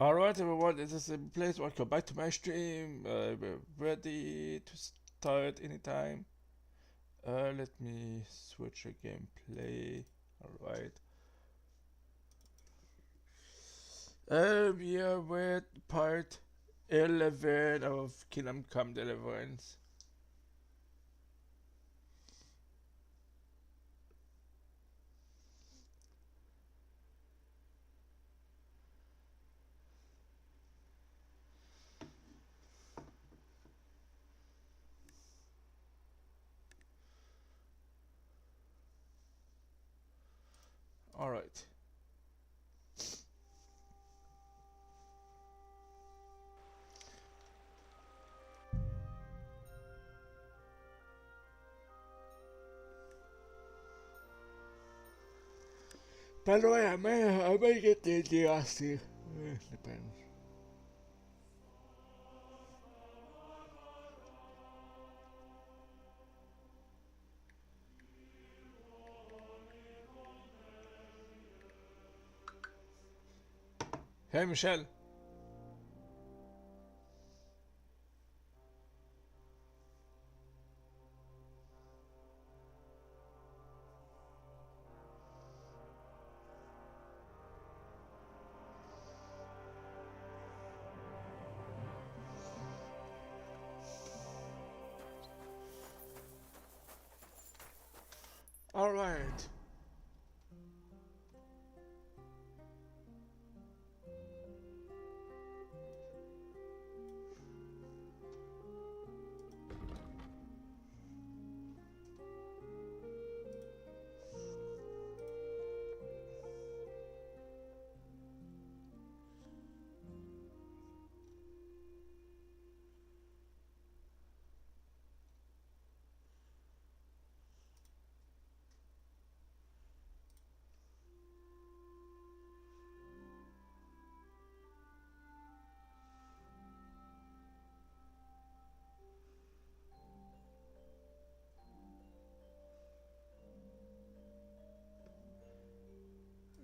Alright everyone, this is a place. Welcome back to my stream. We're ready to start anytime. Let me switch a gameplay. Alright. We are with part 11 of Kingdom Come Deliverance. Alright. By the way, I may get the DLC. Depends. Hey Michelle. All right.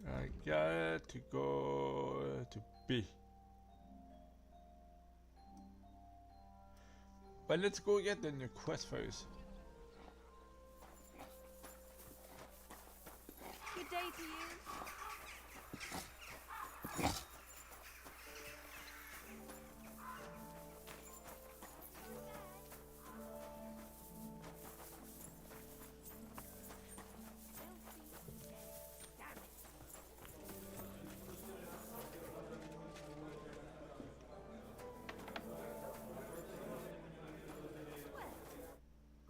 I got to go to B. But let's go get the new quest first. Good day to you.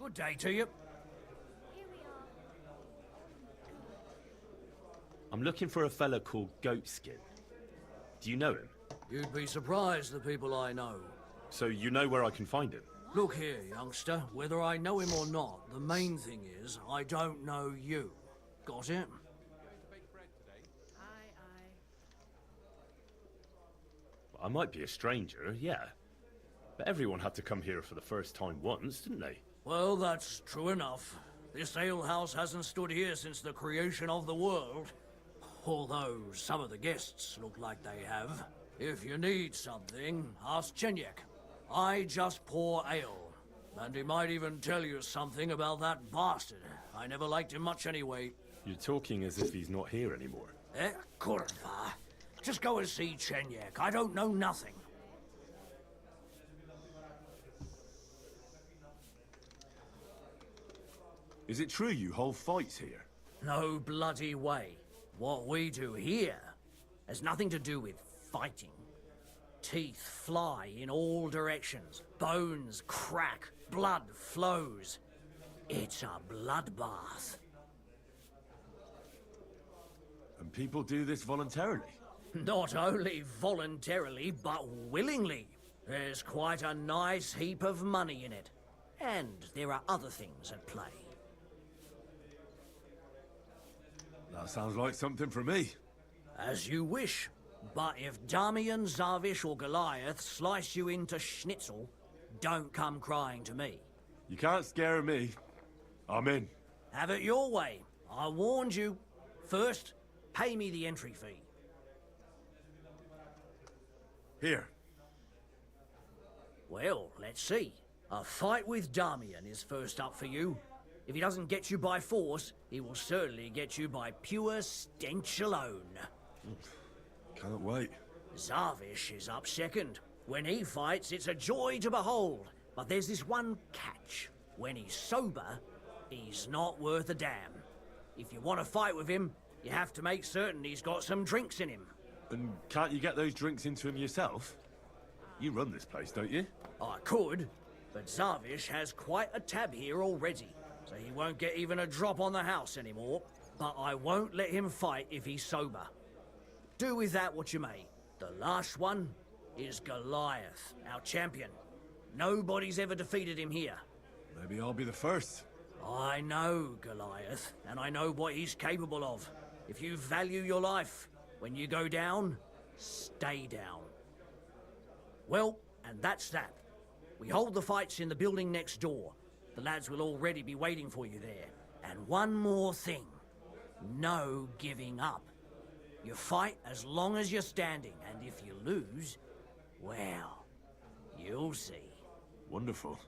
Good day to you. Here we are. I'm looking for a fella called Goatskin. Do you know him? You'd be surprised the people I know. So you know where I can find him? Look here, youngster. Whether I know him or not, the main thing is I don't know you. Got it? Aye, aye. I might be a stranger, yeah. But everyone had to come here for the first time once, didn't they? Well, that's true enough. This alehouse hasn't stood here since the creation of the world. Although some of the guests look like they have. If you need something, ask Chenyek. I just pour ale. And he might even tell you something about that bastard. I never liked him much anyway. You're talking as if he's not here anymore. Kurva. Just go and see Chenyek. I don't know nothing. Is it true you hold fights here? No bloody way. What we do here has nothing to do with fighting. Teeth fly in all directions. Bones crack. Blood flows. It's a bloodbath. And people do this voluntarily? Not only voluntarily, but willingly. There's quite a nice heap of money in it. And there are other things at play. That sounds like something for me. As you wish. But if Damian, Zavish or Goliath slice you into schnitzel, don't come crying to me. You can't scare me. I'm in. Have it your way. I warned you. First, pay me the entry fee. Here. Well, let's see. A fight with Damian is first up for you. If he doesn't get you by force, he will certainly get you by pure stench alone. Can't wait. Zarvish is up second. When he fights, it's a joy to behold. But there's this one catch. When he's sober, he's not worth a damn. If you want to fight with him, you have to make certain he's got some drinks in him. And can't you get those drinks into him yourself? You run this place, don't you? I could, but Zarvish has quite a tab here already, so he won't get even a drop on the house anymore. But I won't let him fight if he's sober. Do with that what you may. The last one is Goliath, our champion. Nobody's ever defeated him here. Maybe I'll be the first. I know Goliath, and I know what he's capable of. If you value your life, when you go down, stay down. Well, and that's that. We hold the fights in the building next door. The lads will already be waiting for you there. And one more thing. No giving up. You fight as long as you're standing, and if you lose, well, you'll see. Wonderful.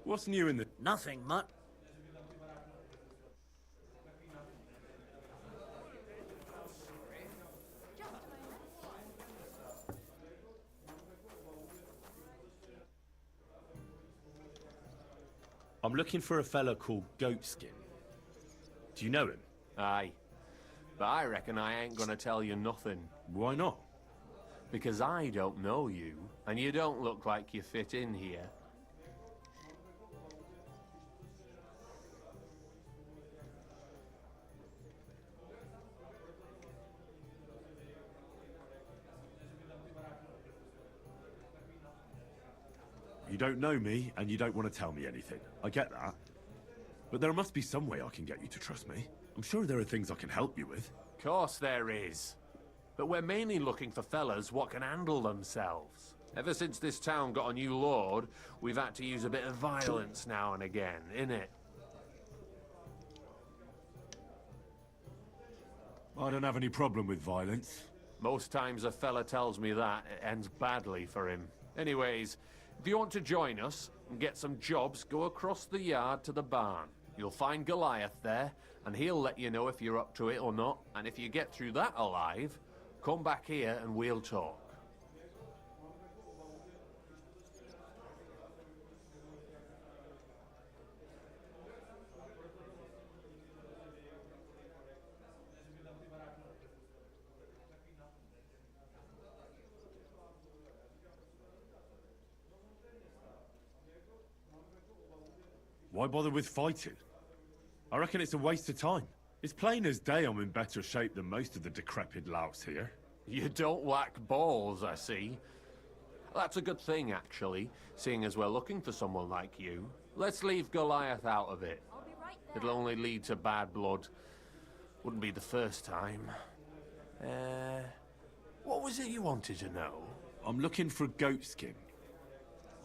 What's new in the... Nothing, mutt. I'm looking for a fella called Goatskin. Do you know him? Aye. But I reckon I ain't gonna tell you nothing. Why not? Because I don't know you, and you don't look like you fit in here. You don't know me, and you don't want to tell me anything. I get that. But there must be some way I can get you to trust me. I'm sure there are things I can help you with. Course there is. But we're mainly looking for fellas what can handle themselves. Ever since this town got a new lord, we've had to use a bit of violence now and again, innit? I don't have any problem with violence. Most times a fella tells me that, it ends badly for him. Anyways, if you want to join us and get some jobs, go across the yard to the barn. You'll find Goliath there, and he'll let you know if you're up to it or not. And if you get through that alive, come back here and we'll talk. Why bother with fighting? I reckon it's a waste of time. It's plain as day I'm in better shape than most of the decrepit louts here. You don't lack balls, I see. That's a good thing, actually, seeing as we're looking for someone like you. Let's leave Goliath out of it. I'll be right there. It'll only lead to bad blood. Wouldn't be the first time. What was it you wanted to know? I'm looking for Goatskin.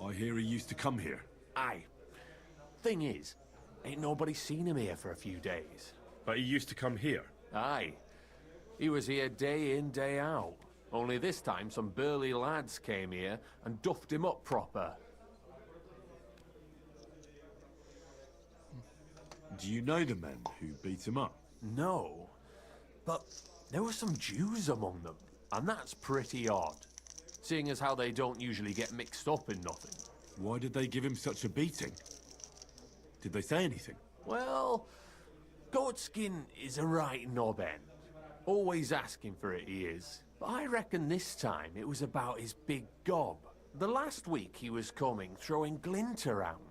I hear he used to come here. Aye. Thing is, ain't nobody seen him here for a few days. But he used to come here. Aye. He was here day in, day out. Only this time some burly lads came here and duffed him up proper. Do you know the men who beat him up? No. But there were some Jews among them, and that's pretty odd. Seeing as how they don't usually get mixed up in nothing. Why did they give him such a beating? Did they say anything? Well, Goatskin is a right knob end. Always asking for it, he is. But I reckon this time it was about his big gob. The last week he was coming, throwing glint around.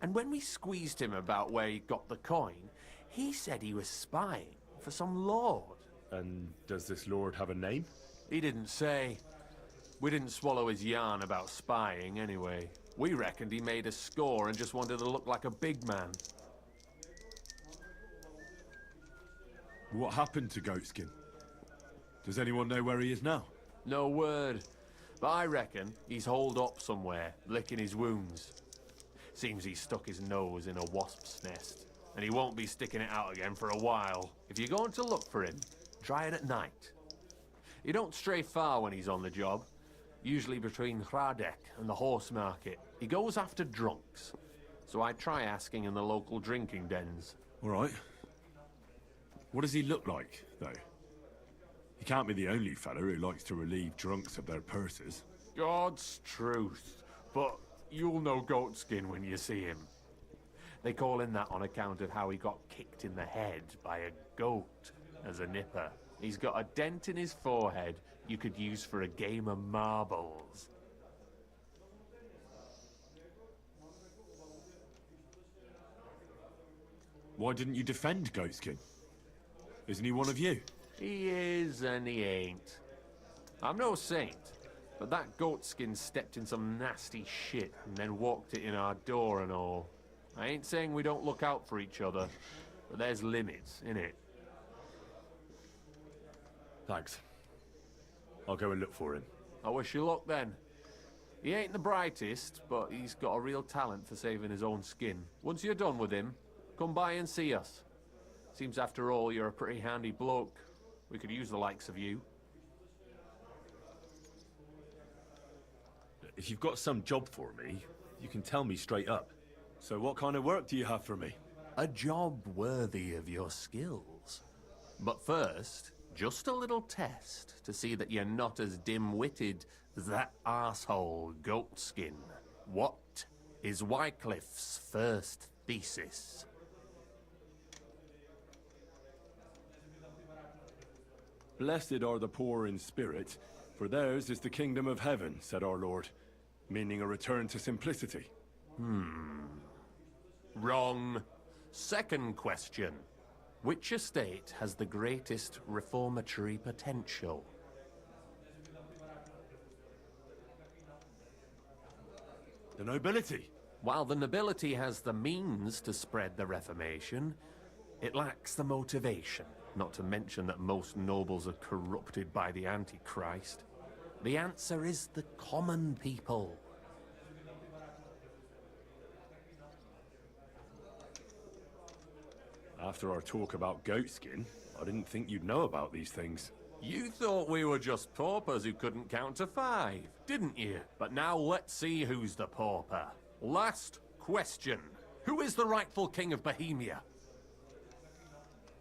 And when we squeezed him about where he got the coin, he said he was spying for some lord. And does this lord have a name? He didn't say. We didn't swallow his yarn about spying, anyway. We reckoned he made a score and just wanted to look like a big man. What happened to Goatskin? Does anyone know where he is now? No word. But I reckon he's holed up somewhere, licking his wounds. Seems he stuck his nose in a wasp's nest, and he won't be sticking it out again for a while. If you're going to look for him, try it at night. He don't stray far when he's on the job, usually between Hradek and the horse market. He goes after drunks, so I try asking in the local drinking dens. All right. What does he look like, though? He can't be the only fella who likes to relieve drunks of their purses. God's truth, but you'll know Goatskin when you see him. They call him that on account of how he got kicked in the head by a goat as a nipper. He's got a dent in his forehead you could use for a game of marbles. Why didn't you defend Goatskin? Isn't he one of you? He is and he ain't. I'm no saint, but that Goatskin stepped in some nasty shit and then walked it in our door and all. I ain't saying we don't look out for each other, but there's limits, innit? Thanks. I'll go and look for him. I wish you luck then. He ain't the brightest, but he's got a real talent for saving his own skin. Once you're done with him, come by and see us. Seems after all you're a pretty handy bloke. We could use the likes of you. If you've got some job for me, you can tell me straight up. So what kind of work do you have for me? A job worthy of your skills. But first, just a little test to see that you're not as dim-witted as that arsehole Goatskin. What is Wycliffe's first thesis? Blessed are the poor in spirit, for theirs is the kingdom of heaven, said our Lord, meaning a return to simplicity. Wrong. Second question. Which estate has the greatest reformatory potential? The nobility. While the nobility has the means to spread the Reformation, it lacks the motivation. Not to mention that most nobles are corrupted by the Antichrist. The answer is the common people. After our talk about Goatskin, I didn't think you'd know about these things. You thought we were just paupers who couldn't count to 5, didn't you? But now let's see who's the pauper. Last question. Who is the rightful king of Bohemia?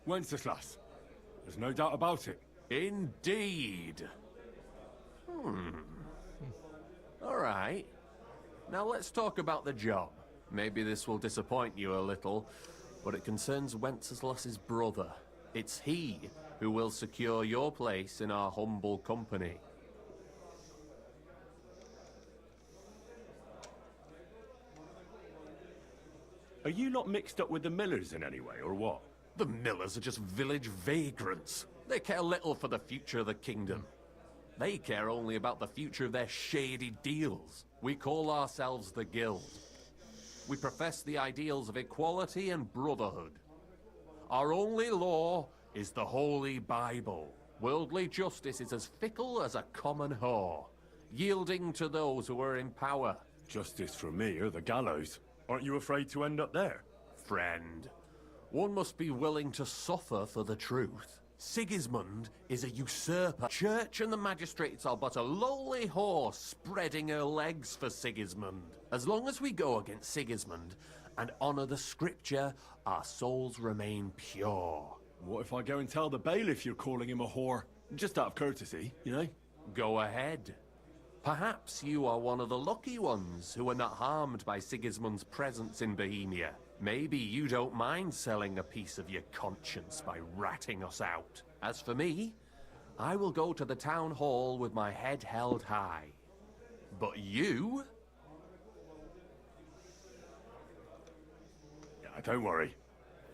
Wenceslas. There's no doubt about it. Indeed. All right. Now let's talk about the job. Maybe this will disappoint you a little, but it concerns Wenceslas's brother. It's he who will secure your place in our humble company. Are you not mixed up with the Millers in any way, or what? The Millers are just village vagrants. They care little for the future of the kingdom. They care only about the future of their shady deals. We call ourselves the Guild. We profess the ideals of equality and brotherhood. Our only law is the Holy Bible. Worldly justice is as fickle as a common whore, yielding to those who are in power. Justice for me or the gallows. Aren't you afraid to end up there? Friend, one must be willing to suffer for the truth. Sigismund is a usurper. Church and the magistrates are but a lowly whore spreading her legs for Sigismund. As long as we go against Sigismund and honor the scripture, our souls remain pure. What if I go and tell the bailiff you're calling him a whore? Just out of courtesy, you know? Go ahead. Perhaps you are one of the lucky ones who are not harmed by Sigismund's presence in Bohemia. Maybe you don't mind selling a piece of your conscience by ratting us out. As for me, I will go to the town hall with my head held high. But you? Yeah, don't worry.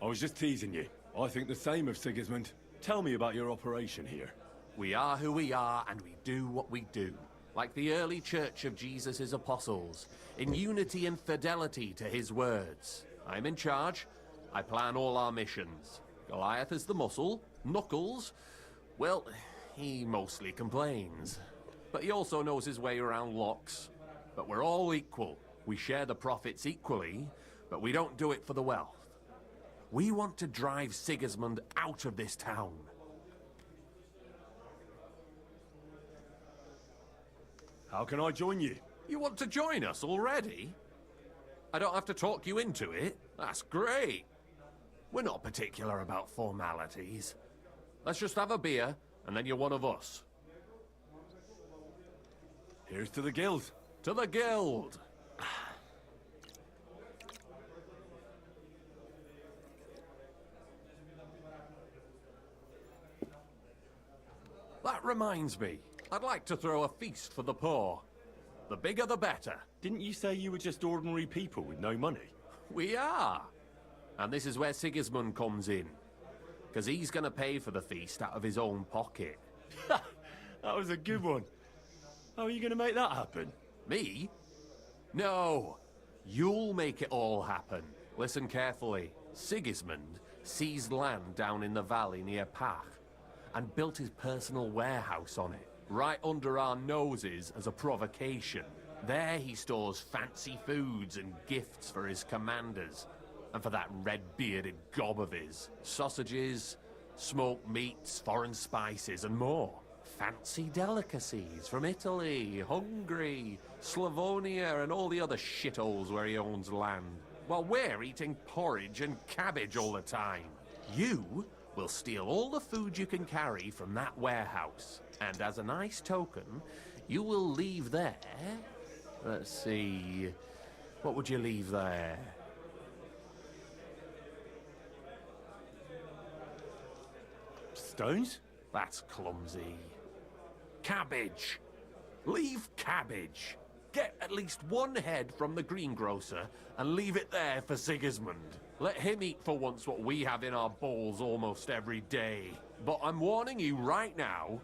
I was just teasing you. I think the same of Sigismund. Tell me about your operation here. We are who we are, and we do what we do. Like the early church of Jesus' apostles, in unity and fidelity to his words. I'm in charge. I plan all our missions. Goliath is the muscle. Knuckles, well, he mostly complains. But he also knows his way around locks. But we're all equal. We share the profits equally, but we don't do it for the wealth. We want to drive Sigismund out of this town. How can I join you? You want to join us already? I don't have to talk you into it. That's great. We're not particular about formalities. Let's just have a beer, and then you're one of us. Here's to the guild. To the guild! That reminds me. I'd like to throw a feast for the poor. The bigger the better. Didn't you say you were just ordinary people with no money? We are. And this is where Sigismund comes in. Because he's going to pay for the feast out of his own pocket. That was a good one. How are you going to make that happen? Me? No. You'll make it all happen. Listen carefully. Sigismund seized land down in the valley near Pach and built his personal warehouse on it, right under our noses as a provocation. There he stores fancy foods and gifts for his commanders, and for that red-bearded gob of his. Sausages, smoked meats, foreign spices, and more. Fancy delicacies from Italy, Hungary, Slavonia, and all the other shitholes where he owns land. While we're eating porridge and cabbage all the time. You will steal all the food you can carry from that warehouse. And as a nice token, you will leave there... Let's see... What would you leave there? Stones? That's clumsy. Cabbage. Leave cabbage. Get at least one head from the greengrocer and leave it there for Sigismund. Let him eat for once what we have in our bowls almost every day. But I'm warning you right now,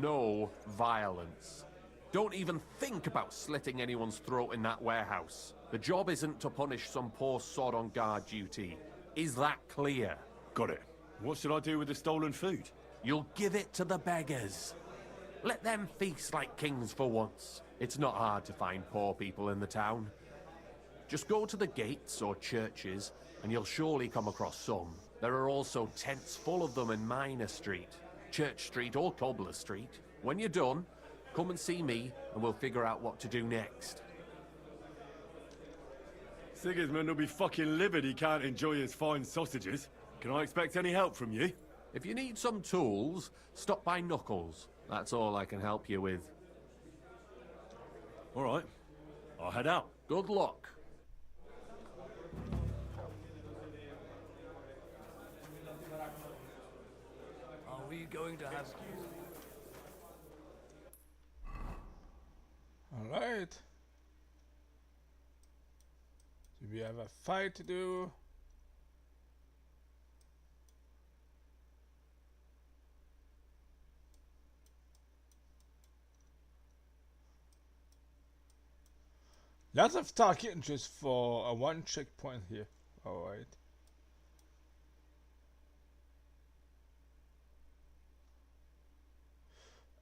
no violence. Don't even think about slitting anyone's throat in that warehouse. The job isn't to punish some poor sod on guard duty. Is that clear? Got it. What should I do with the stolen food? You'll give it to the beggars. Let them feast like kings for once. It's not hard to find poor people in the town. Just go to the gates or churches, and you'll surely come across some. There are also tents full of them in Minor Street, Church Street or Cobbler Street. When you're done, come and see me, and we'll figure out what to do next. Sigismund will be fucking livid he can't enjoy his fine sausages. Can I expect any help from you? If you need some tools, stop by Knuckles. That's all I can help you with. All right. I'll head out. Good luck. Are we going to have... Alright. Do we have a fight to do? Lots of talking just for a one checkpoint here. Alright.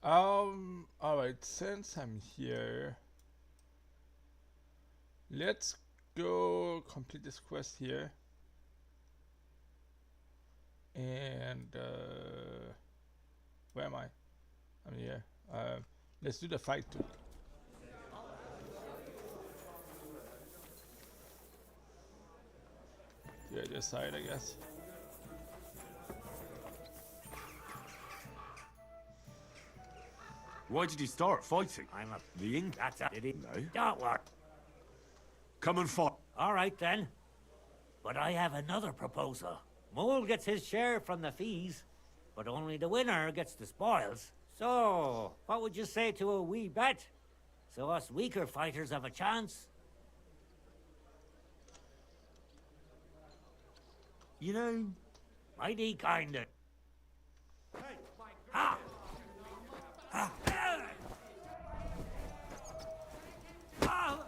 Alright, since I'm here, let's go complete this quest here. And where am I? I'm here. Let's do the fight too. Yeah, this side, I guess. Why did you start fighting? I'm a The ink? That's a did he? No. Don't worry. Come and fight. All right then. But I have another proposal. Mole gets his share from the fees, but only the winner gets the spoils. So, what would you say to a wee bet? So us weaker fighters have a chance. You know, Mighty kinda. Ha! Ha! Ah!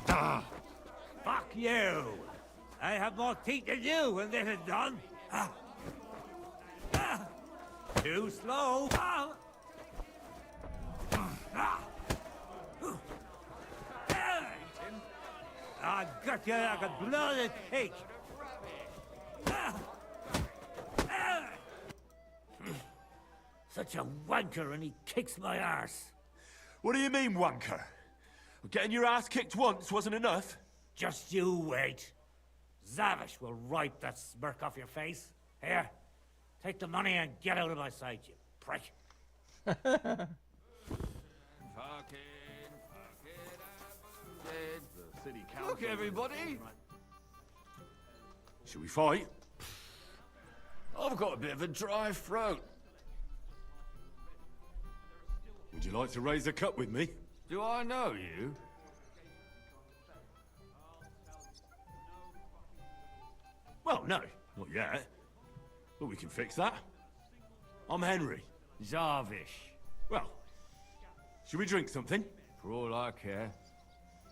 Ah! Fuck you! I have more teeth than you when this is done. Ah! Ah! Too slow. Ah! I got you like a bloody cake. Such a wanker, and he kicks my arse. What do you mean, wanker? Getting your ass kicked once wasn't enough? Just you wait. Zavish will wipe that smirk off your face. Here, take the money and get out of my sight, you prick. Look, everybody! Shall we fight? I've got a bit of a dry throat. Would you like to raise a cup with me? Do I know you? Well, no, not yet. But we can fix that. I'm Henry. Zavish. Well, should we drink something? For all I care.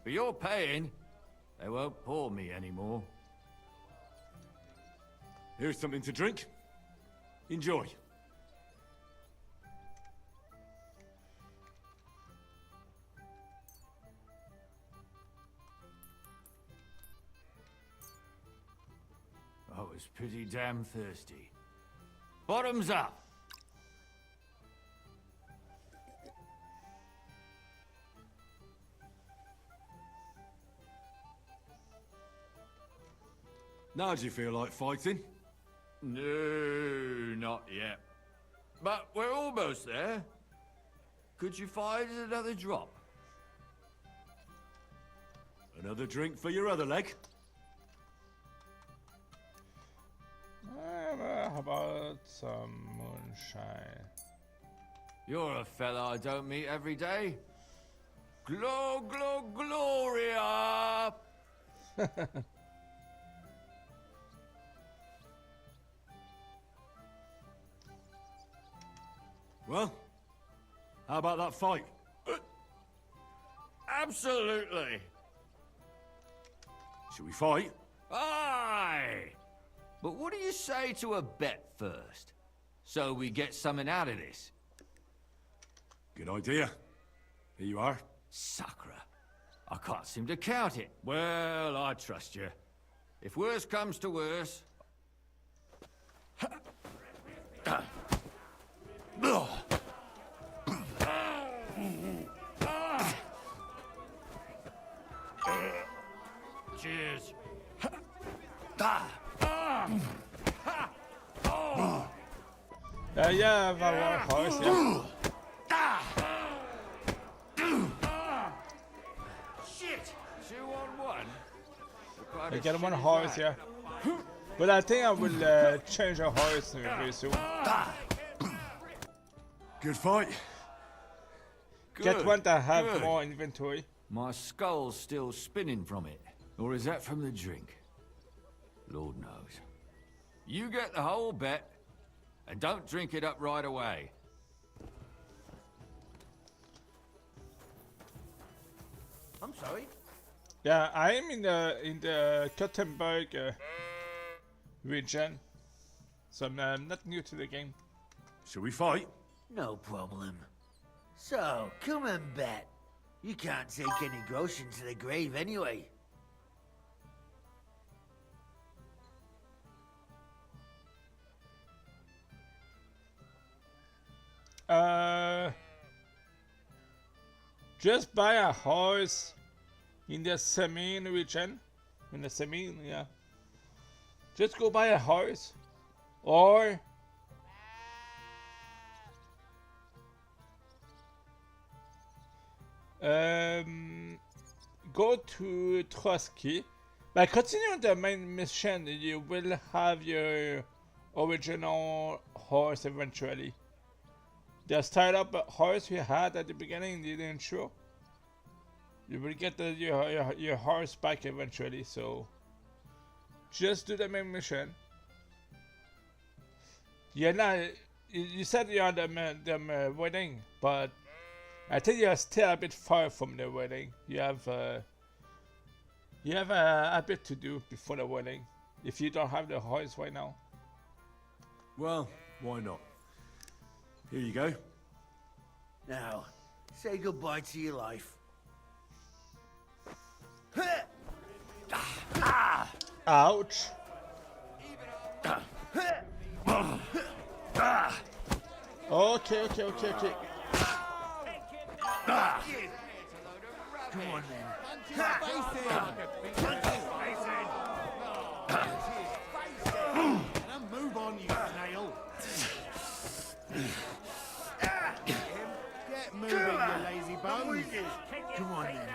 But you're paying. They won't pour me anymore. Here's something to drink. Enjoy. I was pretty damn thirsty. Bottoms up! Now do you feel like fighting? No, not yet. But we're almost there. Could you find another drop? Another drink for your other leg? How about some moonshine? You're a fella I don't meet every day. Gloria! Well, how about that fight? Absolutely! Should we fight? Aye! But what do you say to a bet first? So we get something out of this? Good idea. Here you are. Sacre. I can't seem to count it. Well, I trust you. If worse comes to worse... Cheers. Yeah, if I want a horse, yeah. Shit! 2-on-1? I get one horse, yeah. But I think I will change a horse very soon. Good fight. Get one that have good. more inventory. My skull's still spinning from it. Or is that from the drink? Lord knows. You get the whole bet, and don't drink it up right away. I'm sorry. Yeah, I am in the Gothenburg region, so I'm not new to the game. Shall we fight? No problem. So, come and bet. You can't take any groschen to the grave anyway. Just buy a horse in the Semin region. In the Semin, yeah. Just go buy a horse. Or go to Trotsky. By continuing the main mission, you will have your original horse eventually. The startup horse you had at the beginning in the intro, you will get your horse back eventually, so just do the main mission. You're not, you said you're on the wedding, but I think you're still a bit far from the wedding. You have a bit to do before the wedding, if you don't have the horse right now. Well, why not? Here you go. Now, Say goodbye to your life. Ouch. Okay. Come on then. Move on, you snail. Get moving, you lazy bones. Come on then.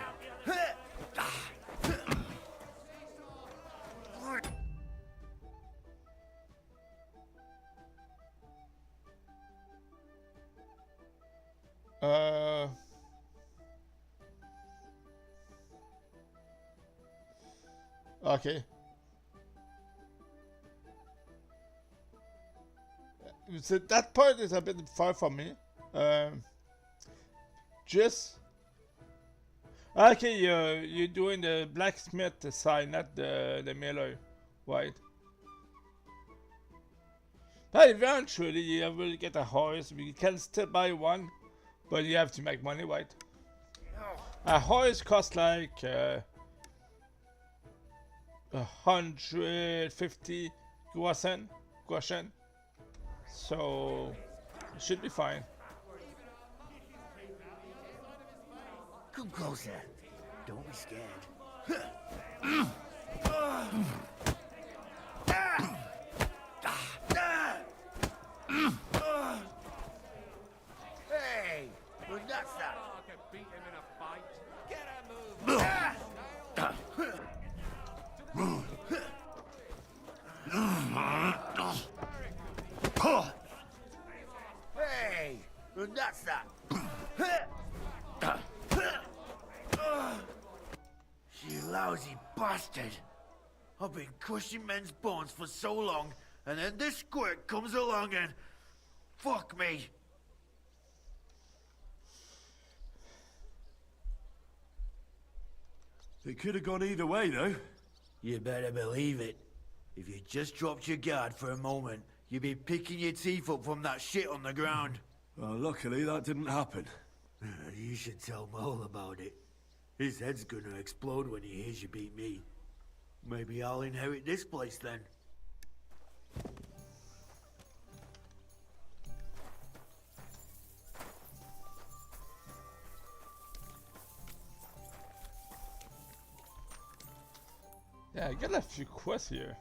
Okay. So that part is a bit far from me. Just okay. You're doing the blacksmith side, not the miller, right? But eventually you will get a horse. We can still buy one, but you have to make money, right? A horse costs like 150 groschen. So it should be fine. Come closer. Don't be scared. Hey, well, that's that. Hey, well, that's that. You lousy bastard. I've been crushing men's bones for so long, and then this squirt comes along and... Fuck me. It could have gone either way, though. You better believe it. If you just dropped your guard for a moment, you'd be picking your teeth up from that shit on the ground. Well, luckily that didn't happen. You should tell Mole about it. His head's gonna explode when he hears you beat me. Maybe I'll inherit this place then. Yeah, I got a few quests here.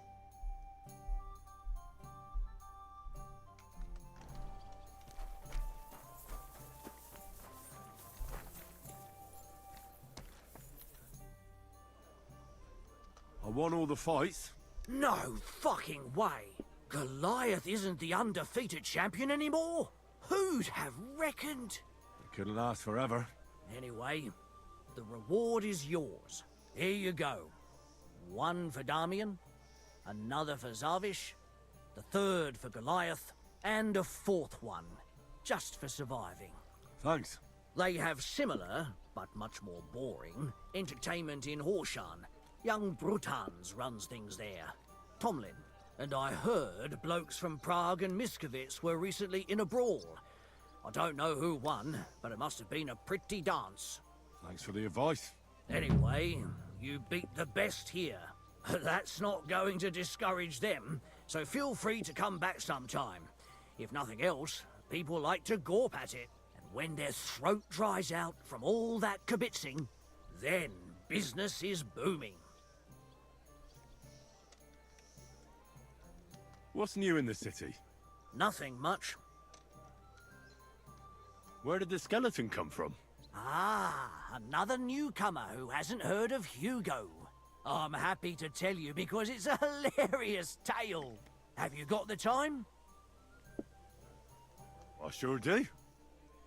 I won all the fights. No fucking way. Goliath isn't the undefeated champion anymore? Who'd have reckoned? It couldn't last forever. Anyway, the reward is yours. Here you go. One for Damian, another for Zavish, the third for Goliath, and a fourth one, just for surviving. Thanks. They have similar, but much more boring, entertainment in Horshan. Young Brutans runs things there. Tomlin. And I heard blokes from Prague and Miskovitz were recently in a brawl. I don't know who won, but it must have been a pretty dance. Thanks for the advice. Anyway, you beat the best here. That's not going to discourage them, so feel free to come back sometime. If nothing else, people like to gawp at it, and when their throat dries out from all that kibitzing, then business is booming. What's new in the city? Nothing much. Where did the skeleton come from? Ah, another newcomer who hasn't heard of Hugo. I'm happy to tell you because it's a hilarious tale. Have you got the time? I sure do.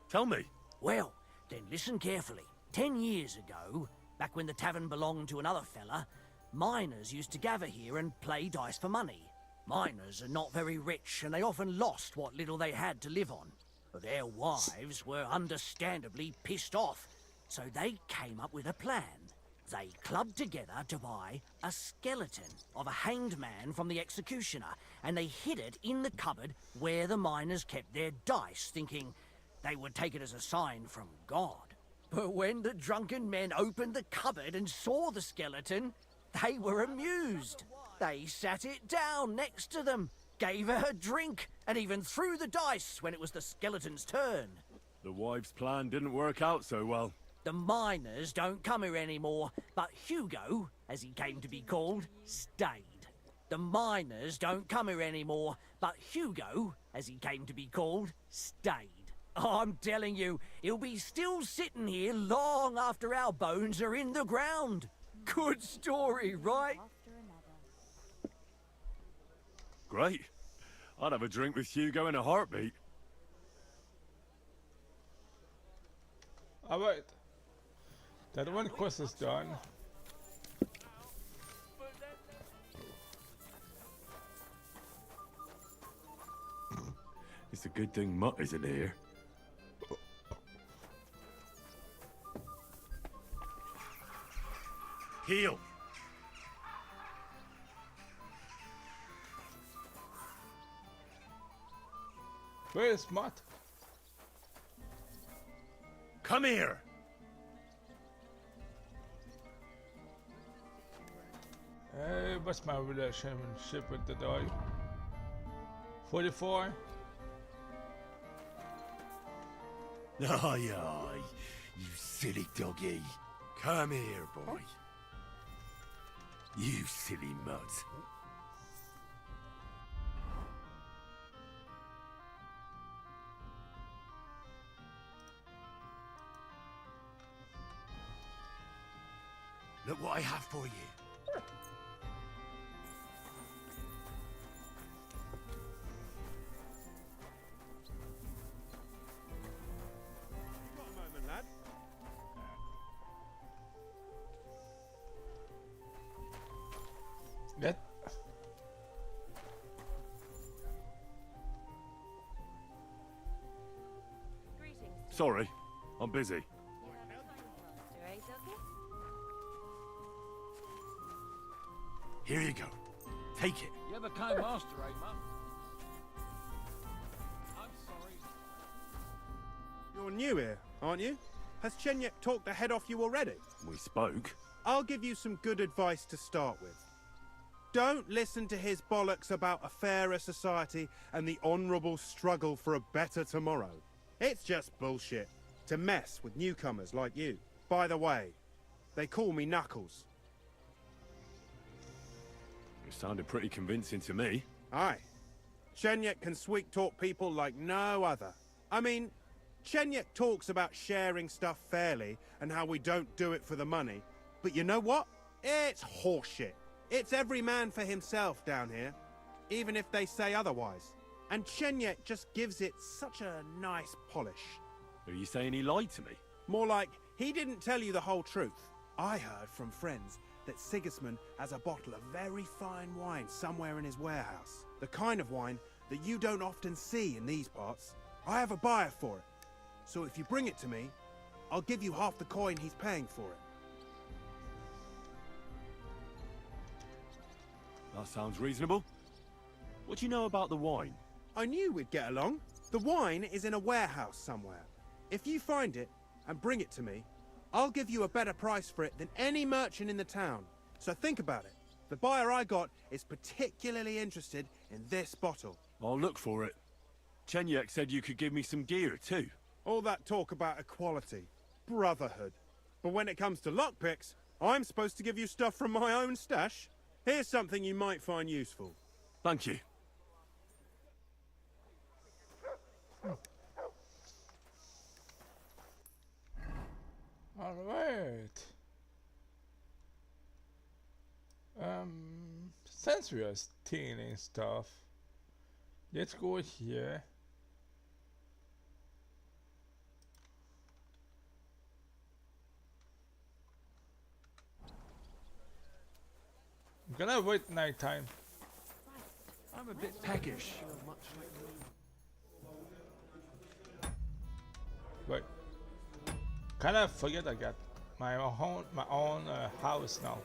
Tell me. Well, then listen carefully. 10 years ago, back when the tavern belonged to another fella, miners used to gather here and play dice for money. Miners are not very rich, and they often lost what little they had to live on. Their wives were understandably pissed off, so they came up with a plan. They clubbed together to buy a skeleton of a hanged man from the executioner, and they hid it in the cupboard where the miners kept their dice, thinking, they would take it as a sign from God. But when the drunken men opened the cupboard and saw the skeleton, they were amused. They sat it down next to them, gave her a drink, and even threw the dice when it was the skeleton's turn. The wives' plan didn't work out so well. The miners don't come here anymore, but Hugo, as he came to be called, stayed. The miners don't come here anymore, but Hugo, as he came to be called, stayed. I'm telling you, he'll be still sitting here long after our bones are in the ground. Good story, right? Great. I'd have a drink with Hugo in a heartbeat. Alright. That one quest is done. It's a good thing Mutt isn't here. Heal! Where is Matt? Come here! Hey, what's my relationship with the dog? 44? Aye, aye, you silly doggy. Come here, boy. You silly mutt. Look what I have for you. Got a moment, lad. That. Greetings. Sorry, I'm busy. You have a fine master, eh, Doggy? Here you go. Take it. You have a kind master, eh, Mum? I'm sorry. You're new here, aren't you? Has Chenyek talked the head off you already? We spoke. I'll give you some good advice to start with. Don't listen to his bollocks about a fairer society and the honourable struggle for a better tomorrow. It's just bullshit to mess with newcomers like you. By the way, they call me Knuckles. It sounded pretty convincing to me. Aye. Chenyek can sweet-talk people like no other. I mean, Chenyek talks about sharing stuff fairly and how we don't do it for the money. But you know what? It's horseshit. It's every man for himself down here, even if they say otherwise. And Chenyek just gives it such a nice polish. Are you saying he lied to me? More like, he didn't tell you the whole truth. I heard from friends that Sigismund has a bottle of very fine wine somewhere in his warehouse. The kind of wine that you don't often see in these parts. I have a buyer for it. So if you bring it to me, I'll give you half the coin he's paying for it. That sounds reasonable. What do you know about the wine? I knew we'd get along. The wine is in a warehouse somewhere. If you find it and bring it to me, I'll give you a better price for it than any merchant in the town. So think about it. The buyer I got is particularly interested in this bottle. I'll look for it. Chenyek said you could give me some gear too. All that talk about equality, brotherhood. But when it comes to lockpicks, I'm supposed to give you stuff from my own stash. Here's something you might find useful. Thank you. Alright. Since we are stealing stuff, let's go here. I'm gonna wait nighttime. I'm a bit peckish. Wait. Kinda forget I got my own house now.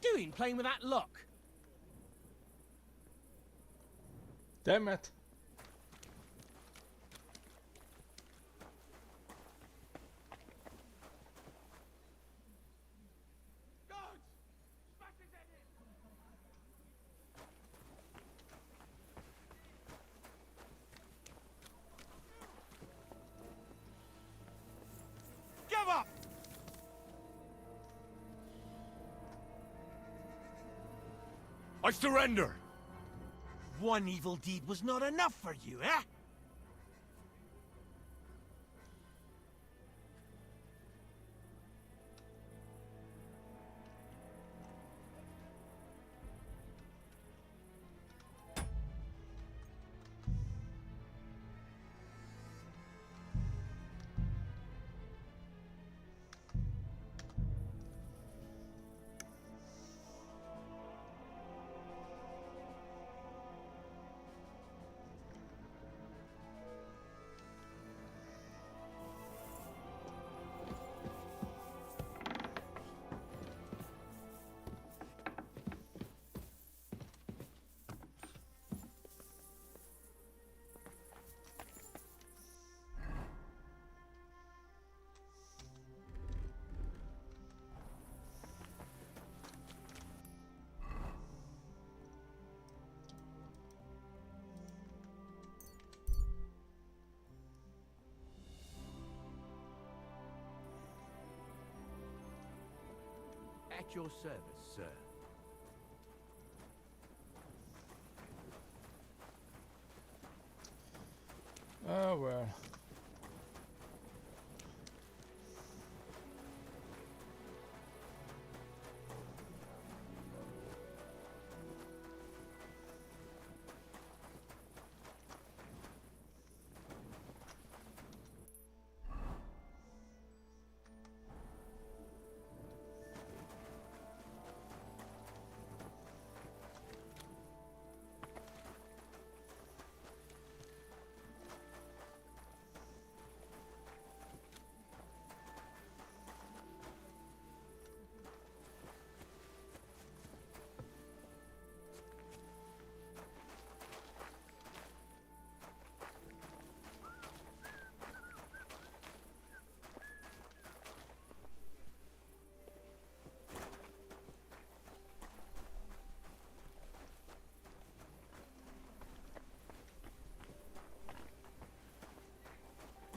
doing playing with that lock? Damn it. Give up! I surrender! One evil deed was not enough for you, eh? At your service, sir. Oh well.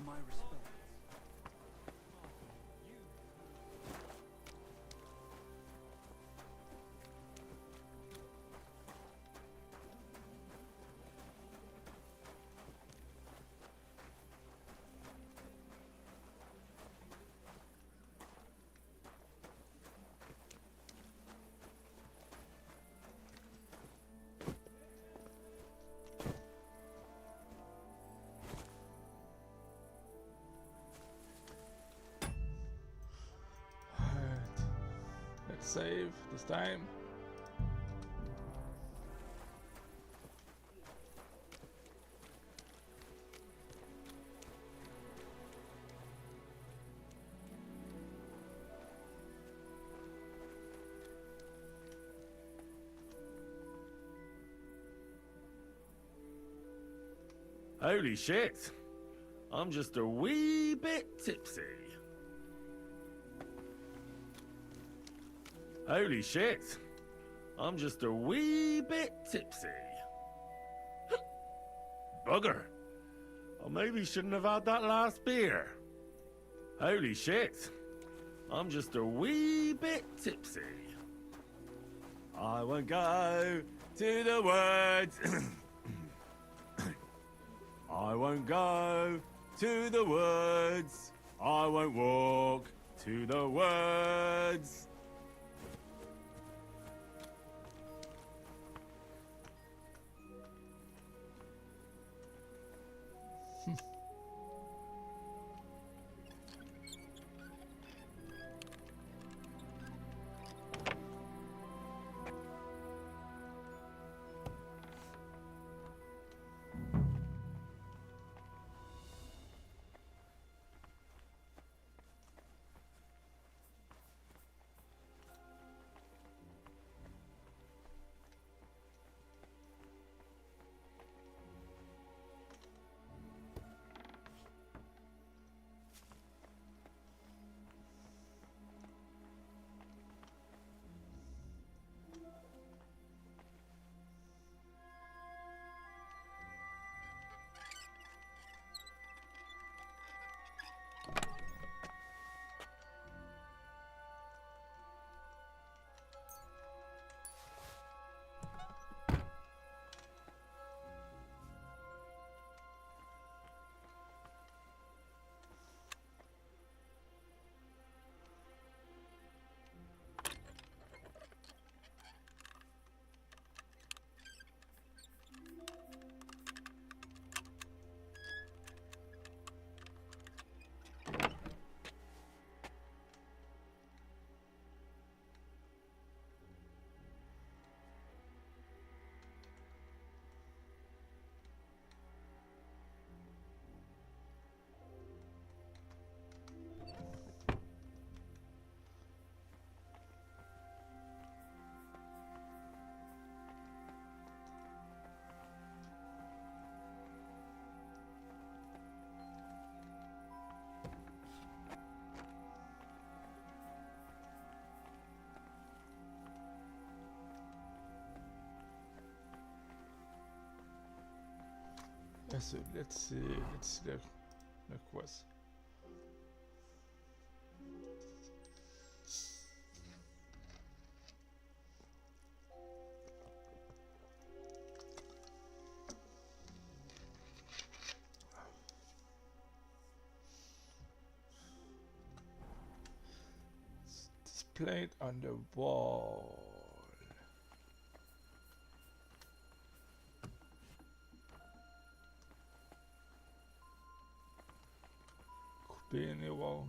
My respects. Let's save this time. Holy shit! I'm just a wee bit tipsy. Holy shit! I'm just a wee bit tipsy. Bugger! I maybe shouldn't have had that last beer. Holy shit! I'm just a wee bit tipsy. I won't go to the woods. I won't go to the woods. I won't walk to the woods. So let's see the quest. Displayed on the wall. Could be any wall.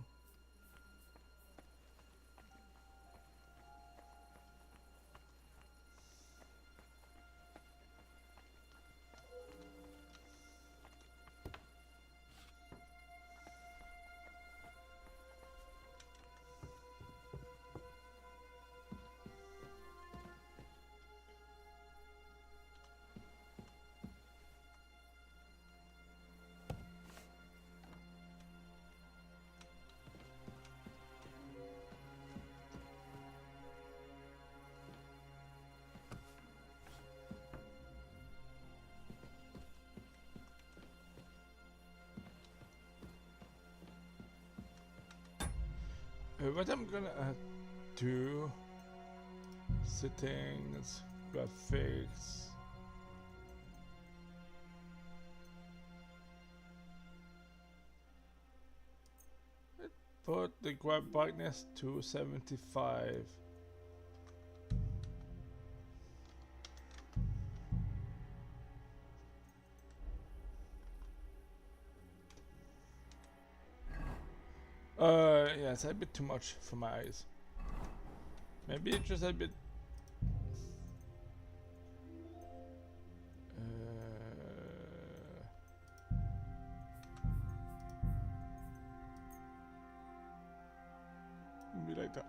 What I'm gonna do, settings, graphics, put the grab brightness to 75. Yeah, it's a bit too much for my eyes. Maybe it's just a bit. Maybe like that.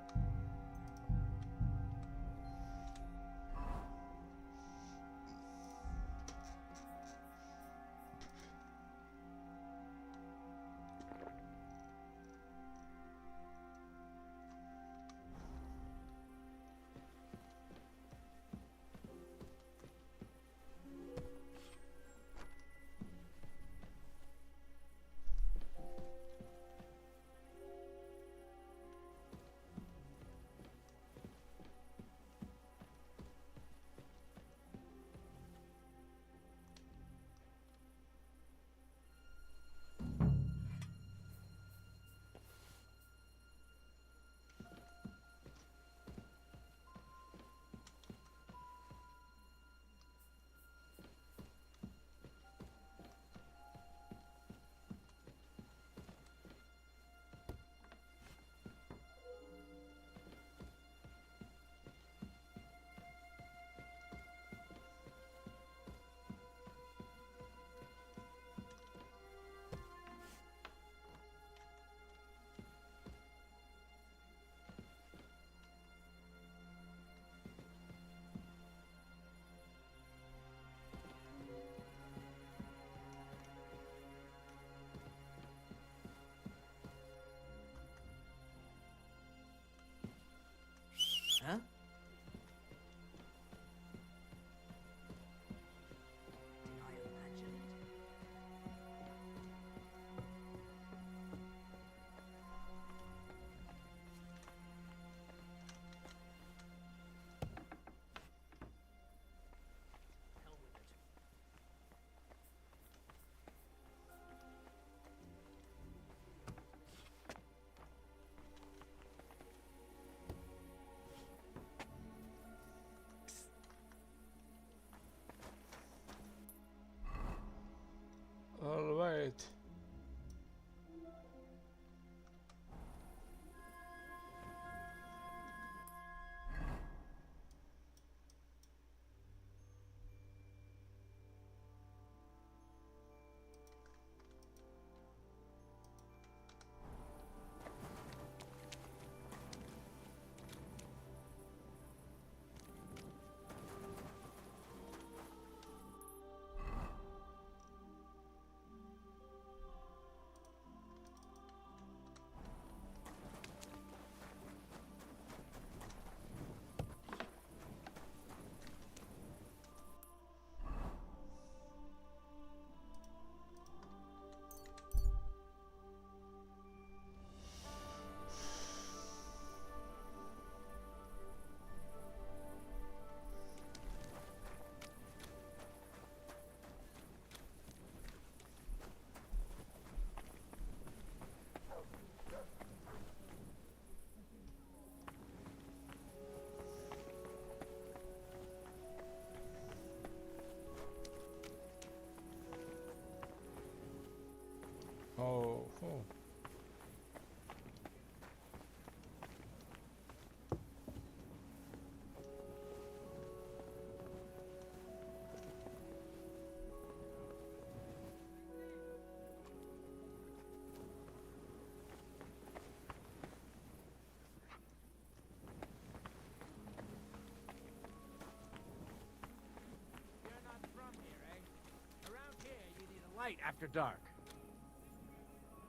light after dark.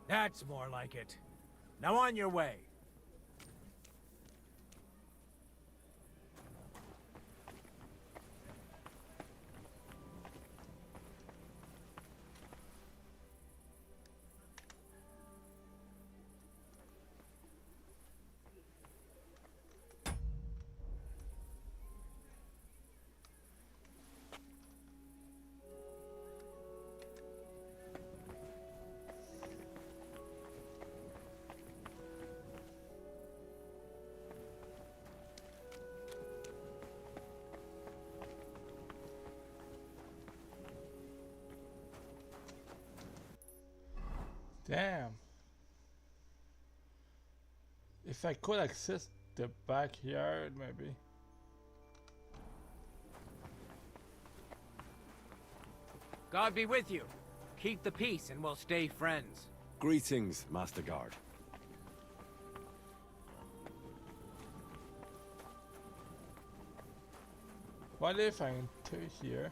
That's more like it. Now on your way. Damn. If I could access the backyard, maybe. God be with you. Keep the peace and we'll stay friends. Greetings, Master Guard. What if I enter here?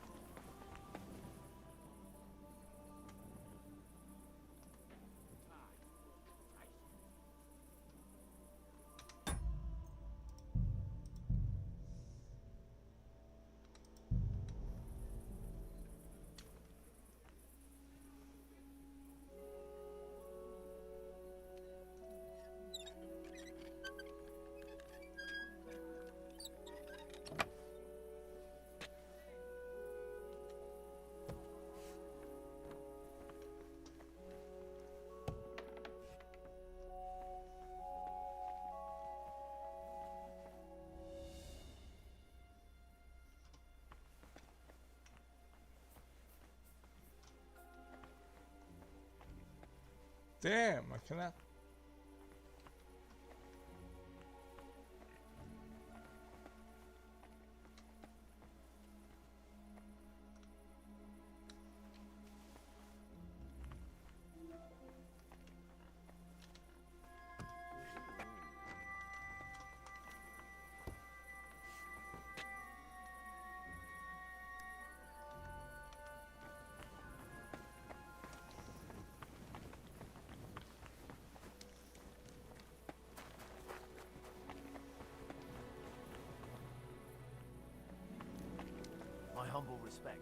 Damn, I cannot. My humble respect.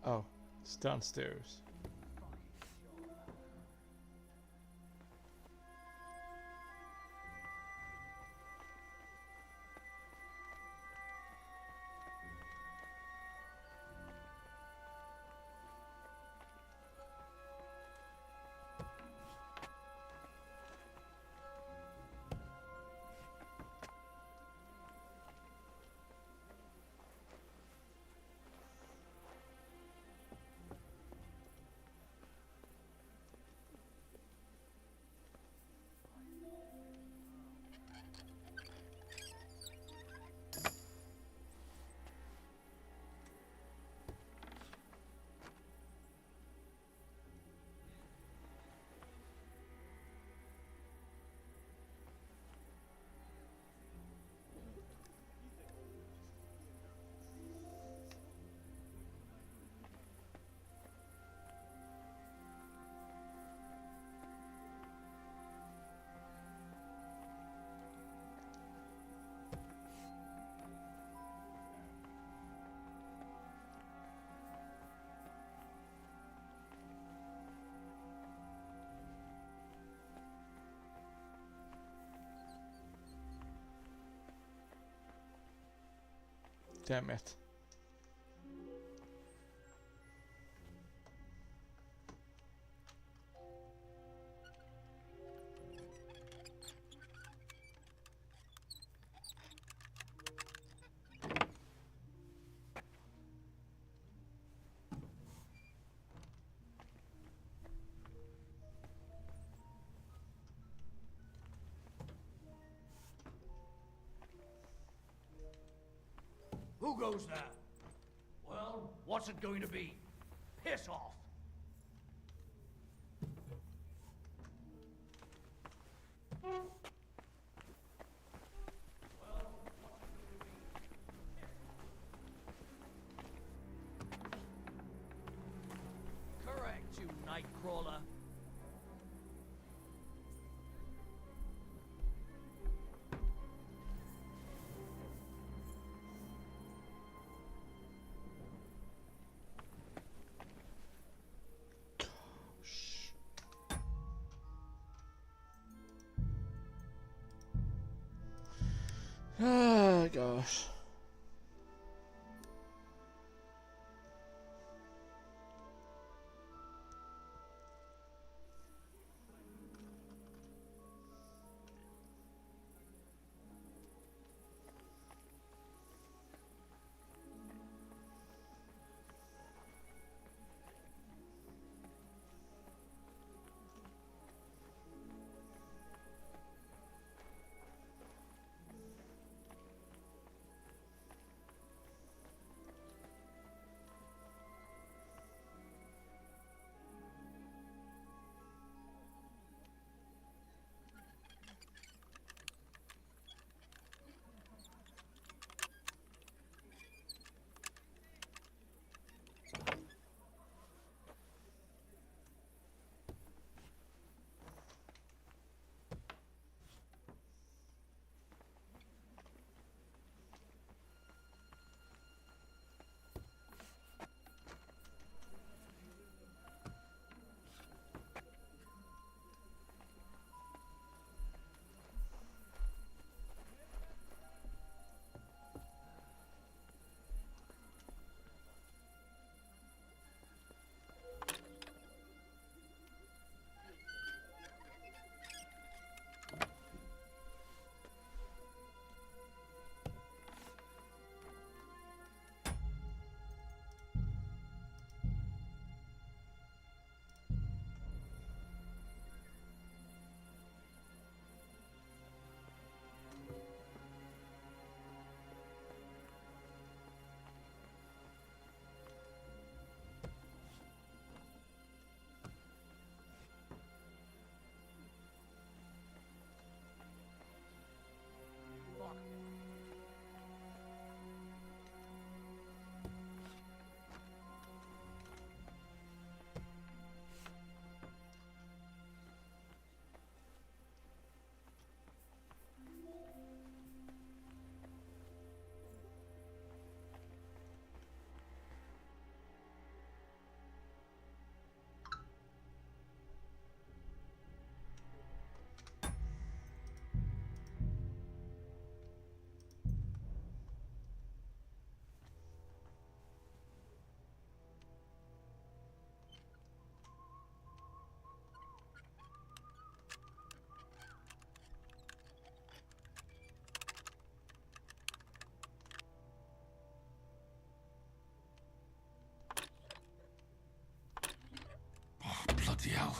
Oh, it's downstairs. Damn it. Who goes there? Well, what's it going to be? Piss off! Correct, you nightcrawler. Oh gosh. Bloody hell.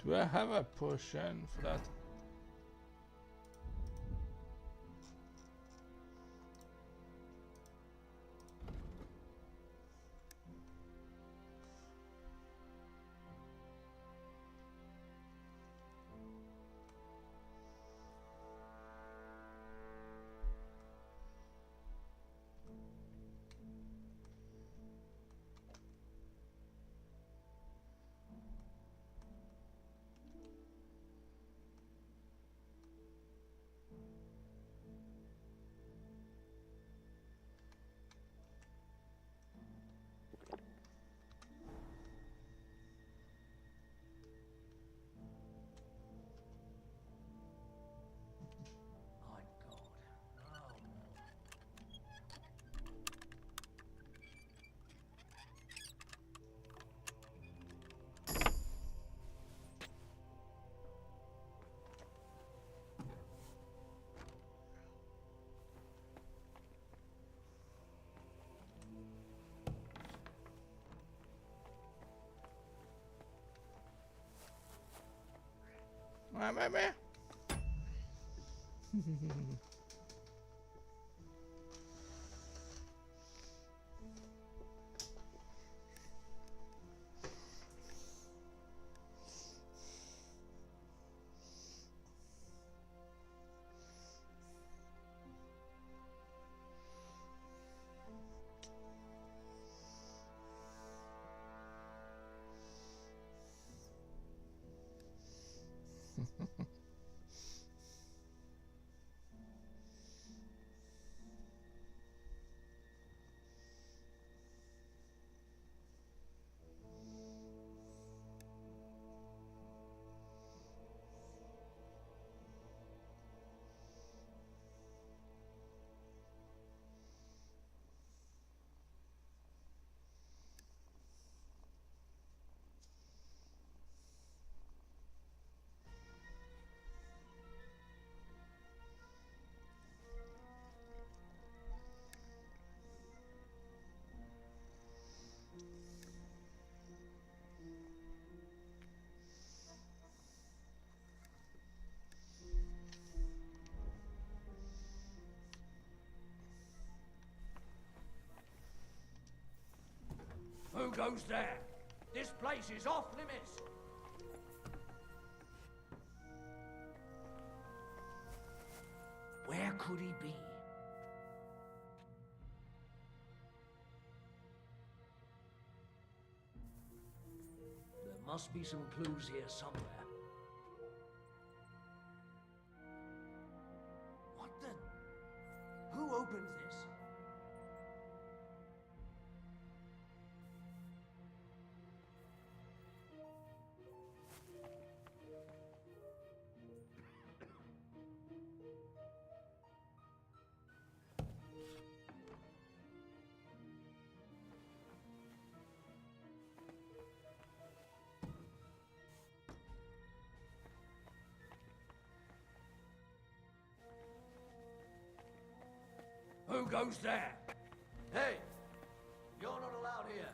Do I have a potion for that? Ah, baby. Who goes there? This place is off limits. Where could he be? There must be some clues here somewhere. What the? Who opens this? Who goes there? Hey! You're not allowed here.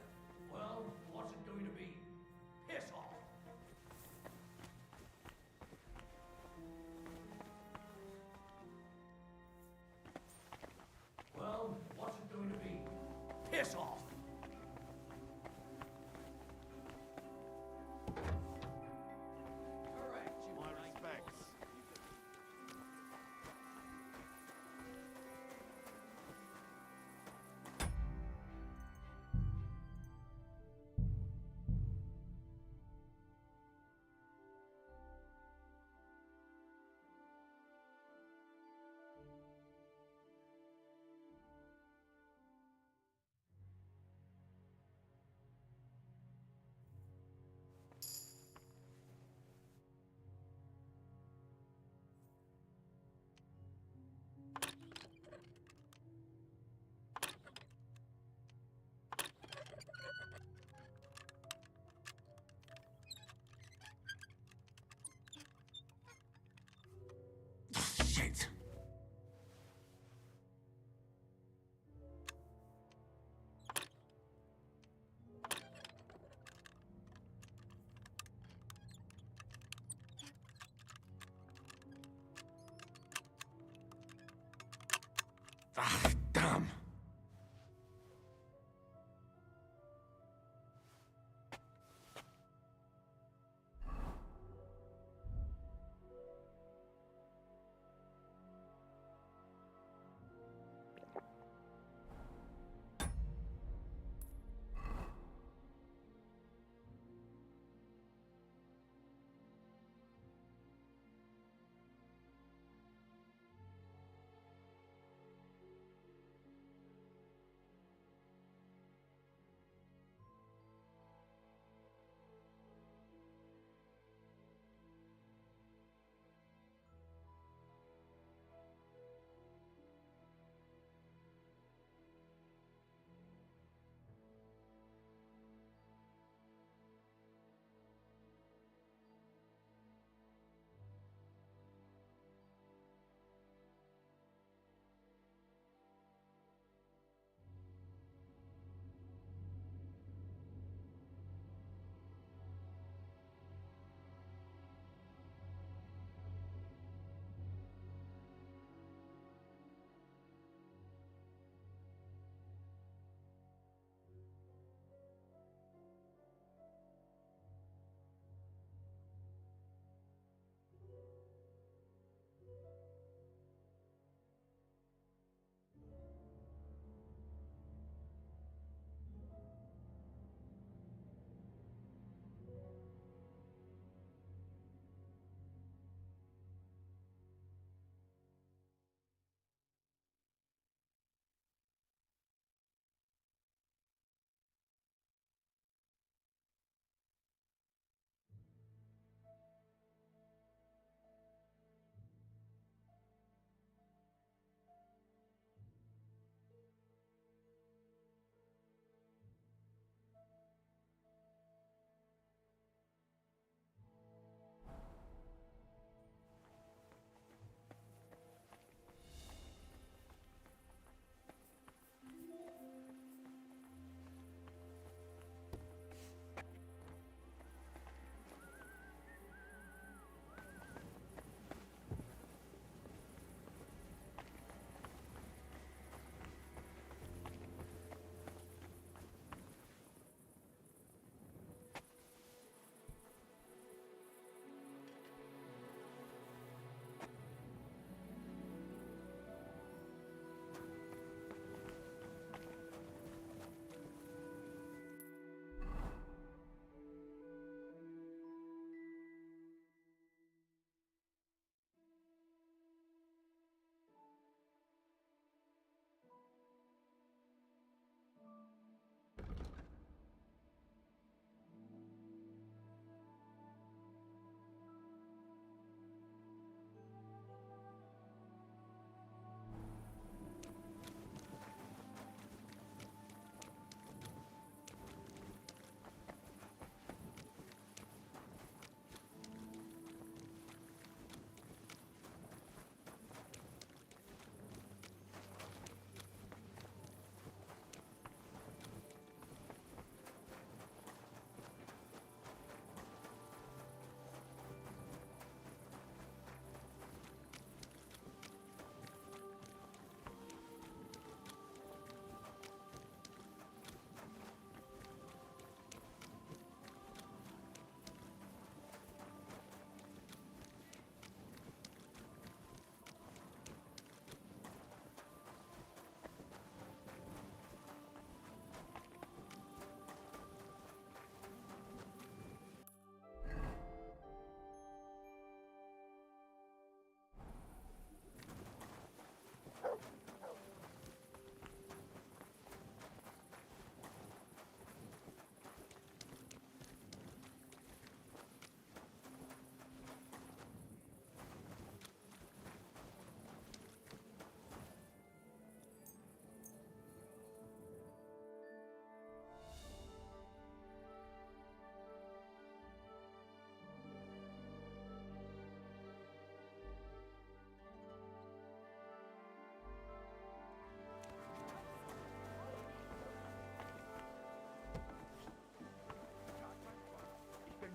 Well, what's it going to be? Piss off! Well, what's it going to be? Piss off! Correct, you My right. respects.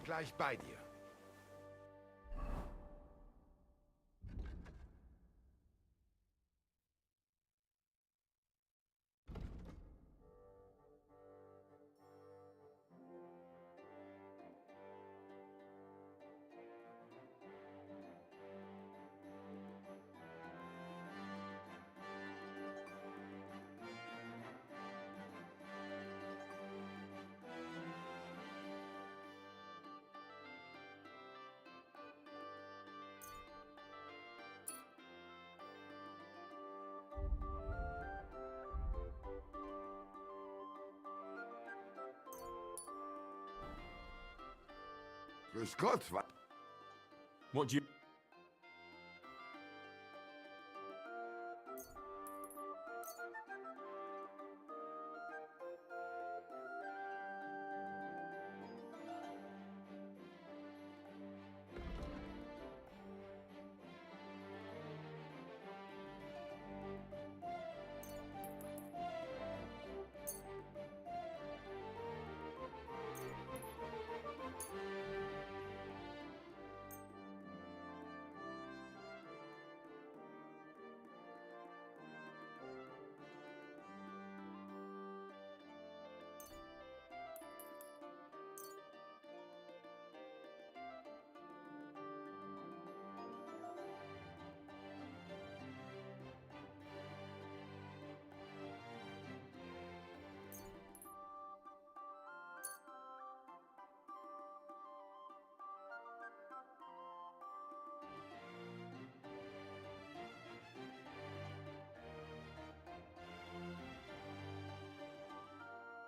Gleich bei dir. Grüß Gott, What do you...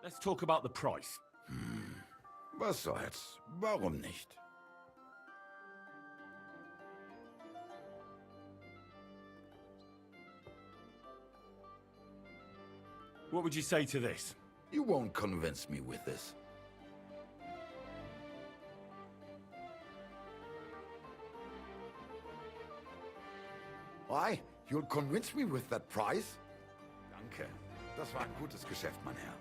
Let's talk about the price. Was soll's? Warum nicht? What would you say to this? You won't convince me with this. Why? You'll convince me with that price? Danke. Das war ein gutes Geschäft, mein Herr.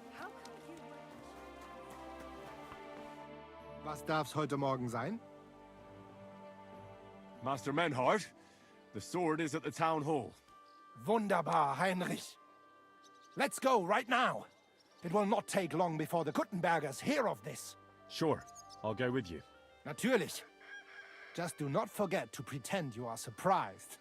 It happens. Was darf's heute Morgen sein? Master Menhart, the sword is at the town hall. Wunderbar, Heinrich. Let's go right now. It will not take long before the Kuttenbergers hear of this. Sure, I'll go with you. Natürlich. Just do not forget to pretend you are surprised.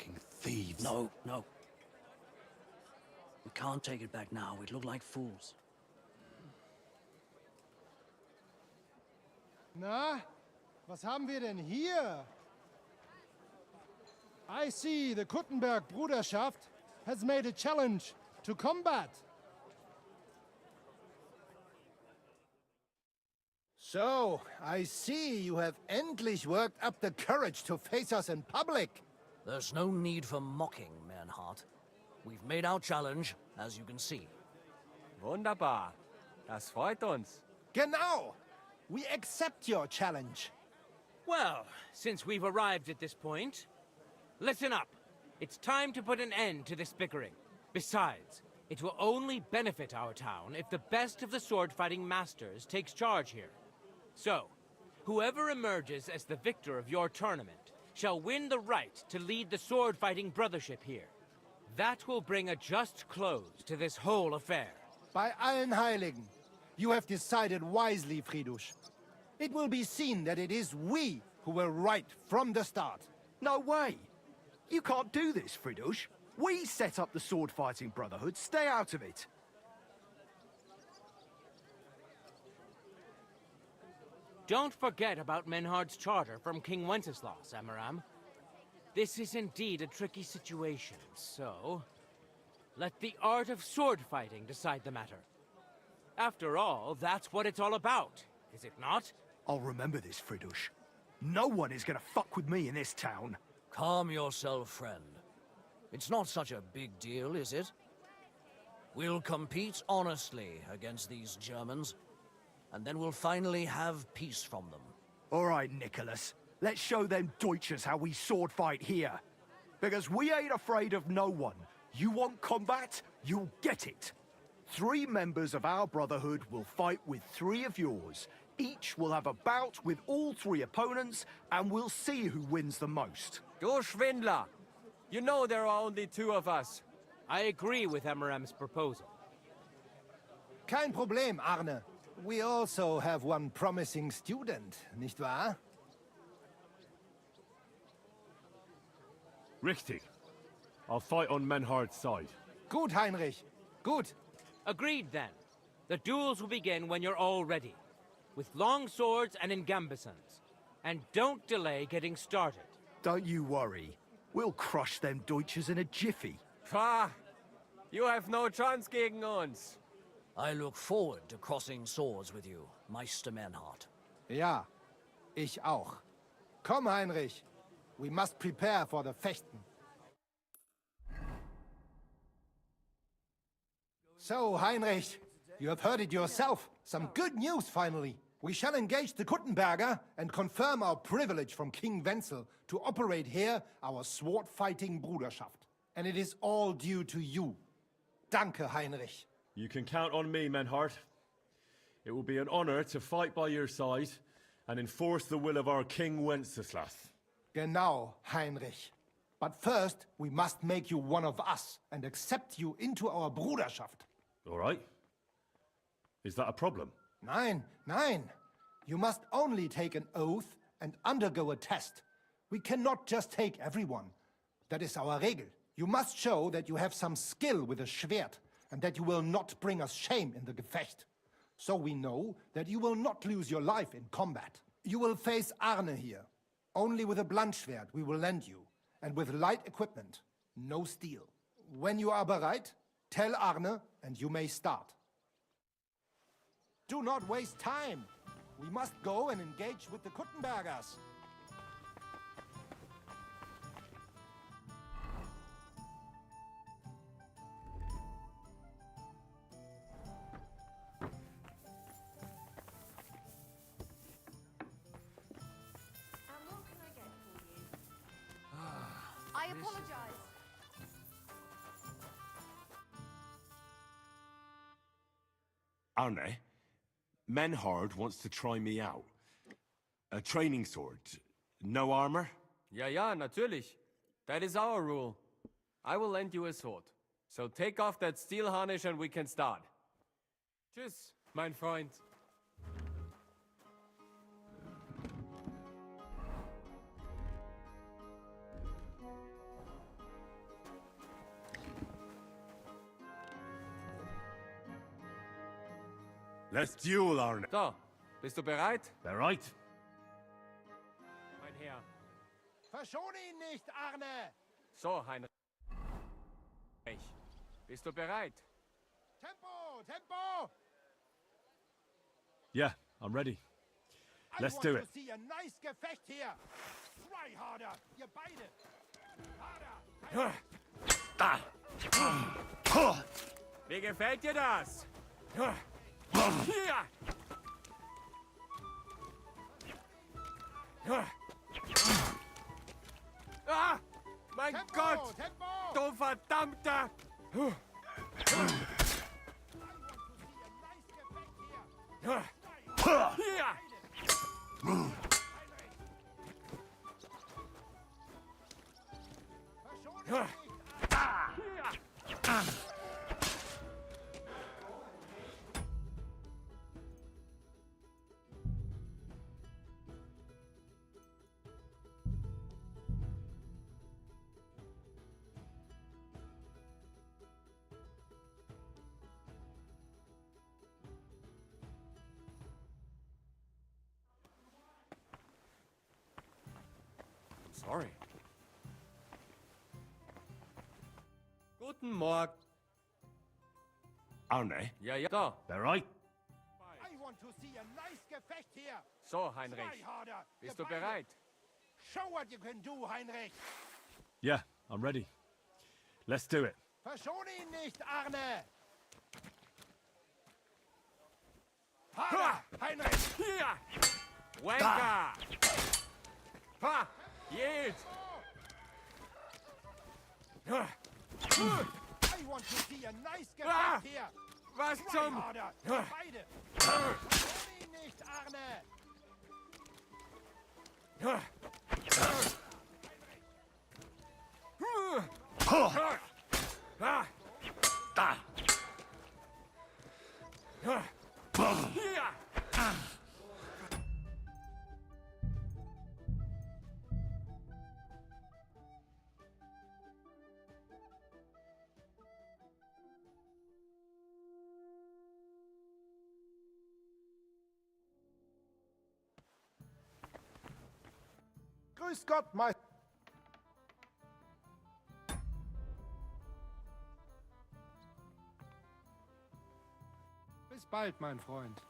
fucking thieves. No, no. We can't take it back now. We'd look like fools. Na, was haben wir denn hier? I see the Kuttenberg Bruderschaft has made a challenge to combat. So, I see you have endlich worked up the courage to face us in public. There's no need for mocking, Manhart. We've made our challenge, as you can see. Wunderbar. Das freut uns. Genau. We accept your challenge. Well, since we've arrived at this point, listen up. It's time to put an end to this bickering. Besides, it will only benefit our town if the best of the sword-fighting masters takes charge here. So, whoever emerges as the victor of your tournament shall win the right to lead the sword-fighting brothership here. That will bring a just close to this whole affair. Bei allen Heiligen, you have decided wisely, Fridush. It will be seen that it is we who were right from the start. No way! You can't do this, Fridush. We set up the sword-fighting brotherhood. Stay out of it. Don't forget about Menhard's charter from King Wenceslas, Amaram. This is indeed a tricky situation, so let the art of sword fighting decide the matter. After all, that's what it's all about, is it not? I'll remember this, Fridush. No one is gonna fuck with me in this town. Calm yourself, friend. It's not such a big deal, is it? We'll compete honestly against these Germans, and then we'll finally have peace from them. All right, Nicholas. Let's show them Deutschers how we sword fight here. Because we ain't afraid of no one. You want combat? You'll get it. 3 members of our brotherhood will fight with 3 of yours. Each will have a bout with all 3 opponents, and we'll see who wins the most. Du Schwindler! You know there are only 2 of us. I agree with Amaram's proposal. Kein Problem, Arne. We also have one promising student, nicht wahr? Richtig. I'll fight on Menhard's side. Gut, Heinrich. Gut. Agreed, then. The duels will begin when you're all ready, with long swords and in gambesons. And don't delay getting started. Don't you worry. We'll crush them Deutschers in a jiffy. Pah! You have no chance gegen uns. I look forward to crossing swords with you, Meister Manhart. Ja, ich auch. Komm, Heinrich. We must prepare for the Fechten. So, Heinrich, you have heard it yourself. Some good news, finally. We shall engage the Kuttenberger and confirm our privilege from King Wenzel to operate here our sword-fighting Bruderschaft. And it is all due to you. Danke, Heinrich. You can count on me, Menhard. It will be an honor to fight by your side and enforce the will of our King Wenceslas. Genau, Heinrich. But first, we must make you one of us and accept you into our Bruderschaft. All right. Is that a problem? Nein, nein. You must only take an oath and undergo a test. We cannot just take everyone. That is our Regel. You must show that you have some skill with a Schwert and that you will not bring us shame in the Gefecht. So we know that you will not lose your life in combat. You will face Arne here. Only with a blunt Schwert we will lend you, and with light equipment, no steel. When you are bereit, tell Arne and you may start. Do not waste time. We must go and engage with the Kuttenbergers. What can I get for you? I apologize. Arne, Menhard wants to try me out. A training sword. No armor? Ja, natürlich. That is our rule. I will lend you a sword. So take off that steel harness and we can start. Tschüss, mein Freund. Let's duel, Arne. So, bist du bereit? Bereit? Mein Herr. Verschone ihn nicht, Arne! So, Heinrich. Bist du bereit? Tempo! Tempo! Yeah, I'm ready. Let's do it. I want to see a nice Gefecht hier! Try harder, ihr beide! Harder! Wie gefällt dir das? Hier! Ah! Mein Tempo, Gott! Tempo! Du verdammter! Hier! Sorry. Guten Morgen. Arne? Ja, ja. So, Bereit? I want to see a nice Gefecht hier! so, Heinrich. Try harder, Bist ihr du beide. bereit? Show what you can do, Heinrich! Yeah, I'm ready. Let's do it. Verschone ihn nicht, Arne! Harder, Heinrich! Hier! Wenka! Ha! Jetzt! I want to see a nice Ah! Gefecht hier! Was Try zum... harder, ihr beide! Verschone ihn nicht, Arne! Hier! Grüß Gott, Meister! Bis bald, mein Freund.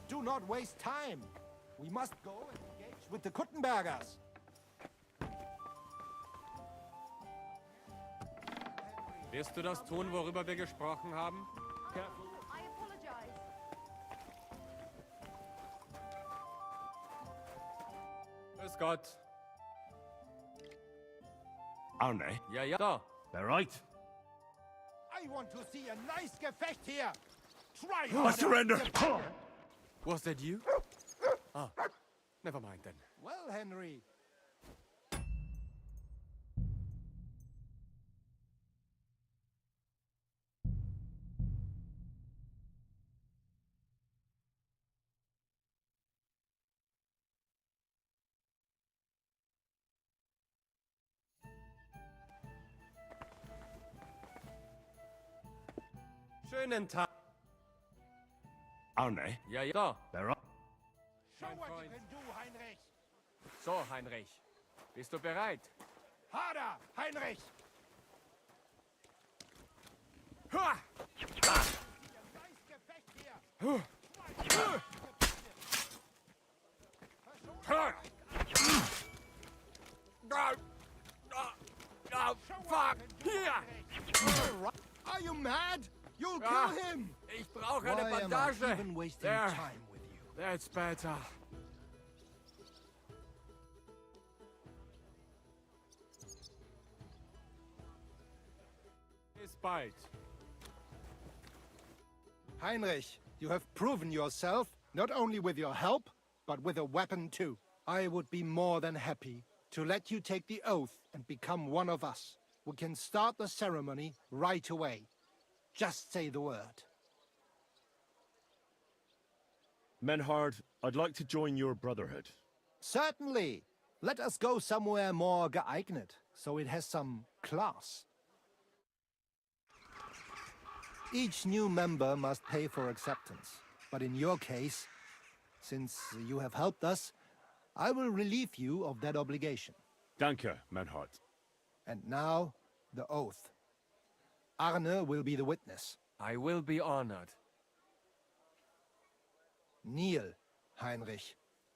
Do not waste time! We must go and engage with the Kuttenbergers! Wirst du das tun, worüber wir gesprochen haben? I apologize. Grüß Gott. Arne? Ja, ja. So, Bereit? I want to see a nice Gefecht hier! Try I harder! surrender! was that you? Ah, never mind then. Well, Henry, Schönen Tag. Arne? Ja, ja. So, Bereit? show Mein what Freund. you can do, Heinrich! so, Heinrich. Bist du bereit? Harder, Heinrich! Ha! Nice Gefecht hier! Ha! Fuck! Hier! Are you mad? You'll Ah, kill him! Ich brauche Why eine am I Bandage. even wasting There. time with you? That's better. Bis bald. Heinrich, you have proven yourself, not only with your help, but with a weapon too. I would be more than happy to let you take the oath and become one of us. We can start the ceremony right away. Just say the word. Menhard, I'd like to join your brotherhood. Certainly. Let us go somewhere more geeignet, so it has some class. Each new member must pay for acceptance, But in your case, since you have helped us, I will relieve you of that obligation. Danke, Menhart. And now, the oath. Arne will be the witness. I will be honored. Kneel, Heinrich.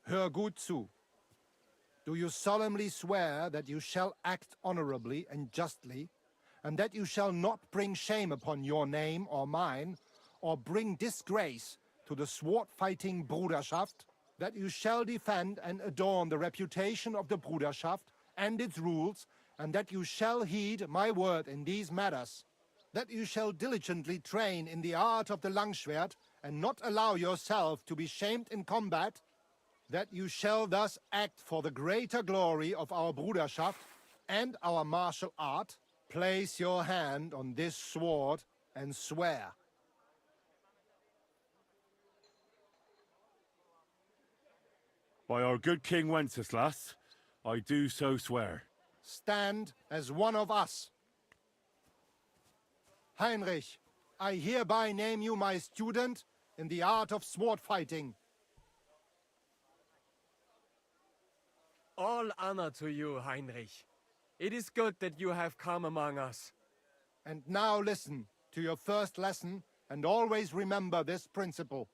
Hör gut zu. Do you solemnly swear that you shall act honorably and justly, and that you shall not bring shame upon your name or mine, or bring disgrace to the sword-fighting Bruderschaft, that you shall defend and adorn the reputation of the Bruderschaft and its rules, and that you shall heed my word in these matters, that you shall diligently train in the art of the Langschwert, and not allow yourself to be shamed in combat, that you shall thus act for the greater glory of our Bruderschaft and our martial art. Place your hand on this sword and swear. By our good King Wenceslas, I do so swear. Stand as one of us. Heinrich, I hereby name you my student in the art of sword fighting. All honor to you, Heinrich. It is good that you have come among us. And now listen to your first lesson, and always remember this principle.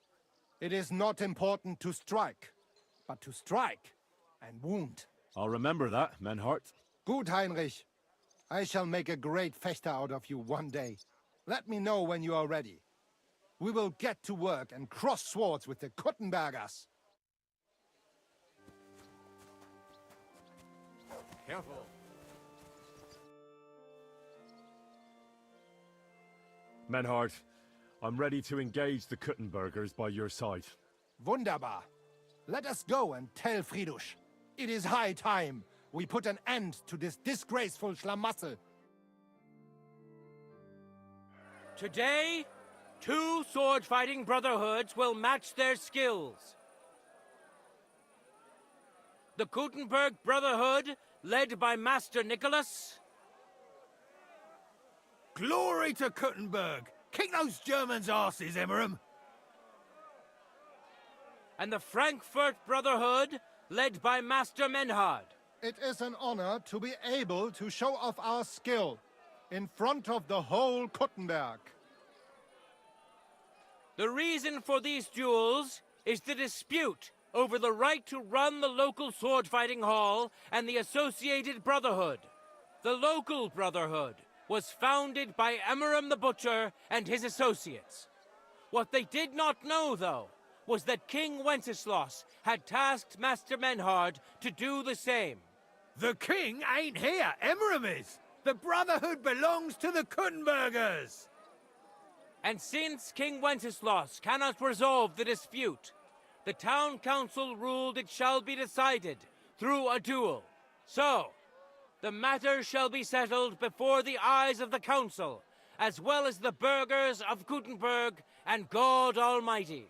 It is not important to strike, but to strike and wound. I'll remember that, Menhart. Gut, Heinrich. I shall make a great fechter out of you one day. Let me know when you are ready. We will get to work and cross swords with the Kuttenbergers. Careful. Menhart, I'm ready to engage the Kuttenbergers by your side. Wunderbar. Let us go and tell Fridusch. It is high time we put an end to this disgraceful schlamassel. Today, 2 sword-fighting brotherhoods will match their skills. The Gutenberg Brotherhood, led by Master Nicholas. Glory to Kuttenberg! Kick those Germans' asses, Emmeram! And the Frankfurt Brotherhood, led by Master Menhard. It is an honor to be able to show off our skill in front of the whole Kuttenberg. The reason for these duels is the dispute over the right to run the local sword-fighting hall and the associated brotherhood. The local brotherhood was founded by Emmeram the Butcher and his associates. What they did not know, though, was that King Wenceslas had tasked Master Menhard to do the same. The king ain't here, Emmeram is! The Brotherhood belongs to the Kuttenbergers! And since King Wenceslas cannot resolve the dispute, the town council ruled it shall be decided through a duel. So, the matter shall be settled before the eyes of the council, as well as the burghers of Gutenberg and God Almighty.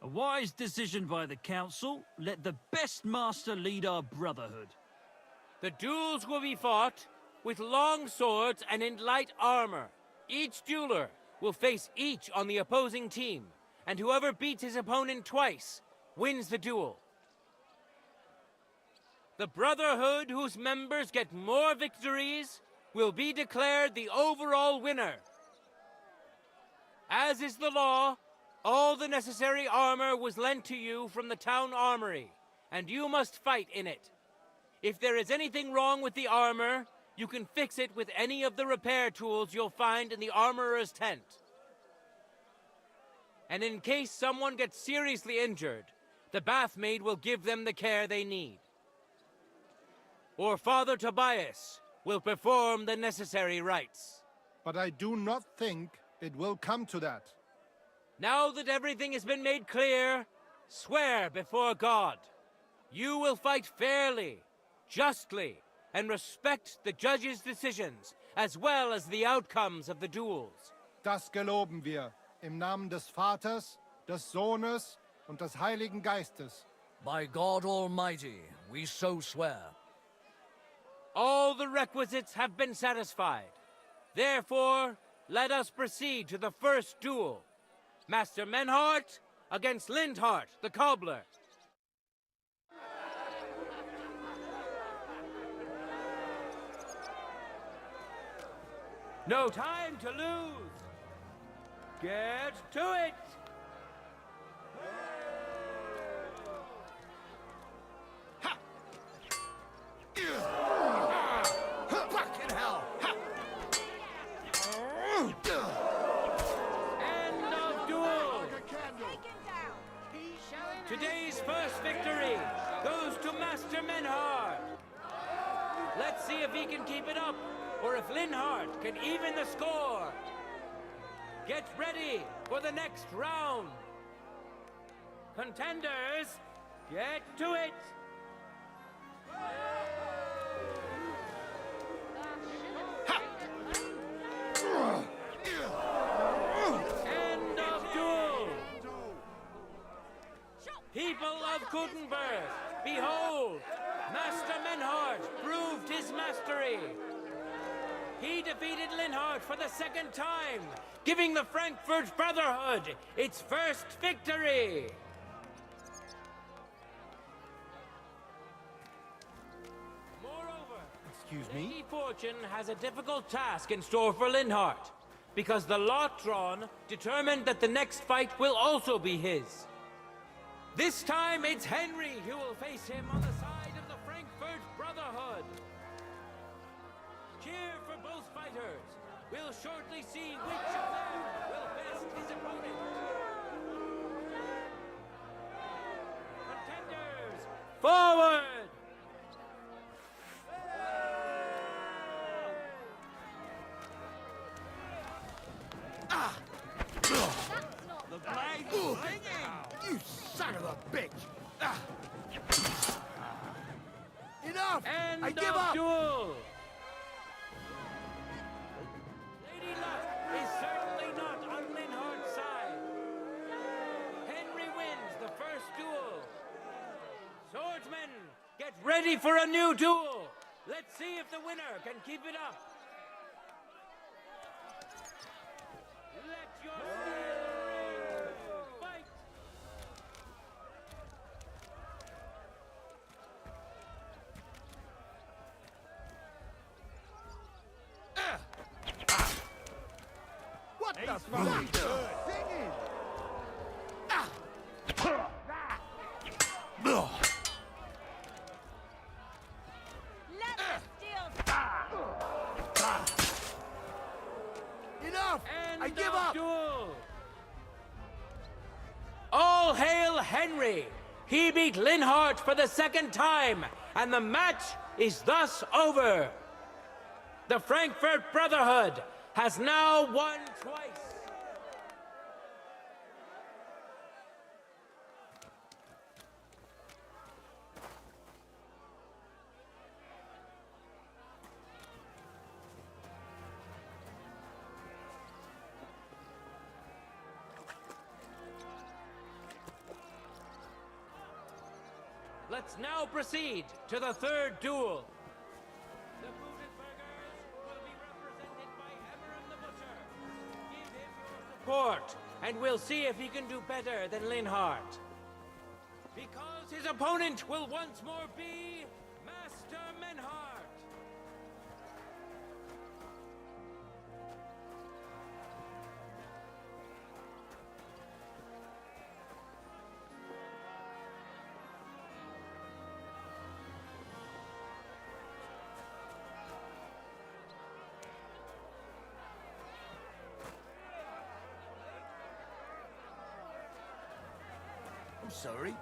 A wise decision by the council. Let the best master lead our brotherhood. The duels will be fought with long swords and in light armor. Each dueler will face each on the opposing team, and whoever beats his opponent twice wins the duel. The brotherhood whose members get more victories will be declared the overall winner. As is the law, all the necessary armor was lent to you from the town armory, and you must fight in it. If there is anything wrong with the armor, you can fix it with any of the repair tools you'll find in the armorer's tent. And in case someone gets seriously injured, the bathmaid will give them the care they need. Or Father Tobias will perform the necessary rites. But I do not think it will come to that. Now that everything has been made clear, swear before God. You will fight fairly, justly, and respect the judge's decisions, as well as the outcomes of the duels. Das geloben wir, im Namen des Vaters, des Sohnes und des Heiligen Geistes. By God Almighty, we so swear. All the requisites have been satisfied. Therefore, let us proceed to the first duel. Master Menhart against Lindhart, the cobbler. No time to lose. Get to it. Fucking hell! End of duel. Today's first victory goes to Master Menhart. Let's see if he can keep it up, or if Linhart can even the score. Get ready for the next round. Contenders, get to it. End of duel. People of Gutenberg, behold, Master Menhart proved his mastery. He defeated Linhart for the second time, giving the Frankfurt Brotherhood its first victory. Moreover, Excuse me? Lady Fortune has a difficult task in store for Linhart, because the lot drawn determined that the next fight will also be his. This time it's Henry who will face him on the side of the Frankfurt Brotherhood. Cheer for both fighters. We'll shortly see which of them will best his opponent. Contenders, forward! The blade is hanging! You son of a bitch! Enough! End I give of up! duel! Lady Luck is certainly not on Linhart's side. Henry wins the first duel. Swordsmen, get ready for a new duel. Let's see if the winner can keep it up. Let your steel ring. Fight! What the fuck? Singing! Let the steel Enough! End I give of up! duel. All hail Henry! He beat Linhart for the second time, and the match is thus over. The Frankfurt Brotherhood has now won twice. Let's now proceed to the third duel. The Gutenbergers will be represented by Emeron the Butcher. Give him your support, and we'll see if he can do better than Linhart. Because his opponent will once more be Master Menhart. I'm sorry.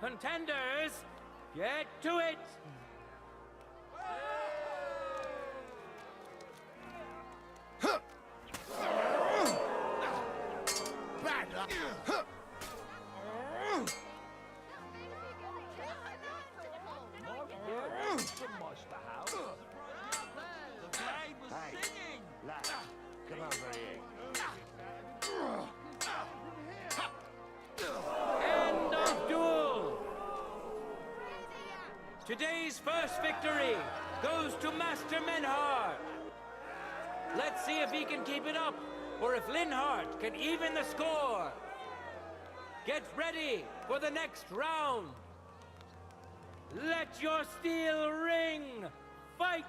Contenders, get to it! Bad luck. Come over here. End of duel! Today's first victory goes to Master Menhart. Let's see if he can keep it up, or if Linhart can even the score. Get ready for the next round. Let your steel ring. Fight!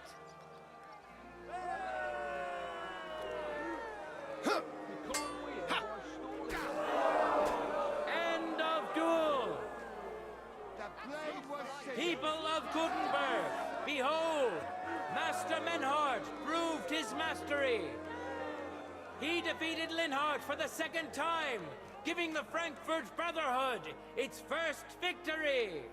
End of duel. People of Gutenberg, behold, Master Menhart proved his mastery. He defeated Linhart for the second time, giving the Frankfurt Brotherhood its first victory.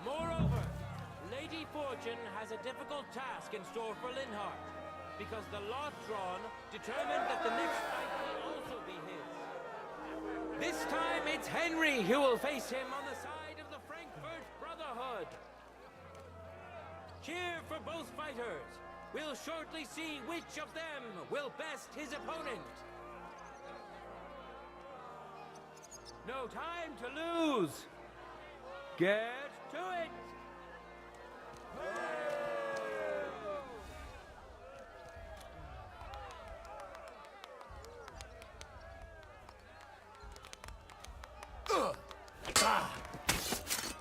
Moreover, Lady Fortune has a difficult task in store for Linhart, because the lot drawn determined that the next fight will also be his. This time it's Henry who will face him on the side of the Frankfurt Brotherhood. Cheer for both fighters. We'll shortly see which of them will best his opponent. No time to lose. Get to it.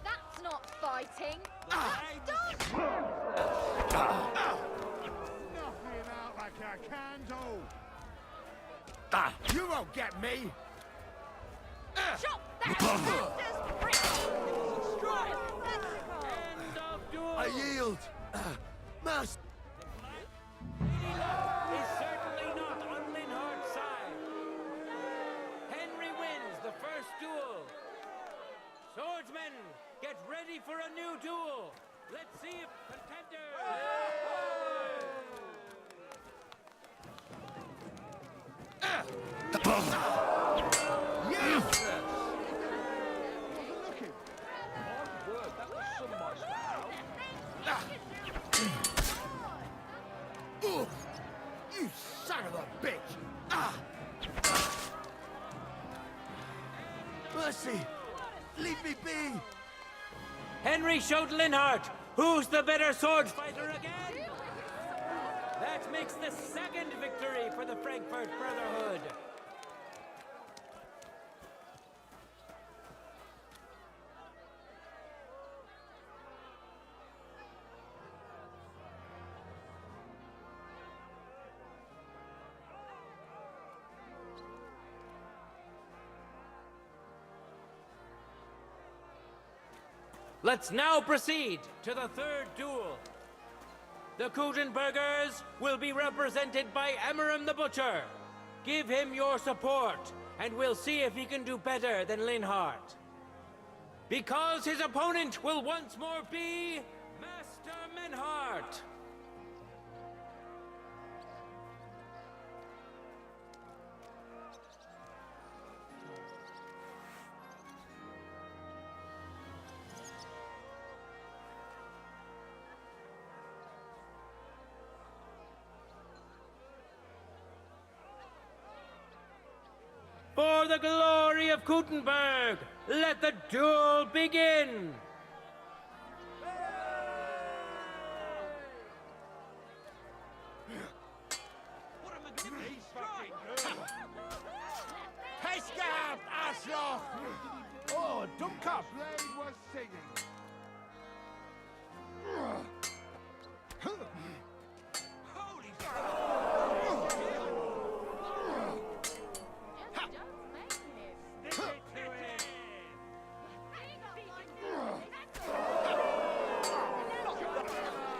That's not fighting. Knocking out like a candle. You won't get me! Chop that bastard's prick! End of duel. I yield! Master! Lady Luck is certainly not on Linhart's side. Henry wins the first duel. Swordsmen, get ready for a new duel. Let's see if contenders... You son of a bitch! Mercy! Leave me be! Henry showed Linhart who's the better sword fighter again. That makes the second victory for the Frankfurt Brotherhood. Let's now proceed to the third duel. The Kutenbergers will be represented by Amaram the Butcher. Give him your support, and we'll see if he can do better than Linhart. Because his opponent will once more be Master Menhart. For the glory of Kutenberg, let the duel begin! Pescat, Arschloch! Oh, Dummkopf! Blade was singing. Holy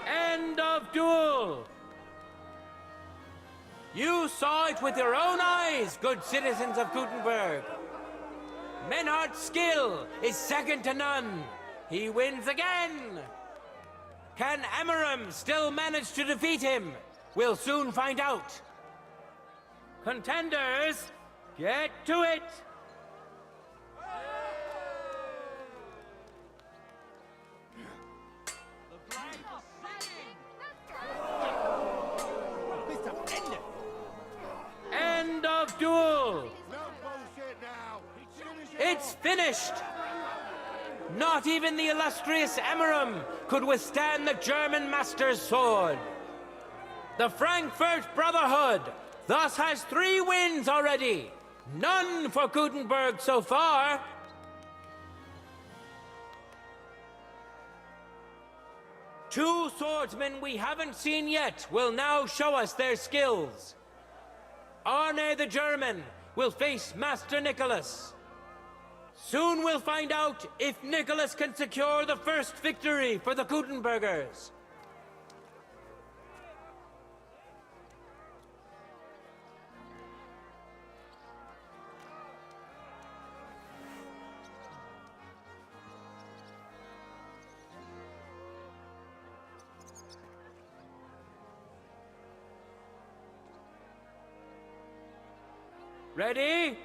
End of duel! You saw it with your own eyes, good citizens of Gutenberg. Menhardt's skill is second to none. He wins again. Can Amaram still manage to defeat him? We'll soon find out. Contenders, get to it! End of duel! It's finished! Not even the illustrious Amaram could withstand the German master's sword. The Frankfurt Brotherhood thus has 3 wins already. None for Gutenberg so far. Two swordsmen we haven't seen yet will now show us their skills. Arne the German will face Master Nicholas. Soon we'll find out if Nicholas can secure the first victory for the Gutenbergers. Ready?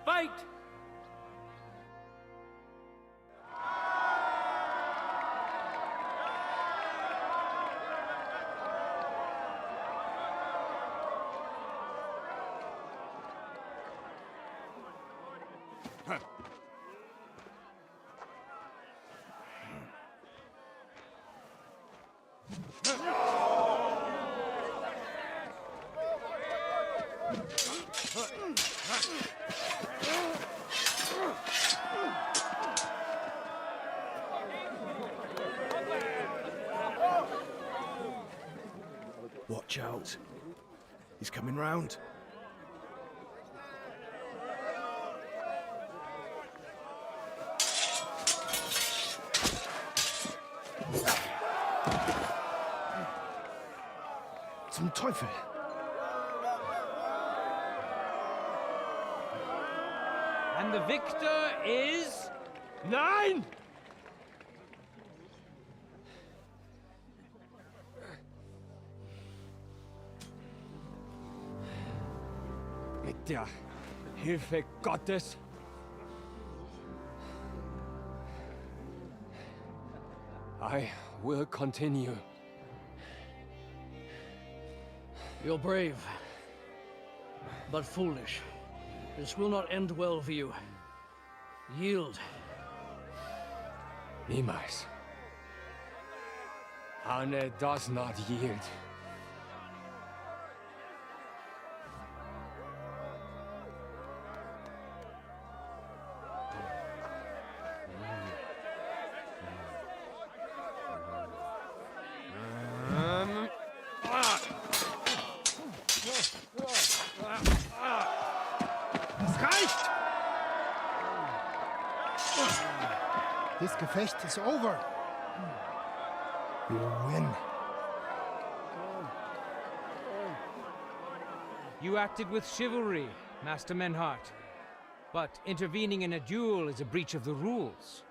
Fight! Watch out. He's coming round. Zum Teufel! And the victor is... Nein! Mit der Hilfe Gottes. I will continue. You're brave, but foolish. This will not end well for you. Yield. Niemals. Arne does not yield. This Gefecht is over. You win. You acted with chivalry, Master Menhardt. But intervening in a duel is a breach of the rules.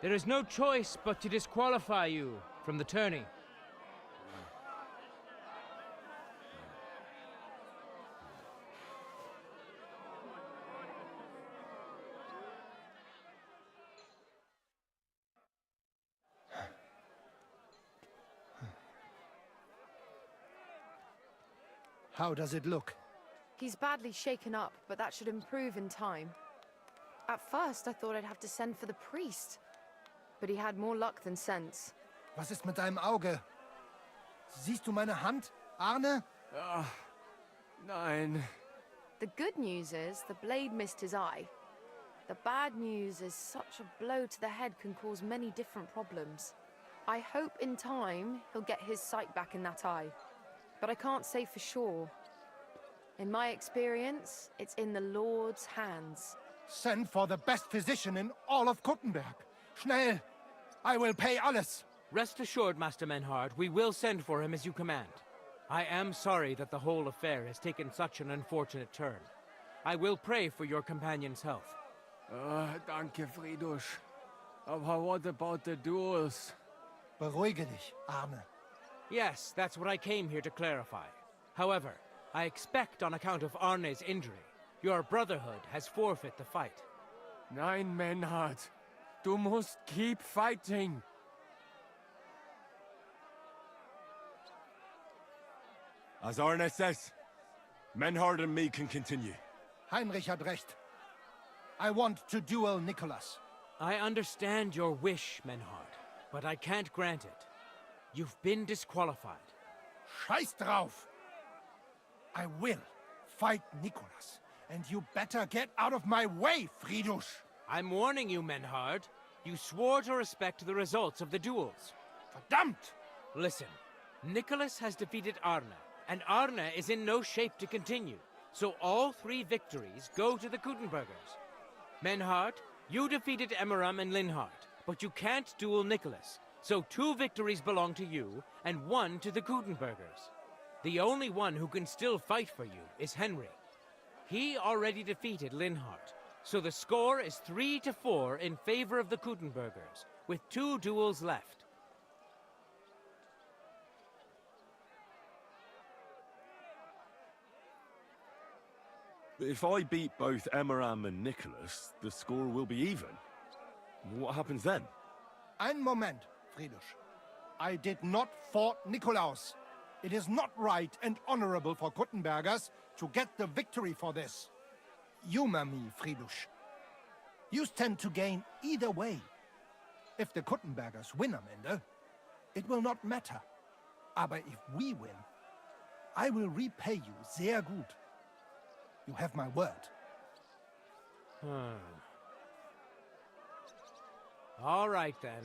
There is no choice but to disqualify you from the tourney. How does it look? He's badly shaken up, but that should improve in time. At first, I thought I'd have to send for the priest. But he had more luck than sense. Was ist mit deinem Auge? Siehst du meine Hand, Arne? Nein. The good news is the blade missed his eye. The bad news is such a blow to the head can cause many different problems. I hope in time he'll get his sight back in that eye. But I can't say for sure. In my experience, it's in the Lord's hands. Send for the best physician in all of Gutenberg. Schnell! I will pay alles. Rest assured, Master Menhard, we will send for him as you command. I am sorry that the whole affair has taken such an unfortunate turn. I will pray for your companion's health. Danke, Fridusch. Aber what about the duels? Beruhige dich, Arne. Yes, that's what I came here to clarify. However, I expect on account of Arne's injury, your brotherhood has forfeit the fight. Nein, Menhard. Du musst keep fighting. As Arne says, Menhard and me can continue. Heinrich had recht. I want to duel Nicholas. I understand your wish, Menhard, but I can't grant it. You've been disqualified. Scheiß drauf! I will fight Nicholas, and you better get out of my way, Fridusch! I'm warning you, Menhard. You swore to respect the results of the duels. Verdammt! Listen, Nicholas has defeated Arne, and Arne is in no shape to continue, so all 3 victories go to the Kuttenbergers. Menhard, you defeated Emmeram and Linhart, but you can't duel Nicholas, so 2 victories belong to you, and 1 to the Kuttenbergers. The only one who can still fight for you is Henry. He already defeated Linhart, so the score is 3-4 in favor of the Kuttenbergers, with 2 duels left. If I beat both Emmeram and Nicholas, the score will be even. What happens then? Ein Moment, Fridusch. I did not fought Nikolaus. It is not right and honorable for Kuttenbergers to get the victory for this. Humor me, Fridusch. You stand to gain either way. If the Kuttenbergers win am Ende, it will not matter. Aber if we win, I will repay you sehr gut. You have my word. All right, then.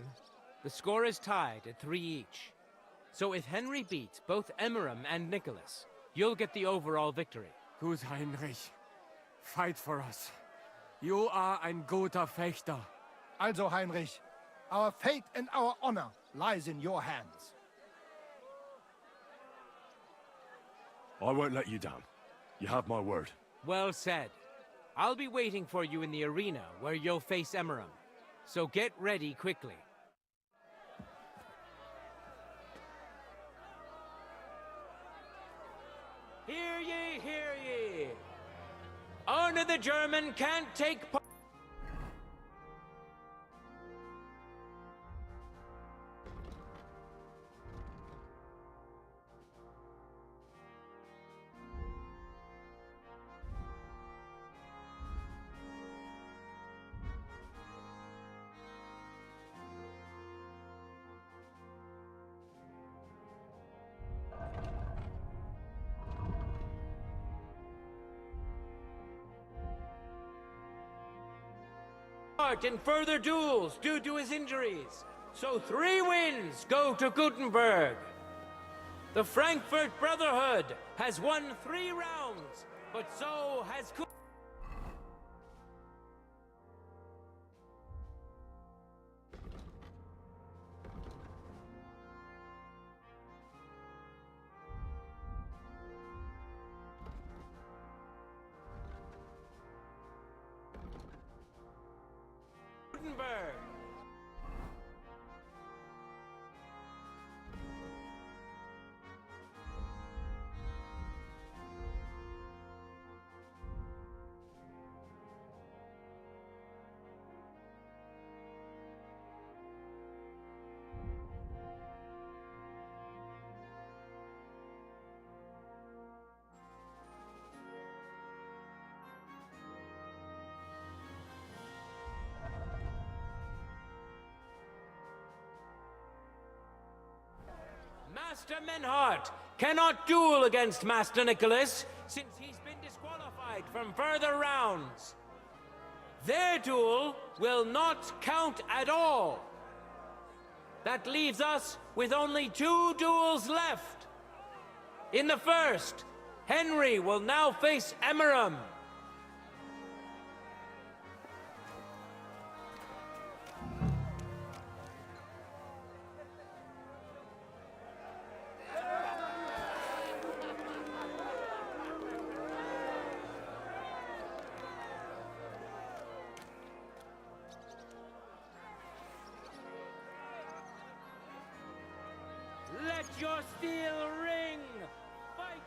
The score is tied at 3 each. So if Henry beats both Emmeram and Nicholas, you'll get the overall victory. Gut, Heinrich. Fight for us. You are ein guter Fechter. Also, Heinrich, our fate and our honor lies in your hands. I won't let you down. You have my word. Well said. I'll be waiting for you in the arena where you'll face Emmeram. So get ready quickly. Hear ye, hear ye! Arne the German can't take part. In further duels due to his injuries. So 3 wins go to Gutenberg. The Frankfurt Brotherhood has won 3 rounds, but so has Gutenberg. Master Menhart cannot duel against Master Nicholas since he's been disqualified from further rounds. Their duel will not count at all. That leaves us with only 2 duels left. In the first, Henry will now face Emmeram. steel ring. Fight!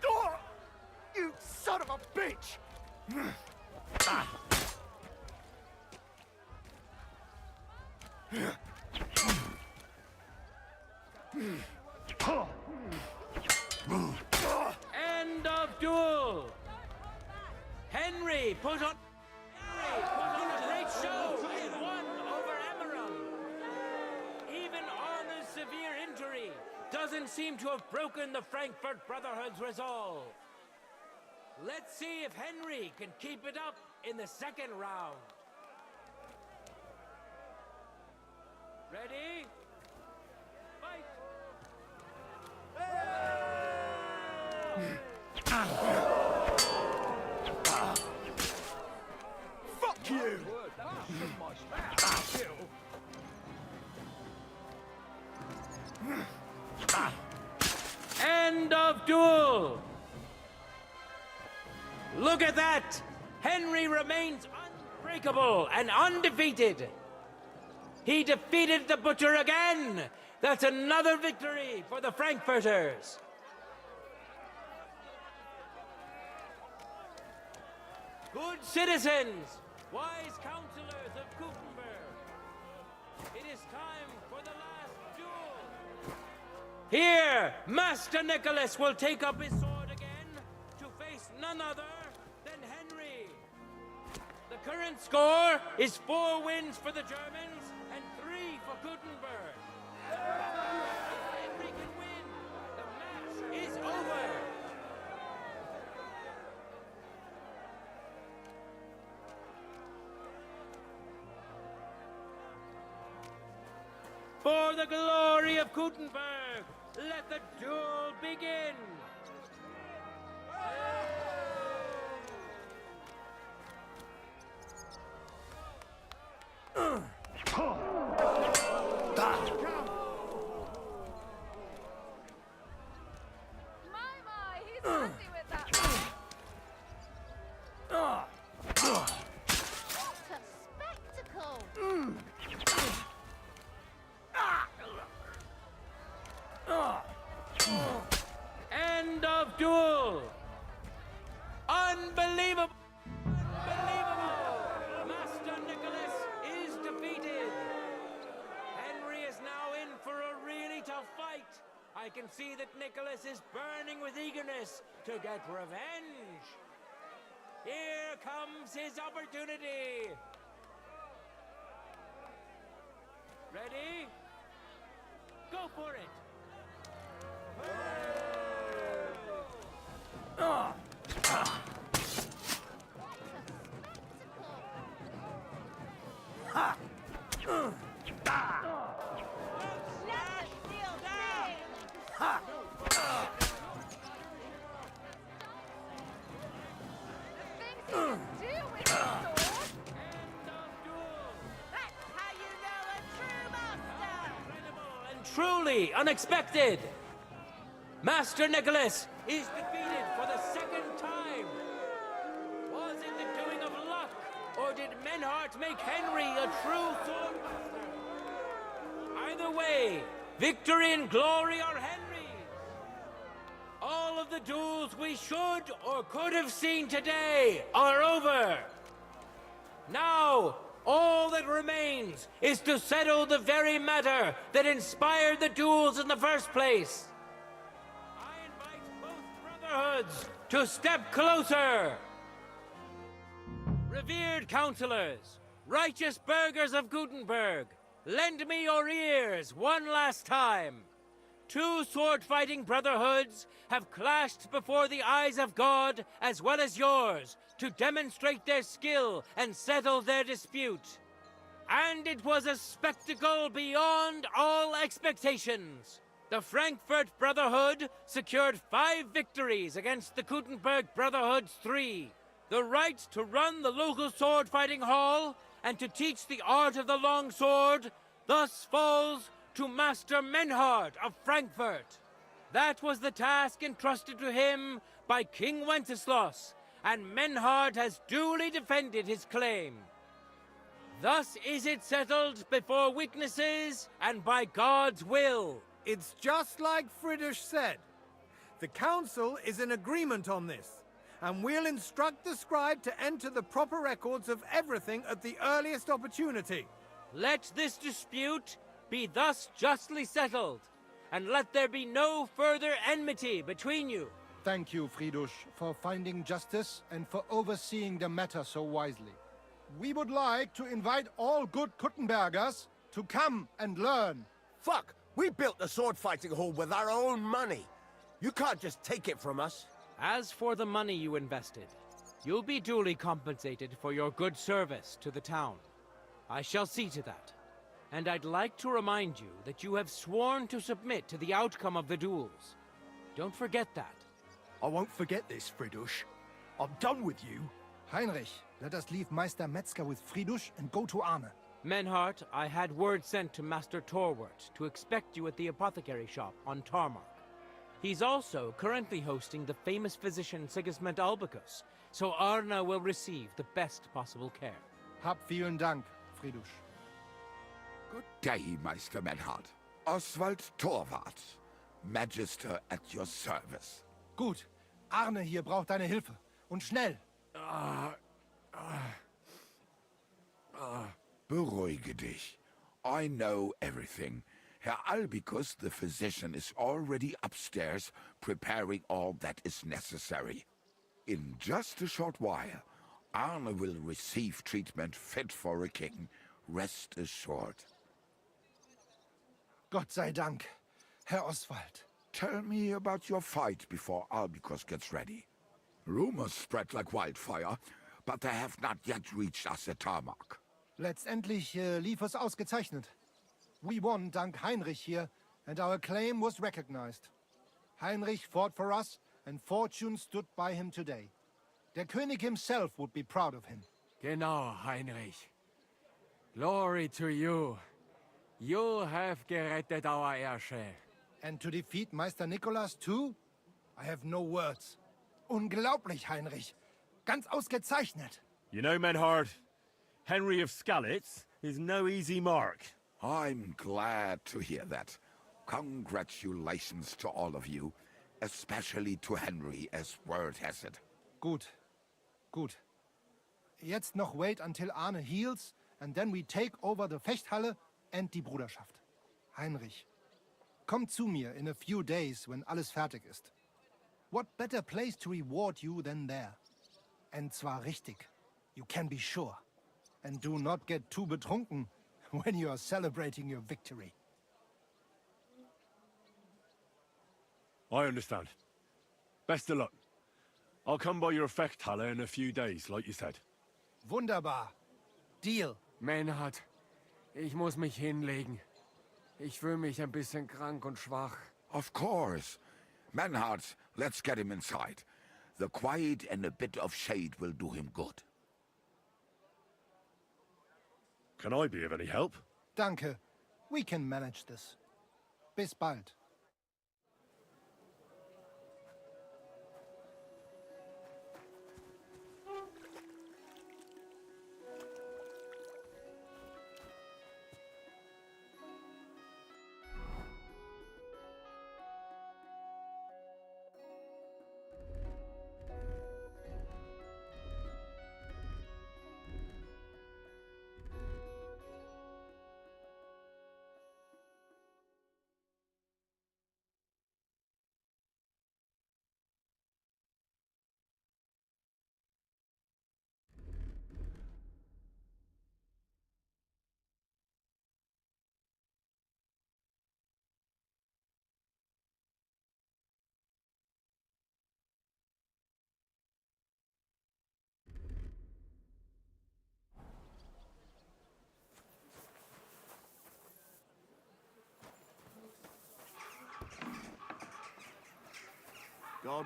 Oh, you son of a bitch! End of duel. Henry put on a great show and won over Emerald. Even Arna's severe injury doesn't seem to have broken the Frankfurt Brotherhood's resolve. Let's see if Henry can keep it up in the second round. Ready? Fight! Fuck you! End of duel! Look at that! Henry remains unbreakable and undefeated. He defeated the Butcher again! That's another victory for the Frankfurters! Good citizens, wise counselors of Gutenberg, it is time for the last duel. Here, Master Nicholas will take up his sword again to face none other than Henry. The current score is 4 wins for the Germans and 3 for Gutenberg. If Henry can win, the match is over. For the glory of Gutenberg, let the duel begin! He's handy with that one. What a spectacle! End of duel! Unbelievable! Unbelievable! Master Nicholas is defeated! Henry is now in for a really tough fight. I can see that Nicholas is burning with eagerness to get revenge. Here comes his opportunity. Ready? Go for it! Truly unexpected! Master Nicholas is defeated for the second time! Was it the doing of luck, or did Menhart make Henry a true swordmaster? Either way, victory and glory are Henry's! All of the duels we should or could have seen today are over! Now, all that remains is to settle the very matter that inspired the duels in the first place. I invite both brotherhoods to step closer. Revered counselors, righteous burghers of Gutenberg, lend me your ears one last time. 2 sword-fighting brotherhoods have clashed before the eyes of God as well as yours to demonstrate their skill and settle their dispute. And it was a spectacle beyond all expectations. The Frankfurt Brotherhood secured 5 victories against the Gutenberg Brotherhood's 3. The right to run the local sword-fighting hall and to teach the art of the long sword thus falls to Master Menhart of Frankfurt. That was the task entrusted to him by King Wenceslas, and Menhard has duly defended his claim. Thus is it settled before witnesses and by God's will. It's just like Friedrich said. The council is in agreement on this, and we'll instruct the scribe to enter the proper records of everything at the earliest opportunity. Let this dispute be thus justly settled, and let there be no further enmity between you. Thank you, Friedrich, for finding justice and for overseeing the matter so wisely. We would like to invite all good Kuttenbergers to come and learn. Fuck! We built the sword-fighting hall with our own money. You can't just take it from us. As for the money you invested, you'll be duly compensated for your good service to the town. I shall see to that. And I'd like to remind you that you have sworn to submit to the outcome of the duels. Don't forget that. I won't forget this, Friedrich. I'm done with you. Heinrich, let us leave Meister Metzger with Friedrich and go to Arne. Menhart, I had word sent to Master Torwart to expect you at the apothecary shop on Tarmark. He's also currently hosting the famous physician Sigismund Albicus, so Arne will receive the best possible care. Hab vielen Dank, Friedrich. Good day, Meister Menhard. Oswald Torwart, Magister at your service. Gut. Arne hier braucht deine Hilfe. Und schnell. Beruhige dich. I know everything. Herr Albicus, the physician, is already upstairs preparing all that is necessary. In just a short while, Arne will receive treatment fit for a king. Rest assured. Gott sei Dank, Herr Oswald. Tell me about your fight before Albicus gets ready. Rumors spread like wildfire, but they have not yet reached us at Tarmac. Letztendlich lief es ausgezeichnet. We won dank Heinrich here, and our claim was recognized. Heinrich fought for us, and fortune stood by him today. Der König himself would be proud of him. Genau, Heinrich. Glory to you. You have gerettet our heirshare. And to defeat Meister Nicholas too? I have no words. Unglaublich, Heinrich. Ganz ausgezeichnet. You know, Menhard, Henry of Skalitz is no easy mark. I'm glad to hear that. Congratulations to all of you, especially to Henry, as word has it. Gut. Gut. Jetzt noch wait until Arne heals, and then we take over the Fechthalle and die Bruderschaft. Heinrich, komm zu mir in a few days when alles fertig ist. What better place to reward you than there? And zwar richtig. You can be sure. And do not get too betrunken when you are celebrating your victory. I understand. Best of luck. I'll come by your Fechthalle in a few days, like you said. Wunderbar. Deal. Menhard, ich muss mich hinlegen. Ich fühle mich ein bisschen krank und schwach. Of course. Menhard, let's get him inside. The quiet and a bit of shade will do him good. Can I be of any help? Danke. We can manage this. Bis bald. God.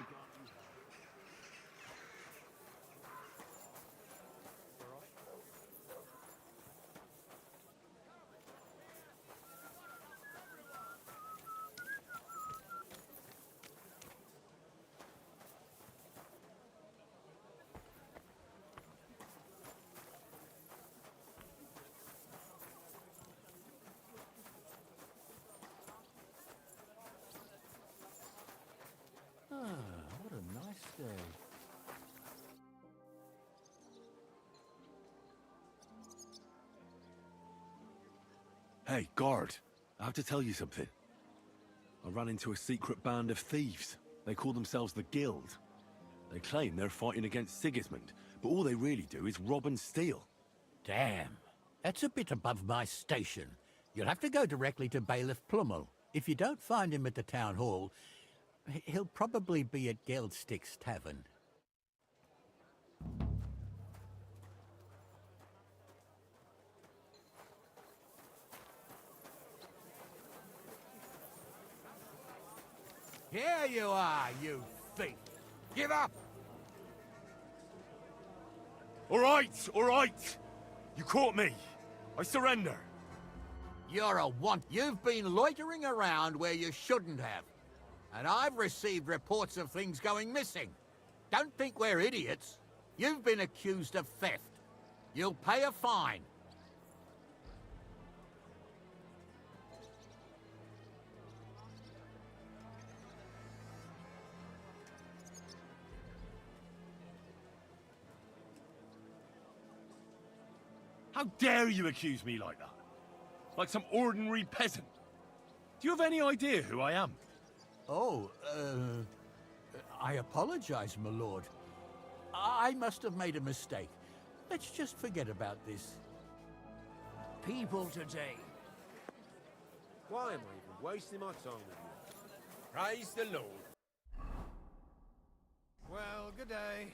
Hey, guard. I have to tell you something. I ran into a secret band of thieves. They call themselves the Guild. They claim they're fighting against Sigismund, but all they really do is rob and steal. Damn. That's a bit above my station. You'll have to go directly to Bailiff Plummel. If you don't find him at the town hall, he'll probably be at Geldstick's tavern. Here you are, you thief. Give up! All right, all right. You caught me. I surrender. You're a want. You've been loitering around where you shouldn't have. And I've received reports of things going missing. Don't think we're idiots. You've been accused of theft. You'll pay a fine. How dare you accuse me like that? Like some ordinary peasant. Do you have any idea who I am? Oh, I apologize, my lord. I must have made a mistake. Let's just forget about this. People today. Why am I even wasting my time with you? Praise the Lord. Well, good day.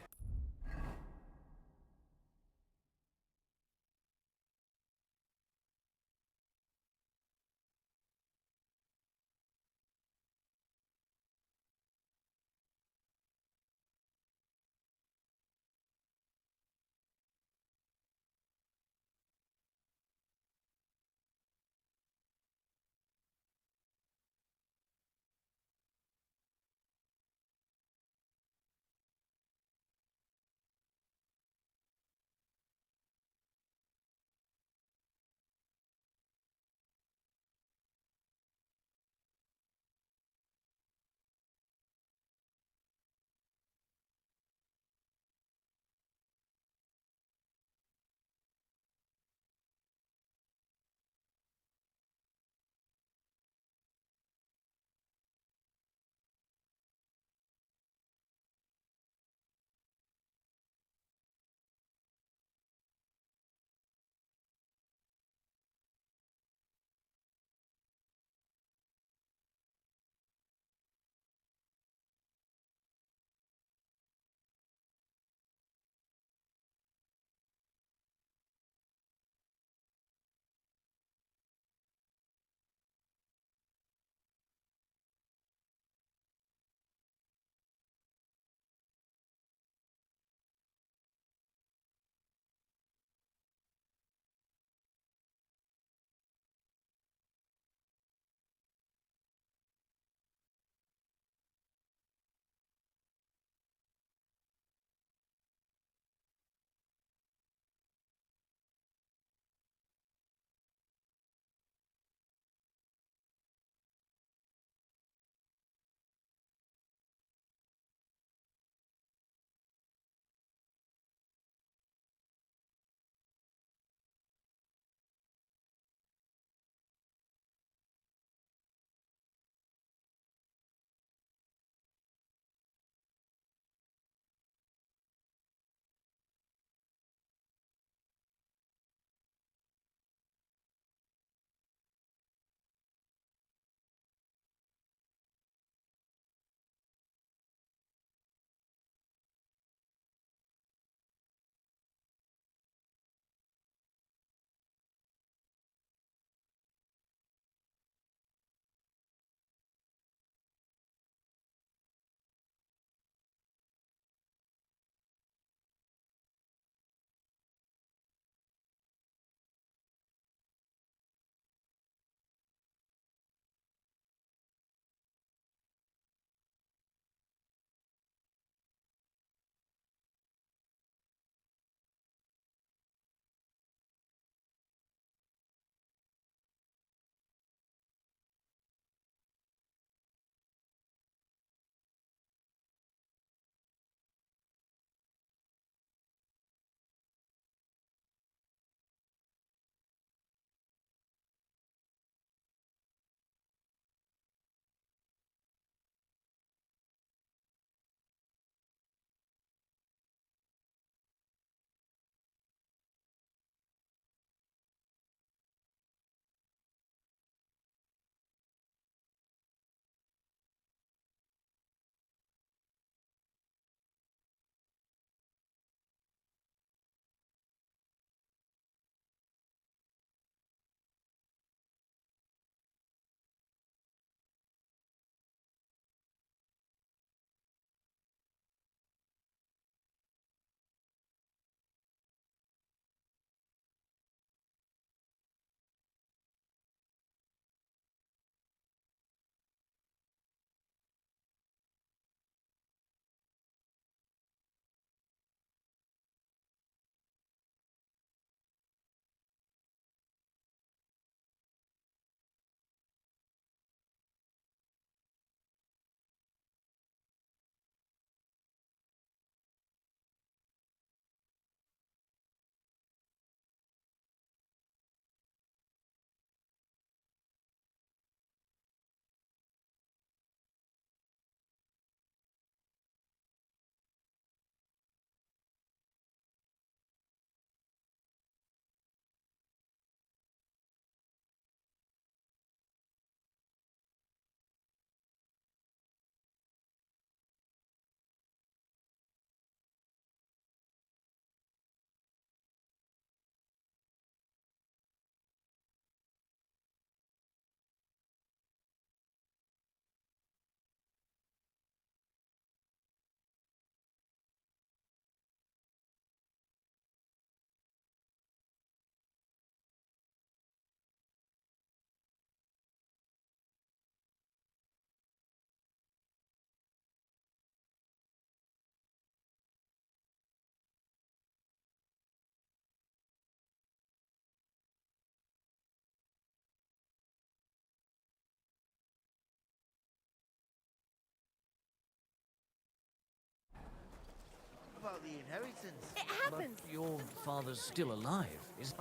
got the inheritance. It happened. But your father's still alive, is he?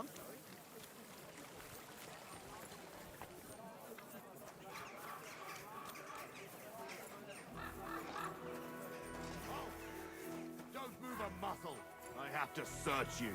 Don't move a muscle. I have to search you.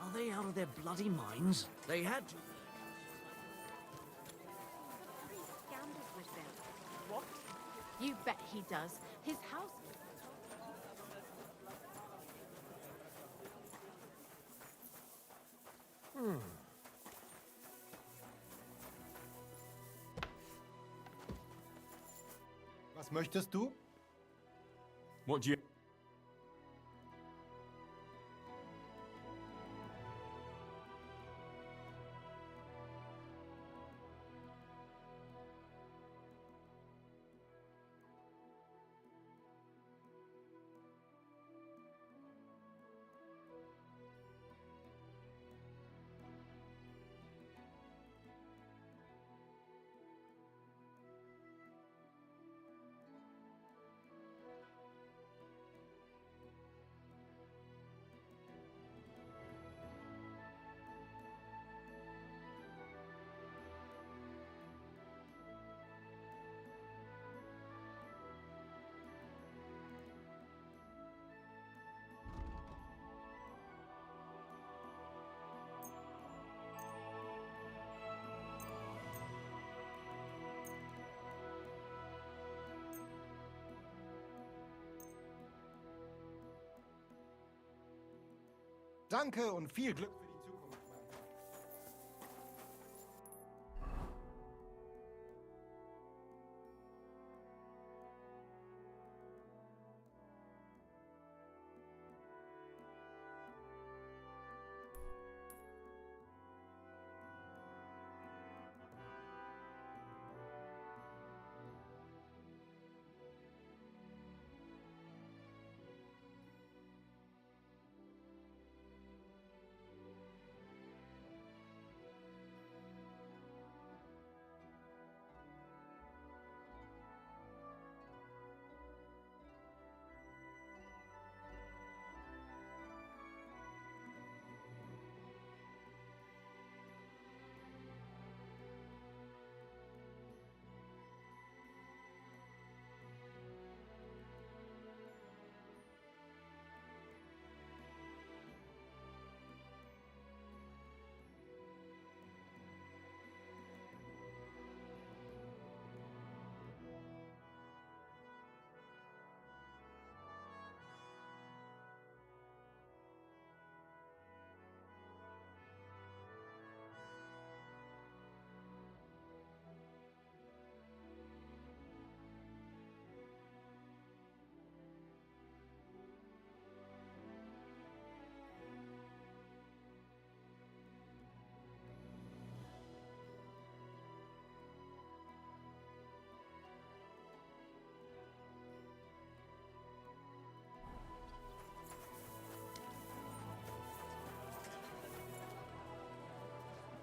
Are they out of their bloody minds? They had to. Gambles with them. What? You bet he does. His house. Was möchtest du? What do you... Danke und viel Glück für die Zukunft, mein Freund.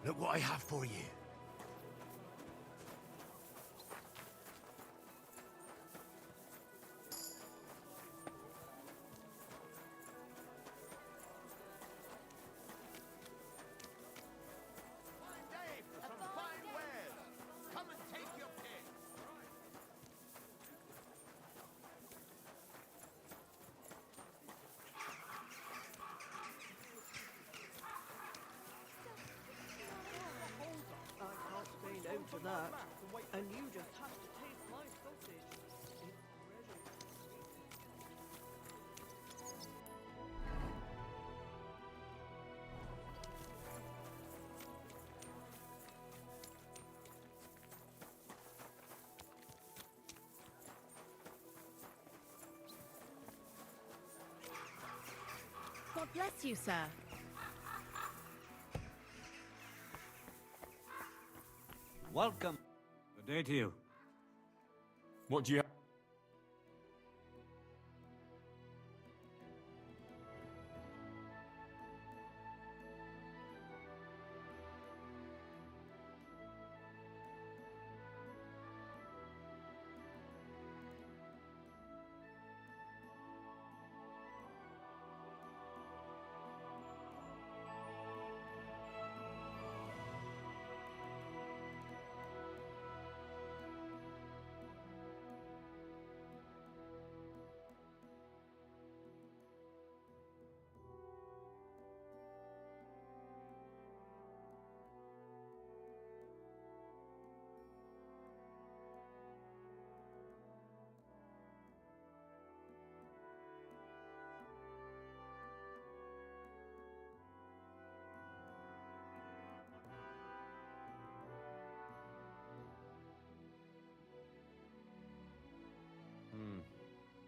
Look what I have for you. Fine day for some fine wares. Come and take your pick. I can't say no to that. And you just have to taste my sausage. It's ready. God bless you, sir. Welcome. Good day to you. What do you have?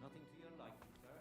Nothing to your liking, sir.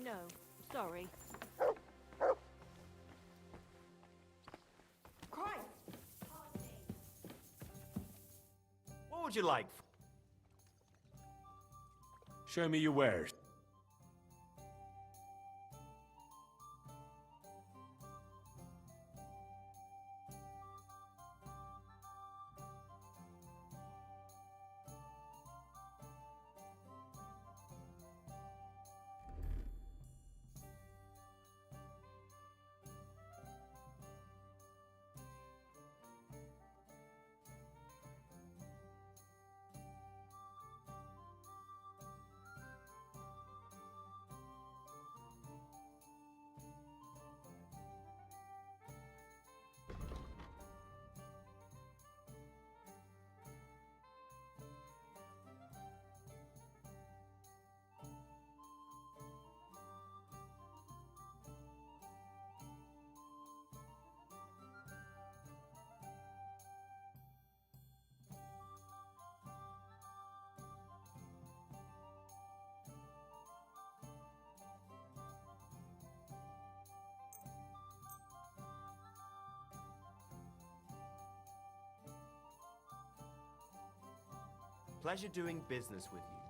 No, Sorry. What would you like? Show me your wares. Pleasure doing business with you.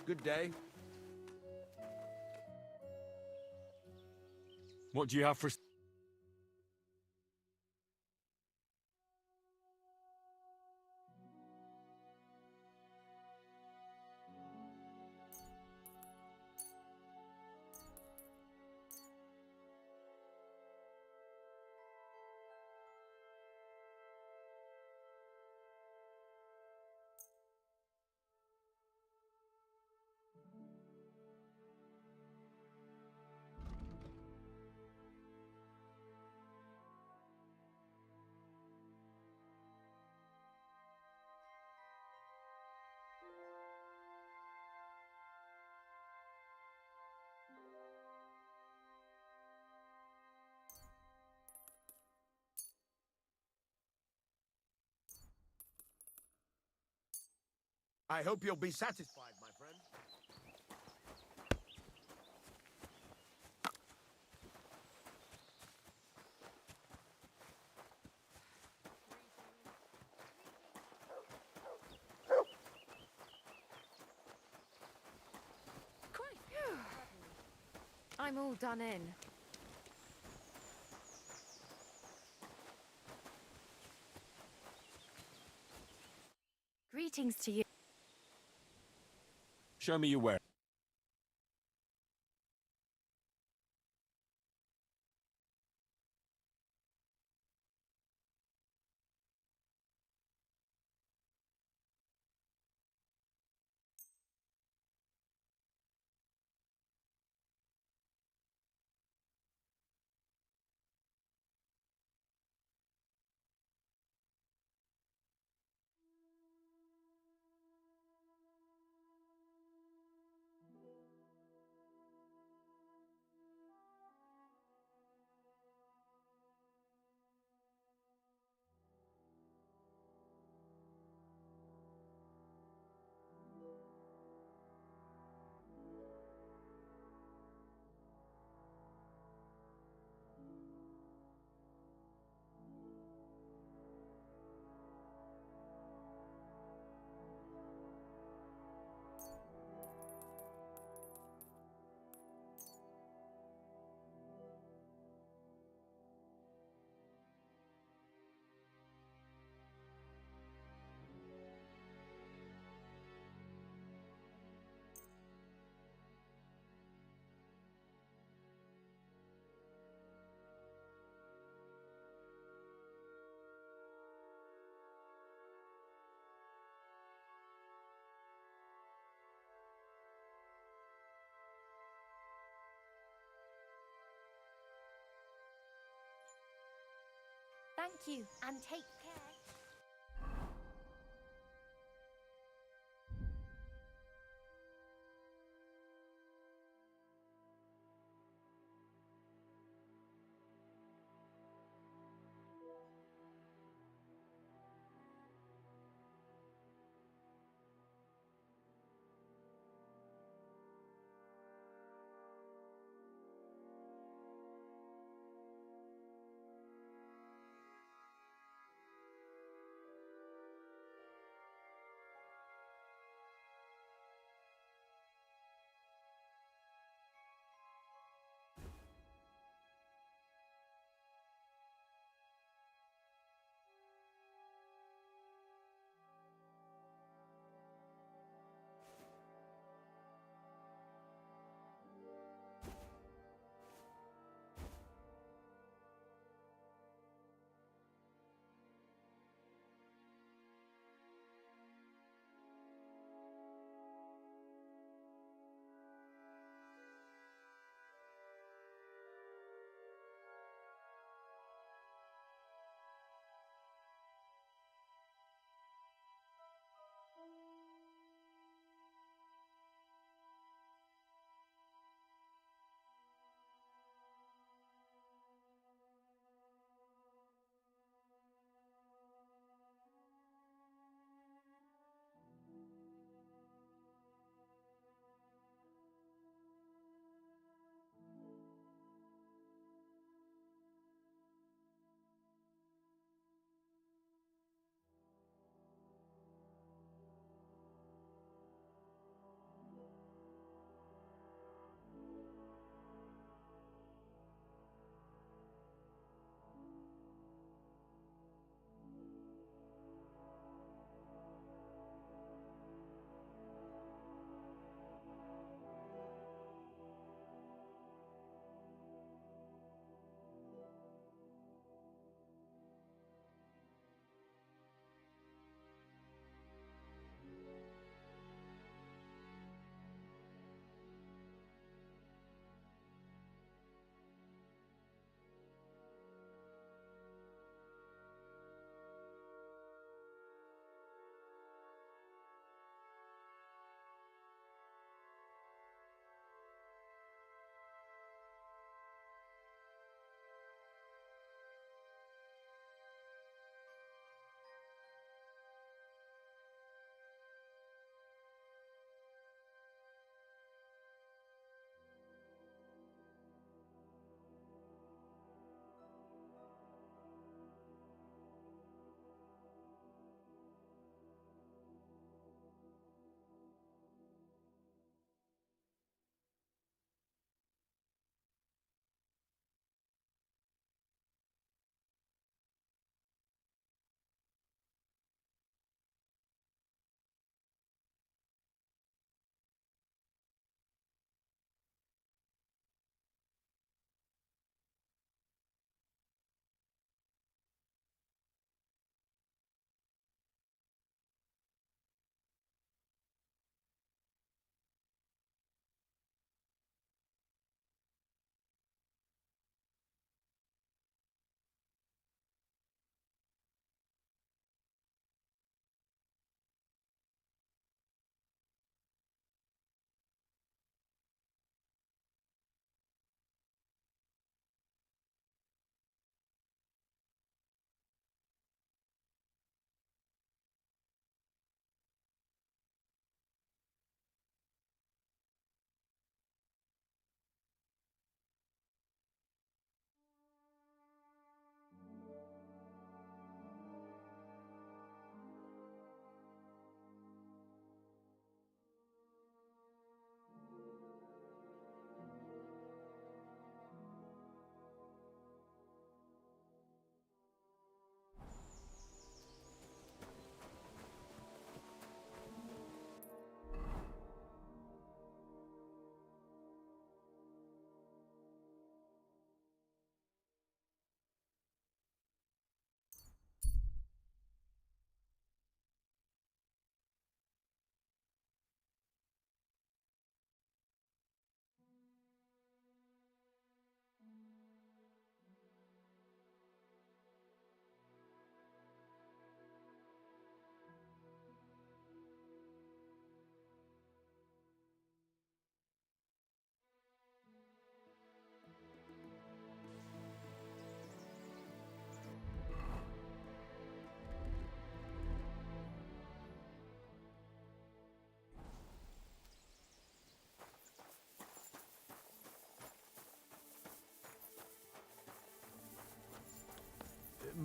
Good day. What do you have for... I hope you'll be satisfied, my friend. I'm all done in. Greetings to you. Show me your ware. Thank you, and take care.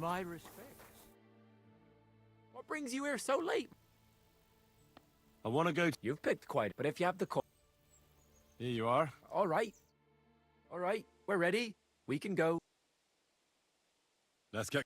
My respects. What brings you here so late? I want to go. You've picked quite, but if you have the call. Here you are. All right. All right, we're ready. We can go. Let's get.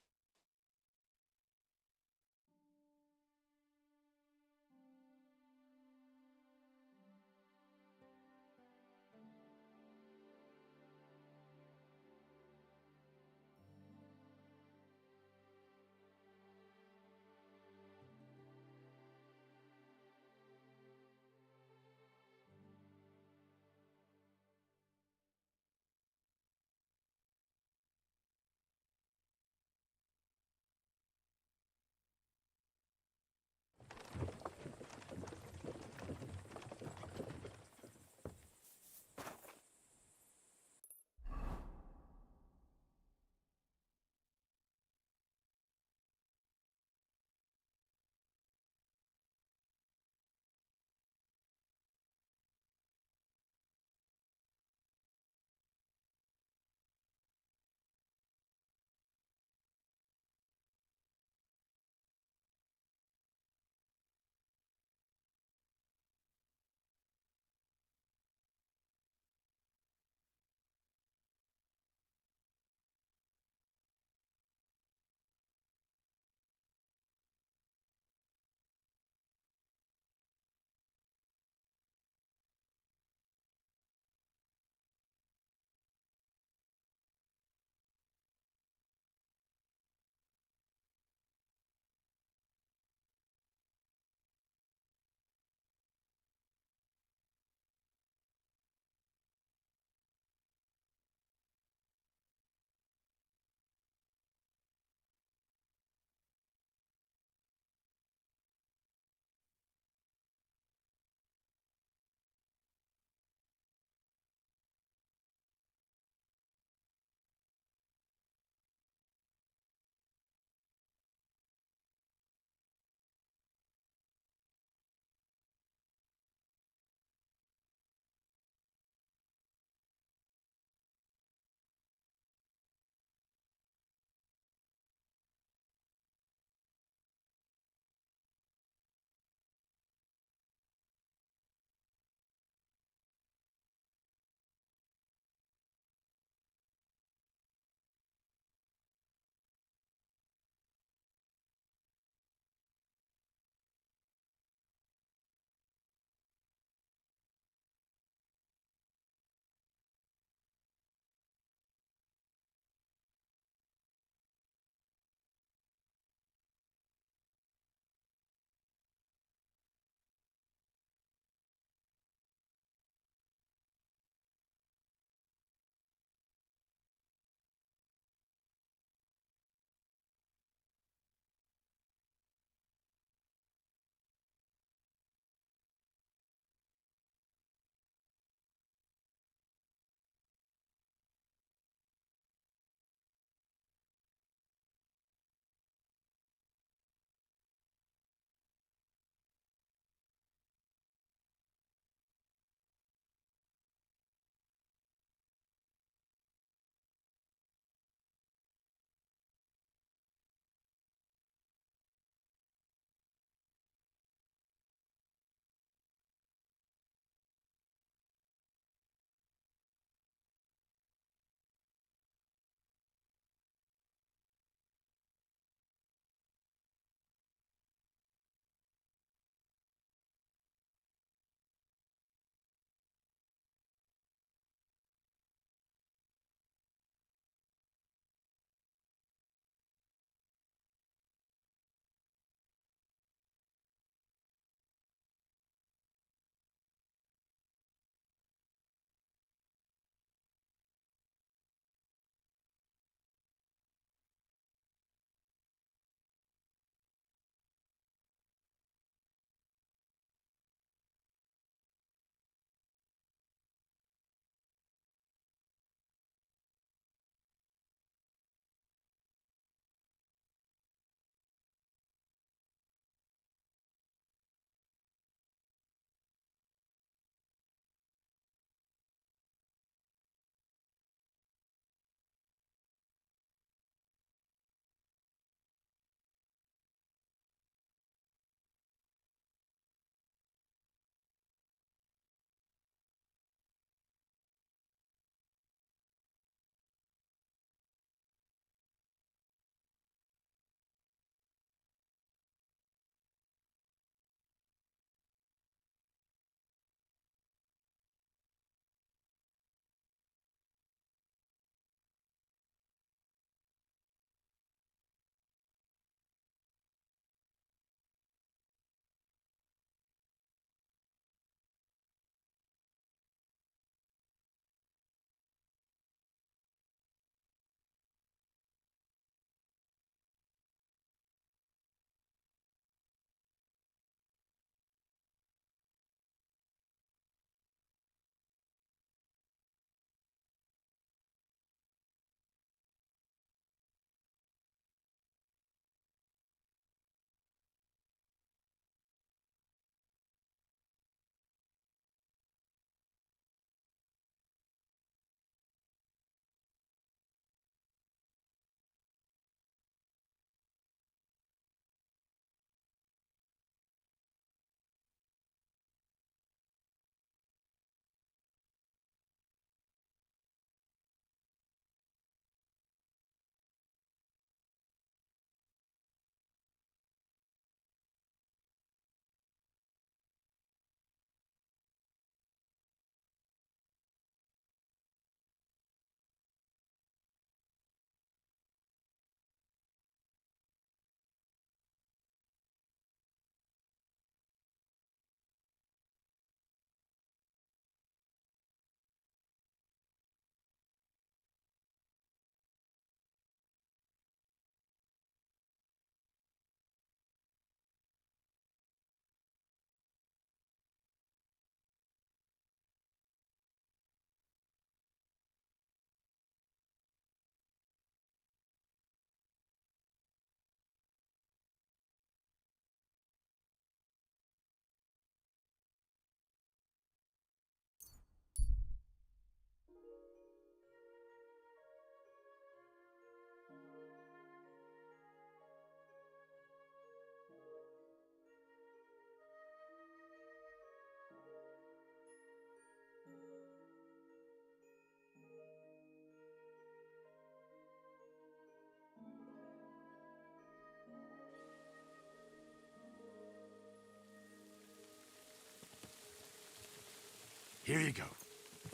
Here you go.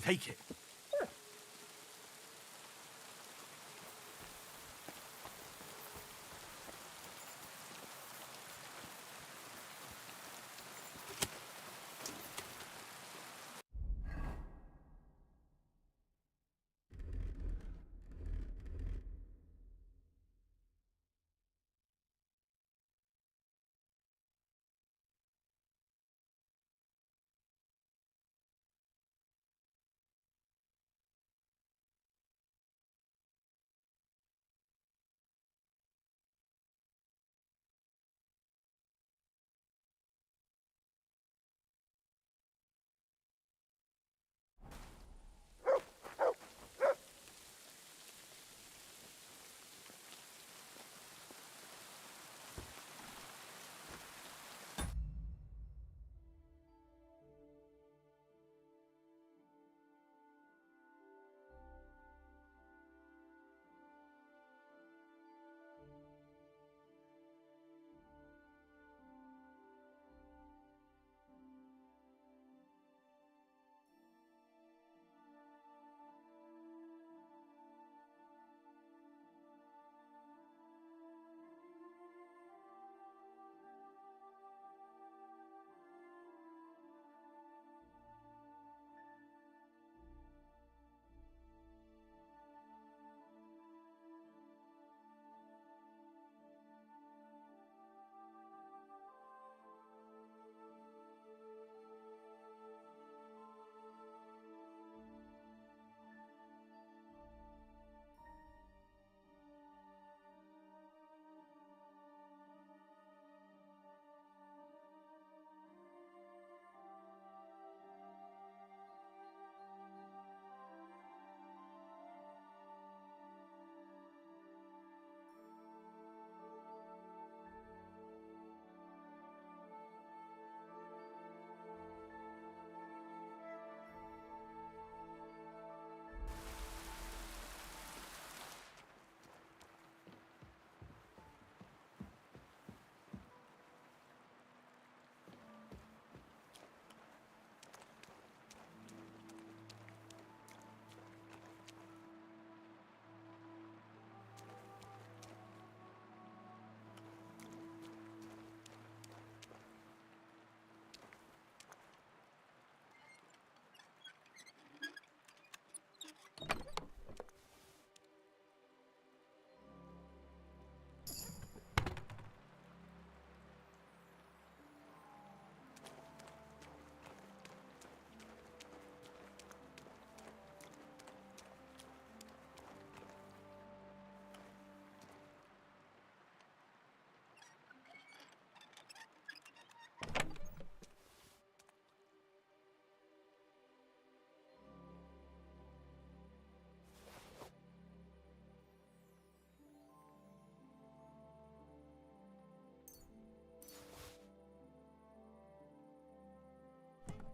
Take it.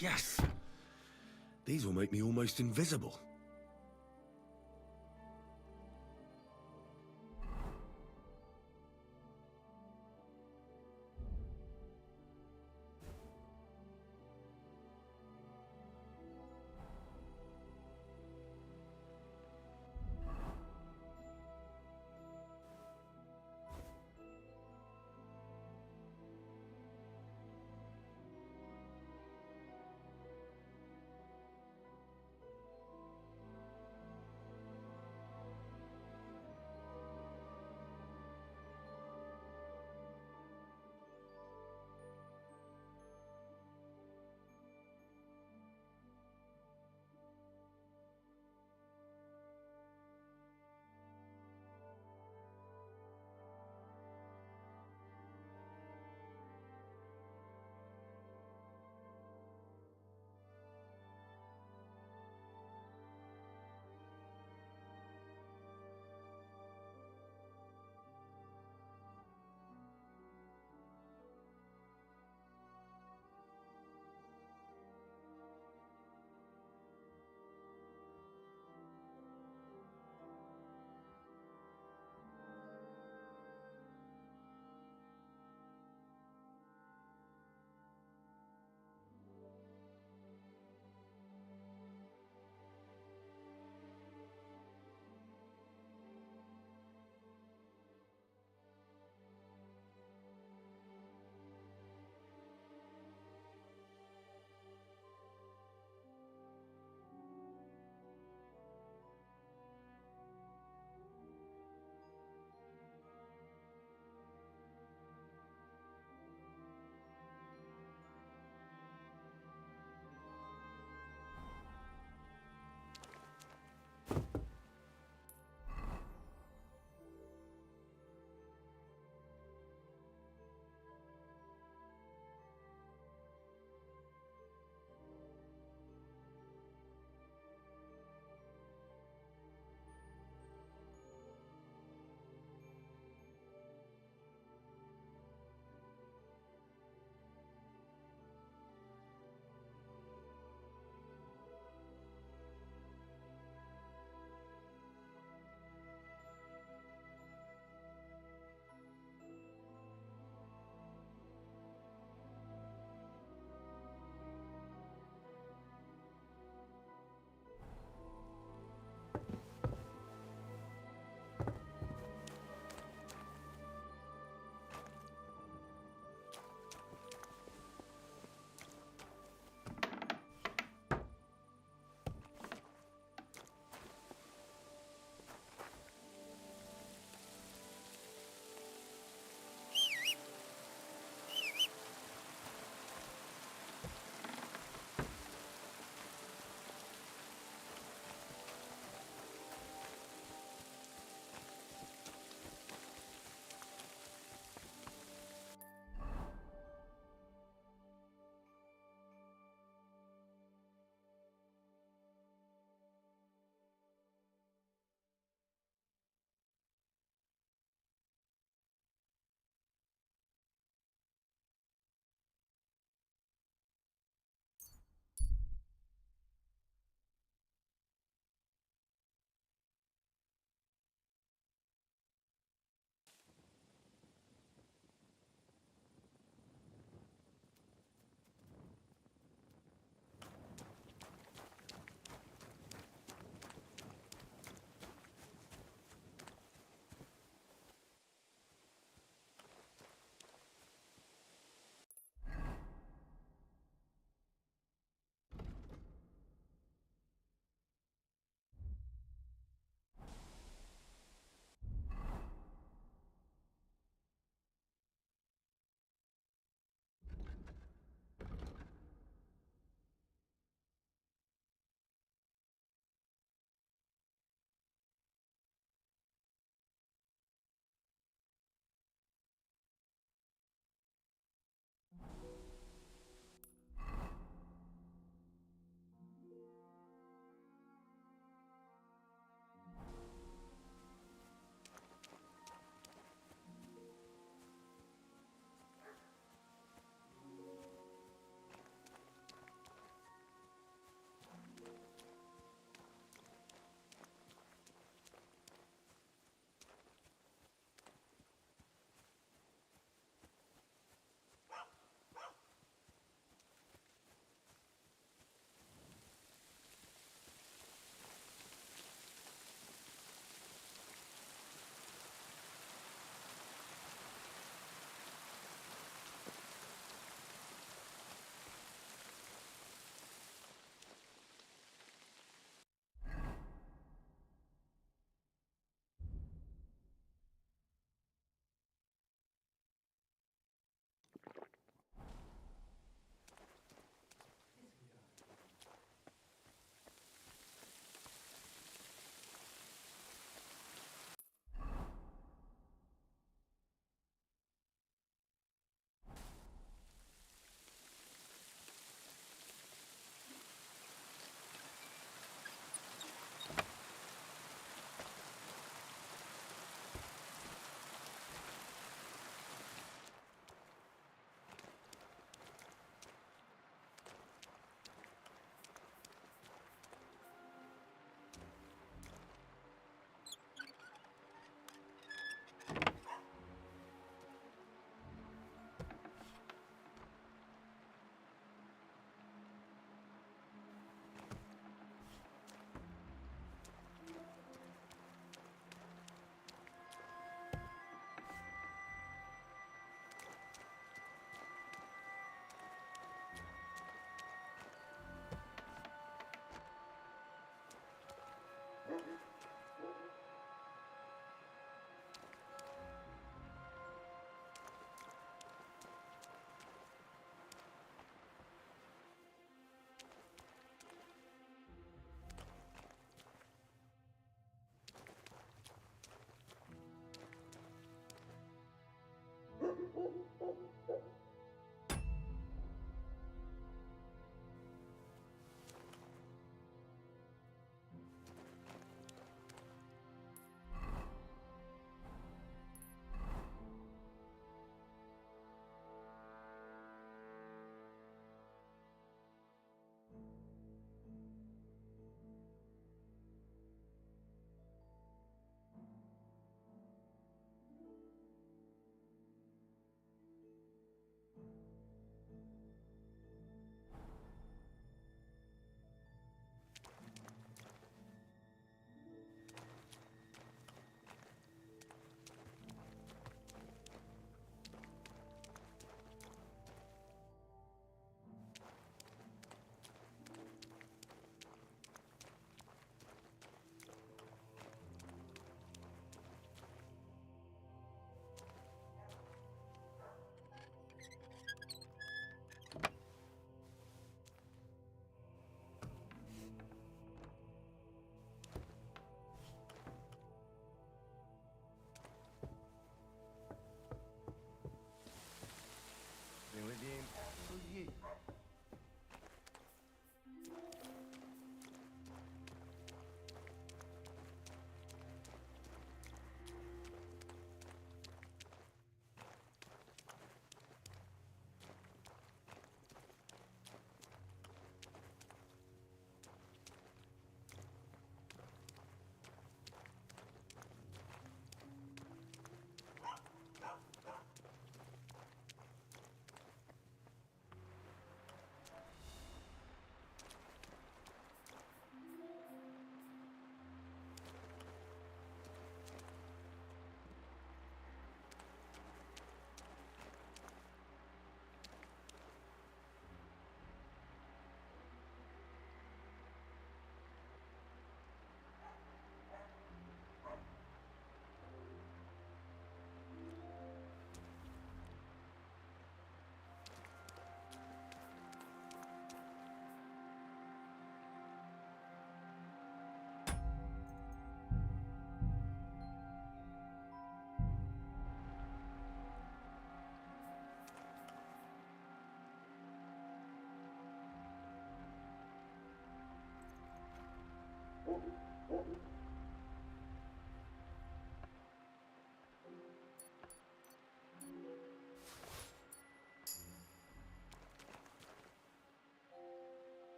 Yes! These will make me almost invisible.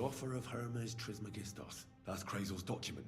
offer of Hermes Trismegistos. That's Krazel's document.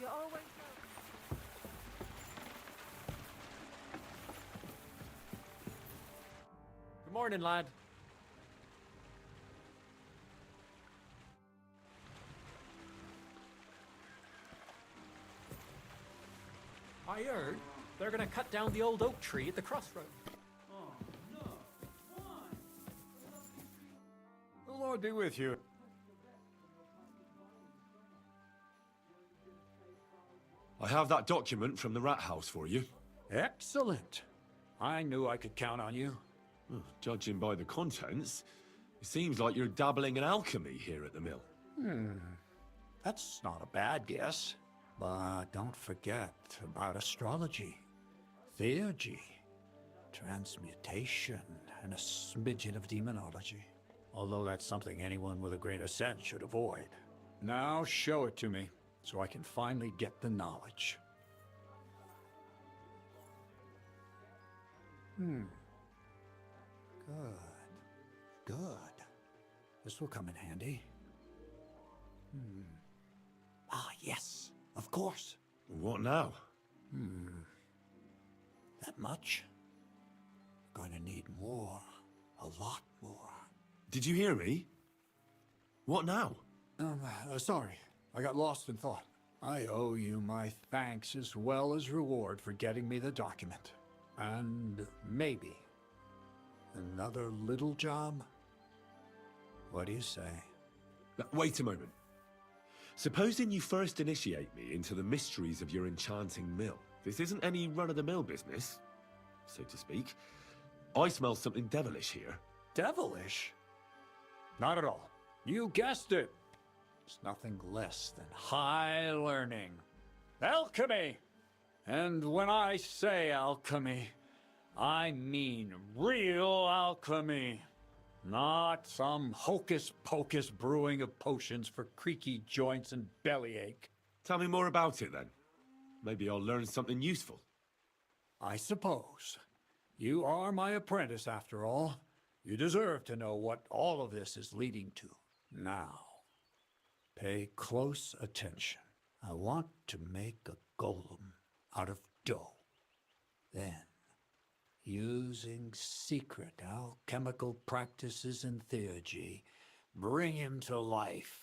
You're always welcome. Good morning, lad. I heard they're gonna cut down the old oak tree at the crossroad. The Lord be with you. I have that document from the rat house for you. Excellent. I knew I could count on you. Well, judging by the contents, it seems like you're dabbling in alchemy here at the mill. That's not a bad guess. But don't forget about astrology, theurgy, transmutation, and a smidgen of demonology. Although that's something anyone with a grain of sense should avoid. Now show it to me, so I can finally get the knowledge. Good. Good. This will come in handy. Ah, yes, of course. What now? That much? Going to need more. A lot more. Did you hear me? What now? Sorry. I got lost in thought. I owe you my thanks as well as reward for getting me the document. And maybe another little job? What do you say? Wait a moment. Supposing you first initiate me into the mysteries of your enchanting mill. This isn't any run-of-the-mill business, so to speak. I smell something devilish here. Devilish? Not at all. You guessed it. It's nothing less than high learning. Alchemy! And when I say alchemy, I mean real alchemy. Not some hocus-pocus brewing of potions for creaky joints and bellyache. Tell me more about it, then. Maybe I'll learn something useful. I suppose. You are my apprentice, after all. You deserve to know what all of this is leading to. Now, pay close attention. I want to make a golem out of dough. Then, using secret alchemical practices and theurgy, bring him to life.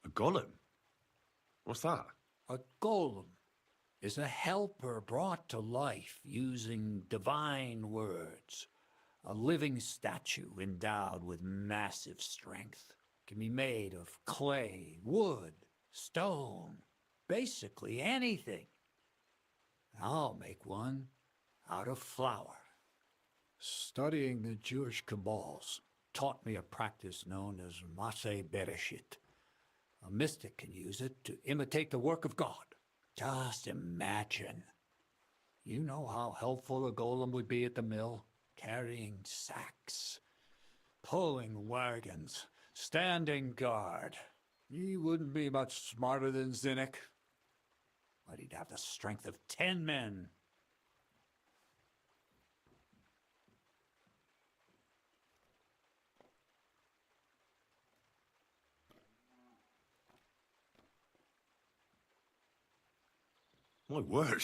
A golem? What's that? A golem is a helper brought to life using divine words. A living statue endowed with massive strength. Can be made of clay, wood, stone, basically anything. I'll make one out of flour. Studying the Jewish Kabbals taught me a practice known as Maseh Bereshit. A mystic can use it to imitate the work of God. Just imagine. You know how helpful a golem would be at the mill? Carrying sacks, pulling wagons, standing guard. He wouldn't be much smarter than Zinnik, but he'd have the strength of 10 men. My word.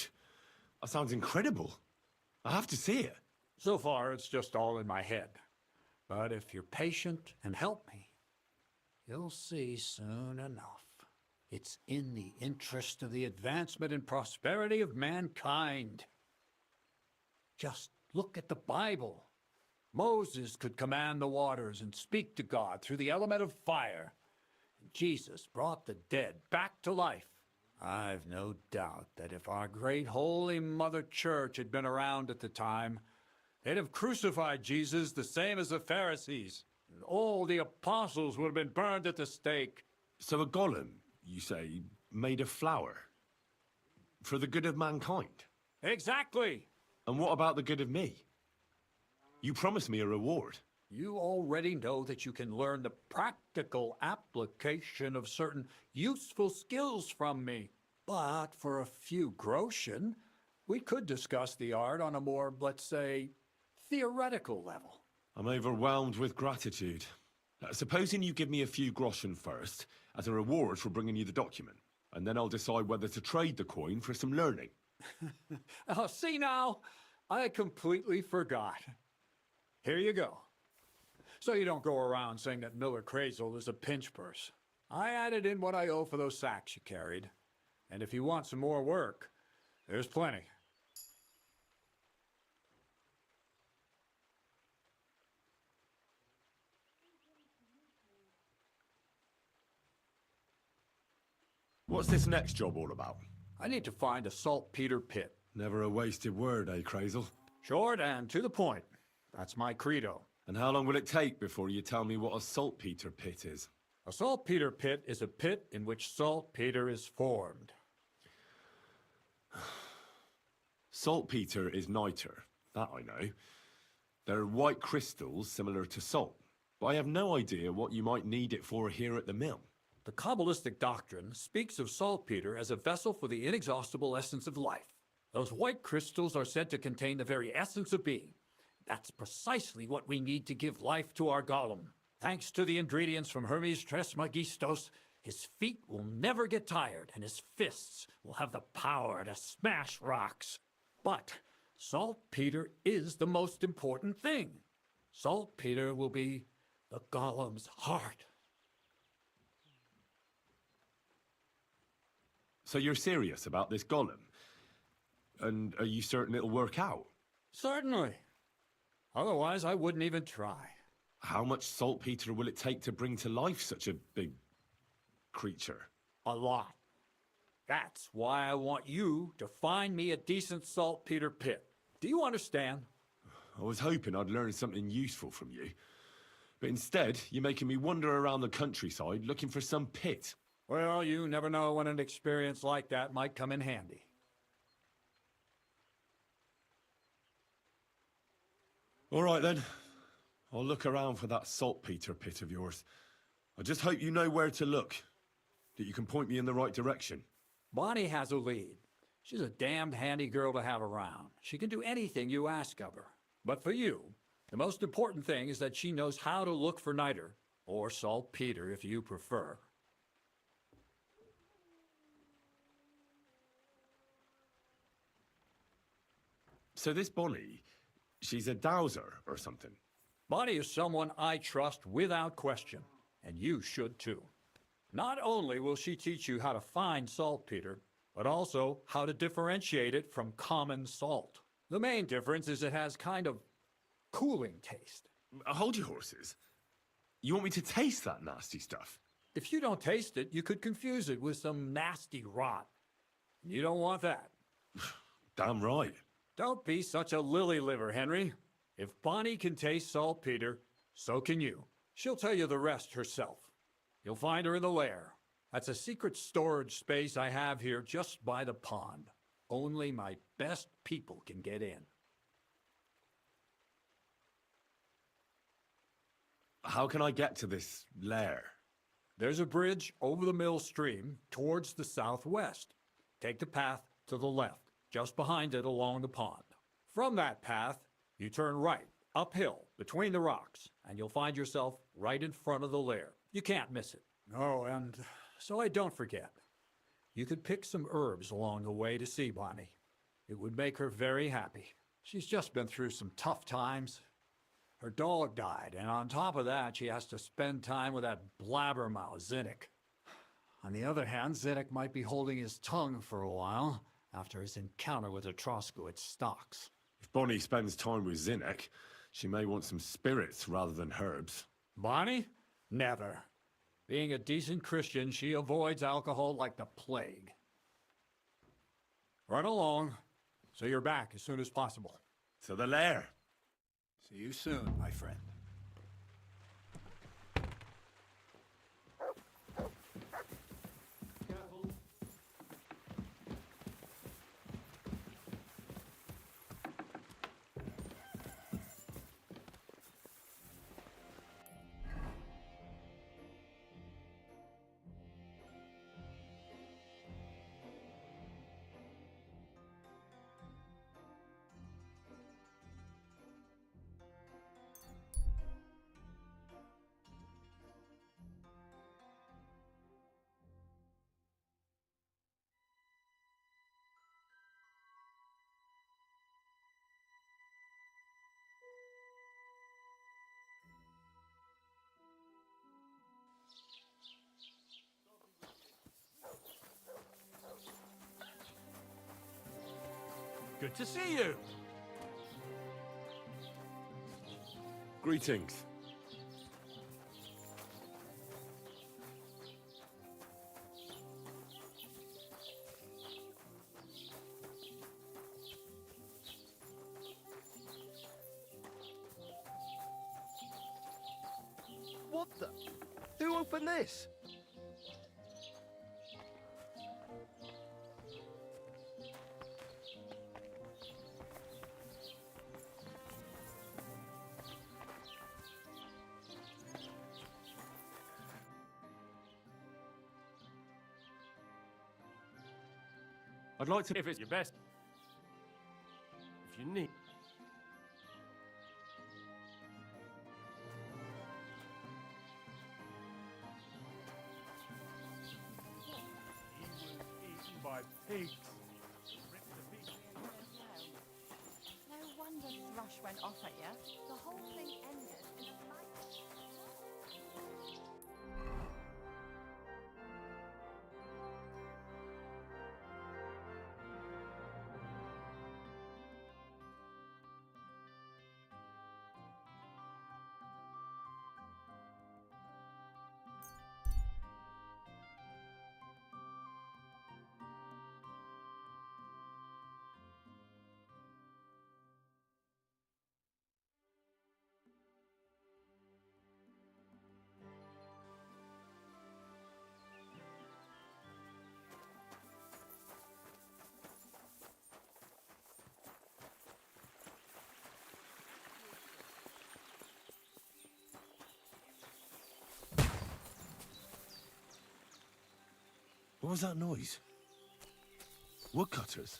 That sounds incredible. I have to see it. So far, it's just all in my head. But if you're patient and help me, you'll see soon enough. It's in the interest of the advancement and prosperity of mankind. Just look at the Bible. Moses could command the waters and speak to God through the element of fire. Jesus brought the dead back to life. I've no doubt that if our great Holy Mother Church had been around at the time, they'd have crucified Jesus the same as the Pharisees. And all the apostles would have been burned at the stake. So a golem, you say, made of flour? For the good of mankind? Exactly! And what about the good of me? You promised me a reward. You already know that you can learn the practical application of certain useful skills from me. But for a few groschen, we could discuss the art on a more, let's say, theoretical level. I'm overwhelmed with gratitude. Supposing you give me a few groschen first, as a reward for bringing you the document, and then I'll decide whether to trade the coin for some learning. Oh, see now, I completely forgot. Here you go. So you don't go around saying that Miller Crazel is a pinch purse. I added in what I owe for those sacks you carried. And if you want some more work, there's plenty. What's this next job all about? I need to find a saltpeter pit. Never a wasted word, eh, Crazel? Short and to the point. That's my credo. And how long will it take before you tell me what a saltpeter pit is? A saltpeter pit is a pit in which saltpeter is formed. Saltpeter is niter, that I know. They're white crystals similar to salt, but I have no idea what you might need it for here at the mill. The Kabbalistic doctrine speaks of saltpeter as a vessel for the inexhaustible essence of life. Those white crystals are said to contain the very essence of being. That's precisely what we need to give life to our golem. Thanks to the ingredients from Hermes Trismegistos, his feet will never get tired, and his fists will have the power to smash rocks. But saltpeter is the most important thing. Saltpeter will be the golem's heart. So you're serious about this golem? And are you certain it'll work out? Certainly. Otherwise, I wouldn't even try. How much saltpeter will it take to bring to life such a big creature? A lot. That's why I want you to find me a decent saltpeter pit. Do you understand? I was hoping I'd learn something useful from you. But instead, you're making me wander around the countryside looking for some pit. Well, you never know when an experience like that might come in handy. All right, then. I'll look around for that saltpeter pit of yours. I just hope you know where to look, that you can point me in the right direction. Bonnie has a lead. She's a damned handy girl to have around. She can do anything you ask of her. But for you, the most important thing is that she knows how to look for niter, or saltpeter if you prefer. So this Bonnie, she's a dowser or something? Bonnie is someone I trust without question, and you should too. Not only will she teach you how to find saltpeter, but also how to differentiate it from common salt. The main difference is it has kind of cooling taste. Hold your horses. You want me to taste that nasty stuff? If you don't taste it, you could confuse it with some nasty rot. You don't want that. Damn right. Don't be such a lily liver, Henry. If Bonnie can taste saltpeter, so can you. She'll tell you the rest herself. You'll find her in the lair. That's a secret storage space I have here just by the pond. Only my best people can get in. How can I get to this lair? There's a bridge over the mill stream towards the southwest. Take the path to the left, just behind it along the pond. From that path, you turn right, uphill, between the rocks, and you'll find yourself right in front of the lair. You can't miss it. Oh, and so I don't forget, you could pick some herbs along the way to see Bonnie. It would make her very happy. She's just been through some tough times. Her dog died, and on top of that, she has to spend time with that blabbermouth, Zinnik. On the other hand, Zinnik might be holding his tongue for a while after his encounter with the Troskowitz stocks. If Bonnie spends time with Zinnik, she may want some spirits rather than herbs. Bonnie? Never. Being a decent Christian, she avoids alcohol like the plague. Run along, so you're back as soon as possible. To the lair. See you soon, my friend. Good to see you. Greetings. What the? Who opened this? I'd like to... If it's your best. If you need. By pigs. No wonder Thrush went off at you. The whole thing ended in a fight. What was that noise? Woodcutters?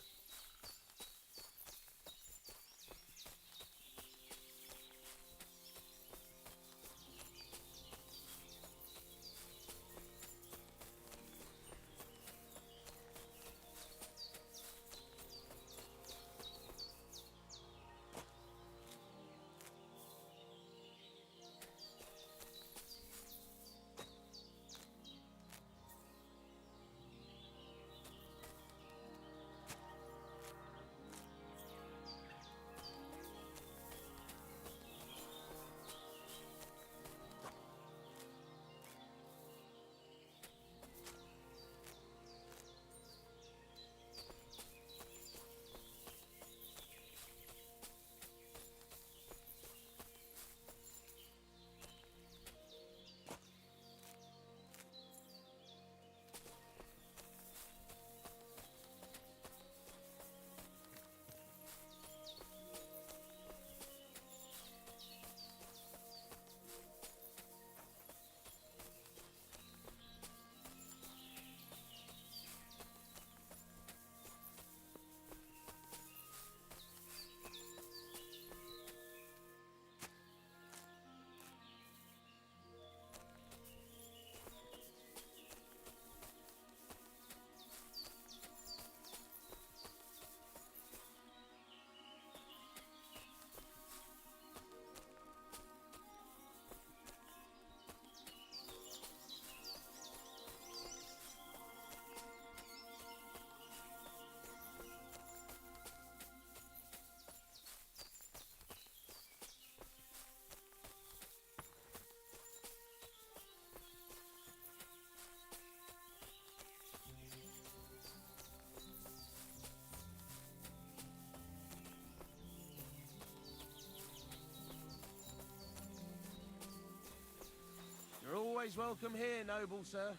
Always welcome here, noble sir.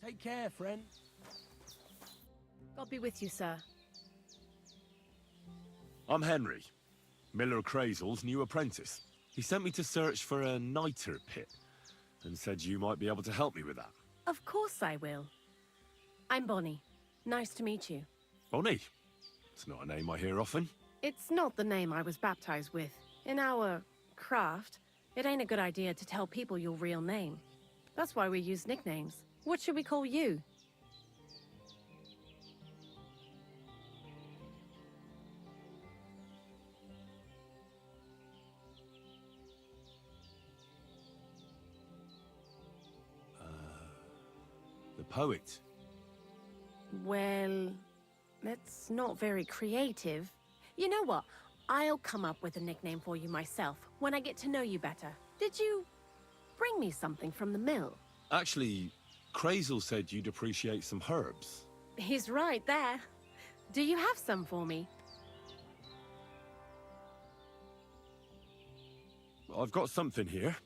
Take care, friend. God be with you, sir. I'm Henry, Miller Crazel's new apprentice. He sent me to search for a niter pit, and said you might be able to help me with that. Of course I will. I'm Bonnie. Nice to meet you. Bonnie? It's not a name I hear often. It's not the name I was baptized with. In our craft, it ain't a good idea to tell people your real name. That's why we use nicknames. What should we call you? The poet. Well, that's not very creative. You know what? I'll come up with a nickname for you myself when I get to know you better. Did you bring me something from the mill? Actually, Crazel said you'd appreciate some herbs. He's right there. Do you have some for me? I've got something here.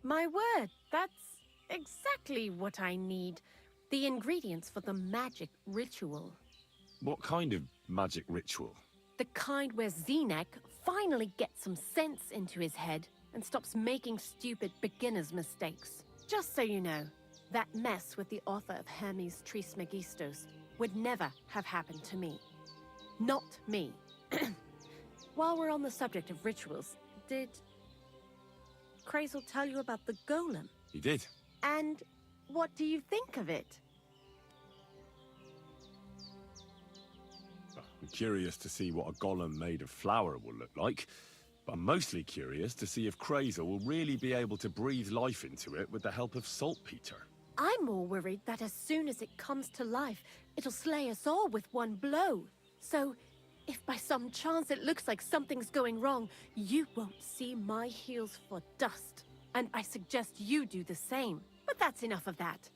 My word, that's exactly what I need. The ingredients for the magic ritual. What kind of magic ritual? The kind where Zenek finally gets some sense into his head and stops making stupid beginner's mistakes. Just so you know, that mess with the author of Hermes Trismegistos would never have happened to me. Not me. While we're on the subject of rituals, did Crazel tell you about the golem? He did. And what do you think of it? I'm curious to see what a golem made of flour will look like, but I'm mostly curious to see if Crazel will really be able to breathe life into it with the help of saltpeter. I'm more worried that as soon as it comes to life, it'll slay us all with one blow. So, if by some chance it looks like something's going wrong, you won't see my heels for dust. And I suggest you do the same. But that's enough of that.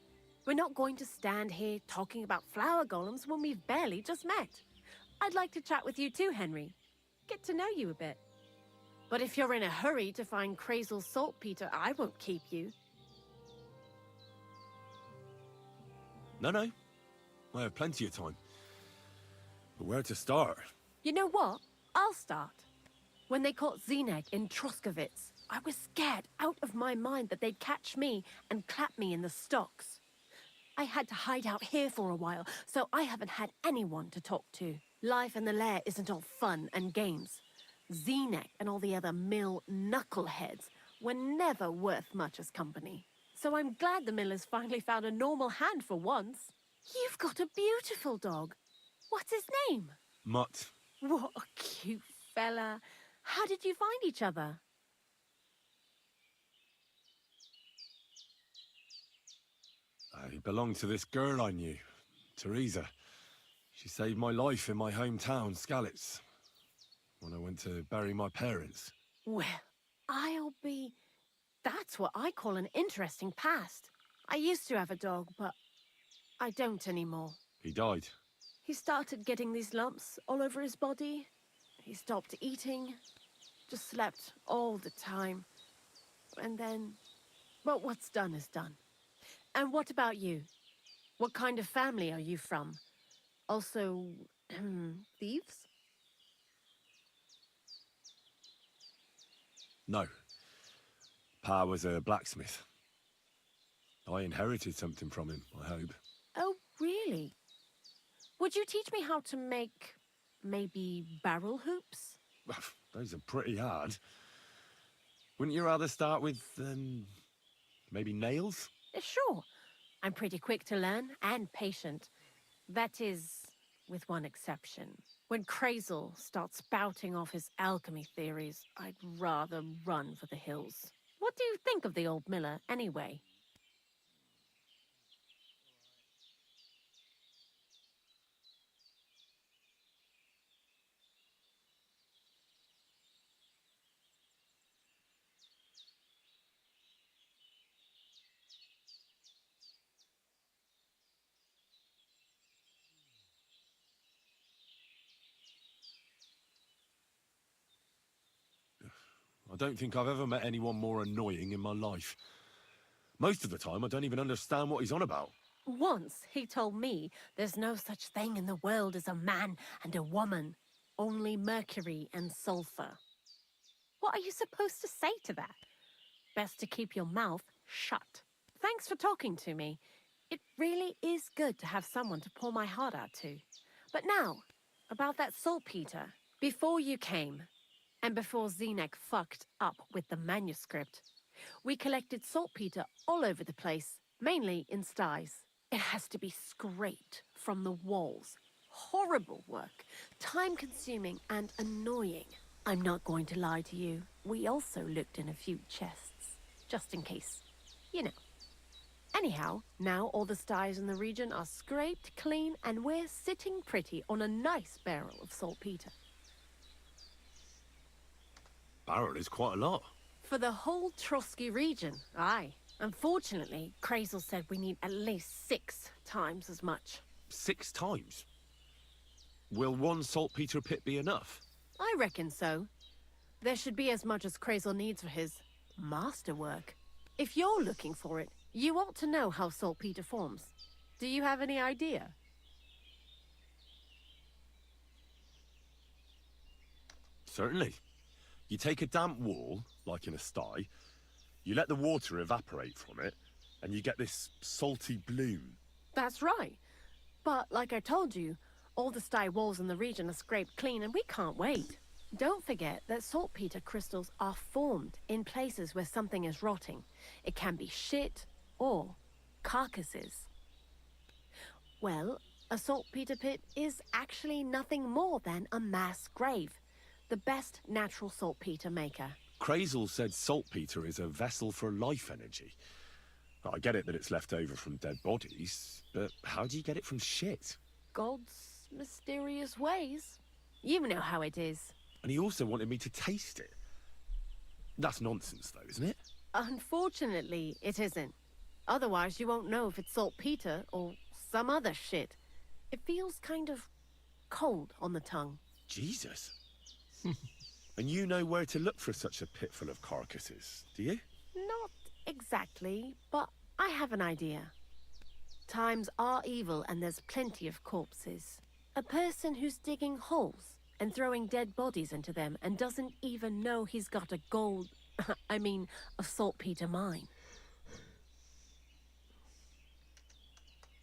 We're not going to stand here talking about flower golems when we've barely just met. I'd like to chat with you too, Henry. Get to know you a bit. But if you're in a hurry to find Crazel's saltpeter, I won't keep you. No. I have plenty of time. But where to start? You know what? I'll start. When they caught Zenek in Troskovitz, I was scared out of my mind that they'd catch me and clap me in the stocks. I had to hide out here for a while, so I haven't had anyone to talk to. Life in the lair isn't all fun and games. Zenek and all the other mill knuckleheads were never worth much as company. So I'm glad the millers finally found a normal hand for once. You've got a beautiful dog. What's his name? Mutt. What a cute fella. How did you find each other? He belonged to this girl I knew, Teresa. She saved my life in my hometown, Skalitz, when I went to bury my parents. Well, I'll be... That's what I call an interesting past. I used to have a dog, but I don't anymore. He died. He started getting these lumps all over his body. He stopped eating, just slept all the time. And then, well, what's done is done. And what about you? What kind of family are you from? Also, thieves? No. Pa was a blacksmith. I inherited something from him, I hope. Oh, really? Would you teach me how to make, maybe, barrel hoops? Those are pretty hard. Wouldn't you rather start with, maybe nails? Sure. I'm pretty quick to learn and patient. That is, with one exception. When Crazel starts spouting off his alchemy theories, I'd rather run for the hills. What do you think of the old miller, anyway? I don't think I've ever met anyone more annoying in my life. Most of the time, I don't even understand what he's on about. Once he told me there's no such thing in the world as a man and a woman, only mercury and sulfur. What are you supposed to say to that? Best to keep your mouth shut. Thanks for talking to me. It really is good to have someone to pour my heart out to. But now, about that saltpeter. Before you came, and before Zenek fucked up with the manuscript, we collected saltpeter all over the place, mainly in sties. It has to be scraped from the walls. Horrible work, time-consuming and annoying. I'm not going to lie to you. We also looked in a few chests, just in case. You know. Anyhow, now all the sties in the region are scraped clean and we're sitting pretty on a nice barrel of saltpeter. Barrel is quite a lot. For the whole Trotsky region, aye. Unfortunately, Krazel said we need at least 6 times as much. 6 times? Will one saltpeter pit be enough? I reckon so. There should be as much as Krazel needs for his masterwork. If you're looking for it, you ought to know how saltpeter forms. Do you have any idea? Certainly. You take a damp wall, like in a sty, you let the water evaporate from it, and you get this salty bloom. That's right. But like I told you, all the sty walls in the region are scraped clean and we can't wait. Don't forget that saltpeter crystals are formed in places where something is rotting. It can be shit or carcasses. Well, a saltpeter pit is actually nothing more than a mass grave. The best natural saltpeter maker. Krazel said saltpeter is a vessel for life energy. I get it that it's left over from dead bodies, but how do you get it from shit? God's mysterious ways. You know how it is. And he also wanted me to taste it. That's nonsense though, isn't it? Unfortunately, it isn't. Otherwise, you won't know if it's saltpeter or some other shit. It feels kind of cold on the tongue. Jesus. And you know where to look for such a pit full of carcasses, do you? Not exactly, but I have an idea. Times are evil and there's plenty of corpses. A person who's digging holes and throwing dead bodies into them and doesn't even know he's got a a saltpeter mine.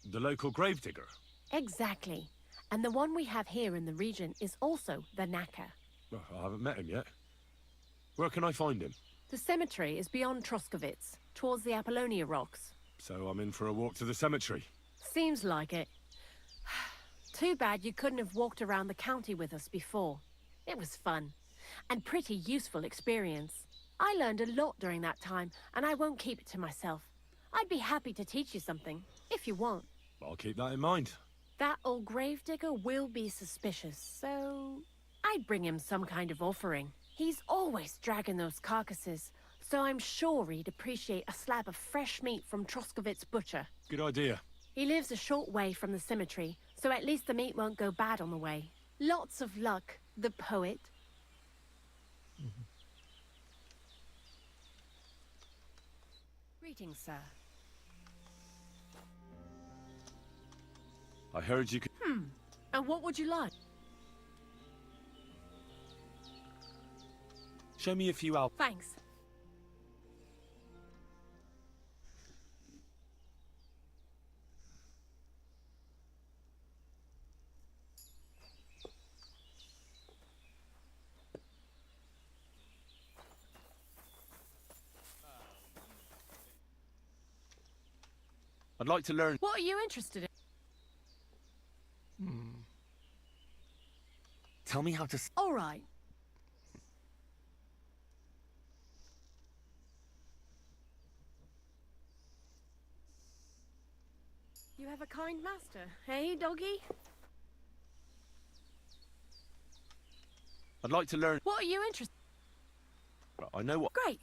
The local gravedigger? Exactly. And the one we have here in the region is also the knacker. Well, I haven't met him yet. Where can I find him? The cemetery is beyond Troskovitz, towards the Apollonia rocks. So I'm in for a walk to the cemetery. Seems like it. Too bad you couldn't have walked around the county with us before. It was fun. And pretty useful experience. I learned a lot during that time, and I won't keep it to myself. I'd be happy to teach you something, if you want. I'll keep that in mind. That old gravedigger will be suspicious, so I'd bring him some kind of offering. He's always dragging those carcasses, so I'm sure he'd appreciate a slab of fresh meat from Troskovitz butcher. Good idea. He lives a short way from the cemetery, so at least the meat won't go bad on the way. Lots of luck, the poet. Greetings, sir. I heard you could... And what would you like? Show me a few albums. Thanks. I'd like to learn... What are you interested in? Tell me how to... All right. You have a kind master, hey, doggy? I'd like to learn... What are you interested in? I know what... Great.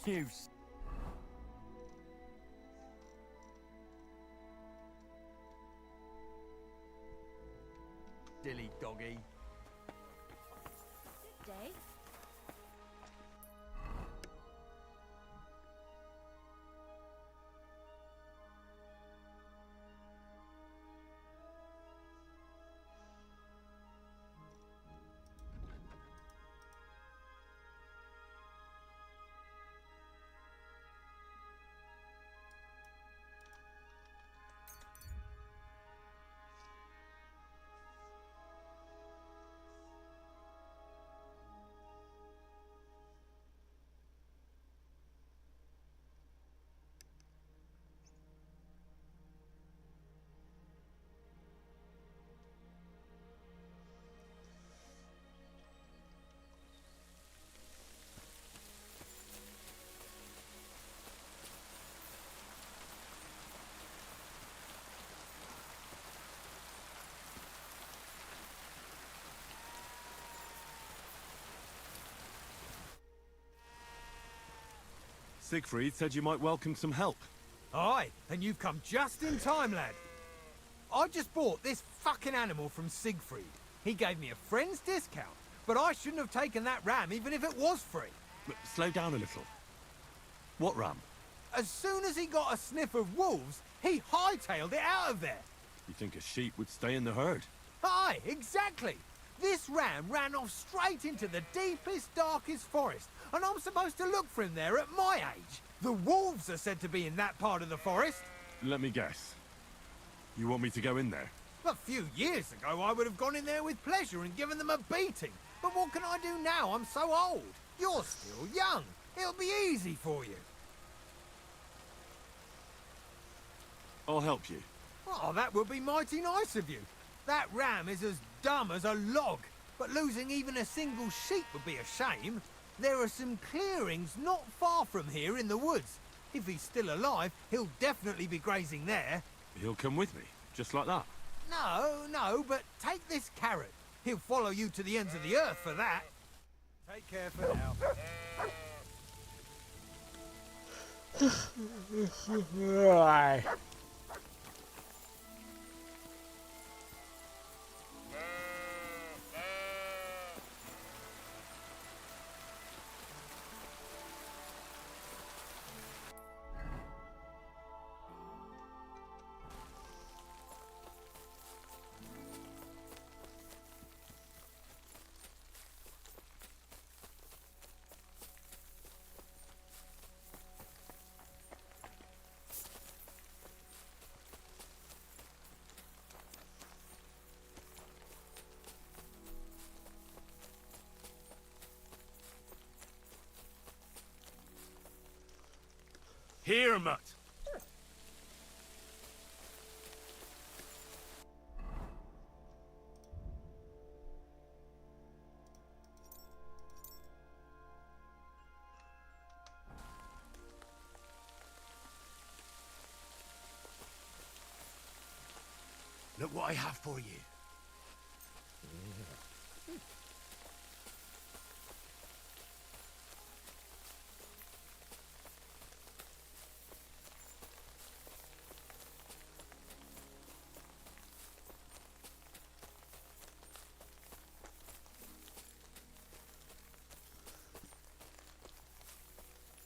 You silly doggy. Day? Siegfried said you might welcome some help. Aye, and you've come just in time, lad. I just bought this fucking animal from Siegfried. He gave me a friend's discount, but I shouldn't have taken that ram even if it was free. But slow down a little. What ram? As soon as he got a sniff of wolves, he hightailed it out of there. You think a sheep would stay in the herd? Aye, exactly. This ram ran off straight into the deepest, darkest forest, and I'm supposed to look for him there at my age. The wolves are said to be in that part of the forest. Let me guess. You want me to go in there? A few years ago, I would have gone in there with pleasure and given them a beating. But what can I do now? I'm so old. You're still young. It'll be easy for you. I'll help you. Oh, that would be mighty nice of you. That ram is as dumb as a log, but losing even a single sheep would be a shame. There are some clearings not far from here in the woods. If he's still alive, he'll definitely be grazing there. He'll come with me, just like that. No, but take this carrot. He'll follow you to the ends of the earth for that. Take care for now. Here, mutt. Look what I have for you.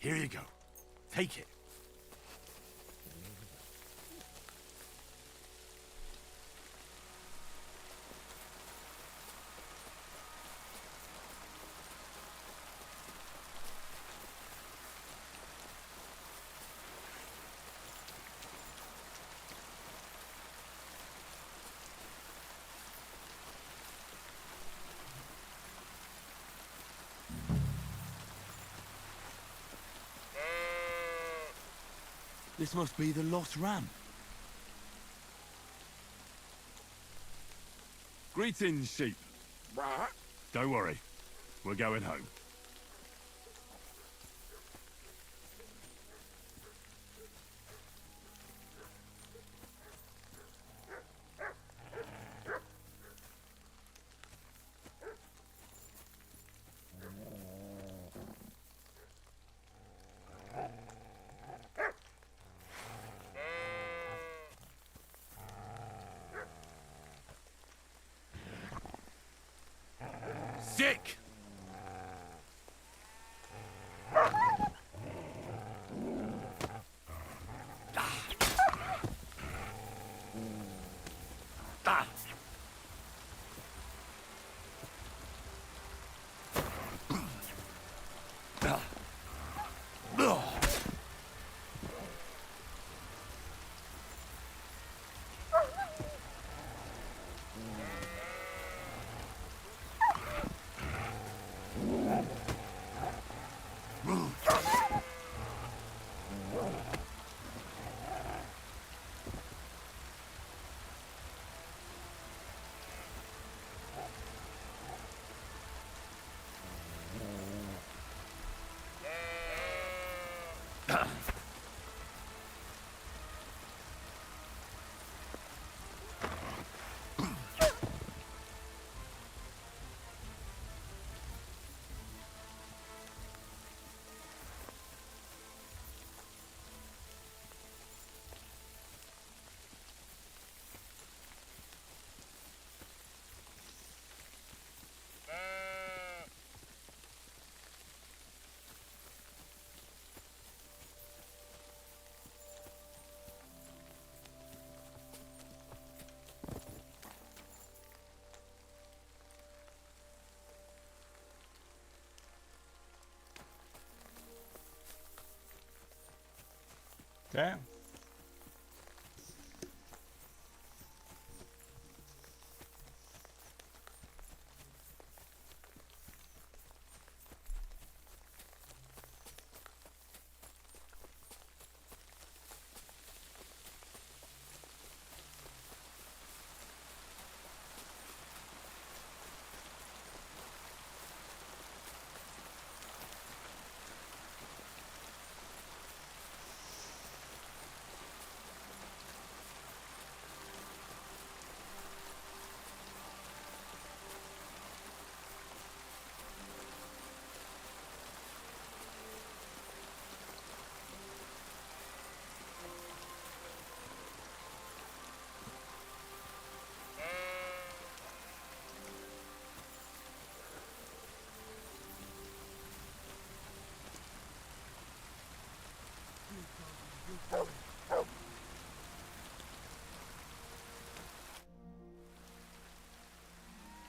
Here you go. Take it. This must be the lost ram. Greetings, sheep. Don't worry. We're going home. quick! Damn.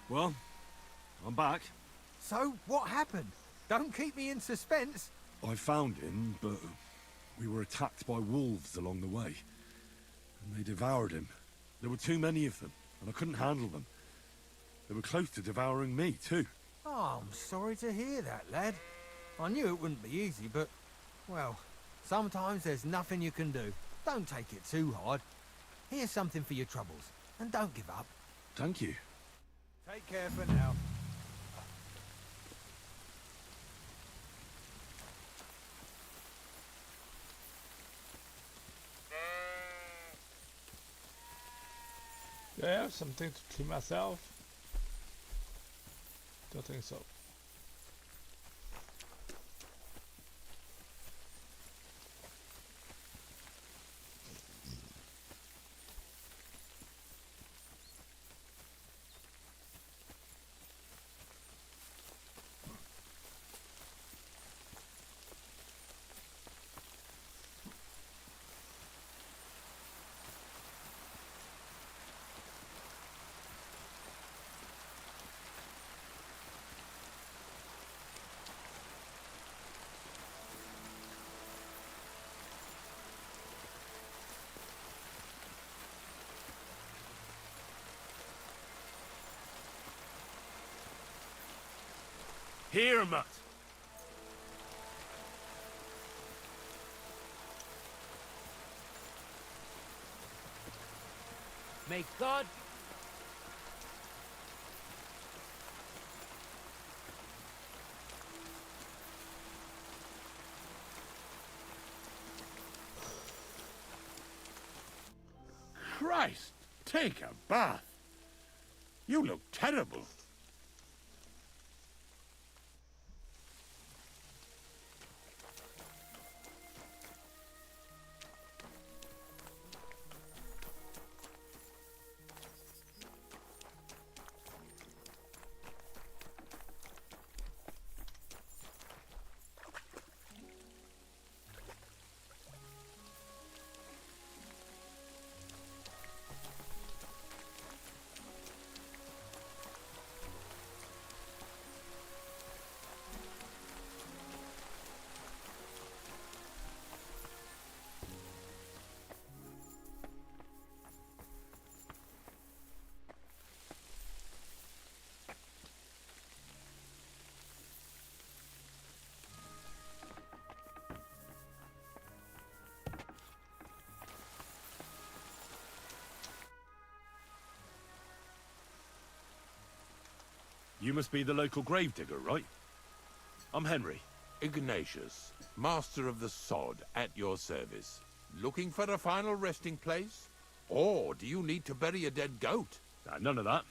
Well, I'm back. So, what happened? Don't keep me in suspense. I found him, but we were attacked by wolves along the way. And they devoured him. There were too many of them, and I couldn't handle them. They were close to devouring me, too. Oh, I'm sorry to hear that, lad. I knew it wouldn't be easy, but, well, sometimes there's nothing you can do. Don't take it too hard. Here's something for your troubles, and don't give up. Thank you. Take care for now. Do I have something to clean myself? Don't think so. Here, Mutt. May God... Christ, take a bath. You look terrible. You must be the local gravedigger, right? I'm Henry. Ignatius, master of the sod, at your service. Looking for a final resting place? Or do you need to bury a dead goat? None of that.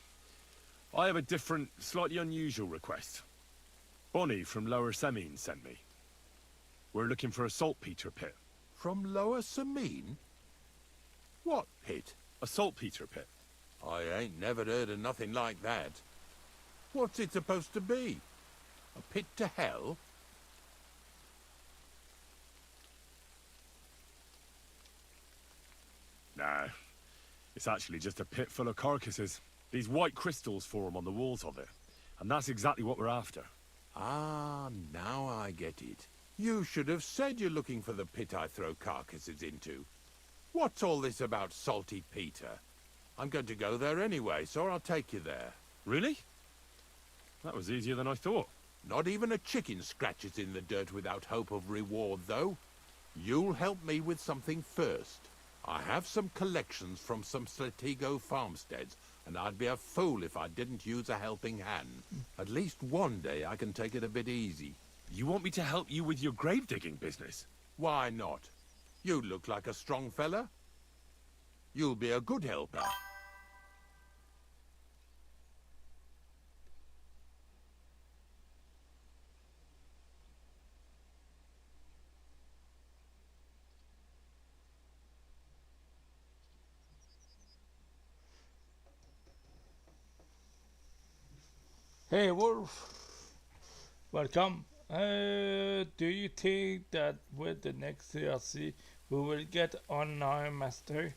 I have a different, slightly unusual request. Bonnie from Lower Semine sent me. We're looking for a saltpeter pit. From Lower Semine? What pit? A saltpeter pit. I ain't never heard of nothing like that. What's it supposed to be? A pit to hell? Nah. It's actually just a pit full of carcasses. These white crystals form on the walls of it. And that's exactly what we're after. Ah, now I get it. You should have said you're looking for the pit I throw carcasses into. What's all this about Salty Peter? I'm going to go there anyway, so I'll take you there. Really? That was easier than I thought. Not even a chicken scratches in the dirt without hope of reward, though. You'll help me with something first. I have some collections from some Slatigo farmsteads, and I'd be a fool if I didn't use a helping hand. At least one day I can take it a bit easy. You want me to help you with your grave-digging business? Why not? You look like a strong fella. You'll be a good helper. Hey Wolf, welcome. Do you think that with the next DLC we will get Online Master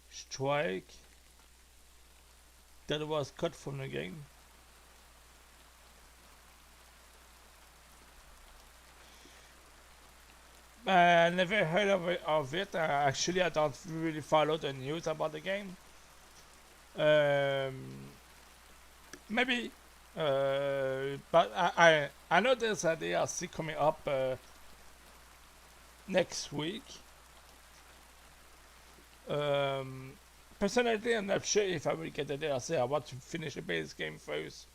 Strike that was cut from the game? I never heard of it. Actually, I don't really follow the news about the game. Maybe. But I know there's a DLC coming up next week. Personally, I'm not sure if I will get the DLC. I want to finish the base game first.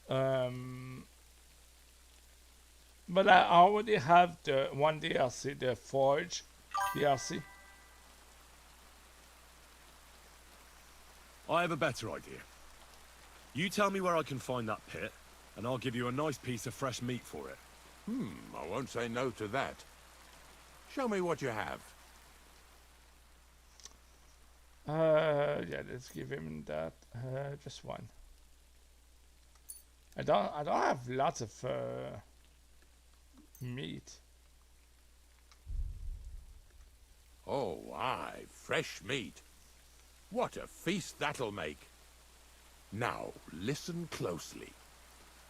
But I already have the one DLC, the Forge DLC. I have a better idea. You tell me where I can find that pit, and I'll give you a nice piece of fresh meat for it. I won't say no to that. Show me what you have. Yeah, let's give him that. Just one. I don't have lots of meat. Oh, aye, fresh meat. What a feast that'll make. Now, listen closely.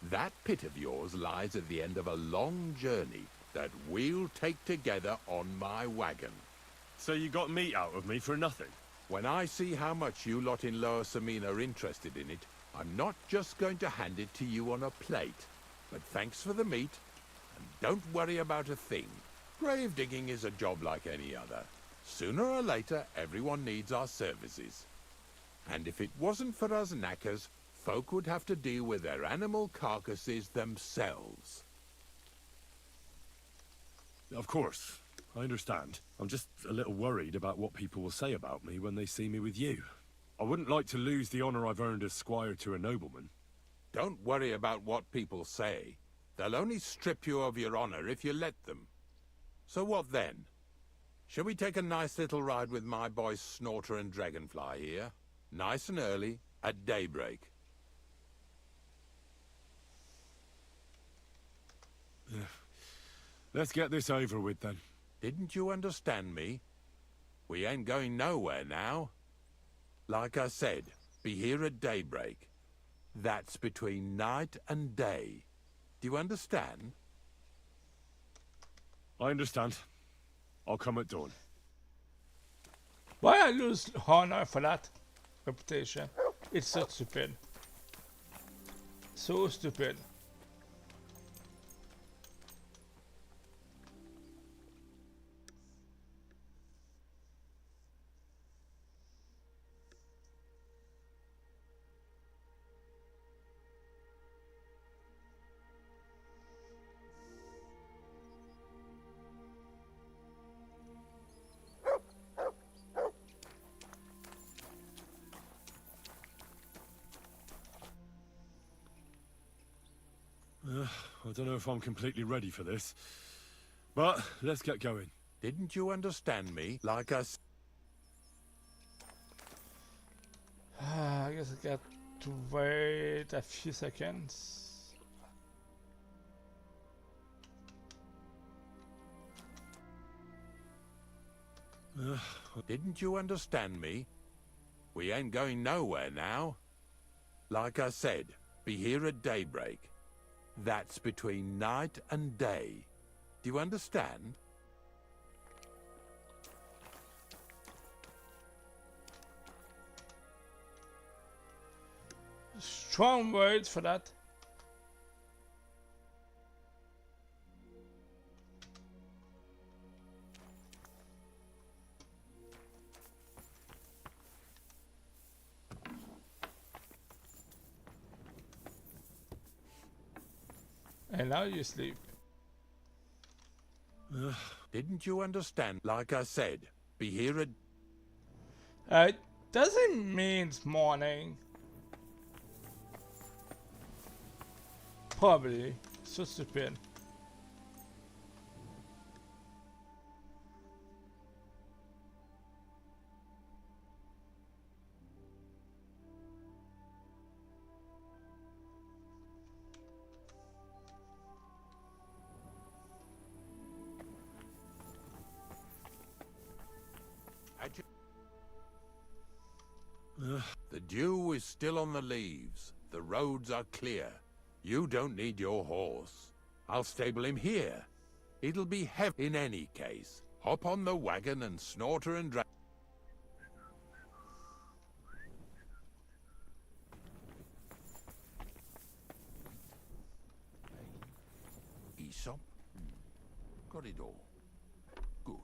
That pit of yours lies at the end of a long journey that we'll take together on my wagon. So you got meat out of me for nothing? When I see how much you lot in Lower Semine are interested in it, I'm not just going to hand it to you on a plate. But thanks for the meat, and don't worry about a thing. Grave digging is a job like any other. Sooner or later, everyone needs our services. And if it wasn't for us knackers, folk would have to deal with their animal carcasses themselves. Of course, I understand. I'm just a little worried about what people will say about me when they see me with you. I wouldn't like to lose the honor I've earned as squire to a nobleman. Don't worry about what people say. They'll only strip you of your honor if you let them. So what then? Shall we take a nice little ride with my boys Snorter and Dragonfly here? Nice and early, at daybreak. Let's get this over with then. Didn't you understand me? We ain't going nowhere now. Like I said, be here at daybreak. That's between night and day. Do you understand? I understand. I'll come at dawn. Why I lose honor for that reputation? It's so stupid. So stupid. I don't know if I'm completely ready for this, but let's get going. Didn't you understand me? Like us. I guess I got to wait a few seconds. Didn't you understand me? We ain't going nowhere now. Like I said, be here at daybreak. That's between night and day. Do you understand? Strong words for that. And now you sleep. Didn't you understand? Like I said, be here at... Doesn't mean it's morning. Probably. So stupid. The dew is still on the leaves. The roads are clear. You don't need your horse. I'll stable him here. It'll be heavy in any case. Hop on the wagon and snort her and drag. Aesop? Got it all. Good.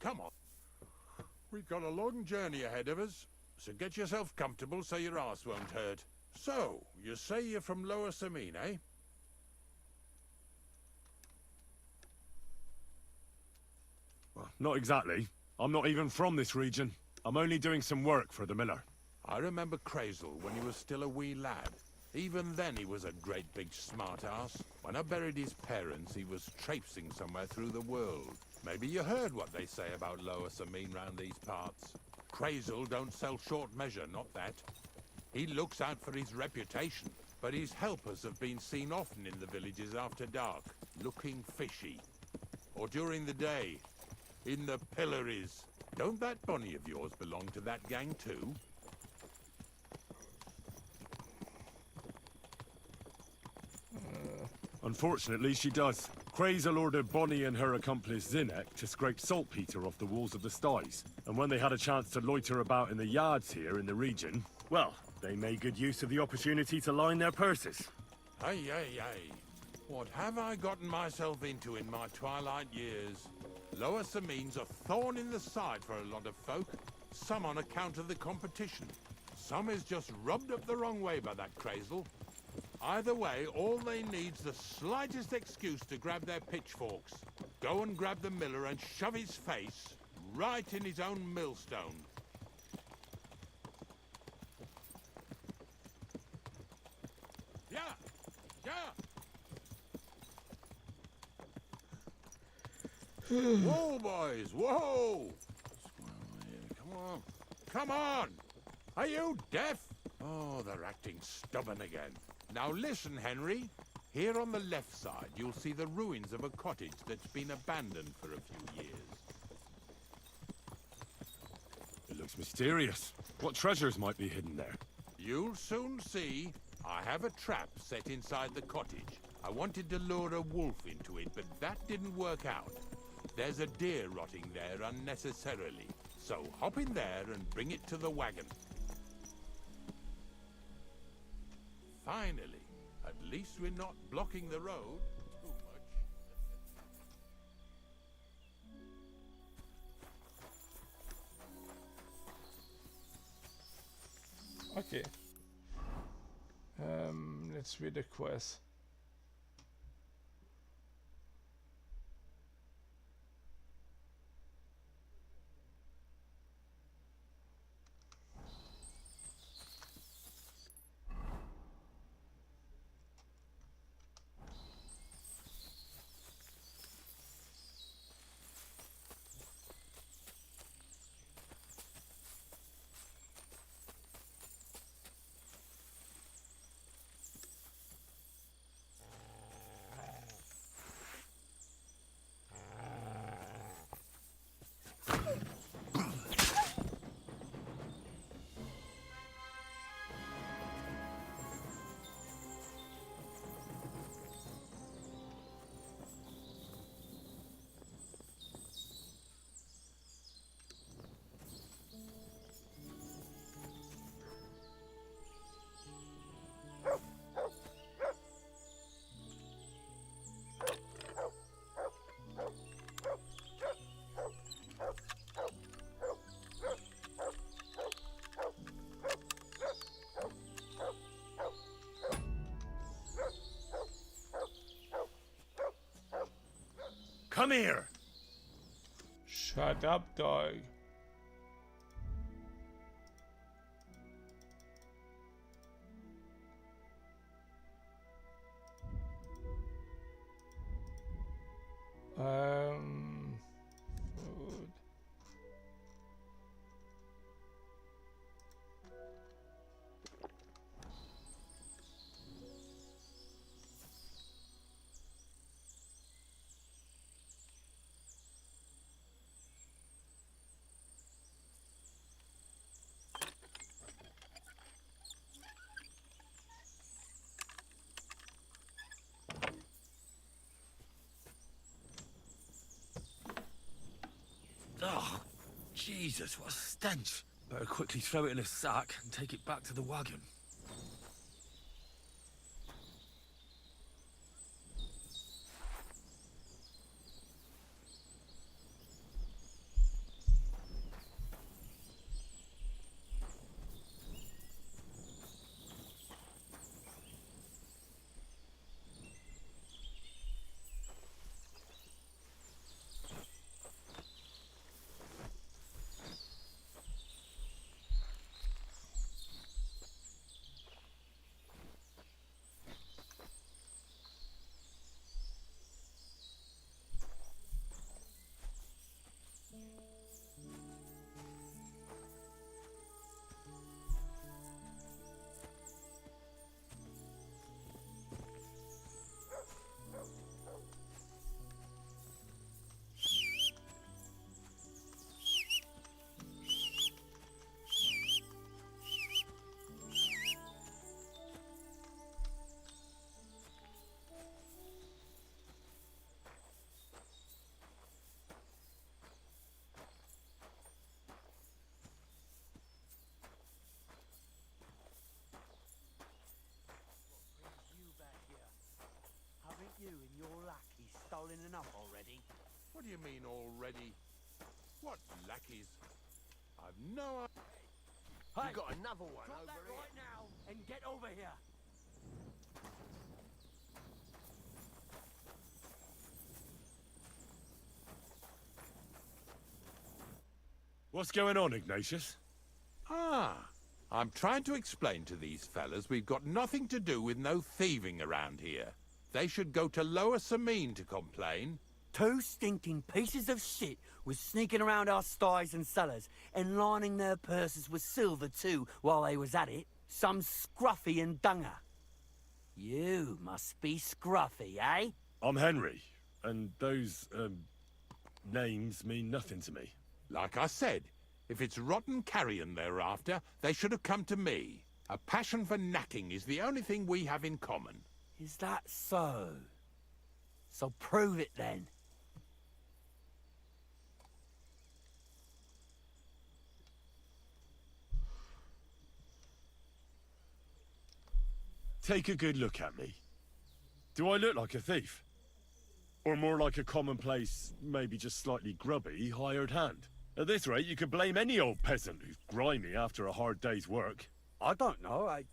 Come on. We've got a long journey ahead of us, so get yourself comfortable so your arse won't hurt. So, you say you're from Lower Samine, eh? Well, not exactly. I'm not even from this region. I'm only doing some work for the miller. I remember Crazel when he was still a wee lad. Even then he was a great big smart-ass. When I buried his parents, he was traipsing somewhere through the world. Maybe you heard what they say about Lower Samine round these parts. Crazel don't sell short measure, not that. He looks out for his reputation, but his helpers have been seen often in the villages after dark, looking fishy. Or during the day, in the pillories. Don't that bunny of yours belong to that gang too? Unfortunately, she does. Crazel ordered Bonnie and her accomplice Zinnek to scrape saltpeter off the walls of the sties. And when they had a chance to loiter about in the yards here in the region, well, they made good use of the opportunity to line their purses. Hey, hey, hey. What have I gotten myself into in my twilight years? Lower Samine's a thorn in the side for a lot of folk. Some on account of the competition. Some is just rubbed up the wrong way by that Crazel. Either way, all they need's the slightest excuse to grab their pitchforks. Go and grab the miller and shove his face right in his own millstone. Yeah! Yeah! Whoa, boys! Whoa! Come on! Come on! Are you deaf? Oh, they're acting stubborn again. Now listen, Henry. Here on the left side, you'll see the ruins of a cottage that's been abandoned for a few years. It looks mysterious. What treasures might be hidden there? You'll soon see. I have a trap set inside the cottage. I wanted to lure a wolf into it, but that didn't work out. There's a deer rotting there unnecessarily. So hop in there and bring it to the wagon. Finally, at least we're not blocking the road too much. Okay. Let's read the quest. Come here! Shut up, dog. Food. Oh, Jesus, what a stench. Better quickly throw it in a sack and take it back to the wagon. You and your lackeys stolen enough already? What do you mean already? What lackeys? I've no idea. Hey, You got another one drop over that here. right now and get over here. What's going on, Ignatius? Ah, I'm trying to explain to these fellas we've got nothing to do with no thieving around here. They should go to Lower Samine to complain. Two stinking pieces of shit was sneaking around our sties and cellars and lining their purses with silver too while they was at it. Some scruffy and dunger. You must be scruffy, eh? I'm Henry, and those, names mean nothing to me. Like I said, if it's rotten carrion they're after, they should have come to me. A passion for knacking is the only thing we have in common. Is that so? So prove it then. take a good look at me. Do I look like a thief? Or more like a commonplace, maybe just slightly grubby, hired hand? At this rate, you could blame any old peasant who's grimy after a hard day's work. I don't know. I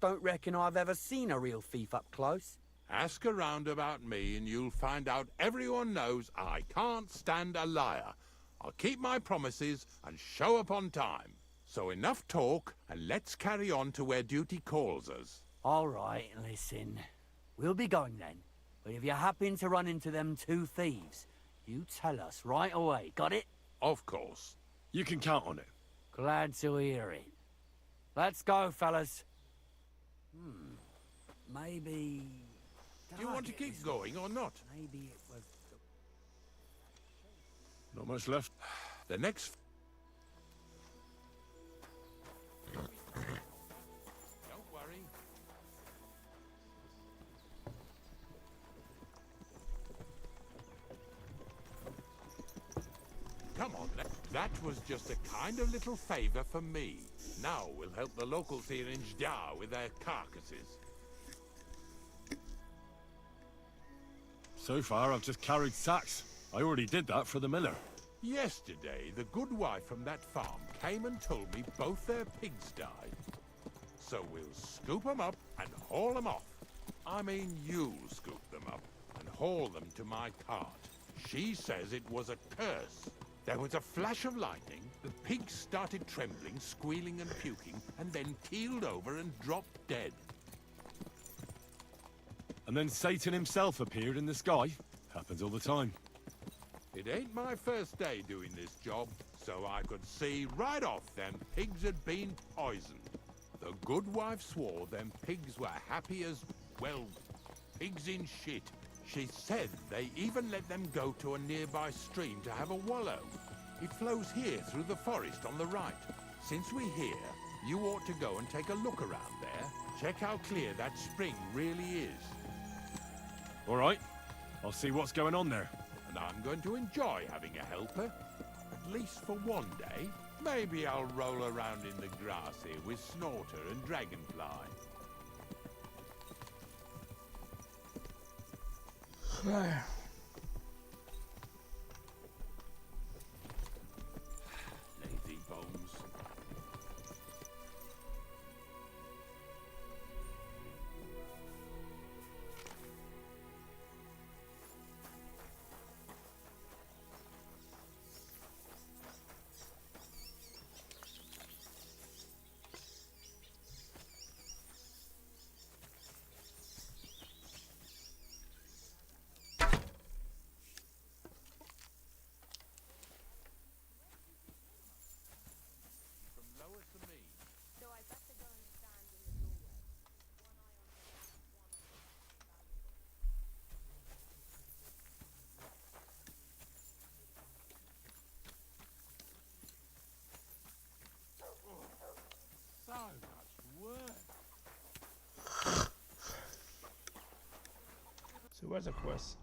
don't reckon I've ever seen a real thief up close. Ask around about me and you'll find out everyone knows I can't stand a liar. I'll keep my promises and show up on time. So enough talk, and let's carry on to where duty calls us. All right, listen. We'll be going then. But if you happen to run into them two thieves, you tell us right away, got it? Of course. You can count on it. Glad to hear it. Let's go, fellas. Maybe... Do you want to keep going or not? Maybe it was... Not much left. The next... Don't worry. Come on, that was just a kind of little favor for me. Now we'll help the locals here in Jda with their carcasses. So far, I've just carried sacks. I already did that for the miller. Yesterday, the good wife from that farm came and told me both their pigs died. So we'll scoop them up and haul them off. I mean, you'll scoop them up and haul them to my cart. She says it was a curse. There was a flash of lightning, the pigs started trembling, squealing and puking, and then keeled over and dropped dead. And then Satan himself appeared in the sky. Happens all the time. It ain't my first day doing this job, so I could see right off them pigs had been poisoned. The good wife swore them pigs were happy as, well, pigs in shit. She said they even let them go to a nearby stream to have a wallow. It flows here through the forest on the right. Since we're here, you ought to go and take a look around there. Check how clear that spring really is. All right. I'll see what's going on there. And I'm going to enjoy having a helper. At least for one day. Maybe I'll roll around in the grass here with Snorter and Dragonfly. Lazy bones. So much work. So where's the quest?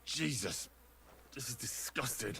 Jesus. This is disgusting.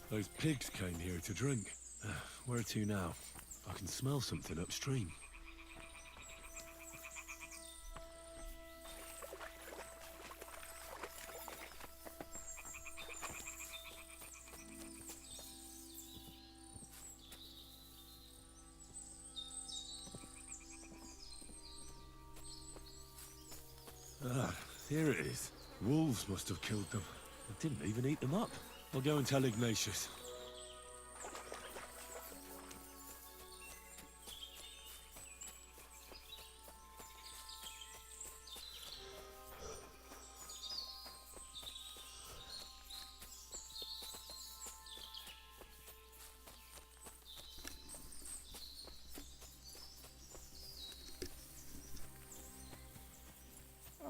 Those pigs came here to drink. Where to now? I can smell something upstream. Ah, here it is. Wolves must have killed them. I didn't even eat them up. I'll go and tell Ignatius.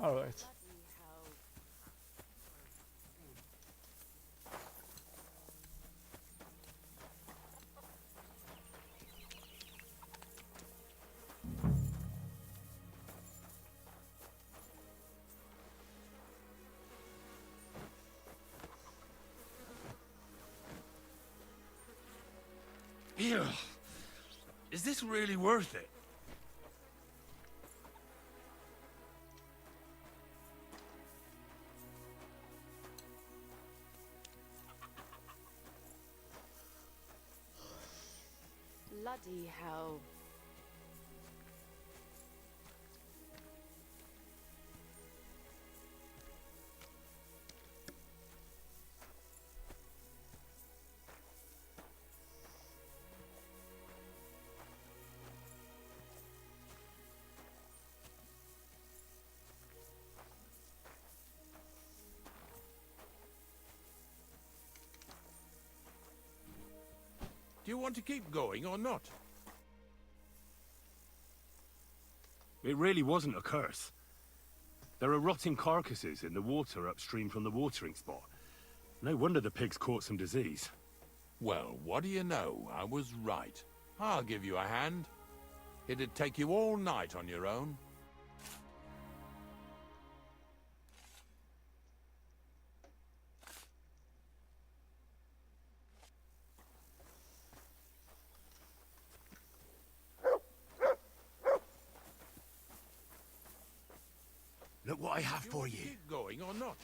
All right. Ew. Is this really worth it? Bloody hell. Do you want to keep going or not? It really wasn't a curse. There are rotting carcasses in the water upstream from the watering spot. No wonder the pigs caught some disease. Well, what do you know? I was right. I'll give you a hand. It'd take you all night on your own. Look what I have Do you for want to you. keep going or not?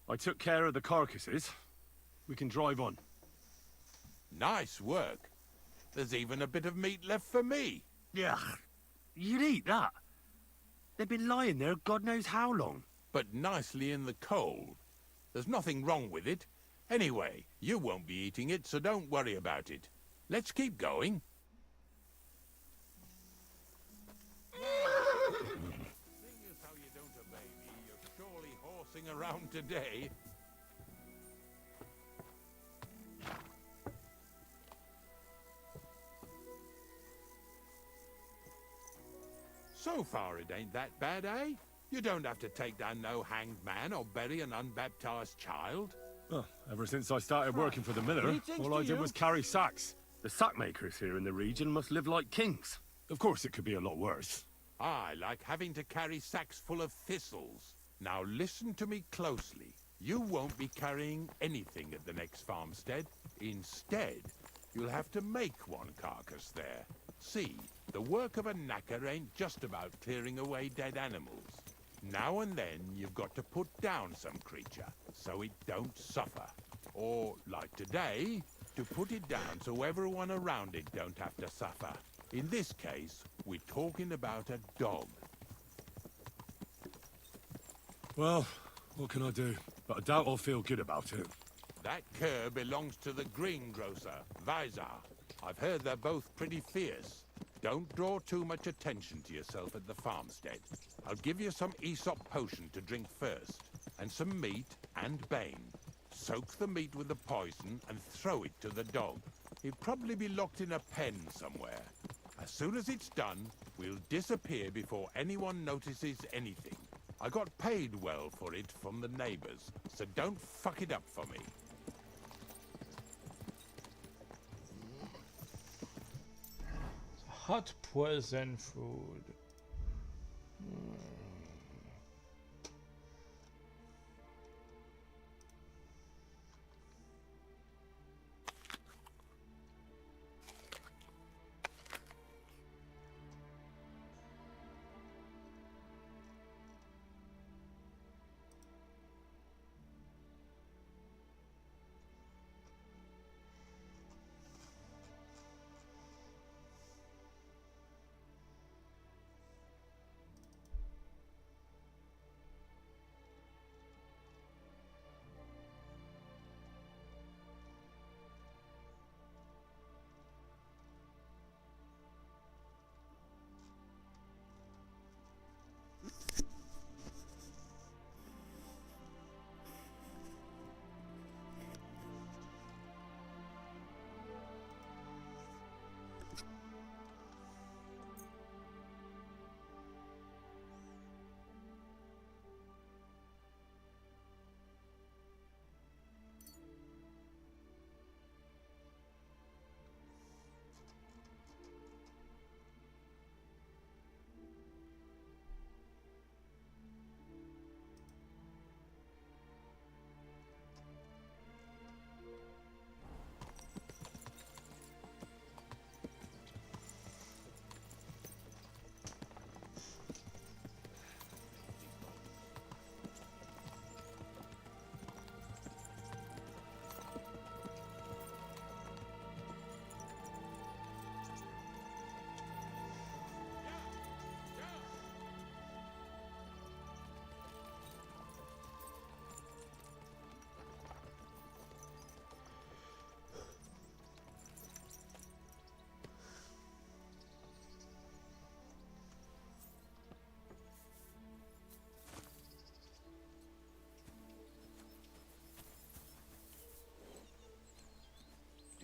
I took care of the carcasses. We can drive on. Nice work. There's even a bit of meat left for me. Yeah, you'd eat that. They've been lying there God knows how long. But nicely in the cold. There's nothing wrong with it. Anyway, you won't be eating it, so don't worry about it. Let's keep going. Seeing as how you don't obey me, you're surely horsing around today. So far it ain't that bad, eh? You don't have to take down no hanged man or bury an unbaptized child. Oh, ever since I started working for the miller, Greetings all I to did you. was carry sacks. The sack makers here in the region must live like kings. Of course it could be a lot worse. I like having to carry sacks full of thistles. Now listen to me closely. You won't be carrying anything at the next farmstead. Instead, you'll have to make one carcass there. See, the work of a knacker ain't just about clearing away dead animals. Now and then you've got to put down some creature, so it don't suffer. Or, like today, to put it down so everyone around it don't have to suffer. In this case, we're talking about a dog. Well, what can I do? But I doubt I'll feel good about it. That cur belongs to the greengrocer, Vizar. I've heard they're both pretty fierce. Don't draw too much attention to yourself at the farmstead. I'll give you some Aesop potion to drink first, and some meat and bane. Soak the meat with the poison and throw it to the dog. He'll probably be locked in a pen somewhere. As soon as it's done, we'll disappear before anyone notices anything. I got paid well for it from the neighbors, so don't fuck it up for me. Hot poison food.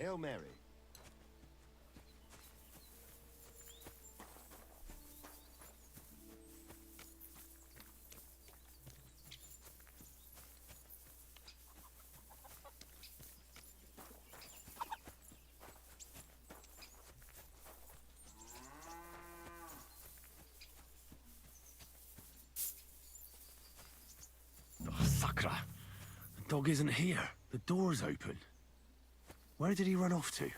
Hail Mary. Oh, Sakura. The dog isn't here. The door's open. Where did he run off to?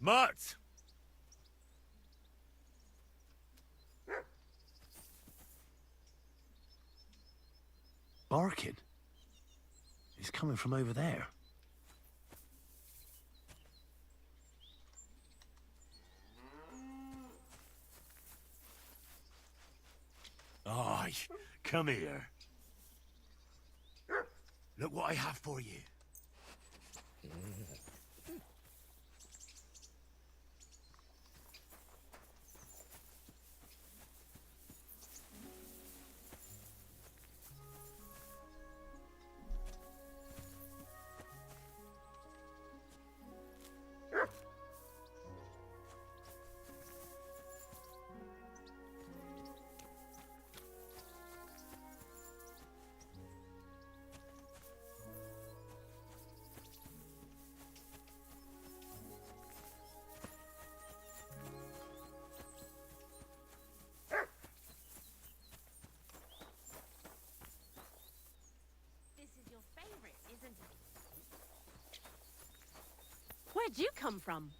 Mutt! Barking? He's coming from over there. Aye, come here. Look what I have for you. Where'd you come from?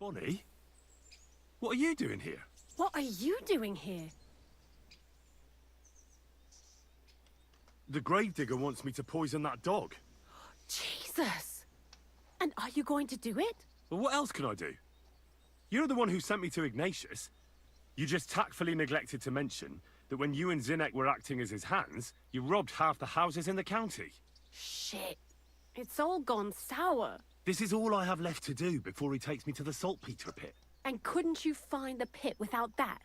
Bonnie? What are you doing here? What are you doing here? The gravedigger wants me to poison that dog. Jesus! And are you going to do it? Well, what else can I do? You're the one who sent me to Ignatius. You just tactfully neglected to mention that when you and Zinnek were acting as his hands, you robbed half the houses in the county. Shit. It's all gone sour. This is all I have left to do before he takes me to the saltpeter pit. And couldn't you find the pit without that?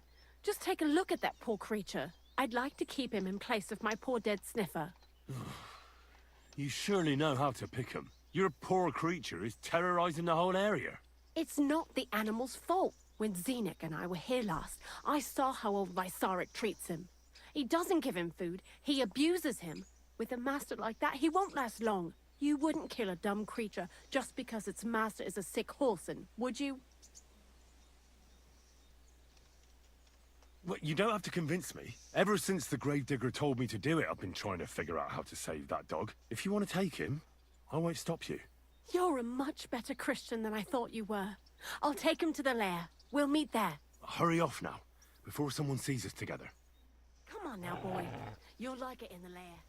Just take a look at that poor creature. I'd like to keep him in place of my poor dead sniffer. You surely know how to pick 'em. Your poor creature is terrorizing the whole area. It's not the animal's fault. When Zinnek and I were here last, I saw how old Lysarik treats him. He doesn't give him food, he abuses him. With a master like that, he won't last long. You wouldn't kill a dumb creature just because its master is a sick horseman, would you? Well, you don't have to convince me. Ever since the gravedigger told me to do it, I've been trying to figure out how to save that dog. If you want to take him, I won't stop you. You're a much better Christian than I thought you were. I'll take him to the lair. We'll meet there. Hurry off now, before someone sees us together. Come on now, boy. You'll like it in the lair.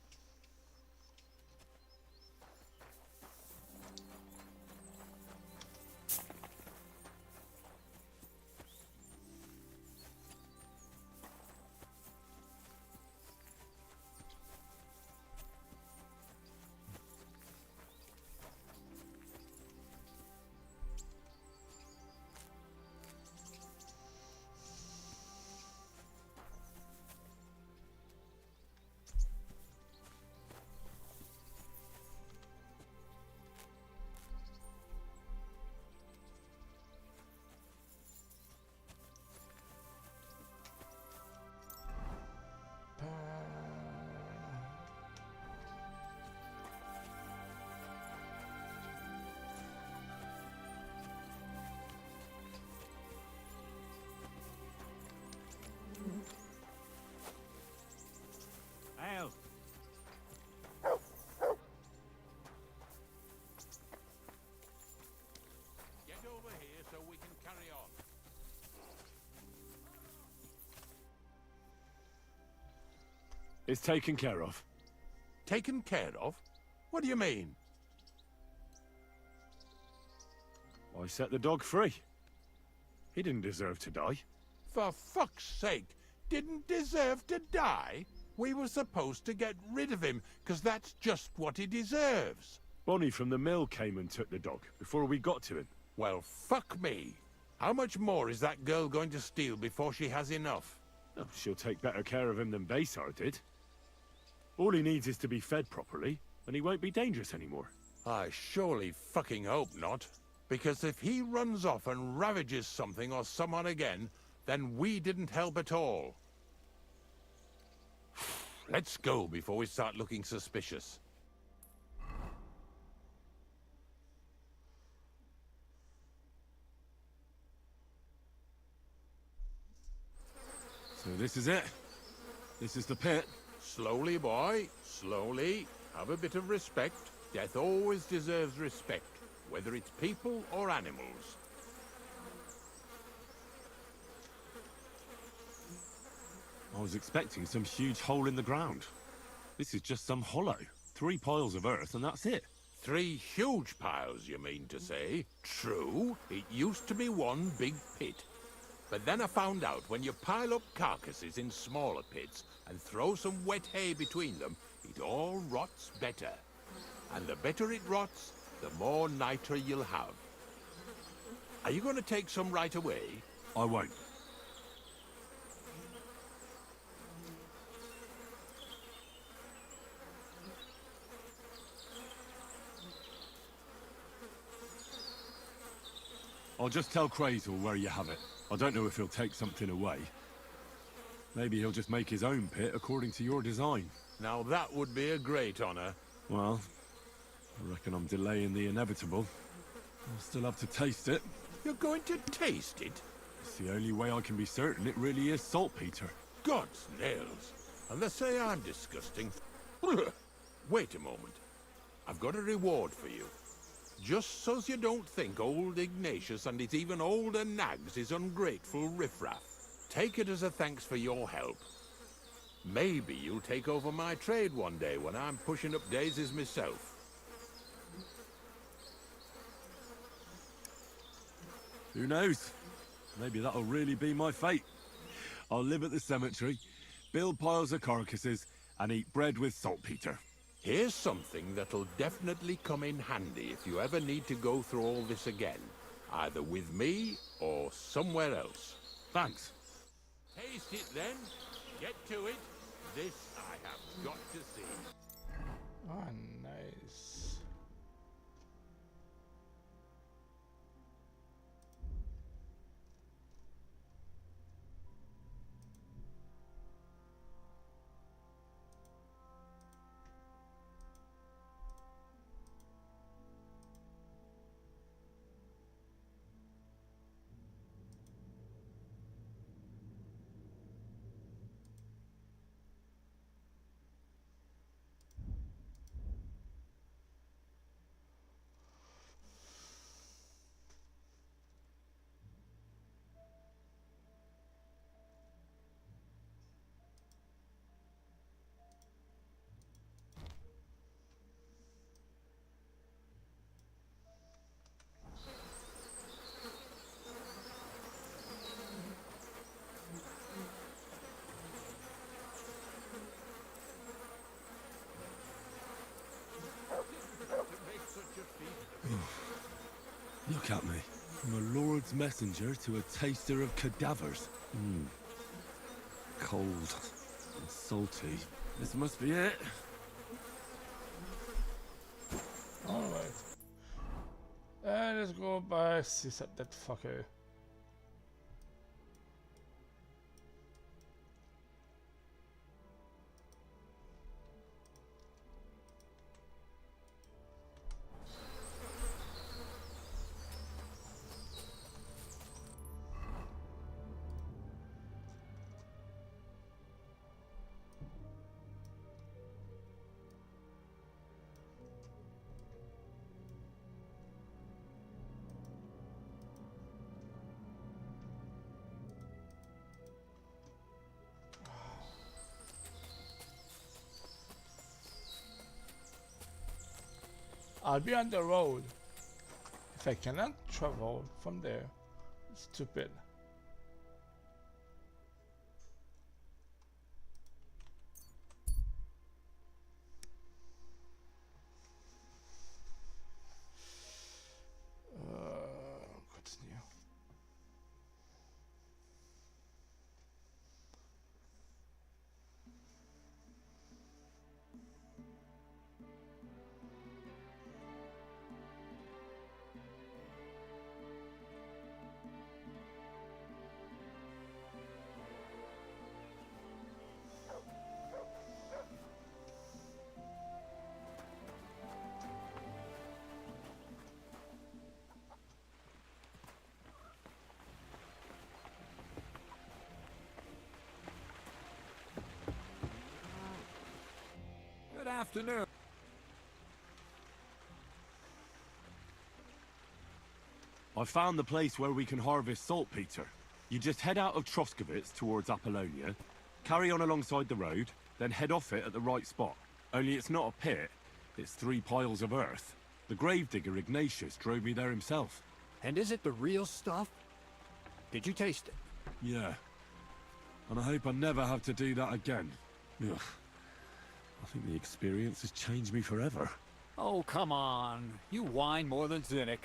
Al. Get over here so we can carry on. It's taken care of. Taken care of? What do you mean? I set the dog free. He didn't deserve to die. For fuck's sake, didn't deserve to die? We were supposed to get rid of him, because that's just what he deserves. Bonnie from the mill came and took the dog before we got to him. Well, fuck me. How much more is that girl going to steal before she has enough? Oh, she'll take better care of him than Baysar did. All he needs is to be fed properly, and he won't be dangerous anymore. I surely fucking hope not. Because if he runs off and ravages something or someone again, then we didn't help at all. Let's go before we start looking suspicious. So this is it. This is the pit. Slowly, boy. Slowly. Have a bit of respect. Death always deserves respect, whether it's people or animals. I was expecting some huge hole in the ground. This is just some hollow. 3 piles of earth and that's it. 3 huge piles, you mean to say? True, it used to be one big pit. But then I found out when you pile up carcasses in smaller pits and throw some wet hay between them, it all rots better. And the better it rots, the more niter you'll have. Are you going to take some right away? I won't. I'll just tell Crazel where you have it. I don't know if he'll take something away. Maybe he'll just make his own pit according to your design. Now that would be a great honor. Well, I reckon I'm delaying the inevitable. I'll still have to taste it. You're going to taste it? It's the only way I can be certain it really is saltpeter. God's nails. And they say I'm disgusting. Wait a moment. I've got a reward for you. Just so's you don't think old Ignatius and his even older nags is ungrateful riffraff. Take it as a thanks for your help. Maybe you'll take over my trade one day when I'm pushing up daisies myself. Who knows? Maybe that'll really be my fate. I'll live at the cemetery, build piles of carcasses, and eat bread with saltpeter. Here's something that'll definitely come in handy if you ever need to go through all this again. Either with me or somewhere else. Thanks. Taste it then. Get to it. This I have got to see. Ah, nice. Look at me. From a lord's messenger to a taster of cadavers. Cold and salty. This must be it. Alright. Let's go by see that fucker. I'll be on the road. If I cannot travel from there, it's stupid. Continue. Good afternoon. I found the place where we can harvest saltpeter. You just head out of Troskovitz towards Apollonia, carry on alongside the road, then head off it at the right spot. Only it's not a pit, it's 3 piles of earth. The gravedigger Ignatius drove me there himself. And is it the real stuff? Did you taste it? Yeah. And I hope I never have to do that again. Ugh. I think the experience has changed me forever. Oh, come on. You whine more than Zinnik.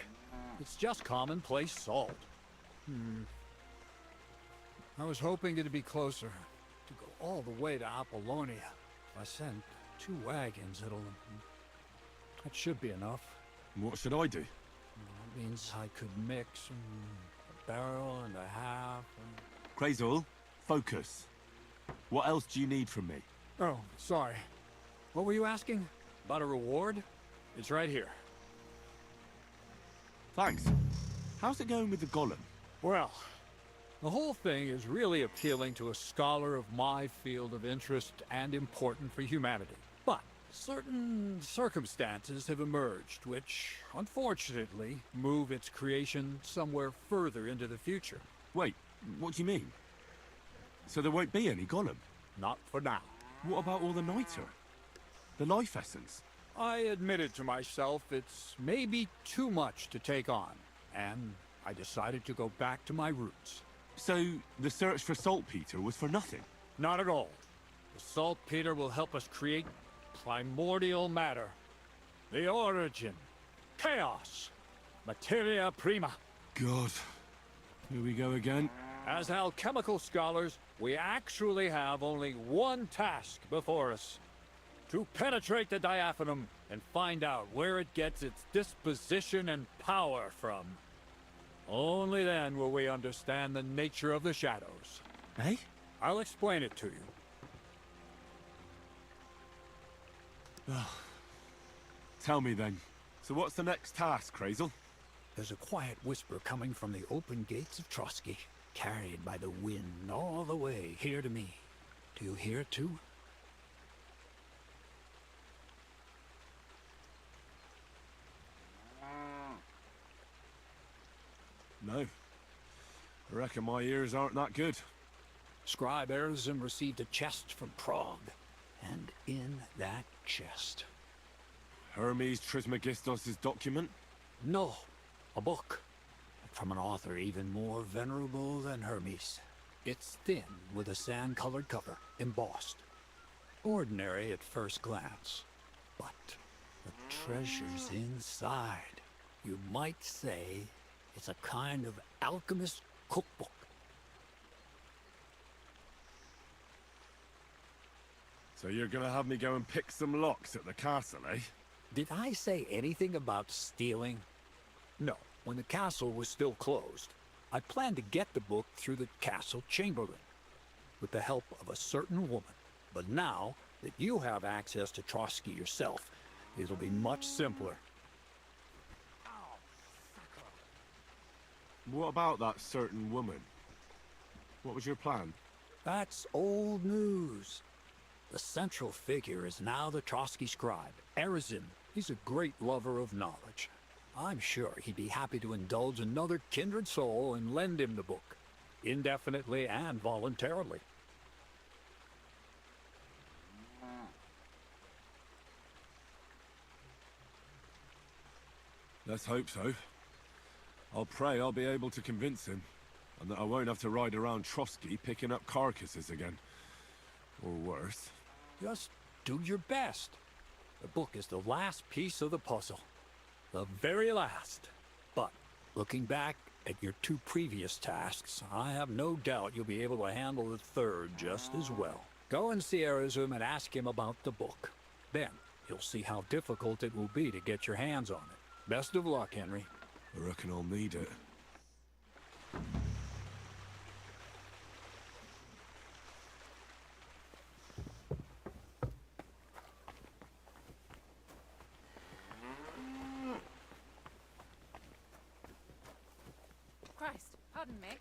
It's just commonplace salt. I was hoping it'd be closer. To go all the way to Apollonia. If I send 2 wagons, that should be enough. What should I do? That means I could mix a barrel and a half. Krazel, focus. What else do you need from me? Oh, sorry. What were you asking? About a reward? It's right here. Thanks. How's it going with the golem? Well, the whole thing is really appealing to a scholar of my field of interest and important for humanity. But certain circumstances have emerged which, unfortunately, move its creation somewhere further into the future. Wait, what do you mean? So there won't be any golem? Not for now. What about all the niter? The life essence? I admitted to myself it's maybe too much to take on, and I decided to go back to my roots. So the search for saltpeter was for nothing? Not at all. The saltpeter will help us create primordial matter. The origin. Chaos. Materia prima. God. Here we go again. As alchemical scholars, we actually have only one task before us. To penetrate the diaphanum and find out where it gets its disposition and power from. Only then will we understand the nature of the shadows. Eh? I'll explain it to you. Tell me then. So what's the next task, Krazel? There's a quiet whisper coming from the open gates of Trotsky, carried by the wind all the way here to me. Do you hear it too? No. I reckon my ears aren't that good. Scribe Erzen received a chest from Prague, and in that chest... Hermes Trismegistos' document? No, a book. From an author even more venerable than Hermes. It's thin, with a sand-colored cover, embossed. Ordinary at first glance. But the treasure's inside. You might say it's a kind of alchemist cookbook. So you're gonna have me go and pick some locks at the castle, eh? Did I say anything about stealing? No, when the castle was still closed, I planned to get the book through the castle chamberlain, with the help of a certain woman. But now that you have access to Trotsky yourself, it'll be much simpler. What about that certain woman? What was your plan? That's old news. The central figure is now the Trotsky scribe, Erzen. He's a great lover of knowledge. I'm sure he'd be happy to indulge another kindred soul and lend him the book, indefinitely and voluntarily. Let's hope so. I'll pray I'll be able to convince him, and that I won't have to ride around Trotsky picking up carcasses again. Or worse. Just do your best. The book is the last piece of the puzzle. The very last. But, looking back at your 2 previous tasks, I have no doubt you'll be able to handle the third just as well. Go and see Erasum and ask him about the book. Then, you'll see how difficult it will be to get your hands on it. Best of luck, Henry. I reckon I'll need it. Christ, pardon me.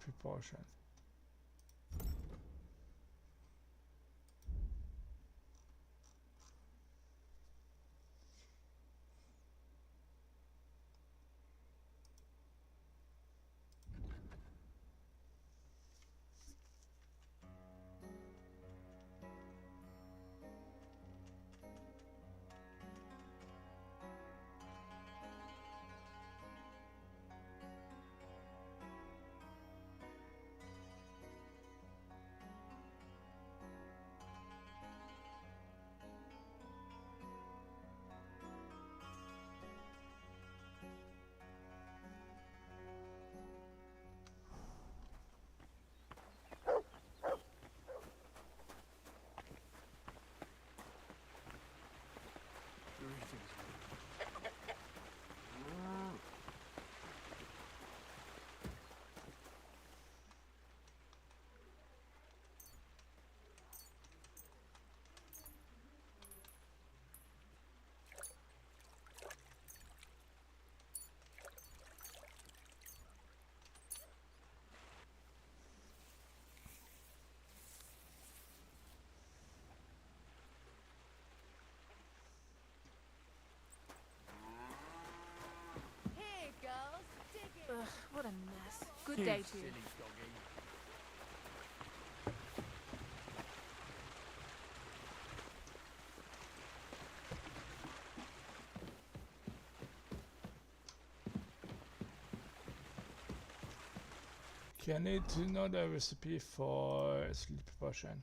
sleepy potion. Here, girls, dig it. Ugh, what a mess. Good day to you. Okay, I need to know the recipe for sleepy potion.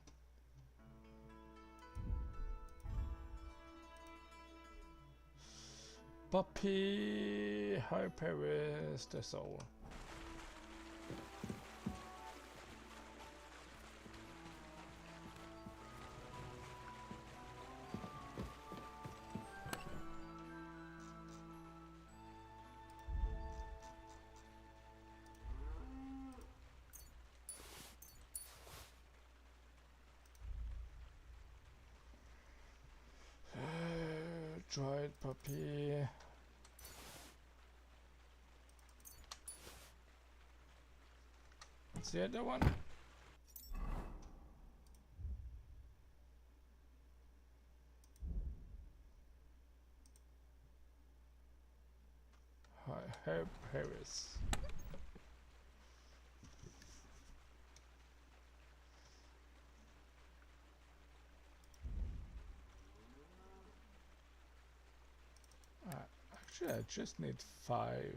Puppy, how perish the soul. Dried puppy. What's the other one? Herb Harris. Actually, I just need 5.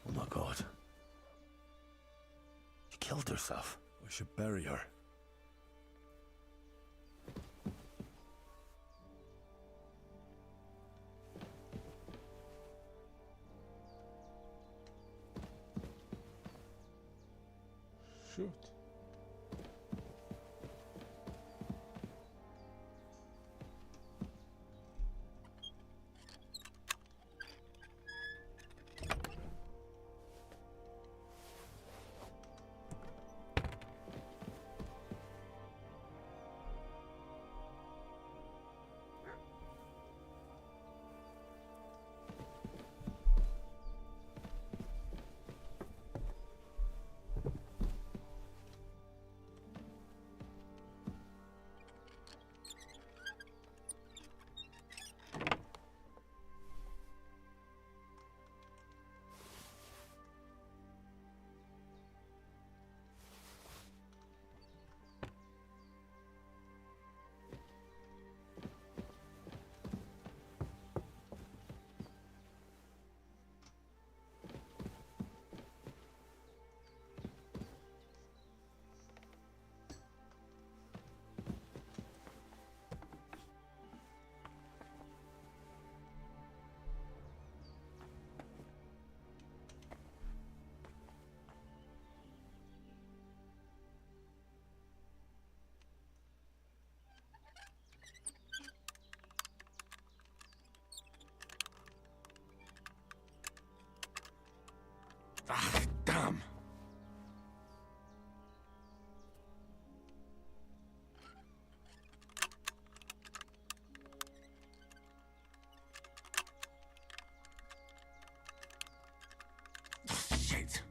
Oh my god. She killed herself. I should bury her. Shoot. Damn! Shit!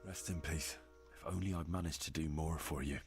Rest in peace. If only I'd managed to do more for you.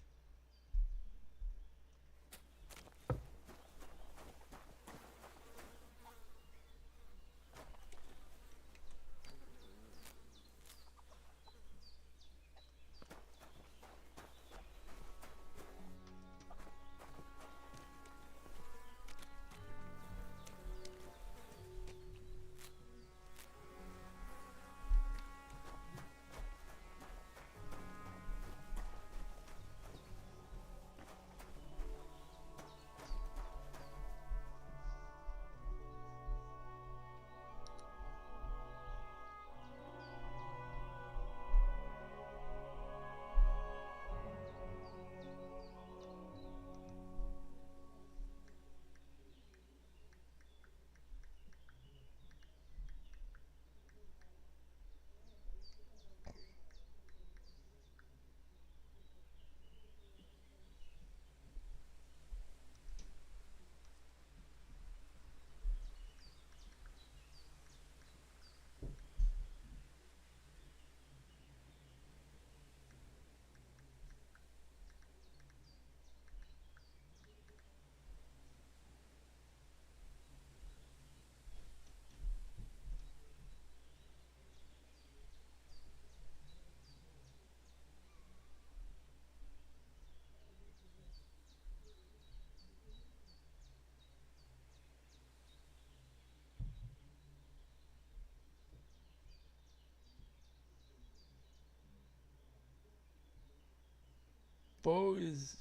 Boys.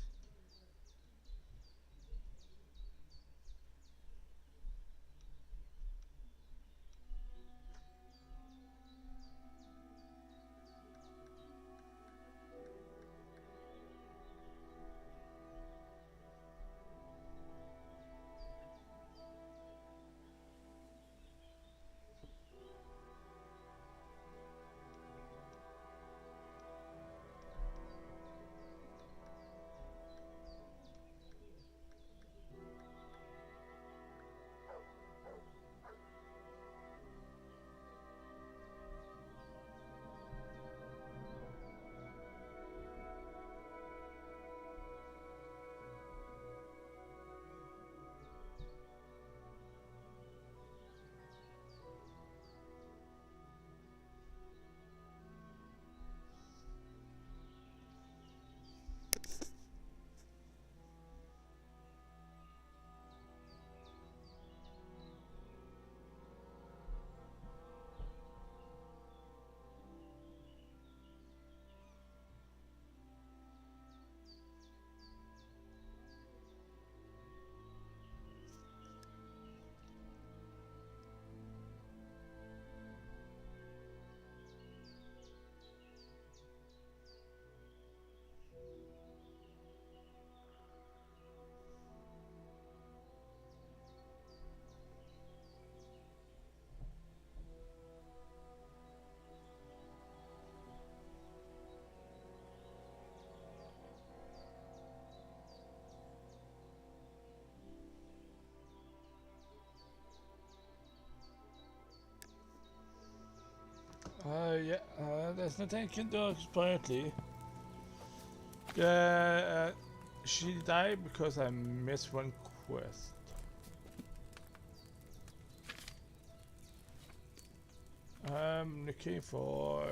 Yeah, there's nothing I can do apparently. She died because I missed one quest. I'm looking for...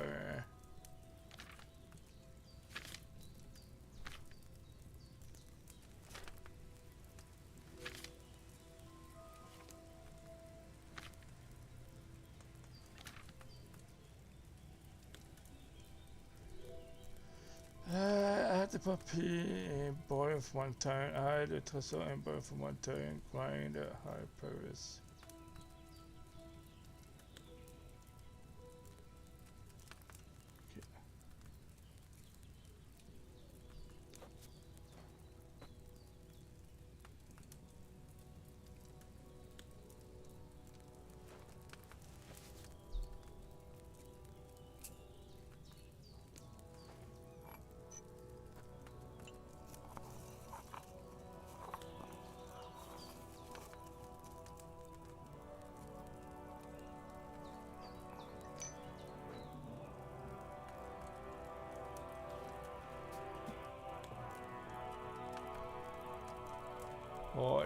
I had the puppy boil for one turn. I had the tussle and boil for one turn. Grind at high purpose. All.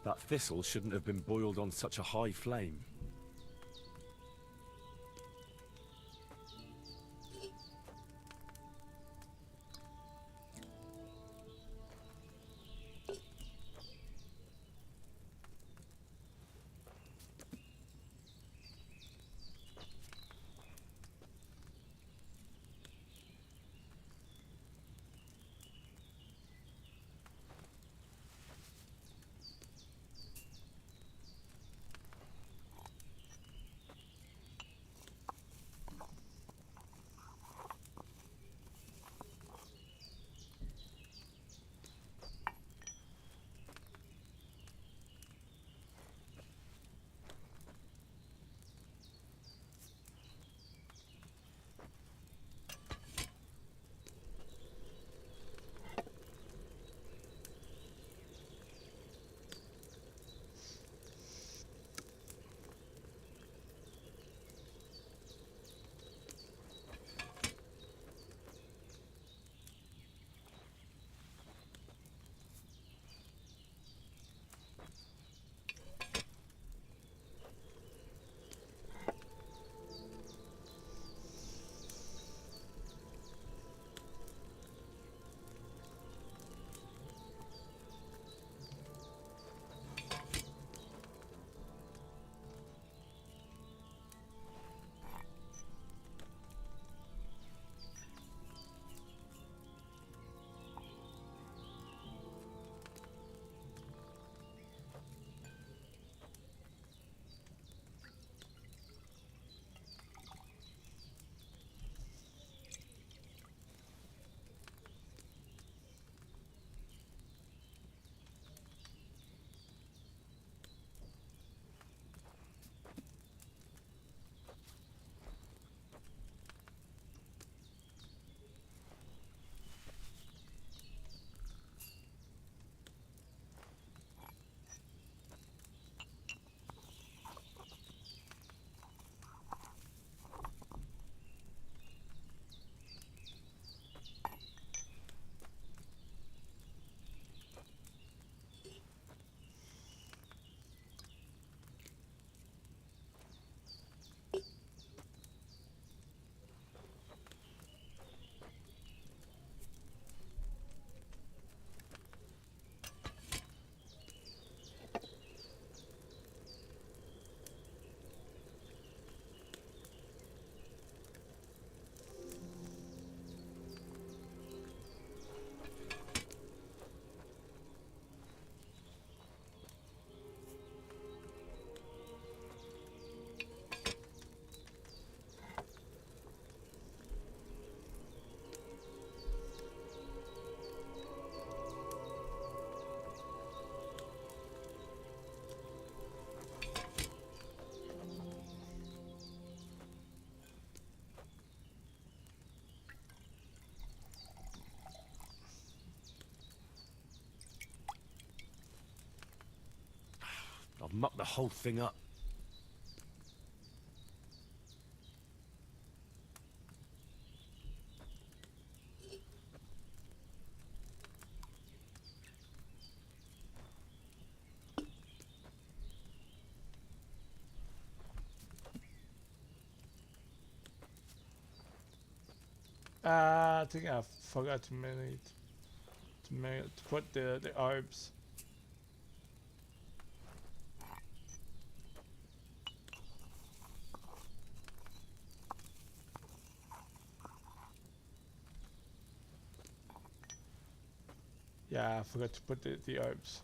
That thistle shouldn't have been boiled on such a high flame. Muck the whole thing up. I think I forgot to put the herbs. Yeah, I forgot to put the herbs.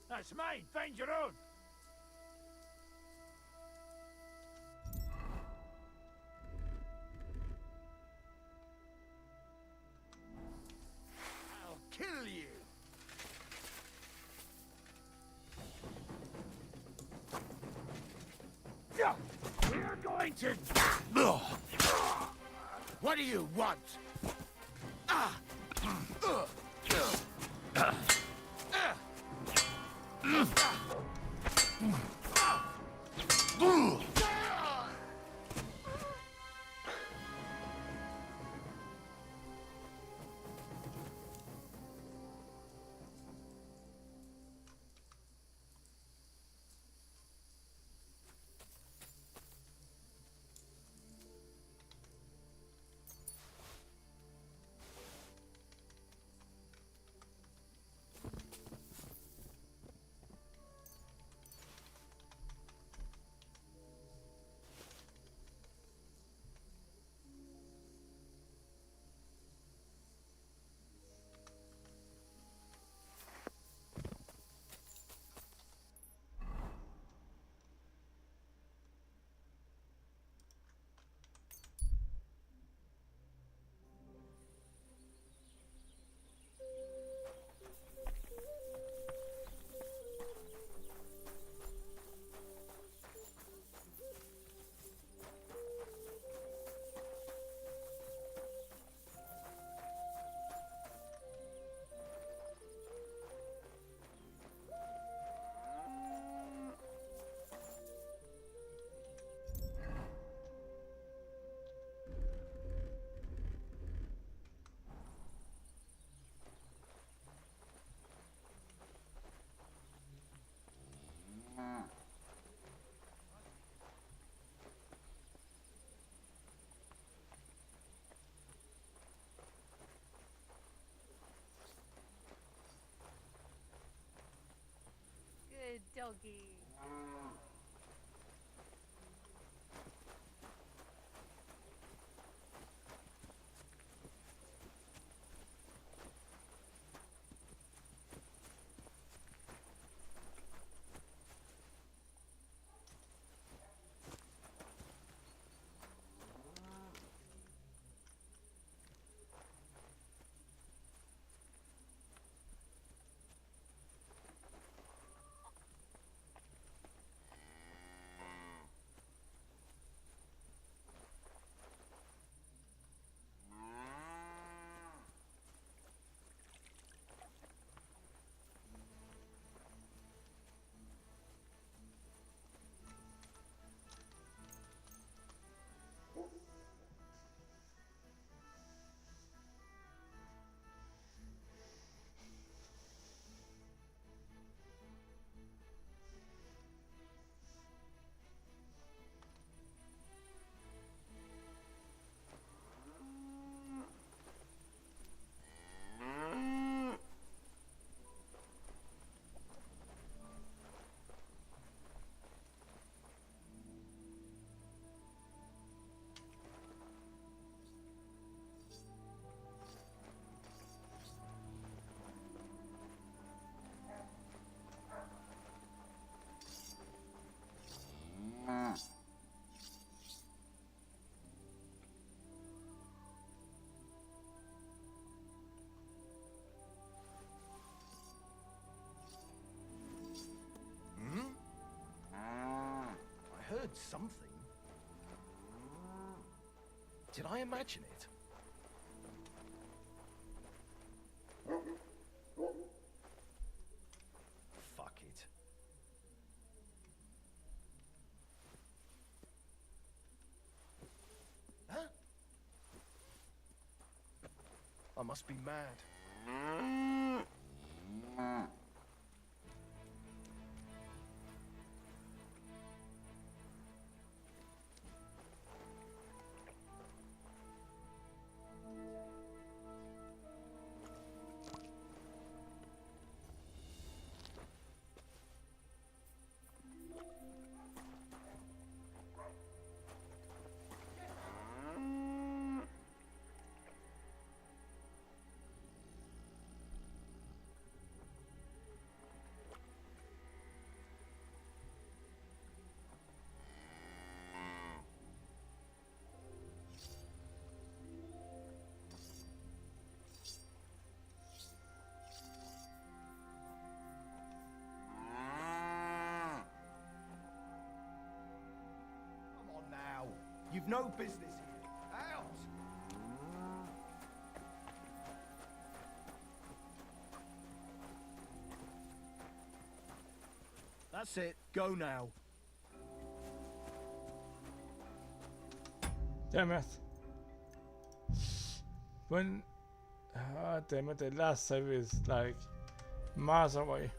That's mine. Find your own. I'll kill you. We're going to... What do you want? doggy. I heard something. Did I imagine it? Fuck it. Huh? I must be mad. You've no business here. Out! That's it. Go now. Damn it. When... damn it, the last save is like miles away.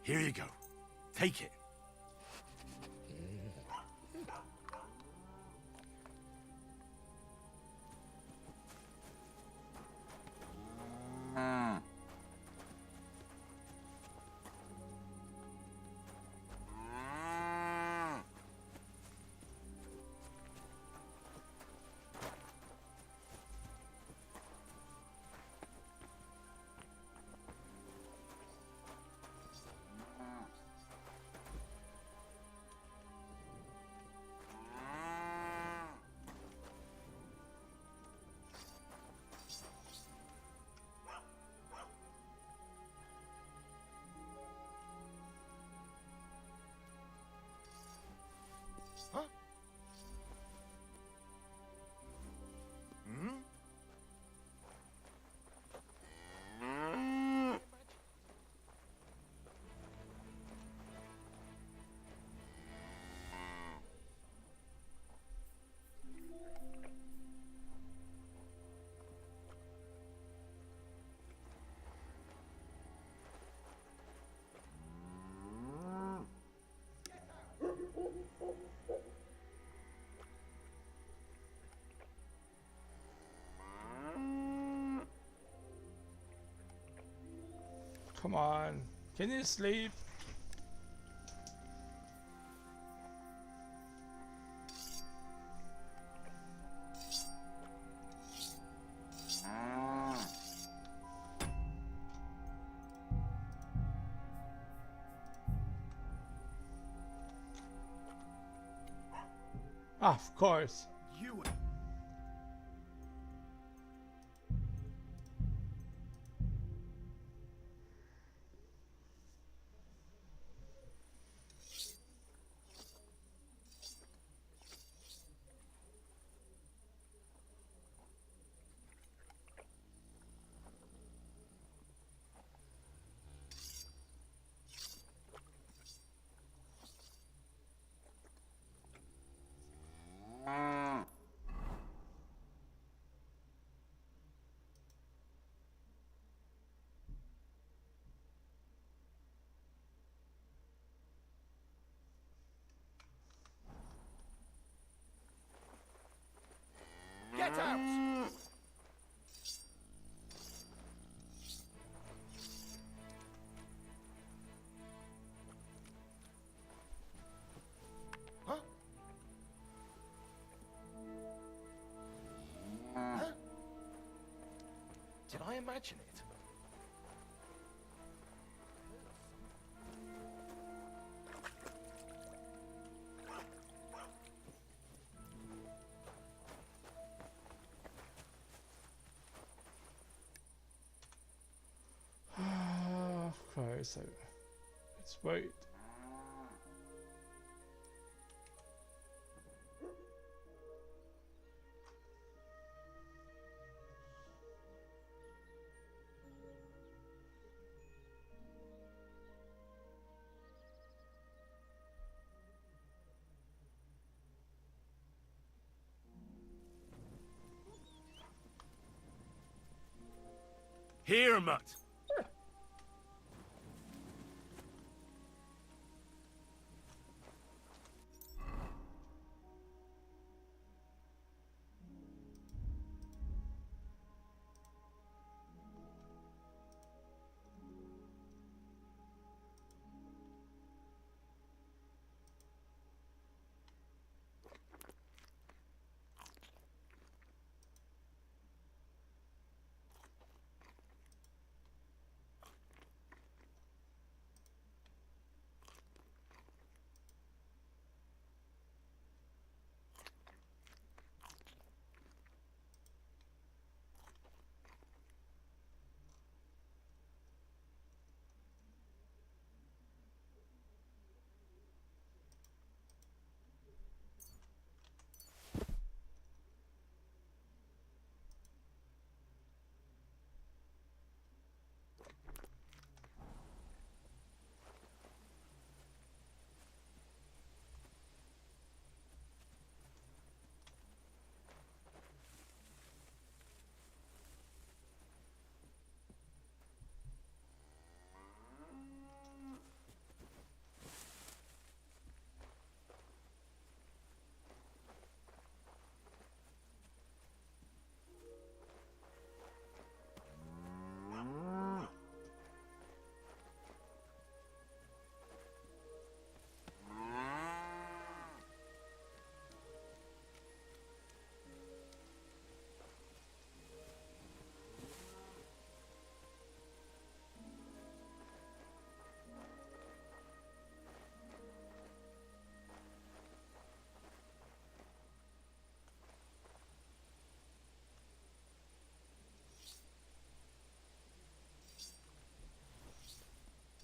Here you go. Take it. Come on. Can you sleep? Ah, of course. You. Get out! Huh? Huh? Did I imagine it? Okay, so let's wait. Here, mutt.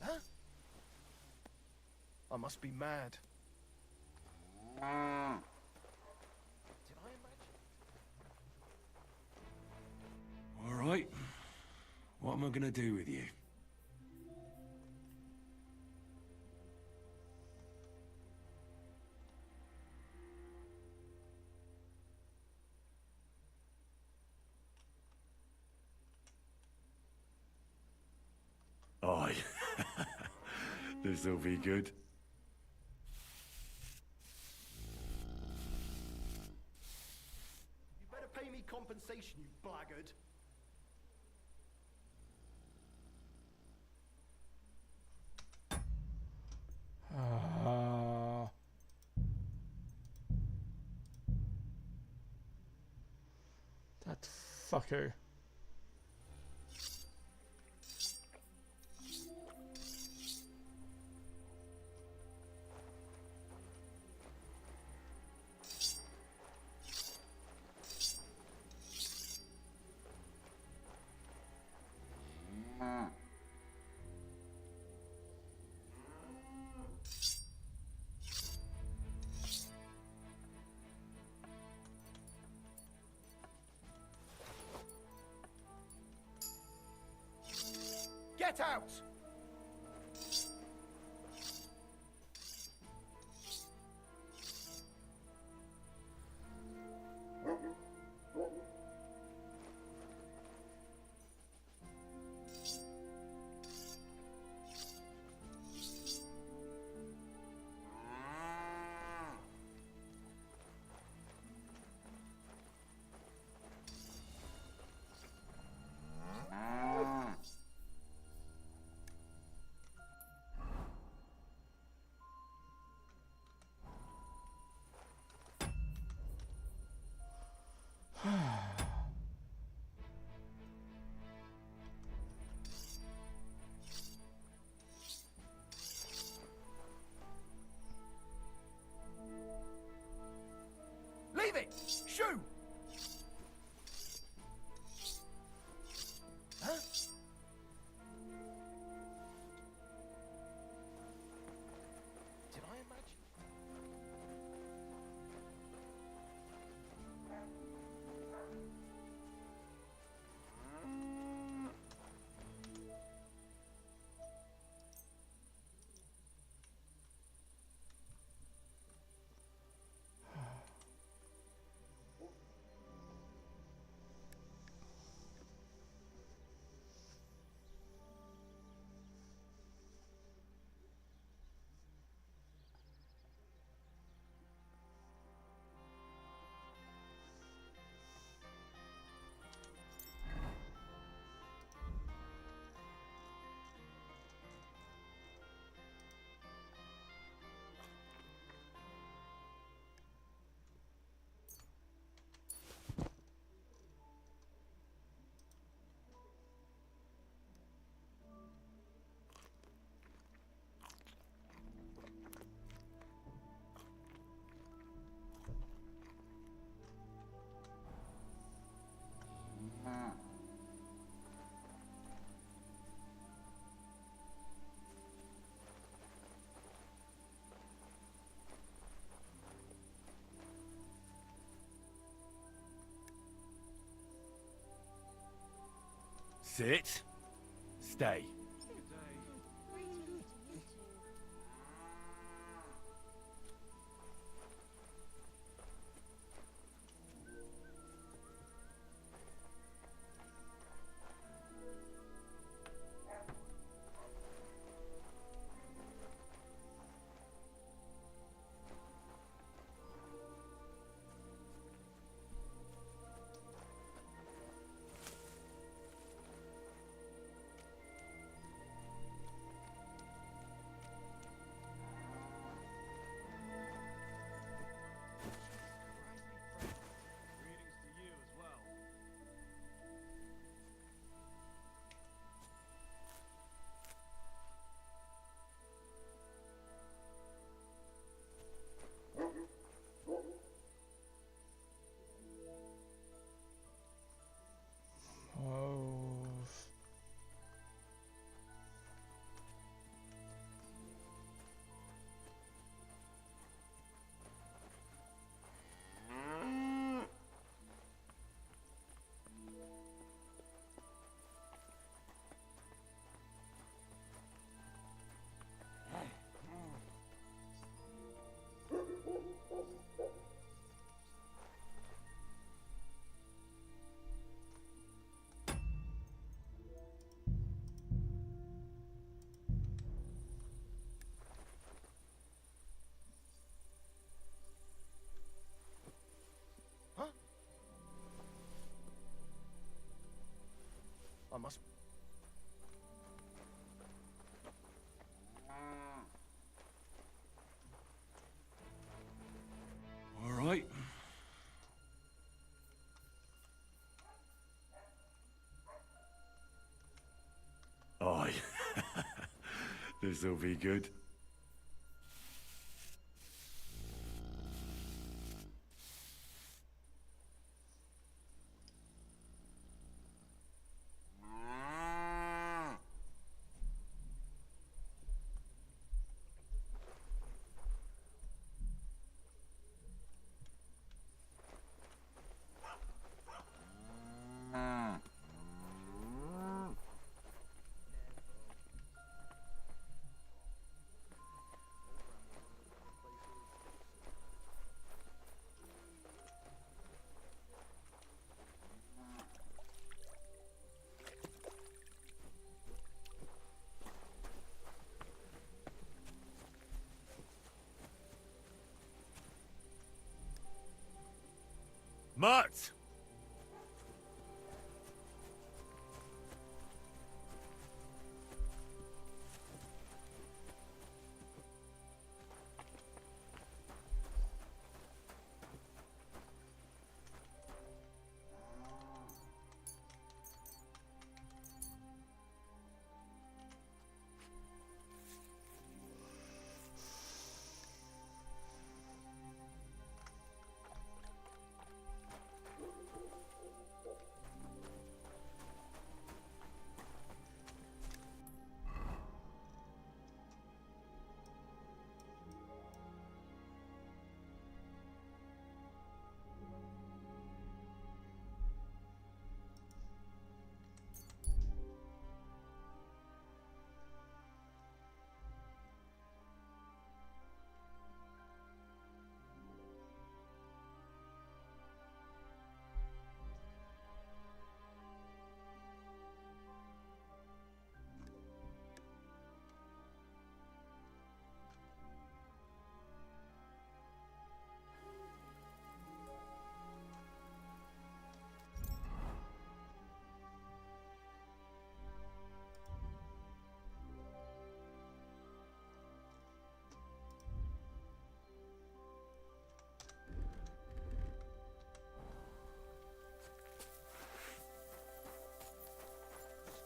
Huh? I must be mad. Did I imagine? All right. What am I gonna do with you? Aye. This'll be good. You better pay me compensation, you blackguard. fucker. Get out! Leave it! Shoo! Huh? Did I imagine? Sit. Stay. Aye. This'll be good. Mutt!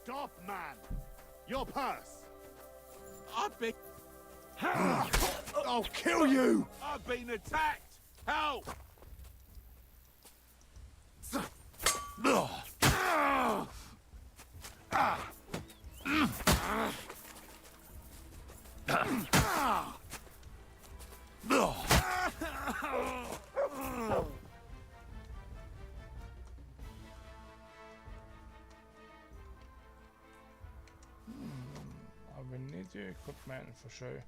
Stop, man! Your purse! I've been... I'll kill you! I've been attacked! Help! I will need your equipment for sure.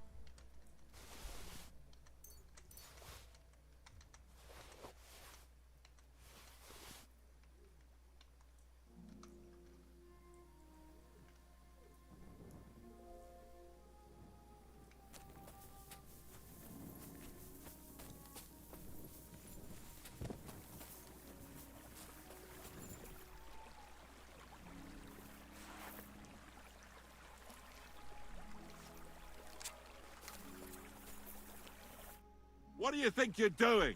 What do you think you're doing?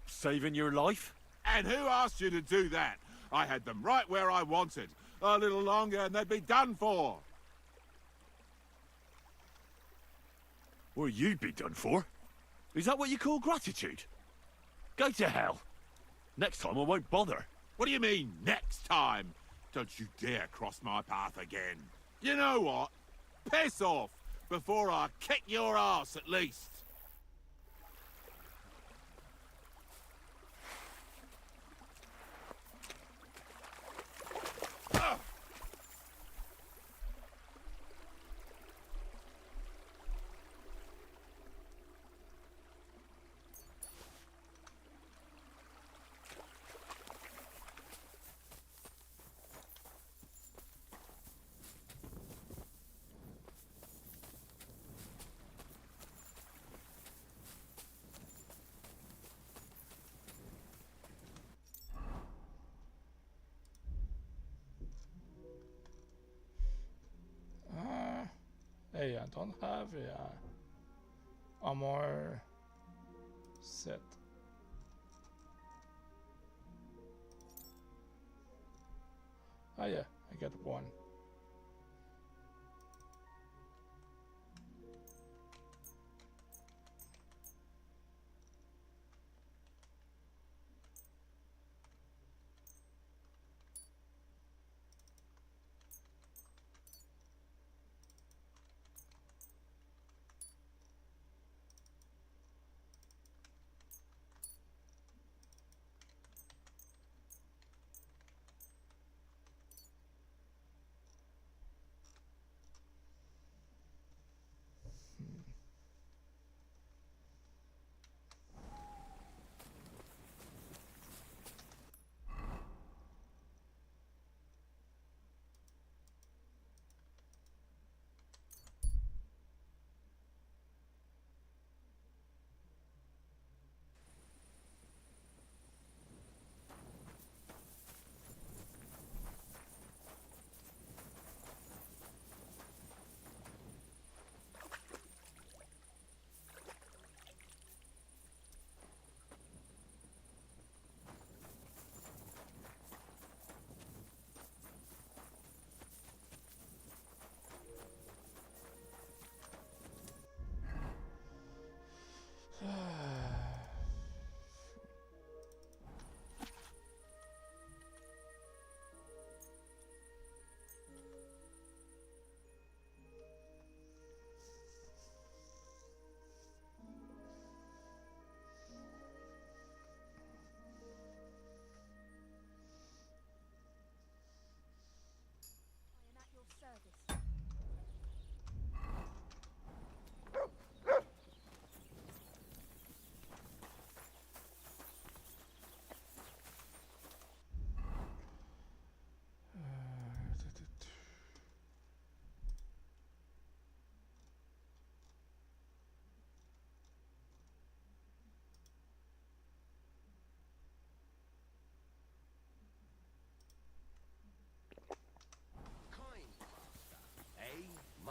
Saving your life? And who asked you to do that? I had them right where I wanted. A little longer and they'd be done for. Well, you'd be done for. Is that what you call gratitude? Go to hell. Next time I won't bother. What do you mean, next time? Don't you dare cross my path again. You know what? Piss off before I kick your ass at least. Hey, I don't have a more set. Oh yeah, I got one.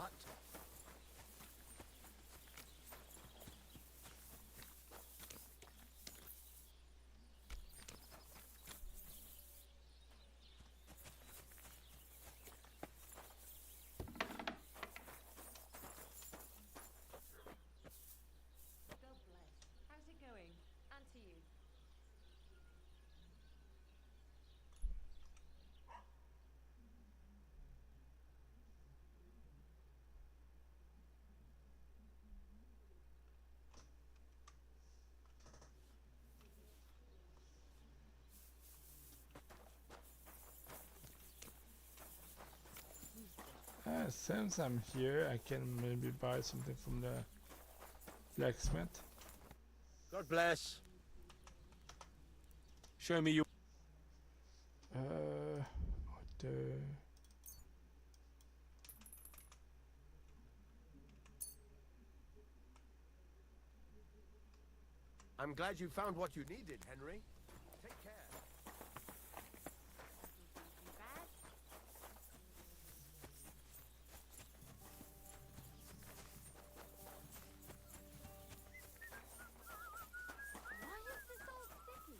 what? God bless. How's it going? And to you. Since I'm here, I can maybe buy something from the blacksmith. God bless. Show me your... What the... I'm glad you found what you needed, Henry. Take care. Why is this all sticky?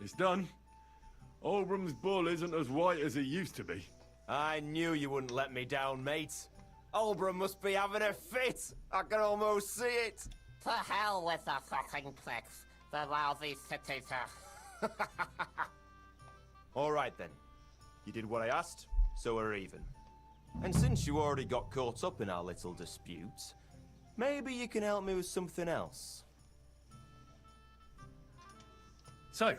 It's done. Oldbrum's bull isn't as white as it used to be. I knew you wouldn't let me down, mate. Oldbrum must be having a fit. I can almost see it. To hell with the fucking pricks. The lousy city-ter. All right, then. You did what I asked, so we're even. And since you already got caught up in our little dispute, maybe you can help me with something else. So,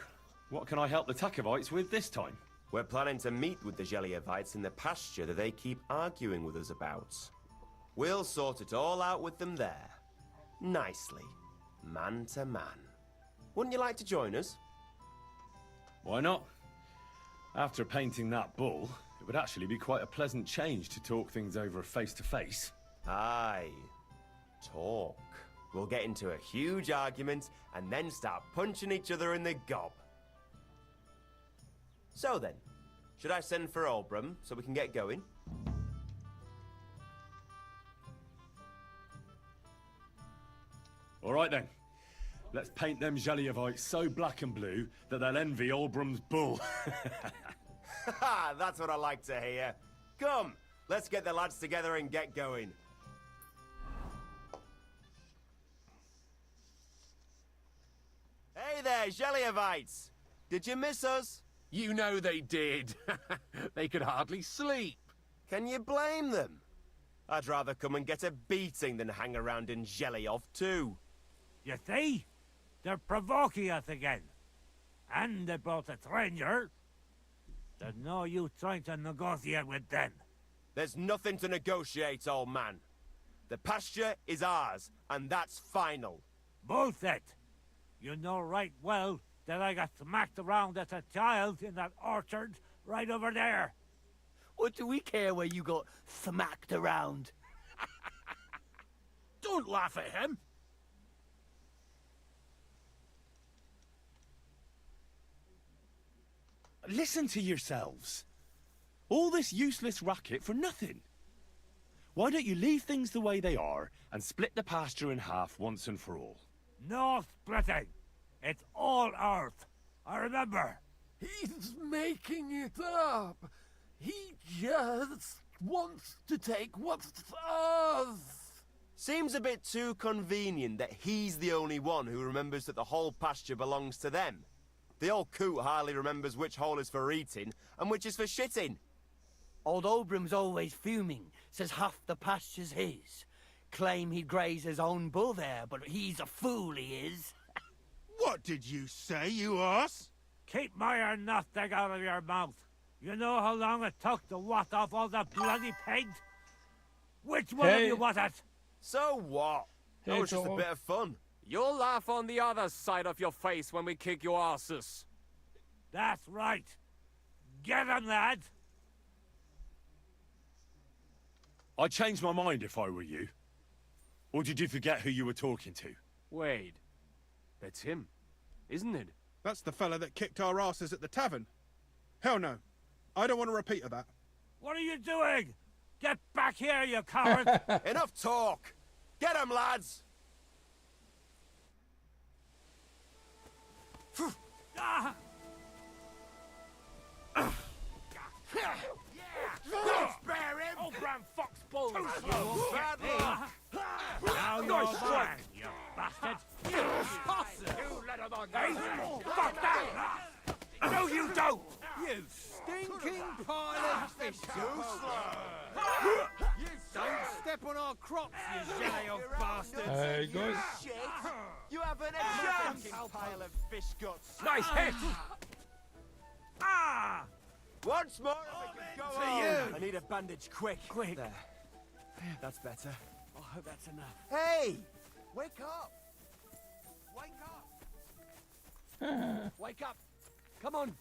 what can I help the Takovites with this time? We're planning to meet with the Geliovites in the pasture that they keep arguing with us about. We'll sort it all out with them there. Nicely. Man to man. Wouldn't you like to join us? Why not? After painting that bull, it would actually be quite a pleasant change to talk things over face to face. Aye. Talk. We'll get into a huge argument and then start punching each other in the gob. So then, should I send for Oldbrum so we can get going? All right then. Let's paint them Geliovites so black and blue that they'll envy Oldbrum's bull. Ha! That's what I like to hear. Come, let's get the lads together and get going. Hey there, Geliovites! Did you miss us? You know they did. They could hardly sleep. Can you blame them? I'd rather come and get a beating than hang around in Gelioff too. You see? They're provoking us again. And they brought a stranger. There's no use trying to negotiate with them. There's nothing to negotiate, old man. The pasture is ours, and that's final. Bullshit! You know right well that I got smacked around as a child in that orchard right over there. What do we care where you got smacked around? Don't laugh at him. Listen to yourselves. All this useless racket for nothing. Why don't you leave things the way they are and split the pasture in half once and for all? No splitting. It's all ours. I remember. He's making it up. He just wants to take what's ours. Seems a bit too convenient that he's the only one who remembers that the whole pasture belongs to them. The old coot hardly remembers which hole is for eating and which is for shitting. Old Oldbrum's always fuming, says half the pasture's his. Claim he'd graze his own bull there, but he's a fool, he is. What did you say, you ass? Keep my nothing out of your mouth. You know how long it took to wash off all the bloody paint? Which one of you was it? So what? That was just a bit of fun. You'll laugh on the other side of your face when we kick your asses. That's right. Get him, lad. I'd change my mind if I were you. Or did you forget who you were talking to? Wait. That's him, isn't it? That's the fella that kicked our asses at the tavern. Hell no. I don't want a repeat of that. What are you doing? Get back here, you coward! Enough talk! Get 'em, lads! Ah! Spare him! Old Bram Fox Balls! Bad luck! Now you're mine, you bastard! You let him on! Hey, fuck that! No, you don't! You stinking pile of fish! Too slow! Don't step on our crops, you jelly of bastards! There he goes. Shit! You haven't a chance! Pile of fish guts! Nice hit! Ah! Once more, and we can go home. I need a bandage, quick. Quick. There. That's better. I hope that's enough. Hey! Wake up! Wake up! Wake up! Come on!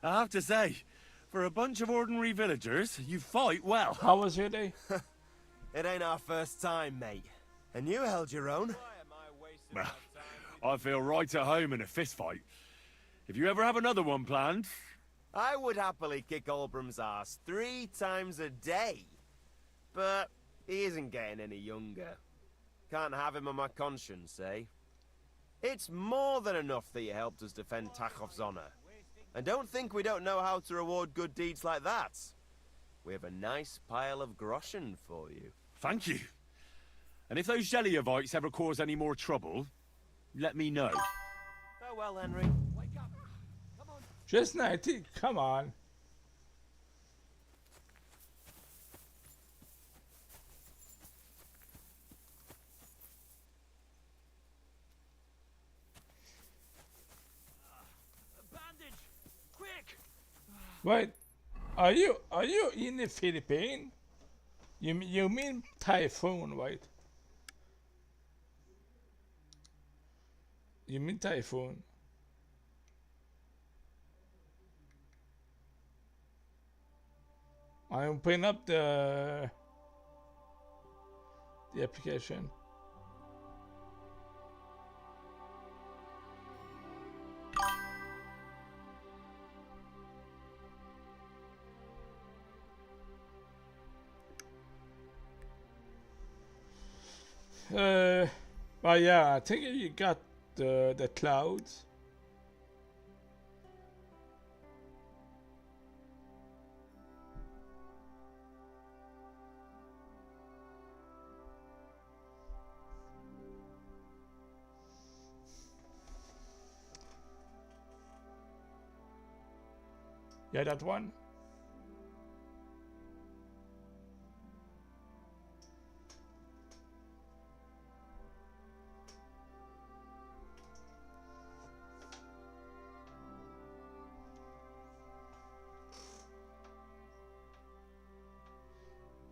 I have to say, for a bunch of ordinary villagers, you fight well. How was your day? It ain't our first time, mate. And you held your own. Well, I feel right at home in a fist fight. If you ever have another one planned... I would happily kick Olbram's ass 3 times a day. But he isn't getting any younger. Can't have him on my conscience, eh? It's more than enough that you helped us defend Tachov's honor. And don't think we don't know how to reward good deeds like that. We have a nice pile of groschen for you. Thank you. And if those Jelliavites ever cause any more trouble, let me know. Farewell, Henry. Wake up! Come on! Just 19, come on. Bandage! Quick! Wait, are you in the Philippines? You mean typhoon, right? You mean typhoon? I open up the application. Well, yeah, I think you got the clouds. Yeah, that one.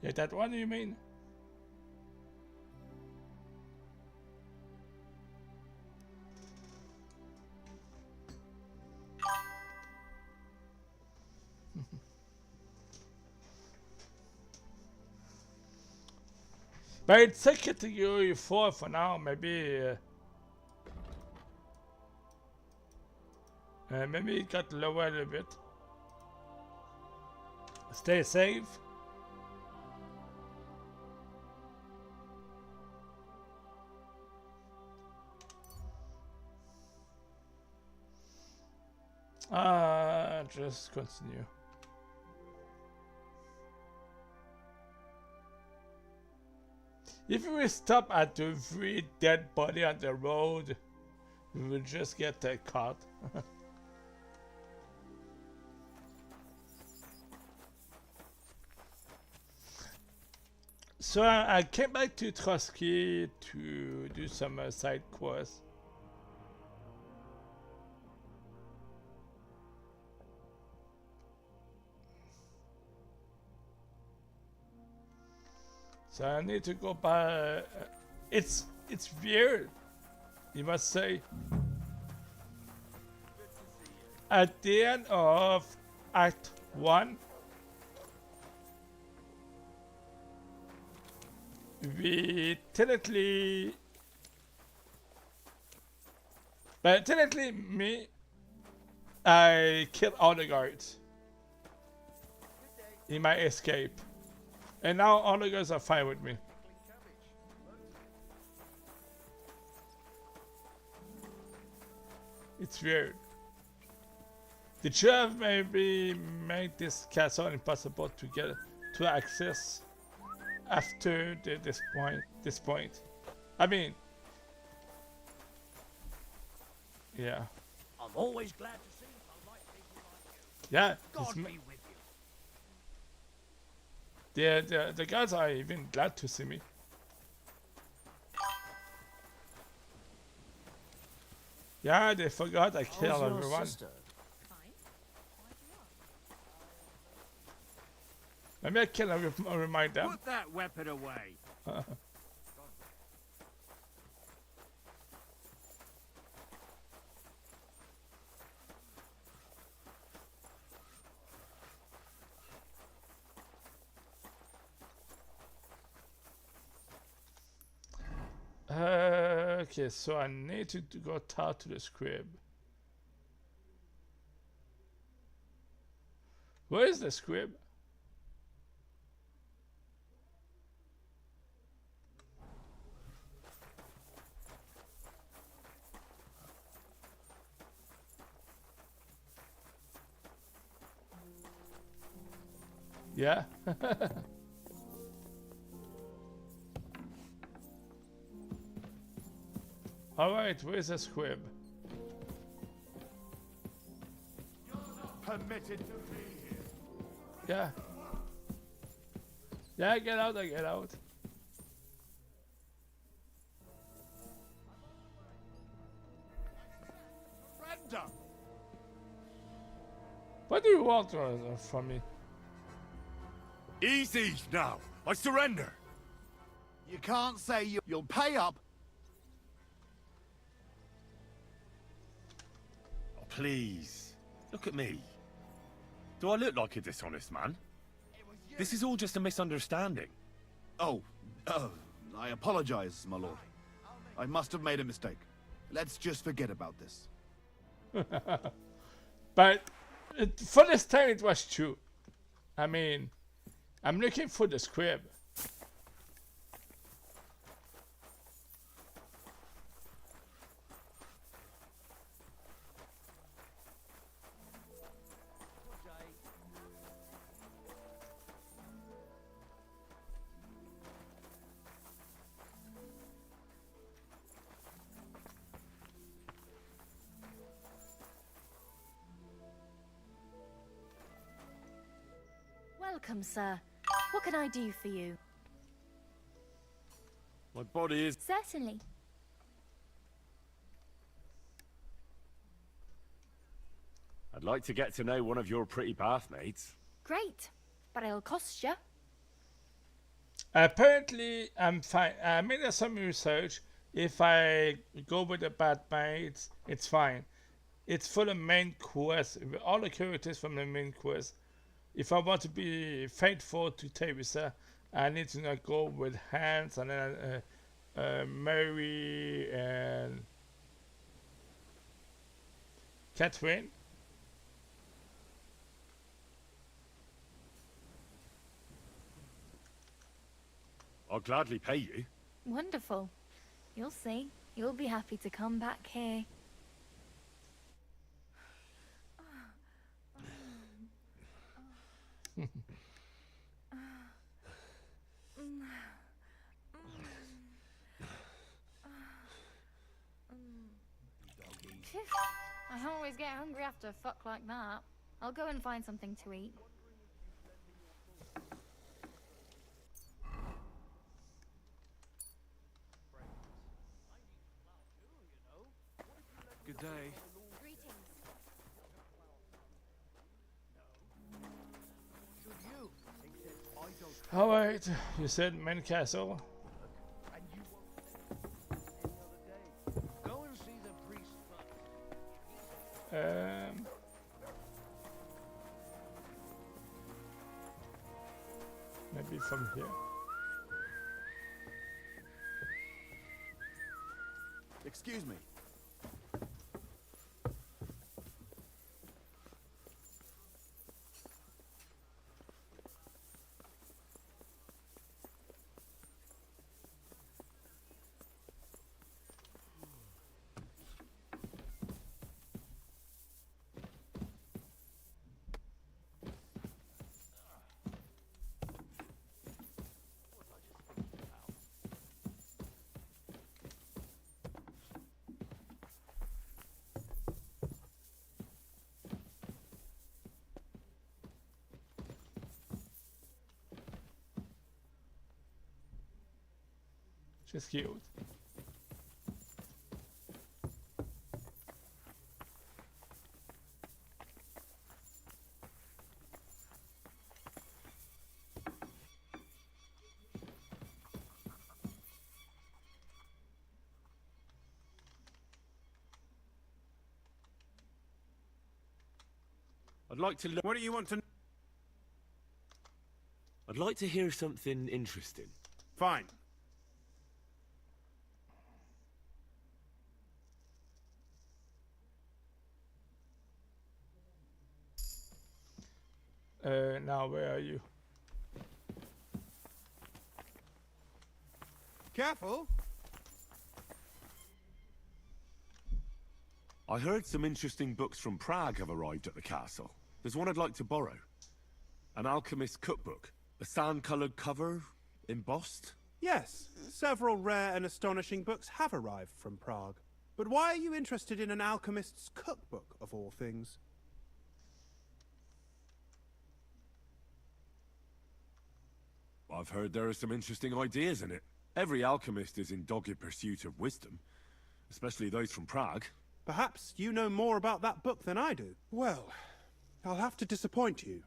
Yeah, that one you mean? But it's a category 4 for now, maybe maybe it got lower a little bit. Stay safe. Just continue. If we stop at every dead body on the road, we will just get caught. So I came back to Trotsky to do some side quests. So I need to go by. It's weird, you must say. At the end of Act 1, we technically, but technically me, I killed all the guards in my escape, and now all the guards are fine with me. It's weird. Did you have maybe made this castle impossible to get to access after this point? I mean, yeah. I'm always glad to see polite people like you. Yeah. God be with you. The guys are even glad to see me. Yeah, they forgot I killed everyone. Maybe I can remind them. Put that weapon away. Okay, so I need to go talk to the scrib. Where is the scrib? Yeah. All right, where's the squib? Permitted to be here. Yeah. Yeah, get out, I get out. Surrender. What do you want from me? Easy now. I surrender. You can't say you'll pay up. Oh, please. Look at me. Do I look like a dishonest man? This is all just a misunderstanding. Oh, I apologize, my lord. I must have made a mistake. Let's just forget about this. But for this time it was true. I mean, I'm looking for the scrib. Welcome, sir. What can I do for you? My body is... Certainly. I'd like to get to know one of your pretty bathmates. Great, but it'll cost you. Apparently, I'm fine. I made some research. If I go with the bad mates, it's fine. It's for the main quest. All the characters from the main quest. If I want to be faithful to Teresa, I need to not go with Hans and then Mary and Catherine. I'll gladly pay you. Wonderful. You'll see. You'll be happy to come back here. Phew, I always get hungry after a fuck like that. I'll go and find something to eat. Good day. Alright, you said main castle. Go and see the priest first. Maybe from here. Excuse me. She's cute. I'd like to. What do you want to? I'd like to hear something interesting. Fine. Now where are you? Careful. I heard some interesting books from Prague have arrived at the castle. There's one I'd like to borrow. An alchemist's cookbook. A sand-coloured cover, embossed. Yes, several rare and astonishing books have arrived from Prague. But why are you interested in an alchemist's cookbook, of all things? I've heard there are some interesting ideas in it. Every alchemist is in dogged pursuit of wisdom, especially those from Prague. Perhaps you know more about that book than I do. Well, I'll have to disappoint you.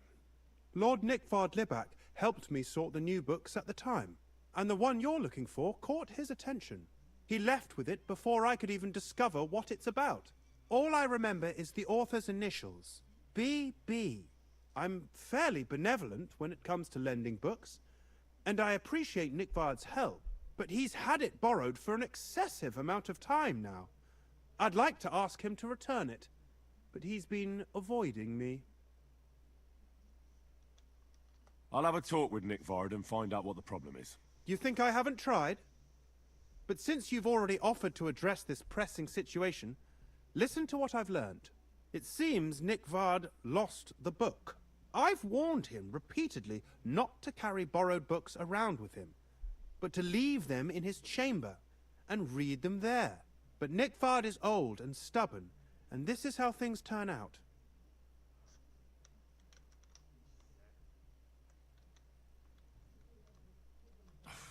Lord Nickvard Libak helped me sort the new books at the time, and the one you're looking for caught his attention. He left with it before I could even discover what it's about. All I remember is the author's initials, B.B. I'm fairly benevolent when it comes to lending books, and I appreciate Nickvard's help, but he's had it borrowed for an excessive amount of time now. I'd like to ask him to return it, but he's been avoiding me. I'll have a talk with Nickvard and find out what the problem is. You think I haven't tried? But since you've already offered to address this pressing situation, listen to what I've learned. It seems Nickvard lost the book. I've warned him repeatedly not to carry borrowed books around with him, but to leave them in his chamber and read them there. But Nickvard is old and stubborn, and this is how things turn out.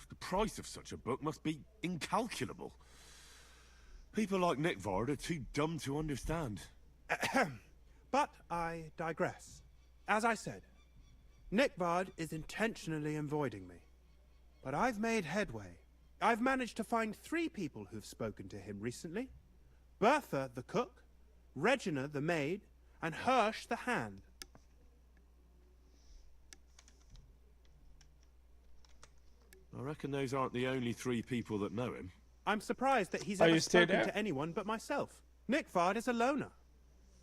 The price of such a book must be incalculable. People like Nickvard are too dumb to understand. But I digress. As I said, Nickvard is intentionally avoiding me. But I've made headway. I've managed to find 3 people who've spoken to him recently. Bertha the cook, Regina the maid, and Hirsch the hand. I reckon those aren't the only 3 people that know him. I'm surprised that he's ever spoken to anyone but myself. Nickvard is a loner.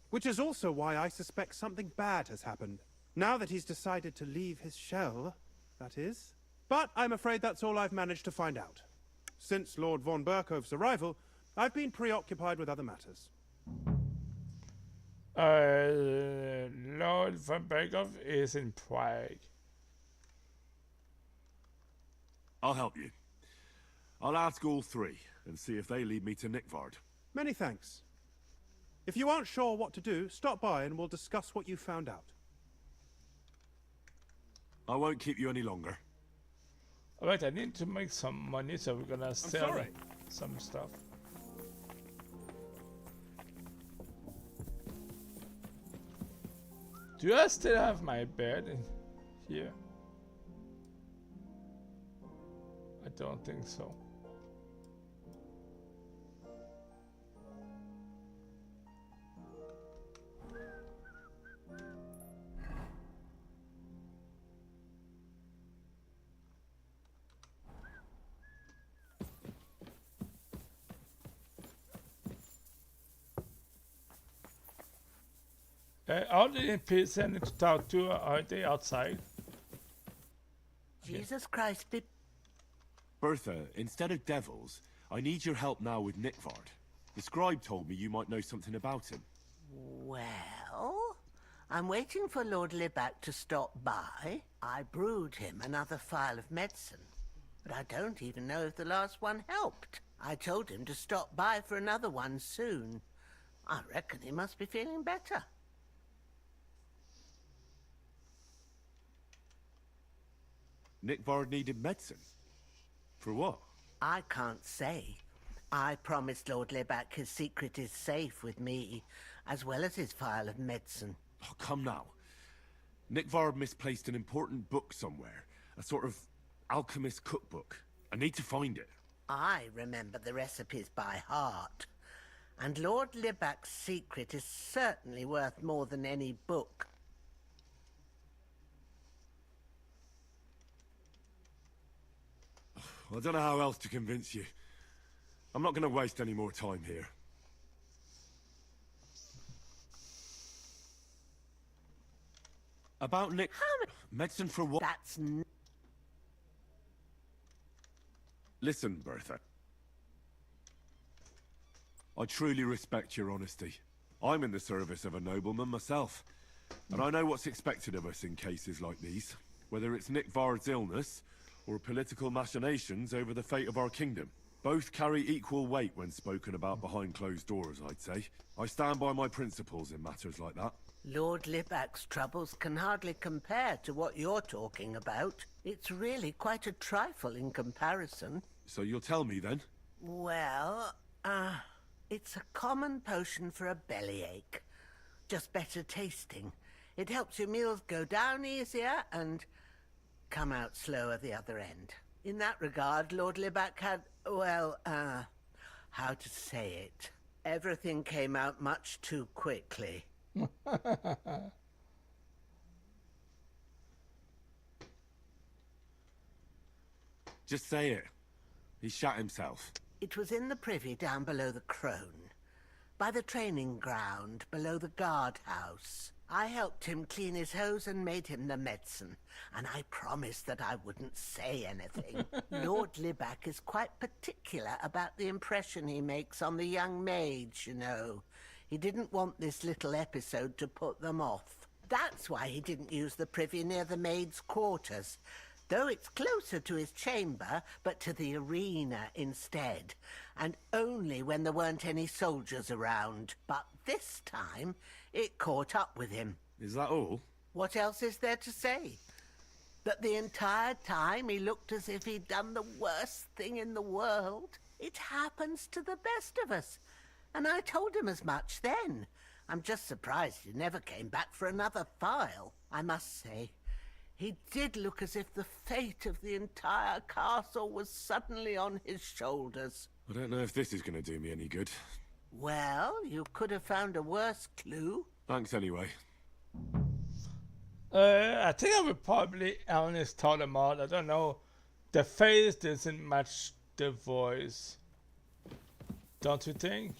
Which is also why I suspect something bad has happened. Now that he's decided to leave his shell, that is. But I'm afraid that's all I've managed to find out. Since Lord von Berkov's arrival, I've been preoccupied with other matters. Lord von Berkov is in Prague. I'll help you. I'll ask all 3 and see if they lead me to Nickvard. Many thanks. If you aren't sure what to do, stop by and we'll discuss what you found out. I won't keep you any longer. Alright, I need to make some money, so we're gonna sell some stuff. Do I still have my bed in here? I don't think so. All the NPCs I need to talk to, are they outside? Jesus Christ, Bertha, instead of devils, I need your help now with Nickvard. The scribe told me you might know something about him. Well, I'm waiting for Lord Libac to stop by. I brewed him another phial of medicine, but I don't even know if the last one helped. I told him to stop by for another one soon. I reckon he must be feeling better. Nickvard needed medicine? For what? I can't say. I promised Lord Libac his secret is safe with me, as well as his phial of medicine. Oh, come now. Nickvard misplaced an important book somewhere. A sort of alchemist cookbook. I need to find it. I remember the recipes by heart. And Lord Libac's secret is certainly worth more than any book. I don't know how else to convince you. I'm not going to waste any more time here. About Nick... Medicine for what? That's... Listen, Bertha. I truly respect your honesty. I'm in the service of a nobleman myself, and I know what's expected of us in cases like these, whether it's Nickvard's illness or political machinations over the fate of our kingdom. Both carry equal weight when spoken about behind closed doors, I'd say. I stand by my principles in matters like that. Lord Libac's troubles can hardly compare to what you're talking about. It's really quite a trifle in comparison. So you'll tell me then? Well, it's a common potion for a bellyache. Just better tasting. It helps your meals go down easier and come out slower the other end. In that regard, Lord Libac had, well, how to say it? Everything came out much too quickly. Just say it. He shot himself. It was in the privy down below the Crone, by the training ground below the guardhouse. I helped him clean his hose and made him the medicine, and I promised that I wouldn't say anything. Lord Libac is quite particular about the impression he makes on the young maids, you know. He didn't want this little episode to put them off. That's why he didn't use the privy near the maids' quarters, though it's closer to his chamber, but to the arena instead, and only when there weren't any soldiers around. But this time, it caught up with him. Is that all? What else is there to say? That the entire time he looked as if he'd done the worst thing in the world. It happens to the best of us. And I told him as much then. I'm just surprised he never came back for another file. I must say, he did look as if the fate of the entire castle was suddenly on his shoulders. I don't know if this is going to do me any good. Well, you could have found a worse clue. Thanks anyway. I think I would probably honest tell them all. I don't know. The face doesn't match the voice. Don't you think?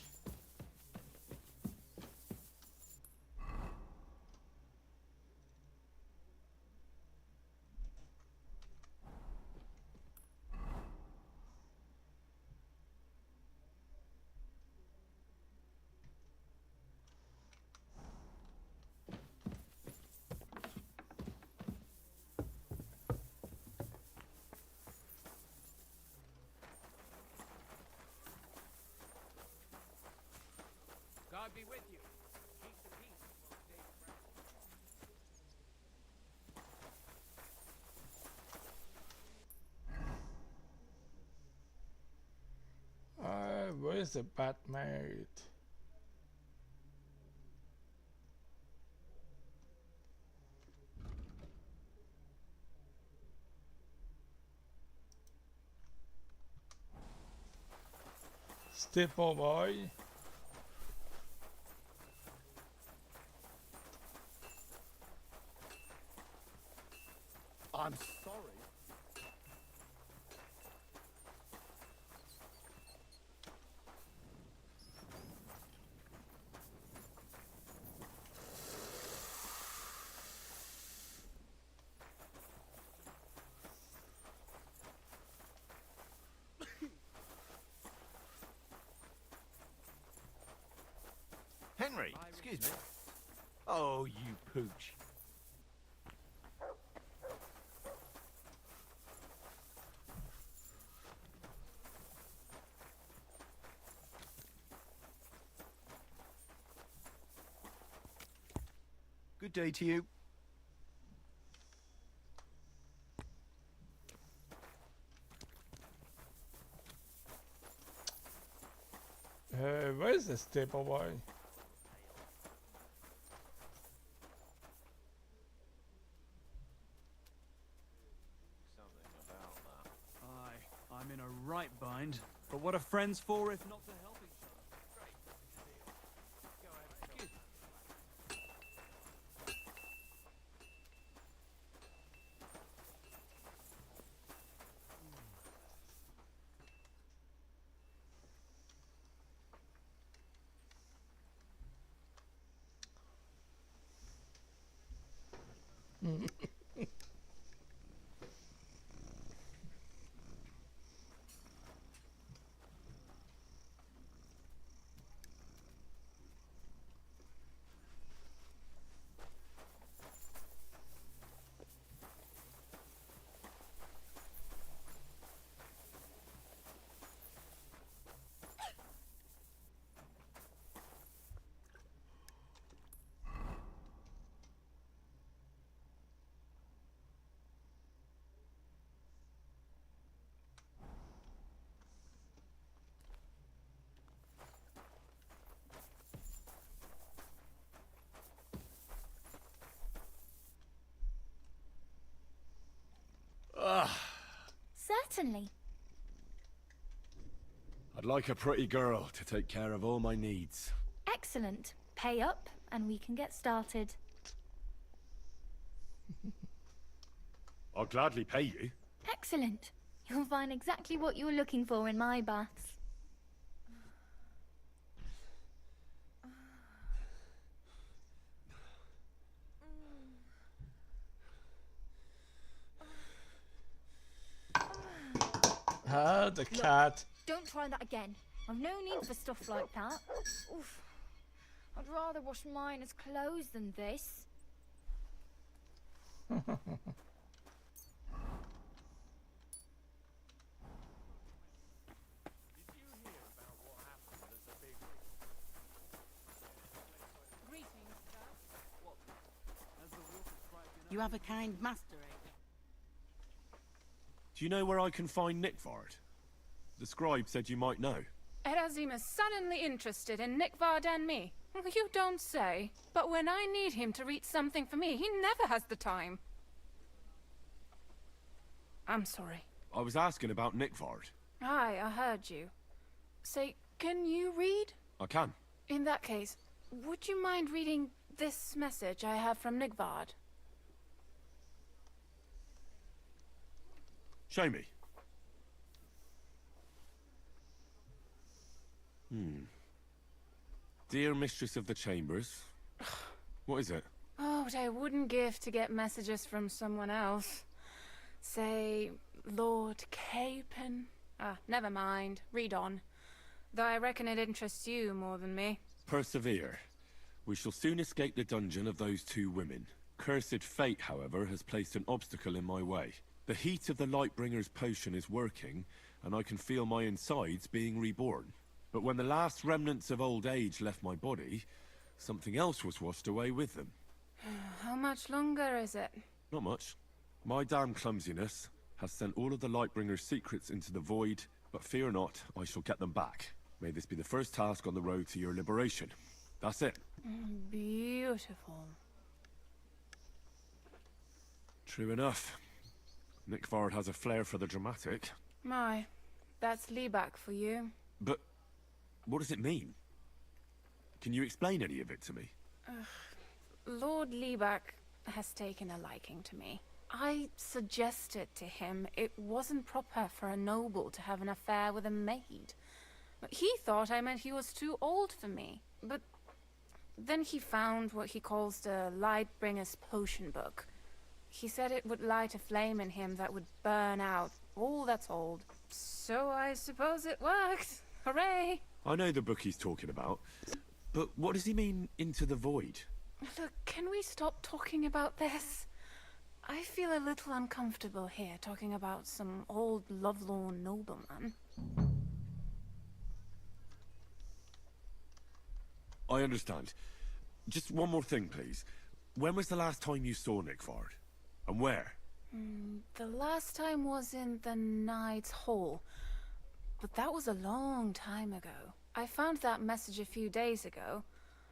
God be with you. Keep the peace while the day progresses. Where's the Batmaid? Stipple boy. I'm sorry. Sorry. Excuse me. Oh, you pooch. Good day to you. Where is this stable boy? Aye, I'm in a right bind. But what are friends for if not to help each other? Certainly. I'd like a pretty girl to take care of all my needs. Excellent. Pay up, and we can get started. I'll gladly pay you. Excellent. You'll find exactly what you're looking for in my baths. Ah, the cat. Don't try that again. I've no need for stuff like that. Oof. I'd rather wash Miner's clothes than this. You have a kind master, eh? Do you know where I can find Nickvard? The scribe said you might know. Erazim is suddenly interested in Nickvard and me. You don't say. But when I need him to read something for me, he never has the time. I'm sorry. I was asking about Nickvard. Aye, I heard you. Say, can you read? I can. In that case, would you mind reading this message I have from Nickvard? Show me. Dear Mistress of the Chambers. What is it? Oh, what I wouldn't give to get messages from someone else. Say, Lord Capon. Never mind. Read on. Though I reckon it interests you more than me. Persevere. We shall soon escape the dungeon of those two women. Cursed fate, however, has placed an obstacle in my way. The heat of the Lightbringer's potion is working, and I can feel my insides being reborn. But when the last remnants of old age left my body, something else was washed away with them. How much longer is it? Not much. My damn clumsiness has sent all of the Lightbringer's secrets into the void, but fear not, I shall get them back. May this be the first task on the road to your liberation. That's it. Beautiful. True enough. Nickvard has a flair for the dramatic. My, that's Liebach for you. But what does it mean? Can you explain any of it to me? Lord Liebach has taken a liking to me. I suggested to him it wasn't proper for a noble to have an affair with a maid. But he thought I meant he was too old for me. But then he found what he calls the Lightbringer's potion book. He said it would light a flame in him that would burn out all that's old. So I suppose it worked. Hooray! I know the book he's talking about. But what does he mean, into the void? Look, can we stop talking about this? I feel a little uncomfortable here talking about some old lovelorn nobleman. I understand. Just one more thing, please. When was the last time you saw Nickford? And where? The last time was in the Knight's Hall. But that was a long time ago. I found that message a few days ago.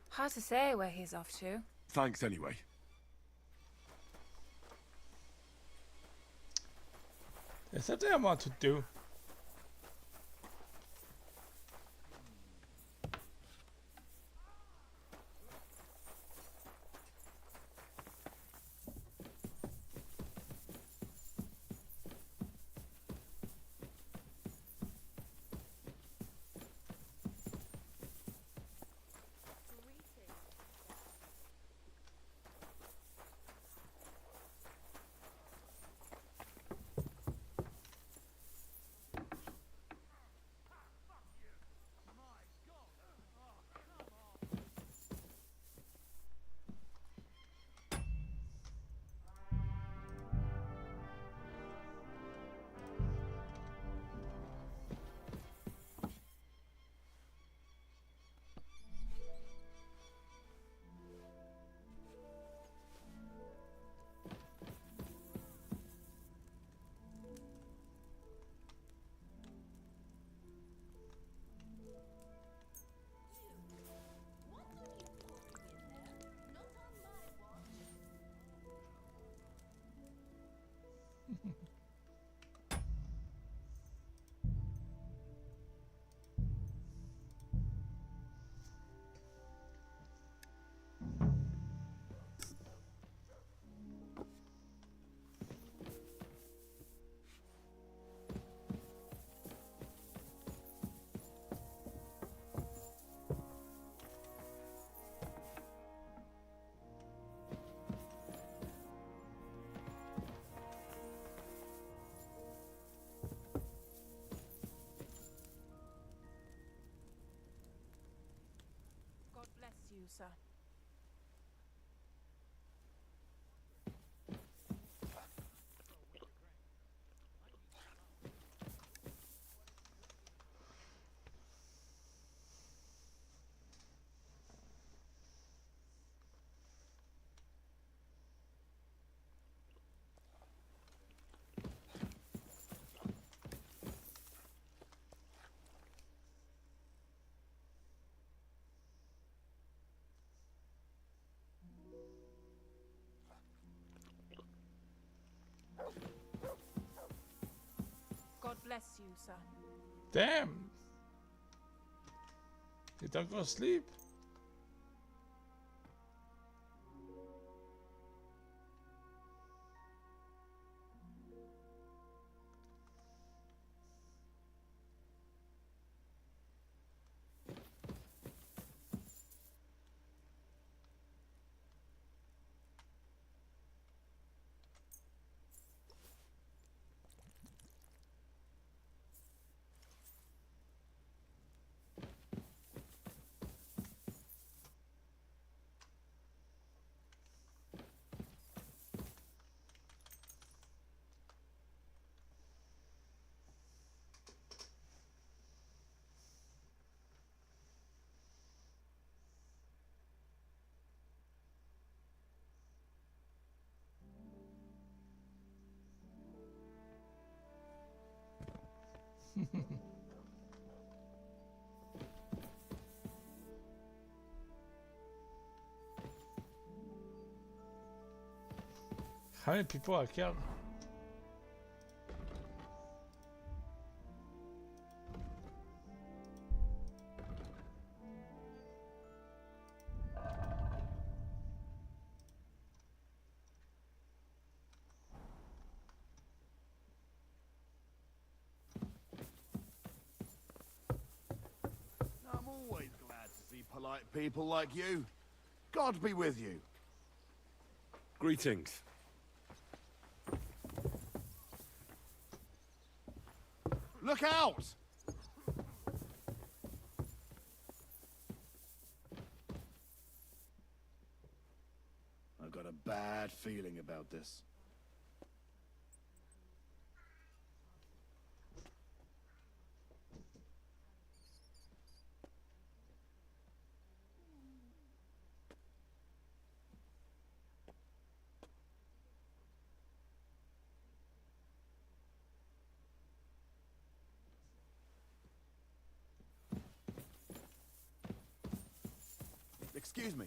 Hard to say where he's off to. Thanks anyway. There's something I want to do. God bless you, sir. God bless you, sir. Damn! You don't go to sleep? How many people are killed? I'm always glad to see polite people like you. God be with you. Greetings. Look out! feeling about this. Excuse me.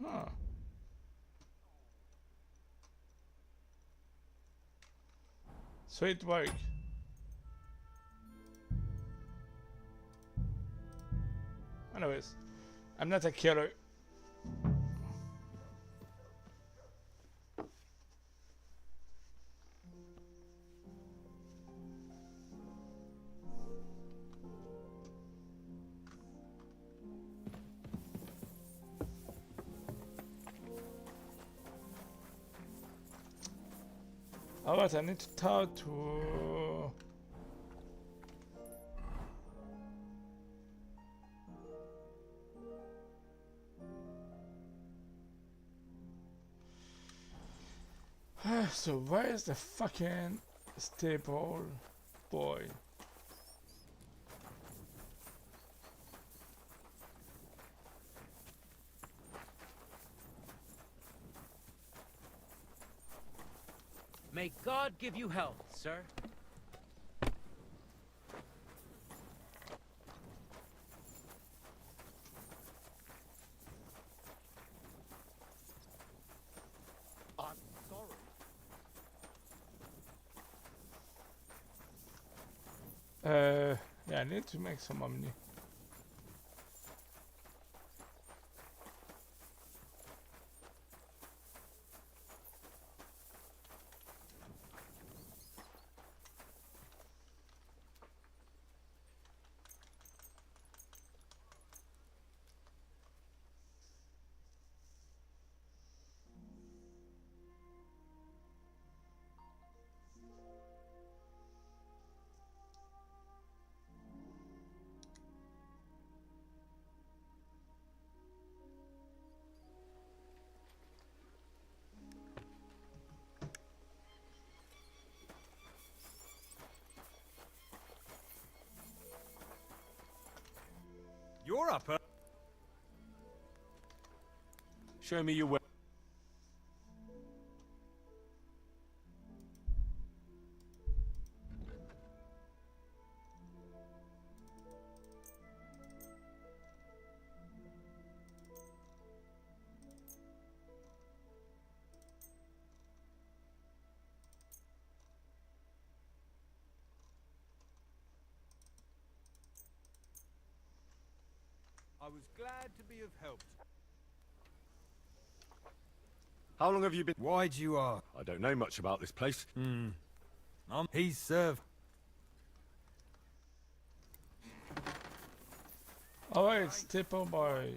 Huh. Sweet work. Anyways, I'm not a killer. Alright, I need to talk to... So where is the fucking stable boy? May God give you health, sir. I'm sorry. Yeah, I need to make some money. You're up. Show me your way. I was glad to be of help. How long have you been? Why'd you ask? I don't know much about this place. He's served. Alright, stable boy.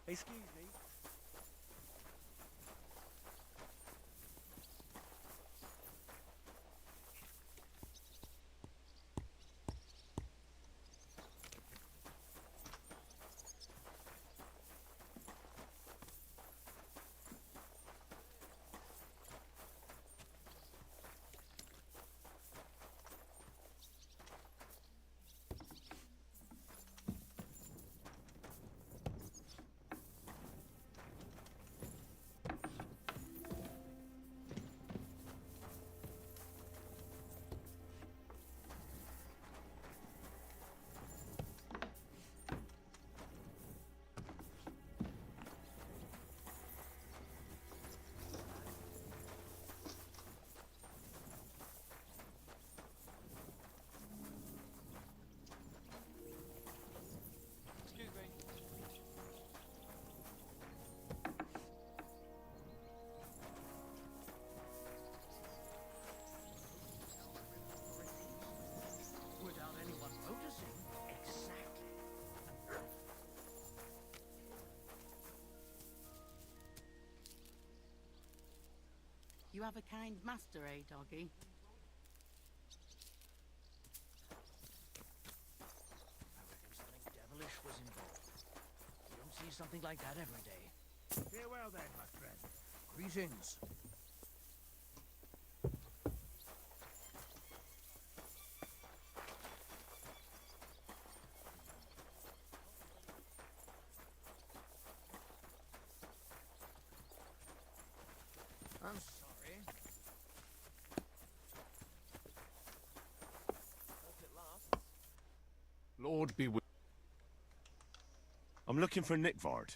Excuse me. You have a kind master, eh, doggy? I reckon something devilish was involved. You don't see something like that every day. Farewell then, my friend. Greetings. I'm sorry. Lord be with. I'm looking for Nickvard.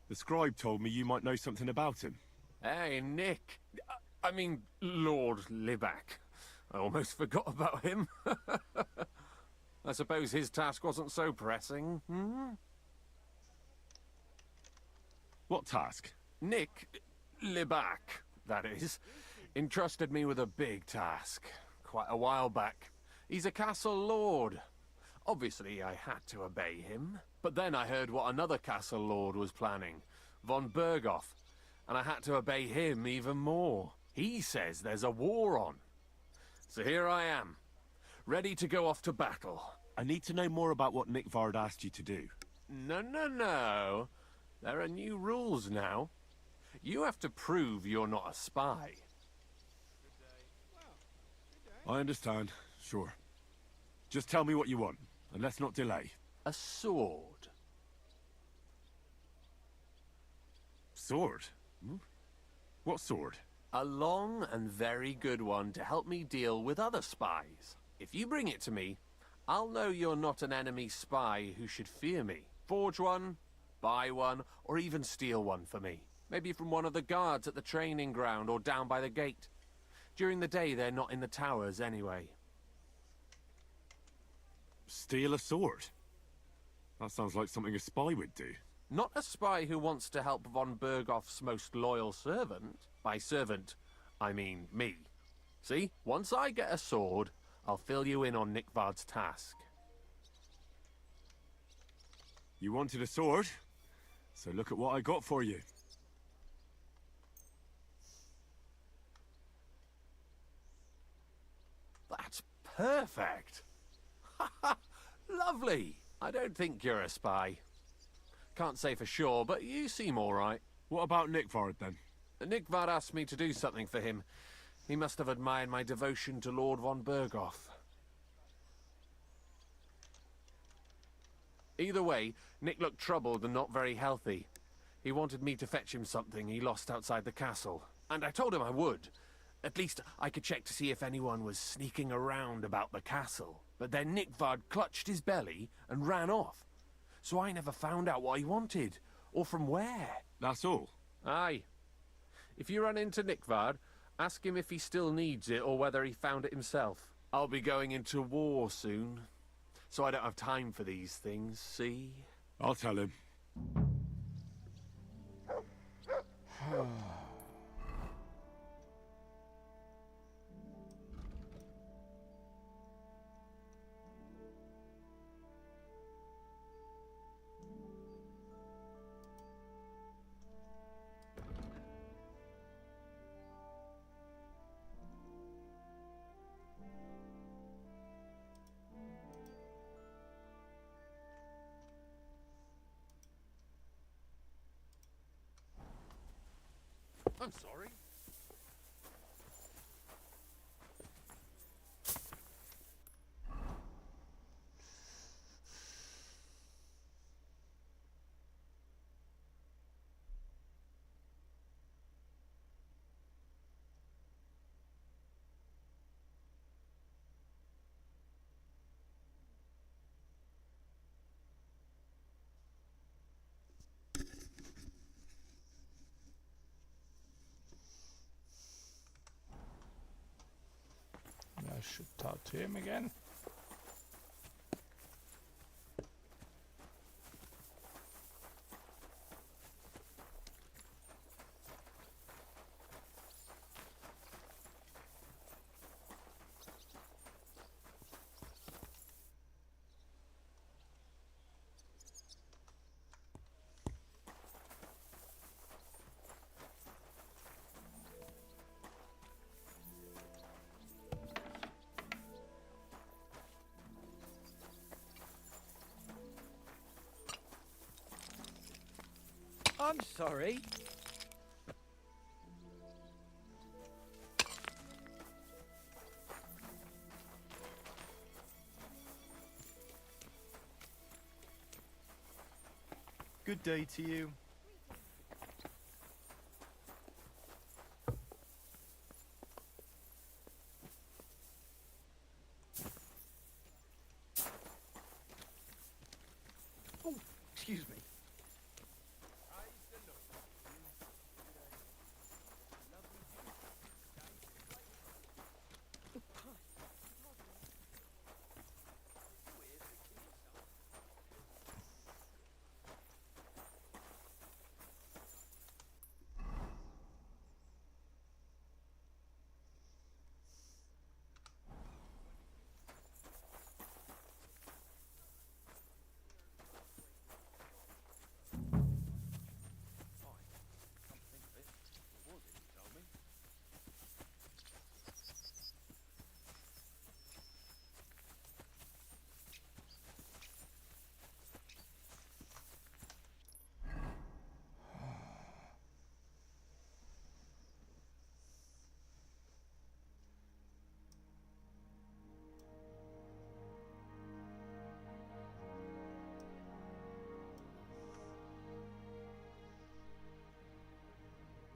The scribe told me you might know something about him. Hey, Nick. I mean, Lord Libac. I almost forgot about him. I suppose his task wasn't so pressing, hmm? What task? Nick Libac, that is, entrusted me with a big task quite a while back. He's a castle lord. Obviously, I had to obey him. But then I heard what another castle lord was planning, von Berghoff, and I had to obey him even more. He says there's a war on. So here I am, ready to go off to battle. I need to know more about what Nickvard asked you to do. No. There are new rules now. You have to prove you're not a spy. I understand, sure. Just tell me what you want, and let's not delay. A sword. Sword? Hmm? What sword? A long and very good one to help me deal with other spies. If you bring it to me, I'll know you're not an enemy spy who should fear me. Forge one, buy one, or even steal one for me. Maybe from one of the guards at the training ground or down by the gate. During the day, they're not in the towers anyway. Steal a sword? That sounds like something a spy would do. Not a spy who wants to help von Berghoff's most loyal servant. By servant, I mean me. See, once I get a sword, I'll fill you in on Nickvard's task. You wanted a sword? So look at what I got for you. That's perfect. Lovely. I don't think you're a spy. Can't say for sure, but you seem all right. What about Nickvard, then? Nickvard asked me to do something for him. He must have admired my devotion to Lord von Berghoff. Either way, Nick looked troubled and not very healthy. He wanted me to fetch him something he lost outside the castle. And I told him I would. At least I could check to see if anyone was sneaking around about the castle. But then Nickvard clutched his belly and ran off. So I never found out what he wanted, or from where. That's all? Aye. If you run into Nickvard, ask him if he still needs it or whether he found it himself. I'll be going into war soon, so I don't have time for these things, see? I'll tell him. I'm sorry. I should talk to him again. I'm sorry. Good day to you. Oh, excuse me.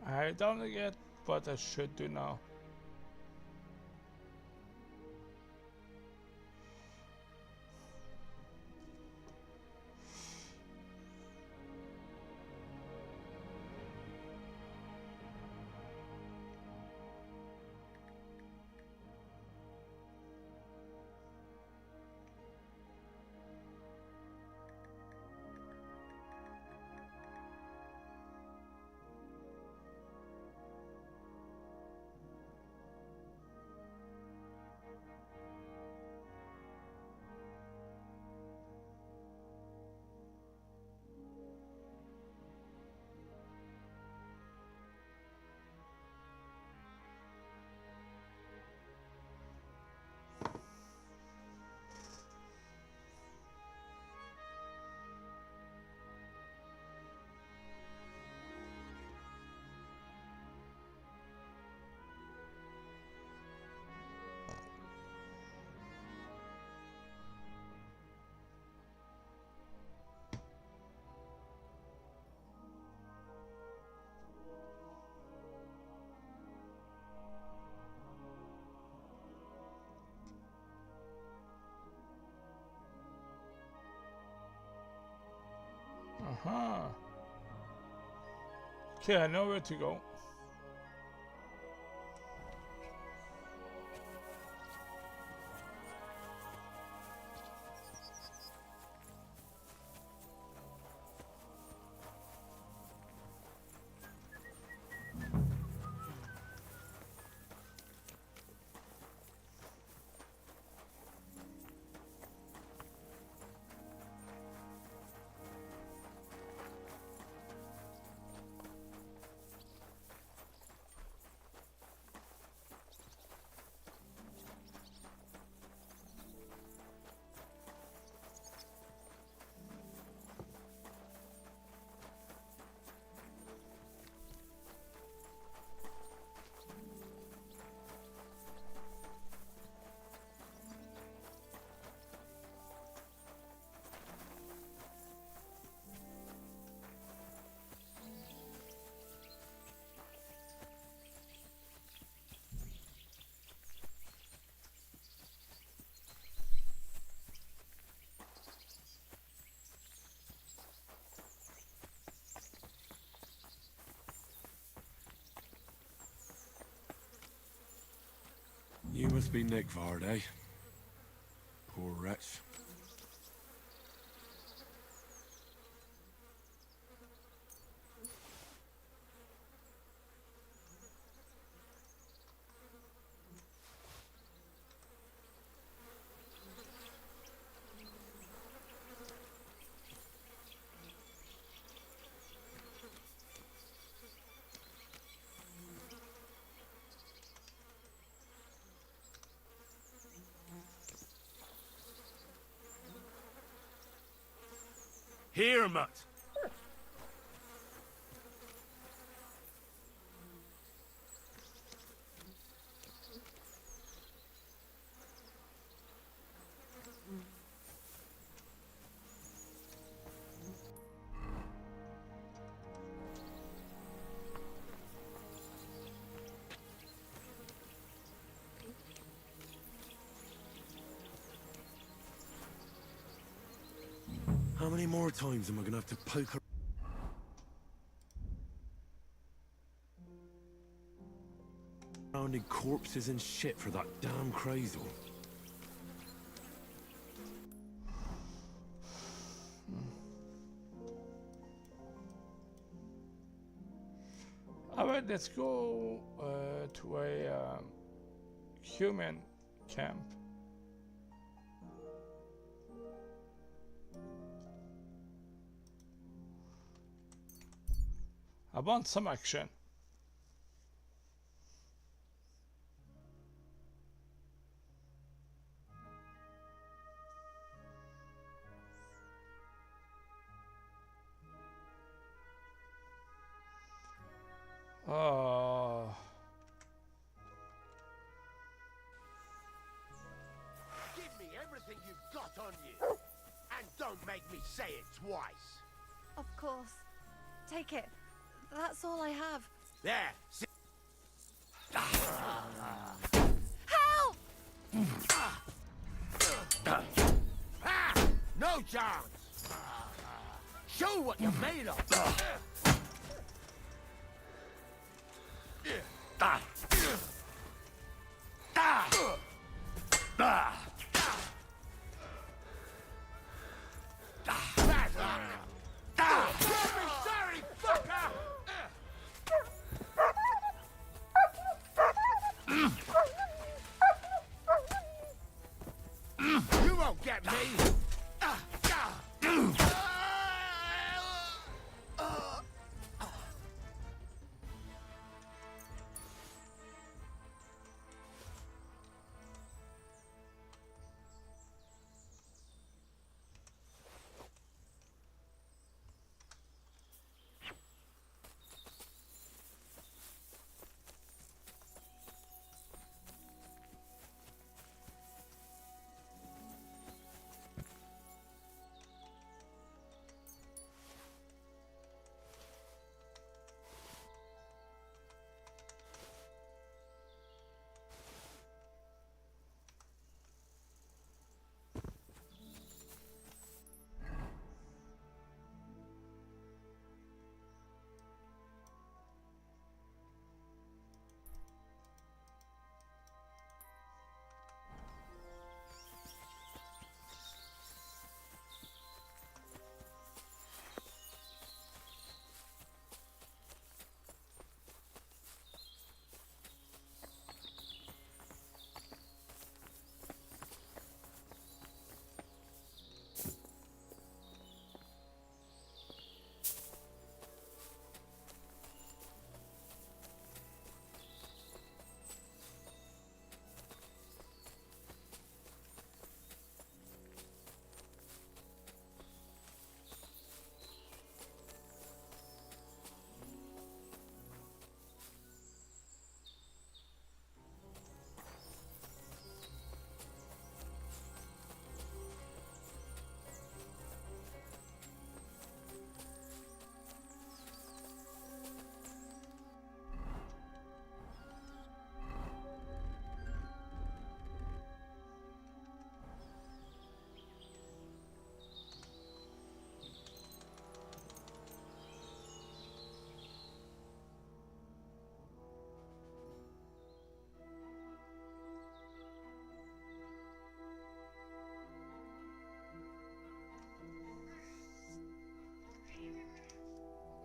I don't know yet what I should do now. Uh-huh. Okay, I know where to go. You must be Nick Vard, eh? Poor wretch. Here, Mutt. How many more times am I gonna have to poke around in corpses and shit for that damn crazel? Alright, let's go to a human camp. I want some action. Oh. Give me everything you've got on you. And don't make me say it twice. Of course. Take it. That's all I have. There. Help! No chance. Show what you're made of. You won't get me!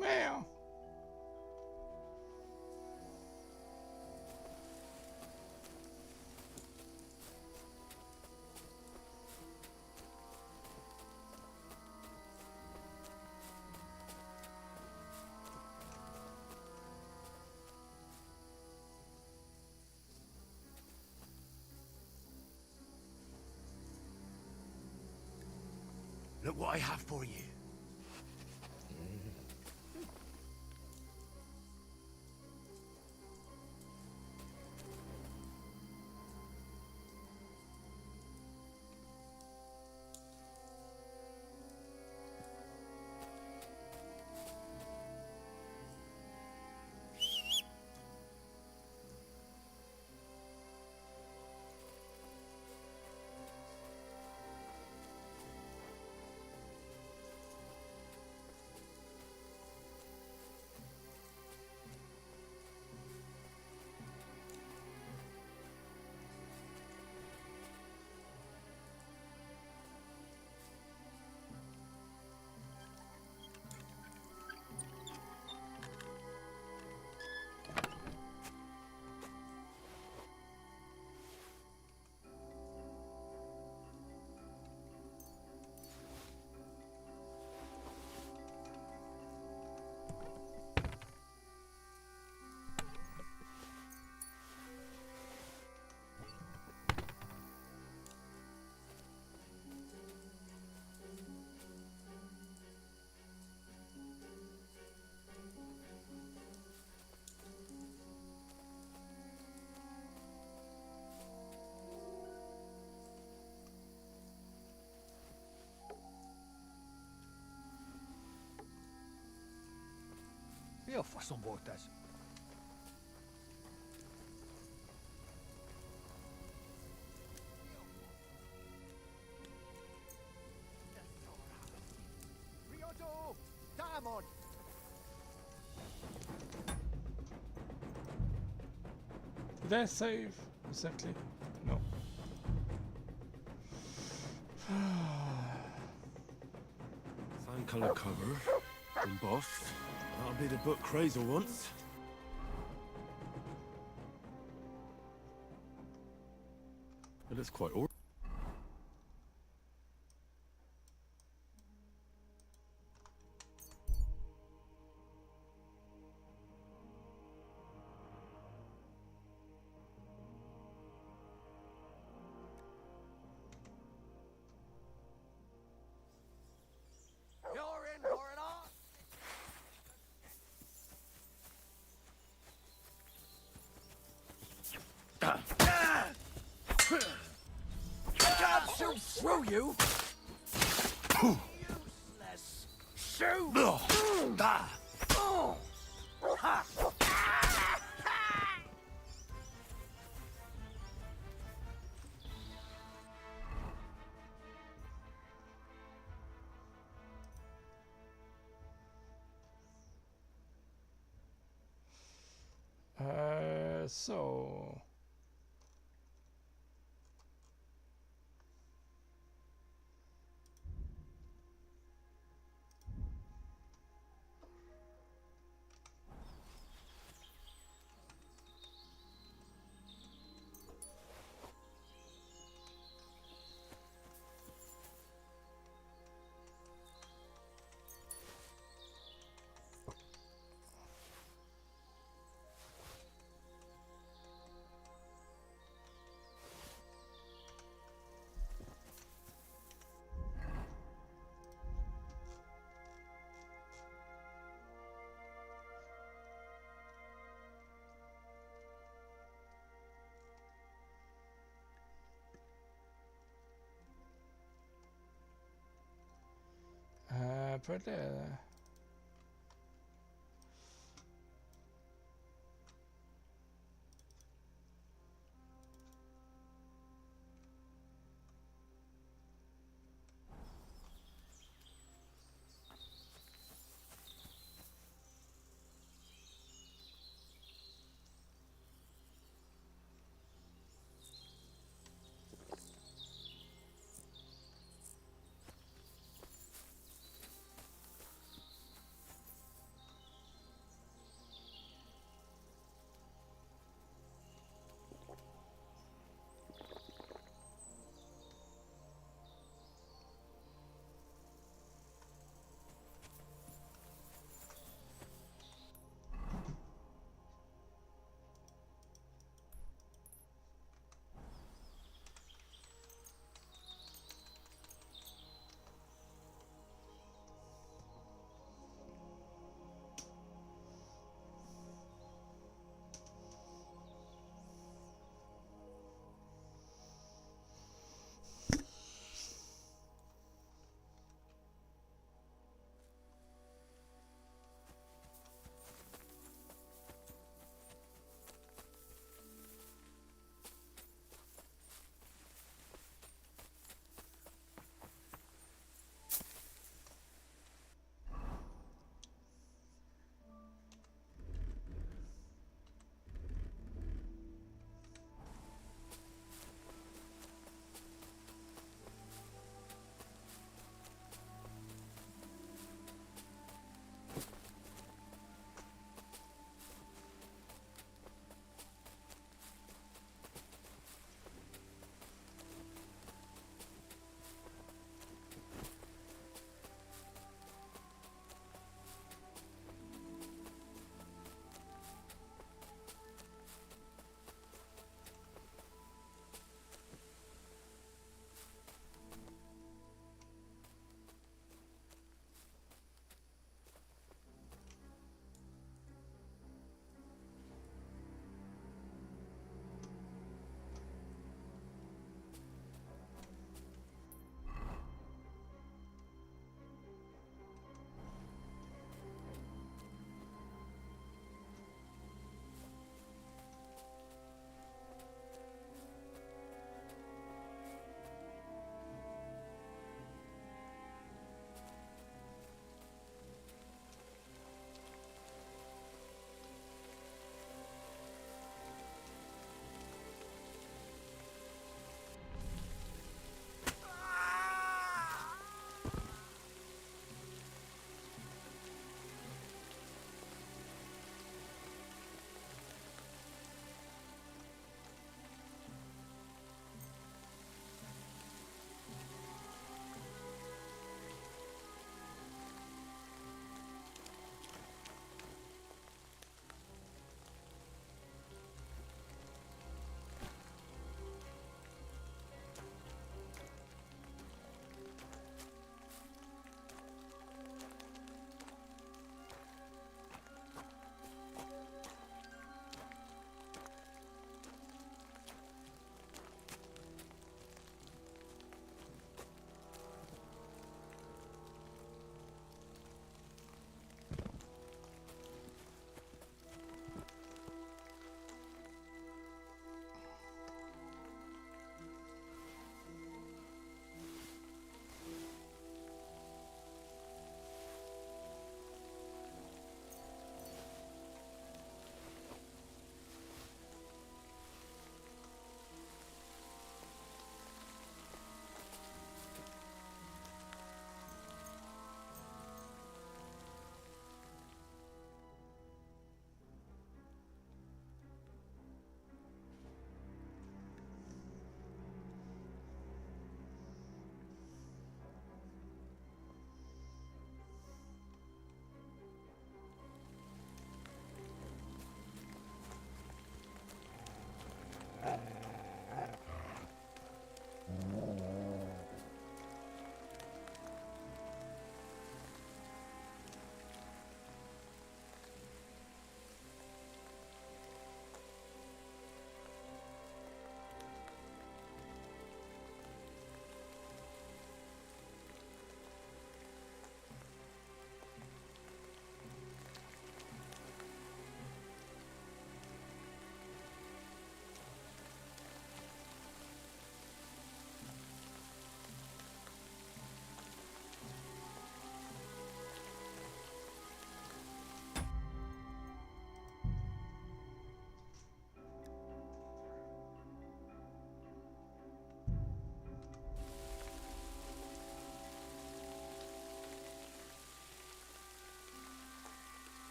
Meow. Look what I have for you. qué façon botas? Rioto! Diamond! Did I save recently? No. Same colour cover, embossed. That'll be the book Crazel wants. It looks quite ordinary. You're in for it all! Can't shoot through you! Useless! Shoot! Ha! So put there.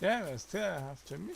Yeah, they're still after me.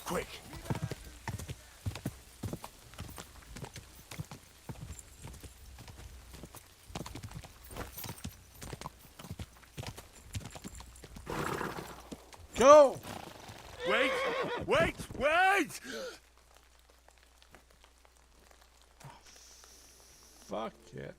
Quick! Go! Wait! Wait! Wait! Fuck it.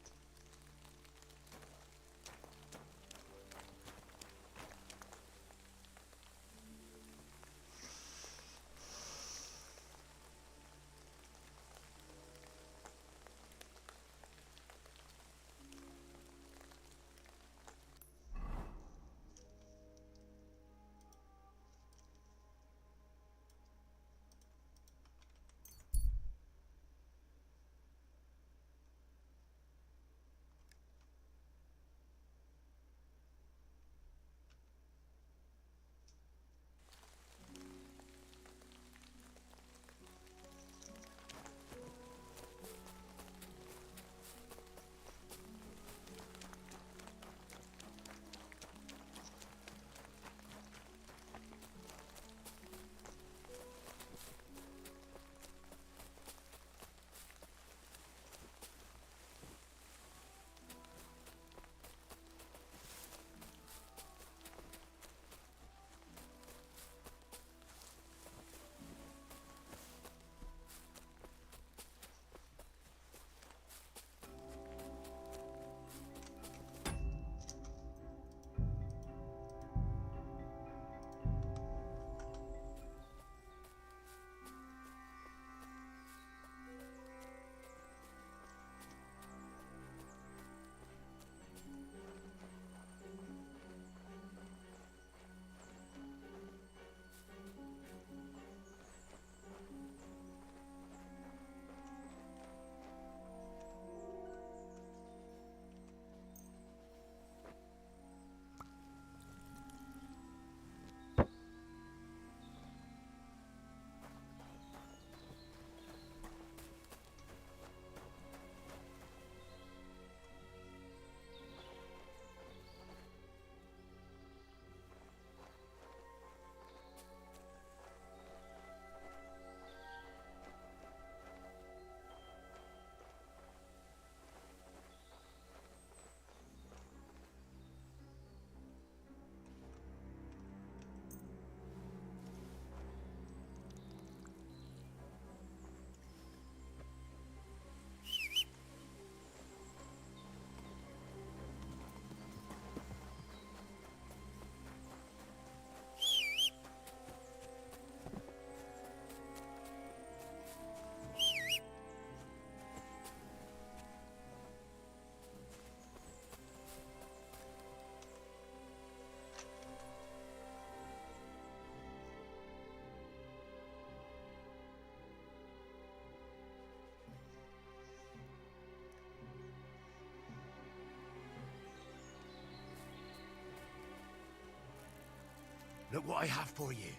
Look what I have for you.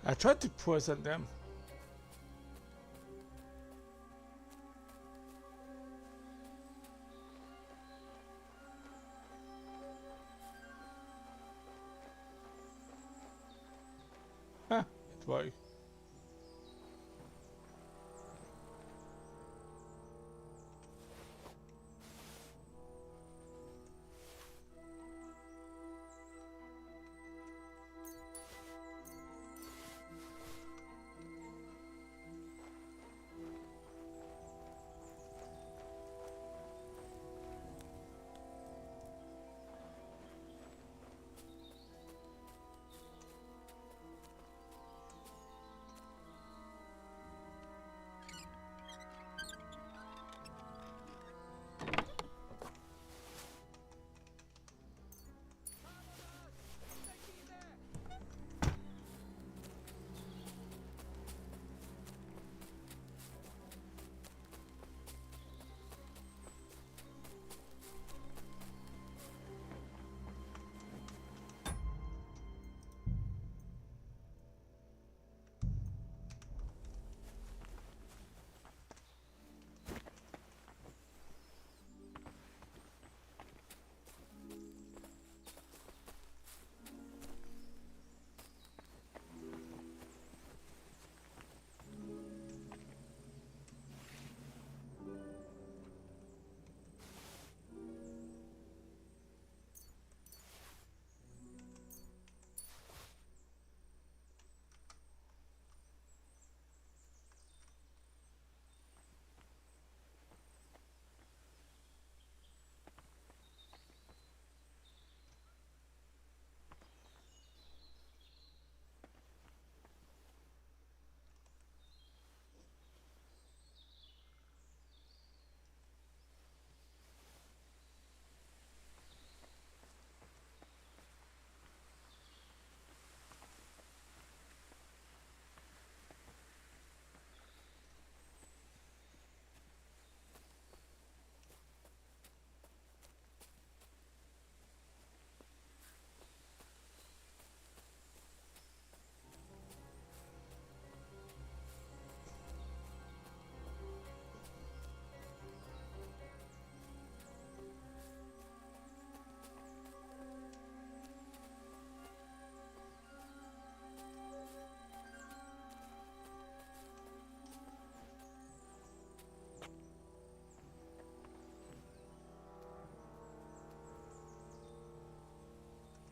I tried to poison them. Huh, it worked.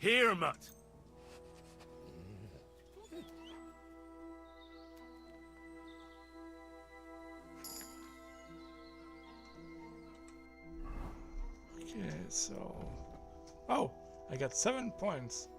Here, Mutt. Okay, so... Oh, I got 7 points.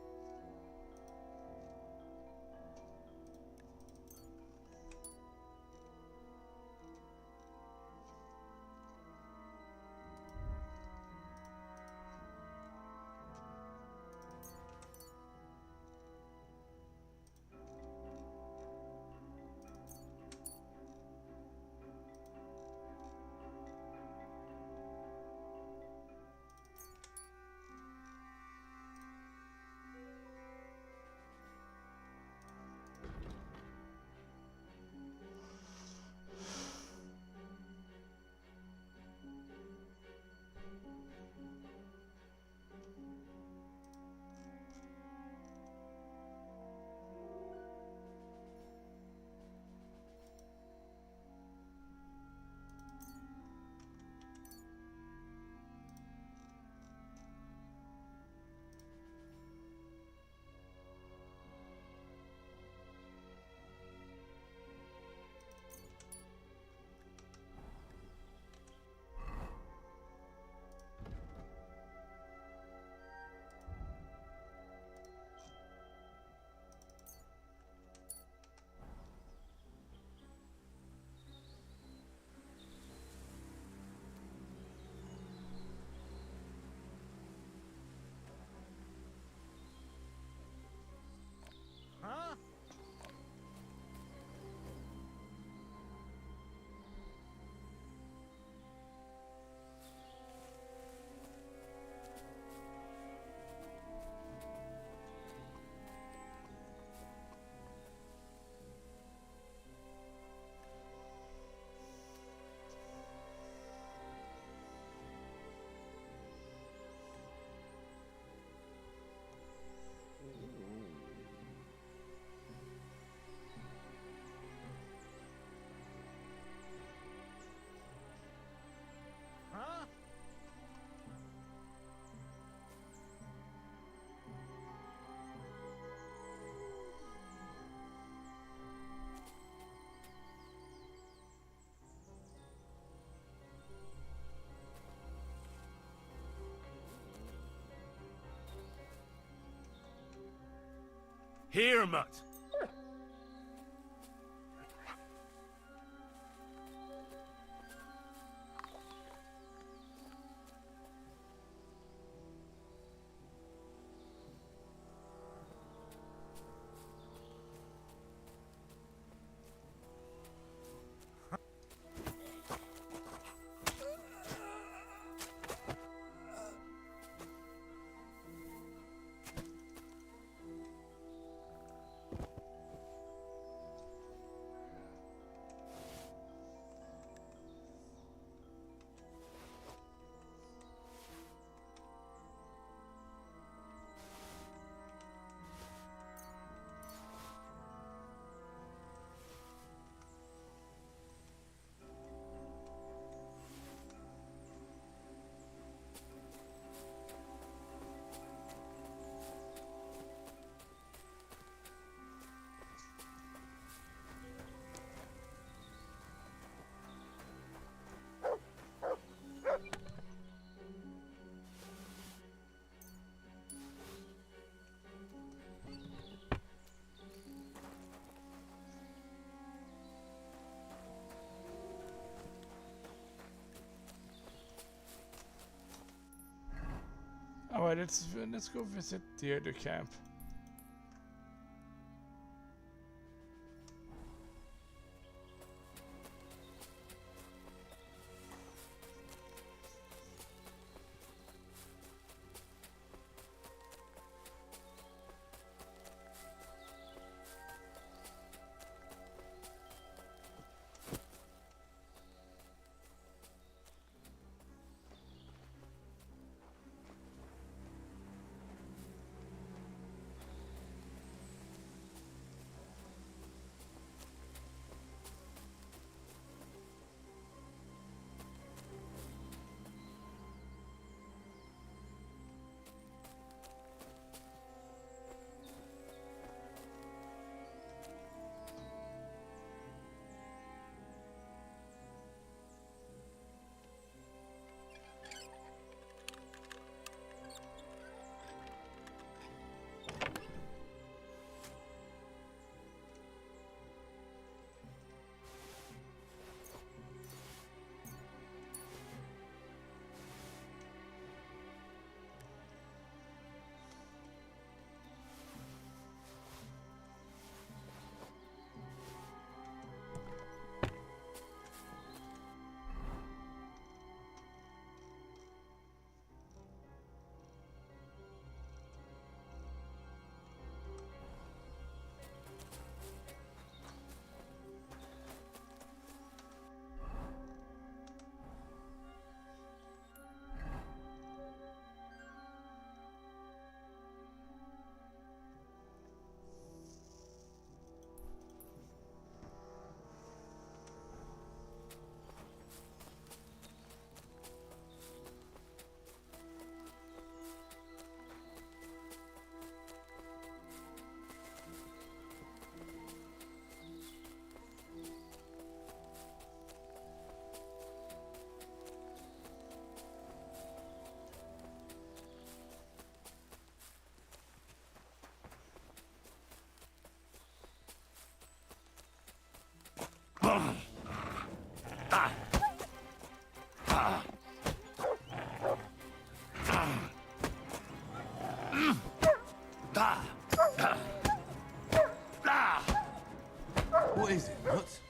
Huh? Huh? Here, Mutt. Alright, let's go visit the other camp. What is it, Nuts?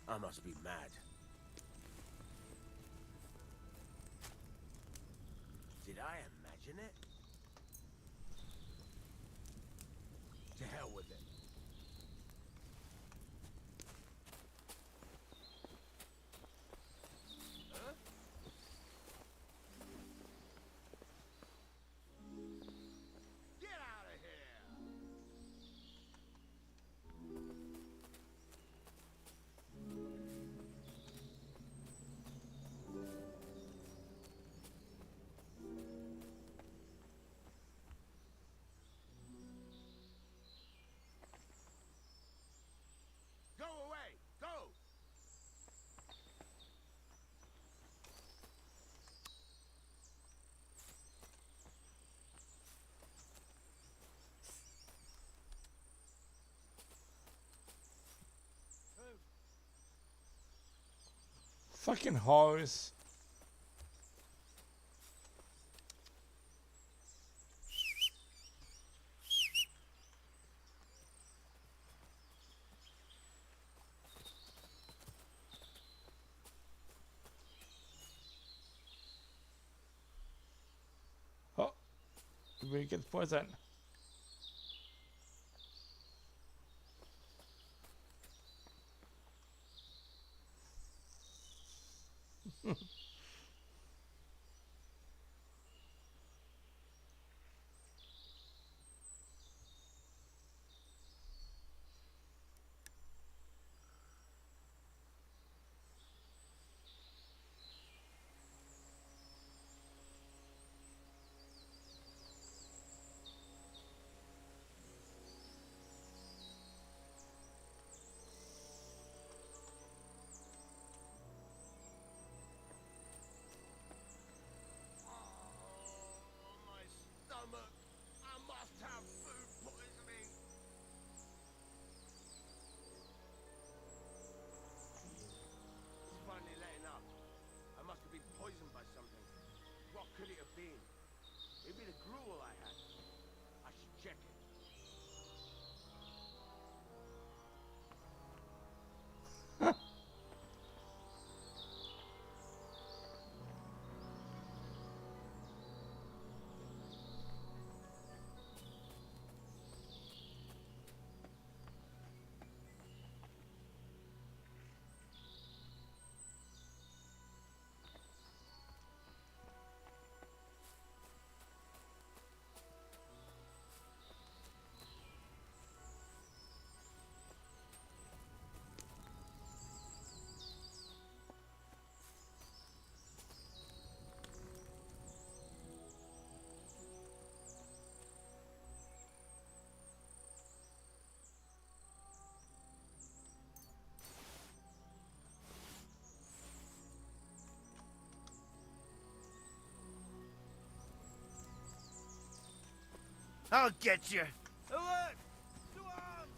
I must be mad. Did I imagine it? To hell with it. Huh? Get out of here! Go away! Go! Fucking horse. Oh, we get poison. My stomach. I must have food poisoning. It's finally letting up. I must have been poisoned by something. What could it have been? Maybe the gruel I had. I should check it. I'll get you. Alert! To arms!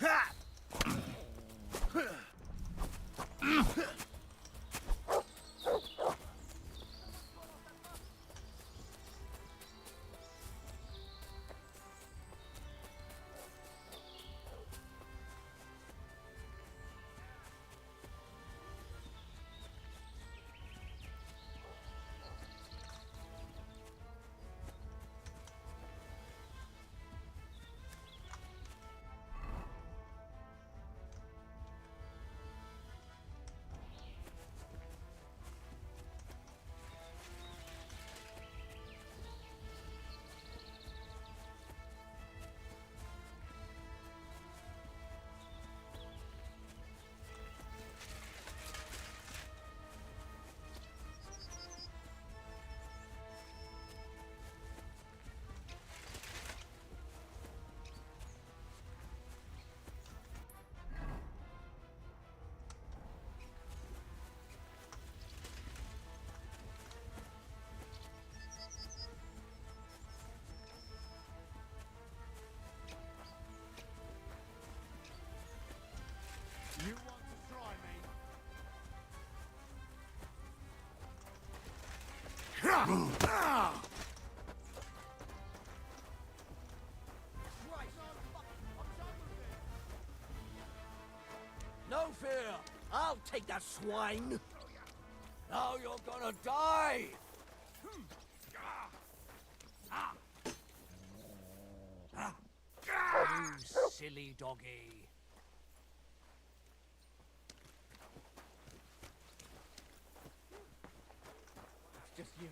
Ha! You want to try me? No fear. I'll take that swine. Now you're gonna die. You silly doggy. It's just you.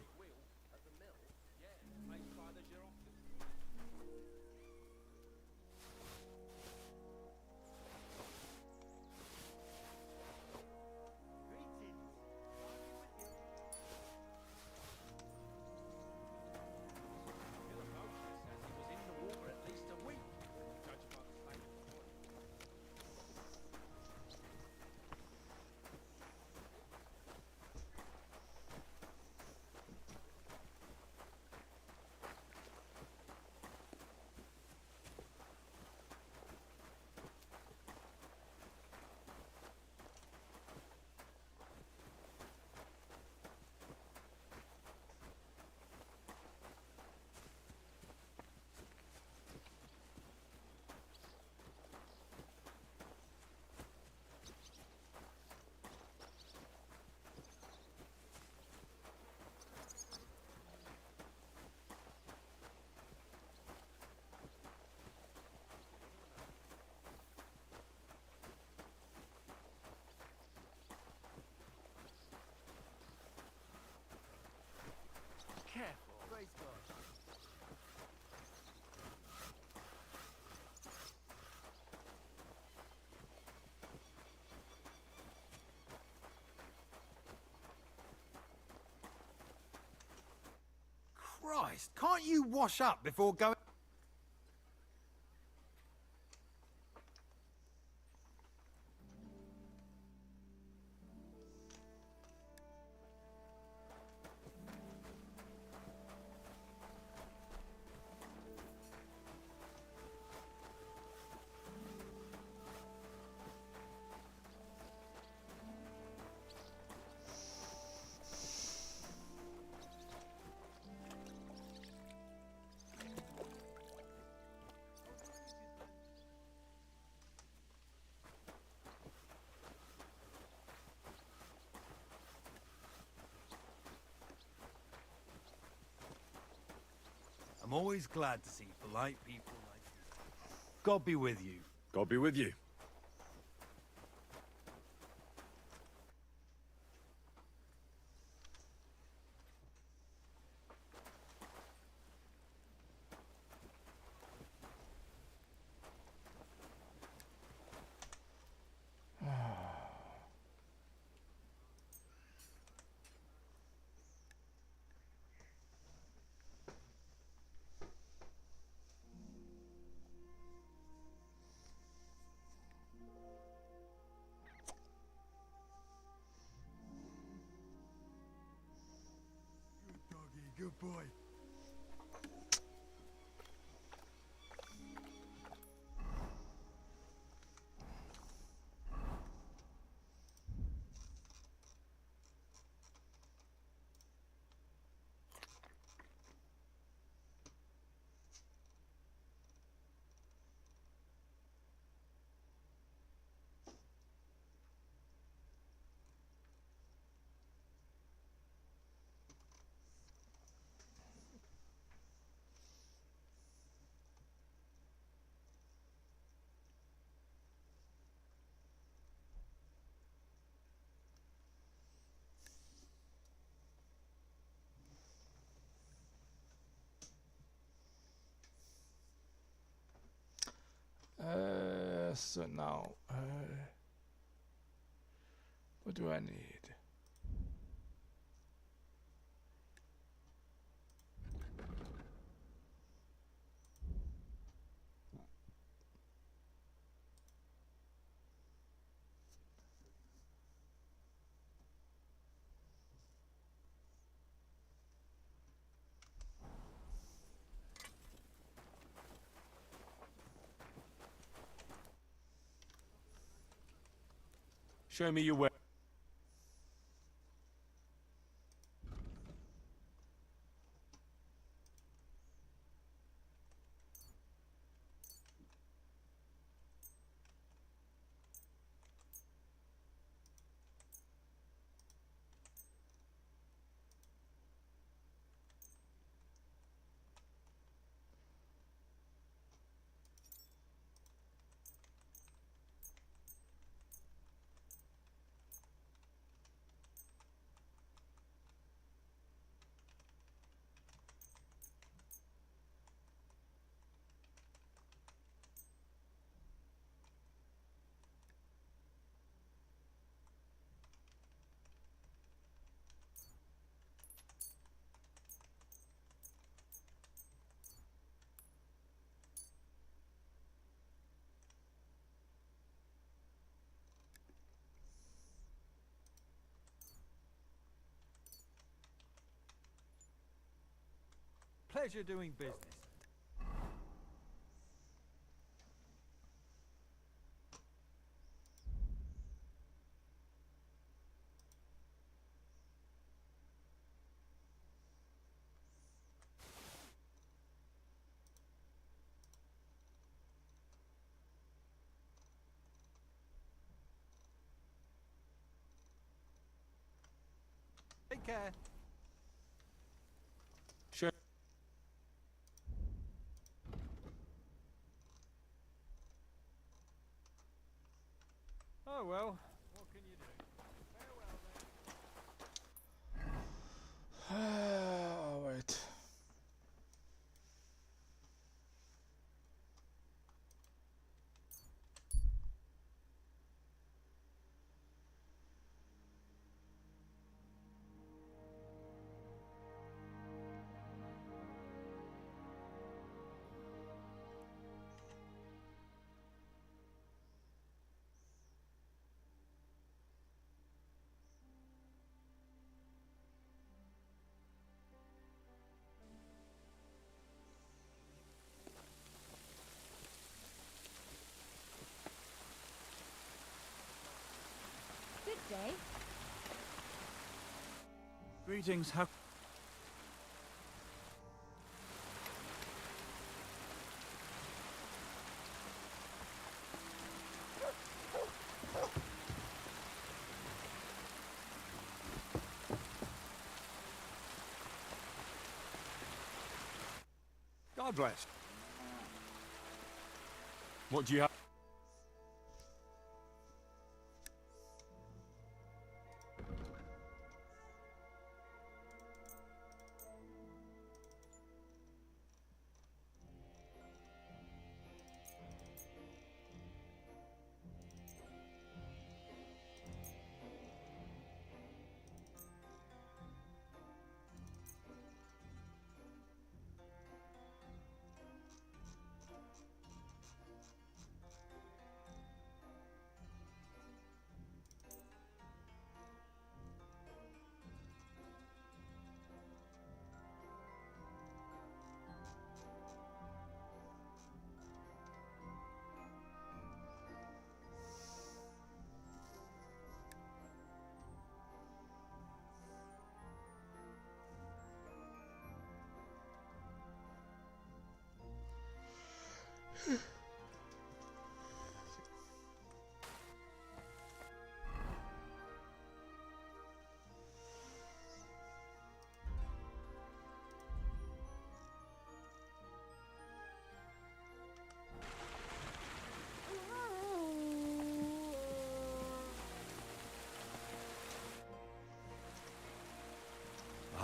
Careful. Praise God. Christ, can't you wash up before going? I'm always glad to see polite people like you. God be with you. God be with you. boy. So now, what do I need? Show me your way. Pleasure doing business. Take care. Sure. Oh well, what can you do? Oh, wait. Good day. Greetings, how... God bless. What do you have?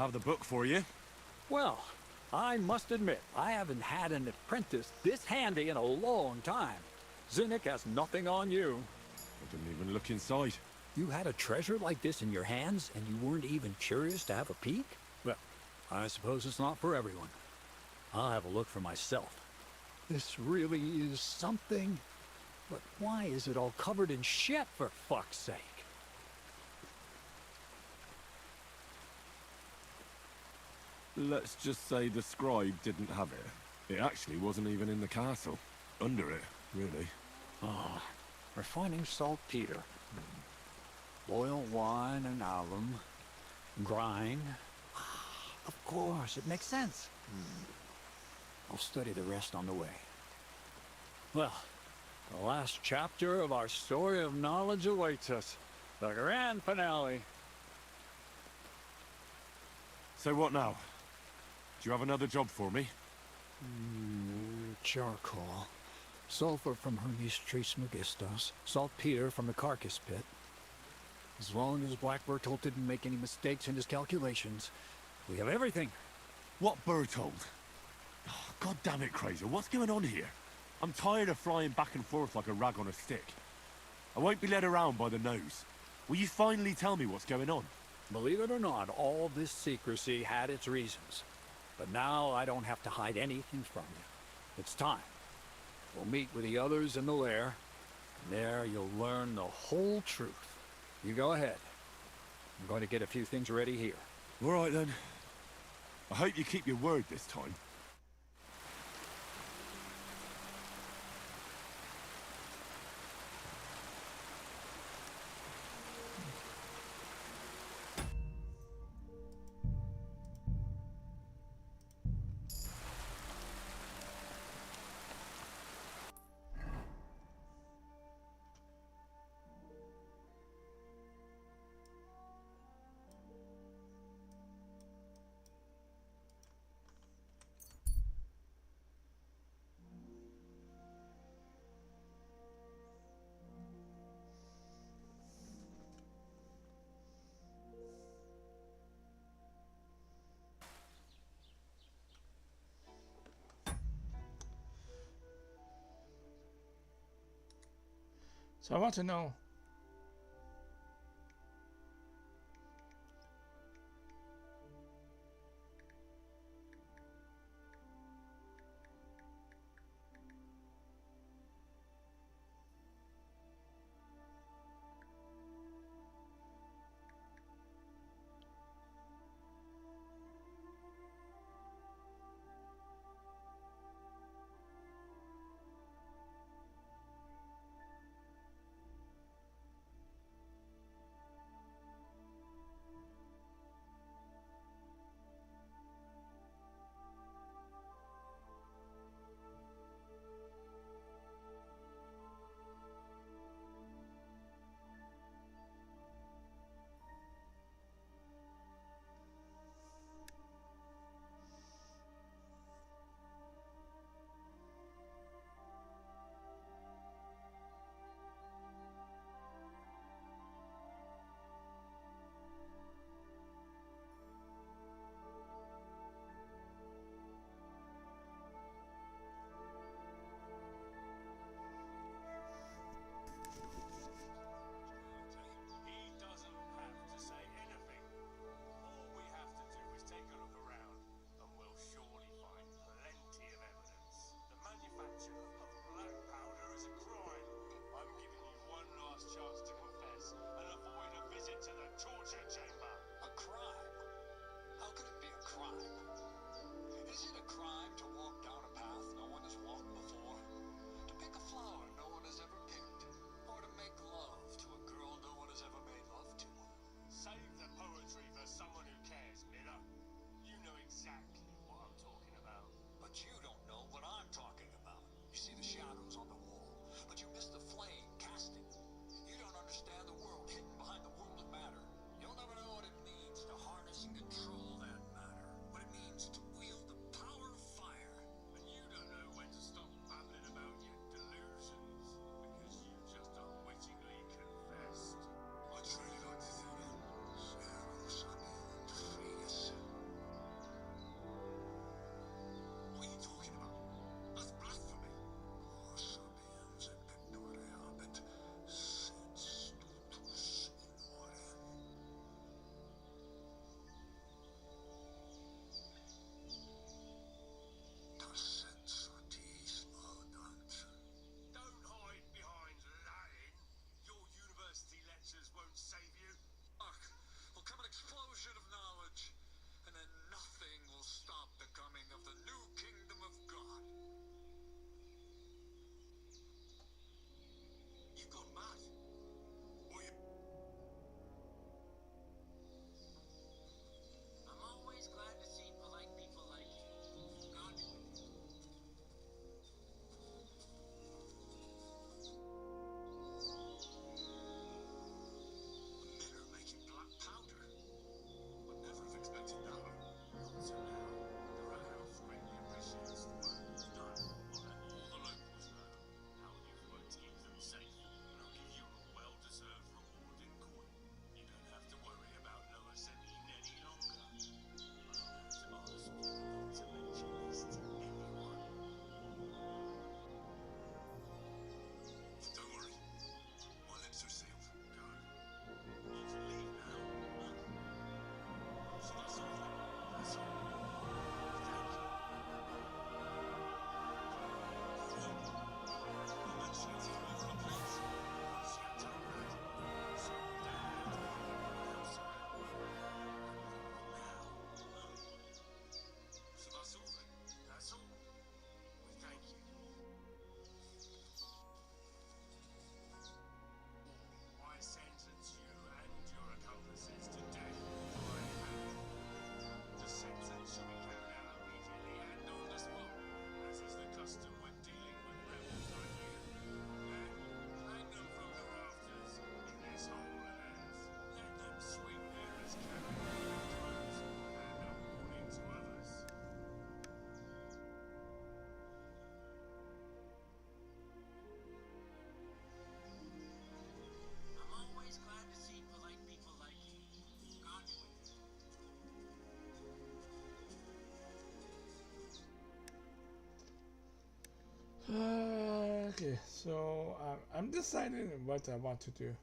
have the book for you. Well, I must admit, I haven't had an apprentice this handy in a long time. Zinnik has nothing on you. I didn't even look inside. You had a treasure like this in your hands, and you weren't even curious to have a peek? Well, I suppose it's not for everyone. I'll have a look for myself. This really is something. But why is it all covered in shit, for fuck's sake? Let's just say the scribe didn't have it. It actually wasn't even in the castle. Under it, really. Ah, refining saltpeter. Boil wine and alum. Grind. Of course, it makes sense. I'll study the rest on the way. Well, the last chapter of our story of knowledge awaits us. The grand finale. So what now? Do you have another job for me? Charcoal. Sulfur from Hermes Trismegistos. Saltpeter from the carcass pit. As long as Black Bertolt didn't make any mistakes in his calculations, we have everything. What Bertolt? Oh, God damn it, Kraser, what's going on here? I'm tired of flying back and forth like a rag on a stick. I won't be led around by the nose. Will you finally tell me what's going on? Believe it or not, all this secrecy had its reasons. But now I don't have to hide anything from you. It's time. We'll meet with the others in the lair. There you'll learn the whole truth. You go ahead. I'm going to get a few things ready here. All right then. I hope you keep your word this time. So I want to know. Okay, so I'm deciding what I want to do.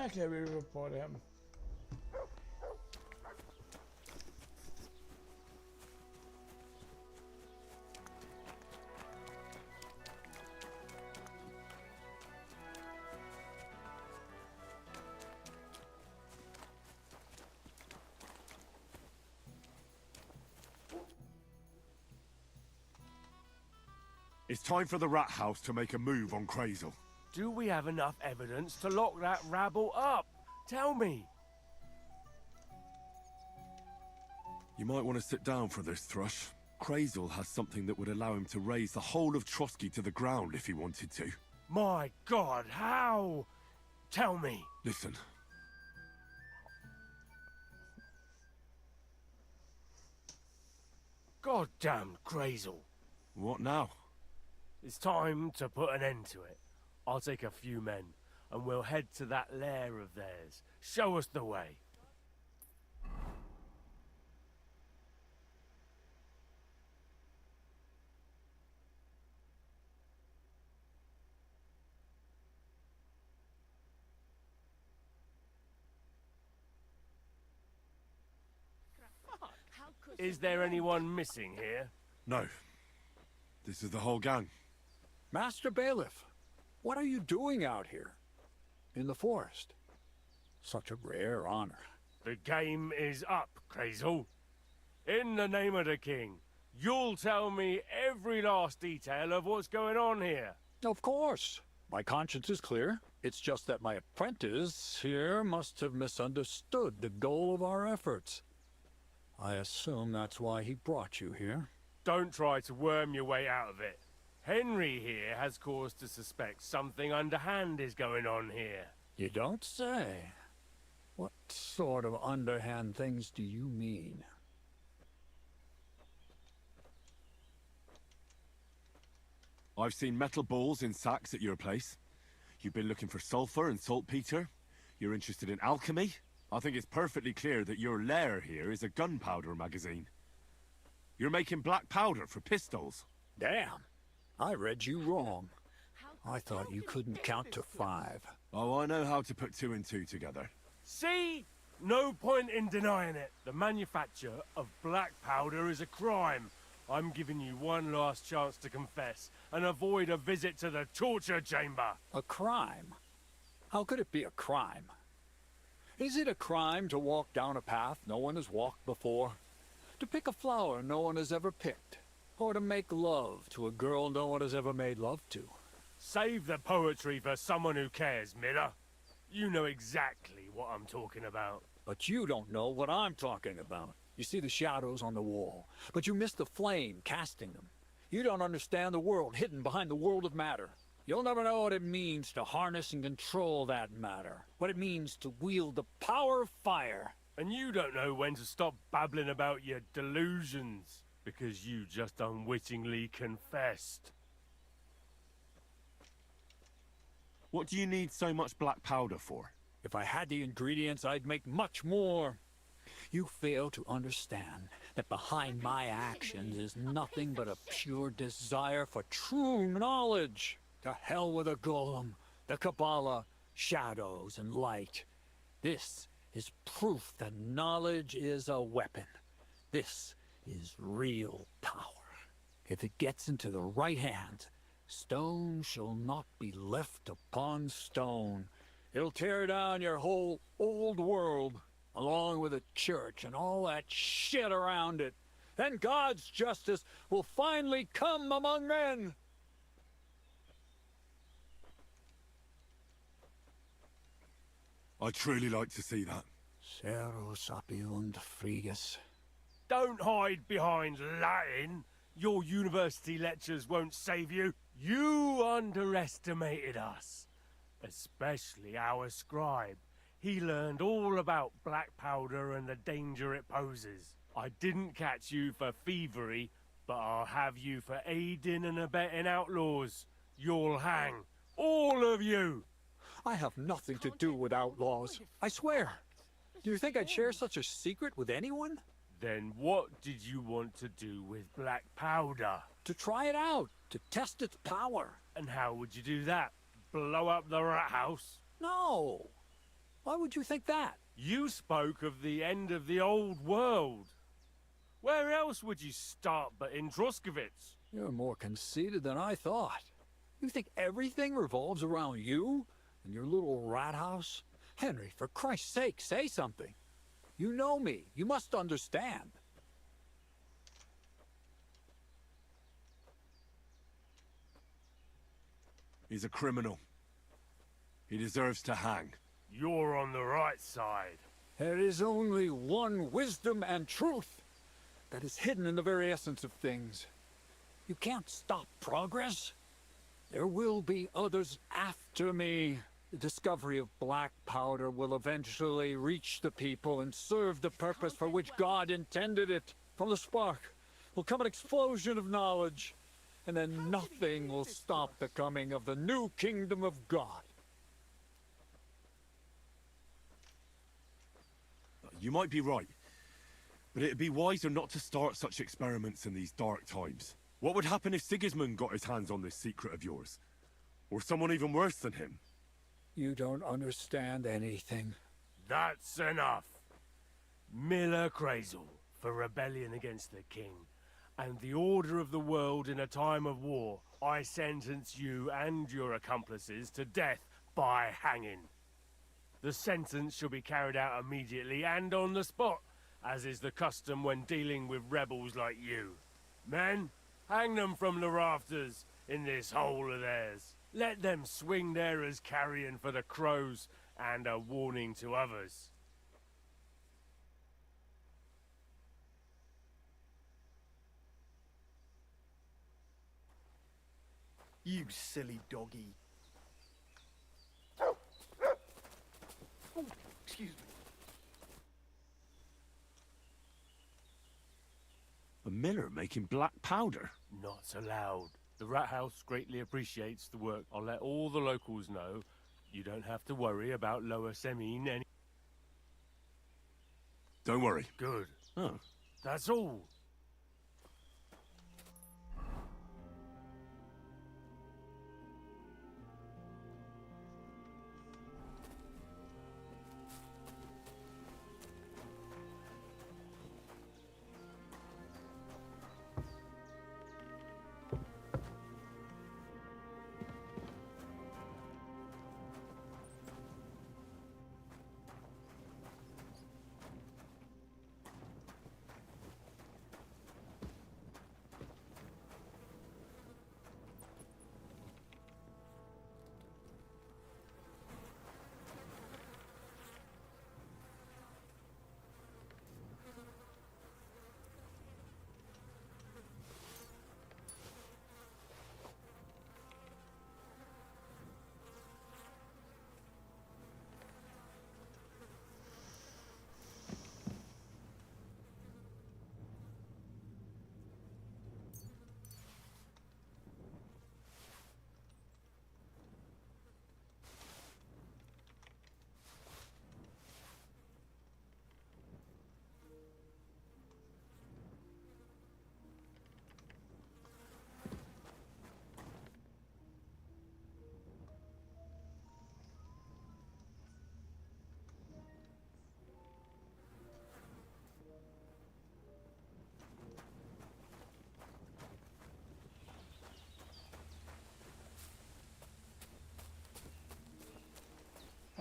Okay, we report him. It's time for the rat house to make a move on Crazel. Do we have enough evidence to lock that rabble up? Tell me. You might want to sit down for this, Thrush. Crazel has something that would allow him to raise the whole of Trotsky to the ground if he wanted to. My God, how? Tell me. Listen. Goddamn Crazel. What now? It's time to put an end to it. I'll take a few men, and we'll head to that lair of theirs. Show us the way. Is there anyone missing here? No. This is the whole gang. Master Bailiff, what are you doing out here? In the forest? Such a rare honor. The game is up, Crazel. In the name of the king, you'll tell me every last detail of what's going on here. Of course. My conscience is clear. It's just that my apprentice here must have misunderstood the goal of our efforts. I assume that's why he brought you here. Don't try to worm your way out of it. Henry here has cause to suspect something underhand is going on here. You don't say. What sort of underhand things do you mean? I've seen metal balls in sacks at your place. You've been looking for sulfur and saltpeter. You're interested in alchemy. I think it's perfectly clear that your lair here is a gunpowder magazine. You're making black powder for pistols. Damn. I read you wrong. I thought you couldn't count to 5. Oh, I know how to put 2 and 2 together. See? No point in denying it. The manufacture of black powder is a crime. I'm giving you one last chance to confess and avoid a visit to the torture chamber. A crime? How could it be a crime? Is it a crime to walk down a path no one has walked before? To pick a flower no one has ever picked? Or to make love to a girl no one has ever made love to? Save the poetry for someone who cares, Miller. You know exactly what I'm talking about. But you don't know what I'm talking about. You see the shadows on the wall, but you miss the flame casting them. You don't understand the world hidden behind the world of matter. You'll never know what it means to harness and control that matter. What it means to wield the power of fire. And you don't know when to stop babbling about your delusions, because you just unwittingly confessed. What do you need so much black powder for? If I had the ingredients, I'd make much more. You fail to understand that behind my actions is nothing but a pure desire for true knowledge. To hell with a golem, the Kabbalah, shadows, and light. This is proof that knowledge is a weapon. This is real power. If it gets into the right hands, stone shall not be left upon stone. It'll tear down your whole old world, along with the church and all that shit around it. Then God's justice will finally come among men. I'd truly like to see that. Sero sapiunt frigus. Don't hide behind Latin. Your university lectures won't save you. You underestimated us. Especially our scribe. He learned all about black powder and the danger it poses. I didn't catch you for thievery, but I'll have you for aiding and abetting outlaws. You'll hang. All of you! I have nothing to do with outlaws. I swear. Do you think I'd share such a secret with anyone? Then what did you want to do with black powder? To try it out, to test its power. And how would you do that? Blow up the rat house? No. Why would you think that? You spoke of the end of the old world. Where else would you start but in Droskowitz? You're more conceited than I thought. You think everything revolves around you and your little rat house? Henry, for Christ's sake, say something. You know me. You must understand. He's a criminal. He deserves to hang. You're on the right side. There is only one wisdom and truth that is hidden in the very essence of things. You can't stop progress. There will be others after me. The discovery of black powder will eventually reach the people and serve the purpose for which God intended it. From the spark will come an explosion of knowledge, and then nothing will stop the coming of the new kingdom of God. You might be right, but it'd be wiser not to start such experiments in these dark times. What would happen if Sigismund got his hands on this secret of yours? Or someone even worse than him? You don't understand anything. That's enough. Miller Crazel for rebellion against the king and the order of the world in a time of war. I sentence you and your accomplices to death by hanging. The sentence shall be carried out immediately and on the spot, as is the custom when dealing with rebels like you. Men, hang them from the rafters in this hole of theirs. Let them swing there as carrion for the crows and a warning to others. You silly doggy. Oh, excuse me. A miller making black powder? Not allowed. The rat house greatly appreciates the work. I'll let all the locals know. You don't have to worry about Lower Semine any... Don't worry. Good. Oh. That's all.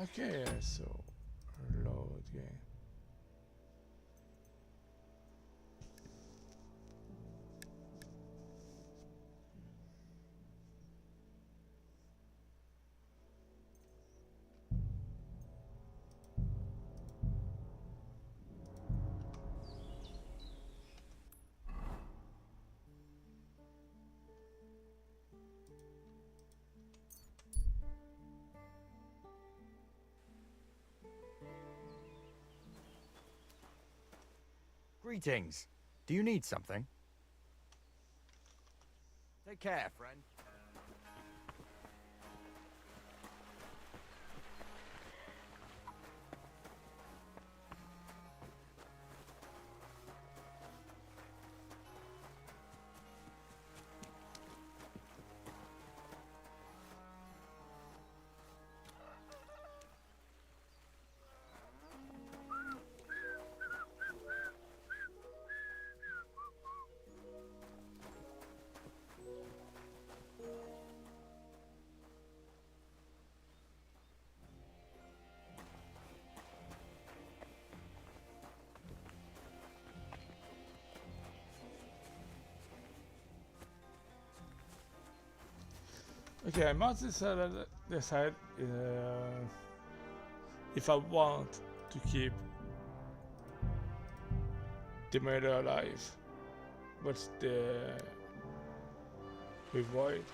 Okay, so load game. Greetings. Do you need something? Take care, friend. Okay, I must decide if I want to keep the murder alive. What's the reward?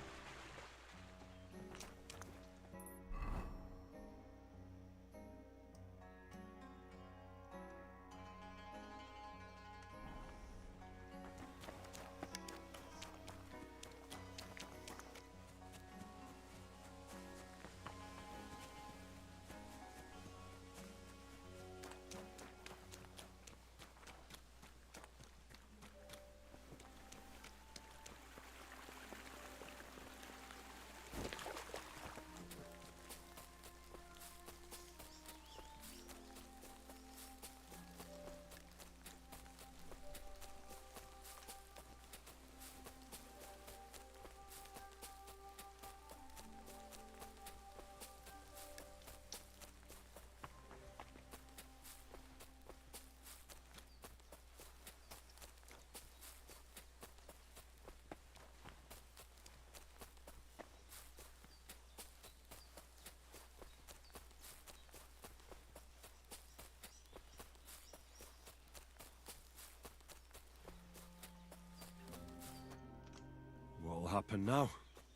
What'll happen now?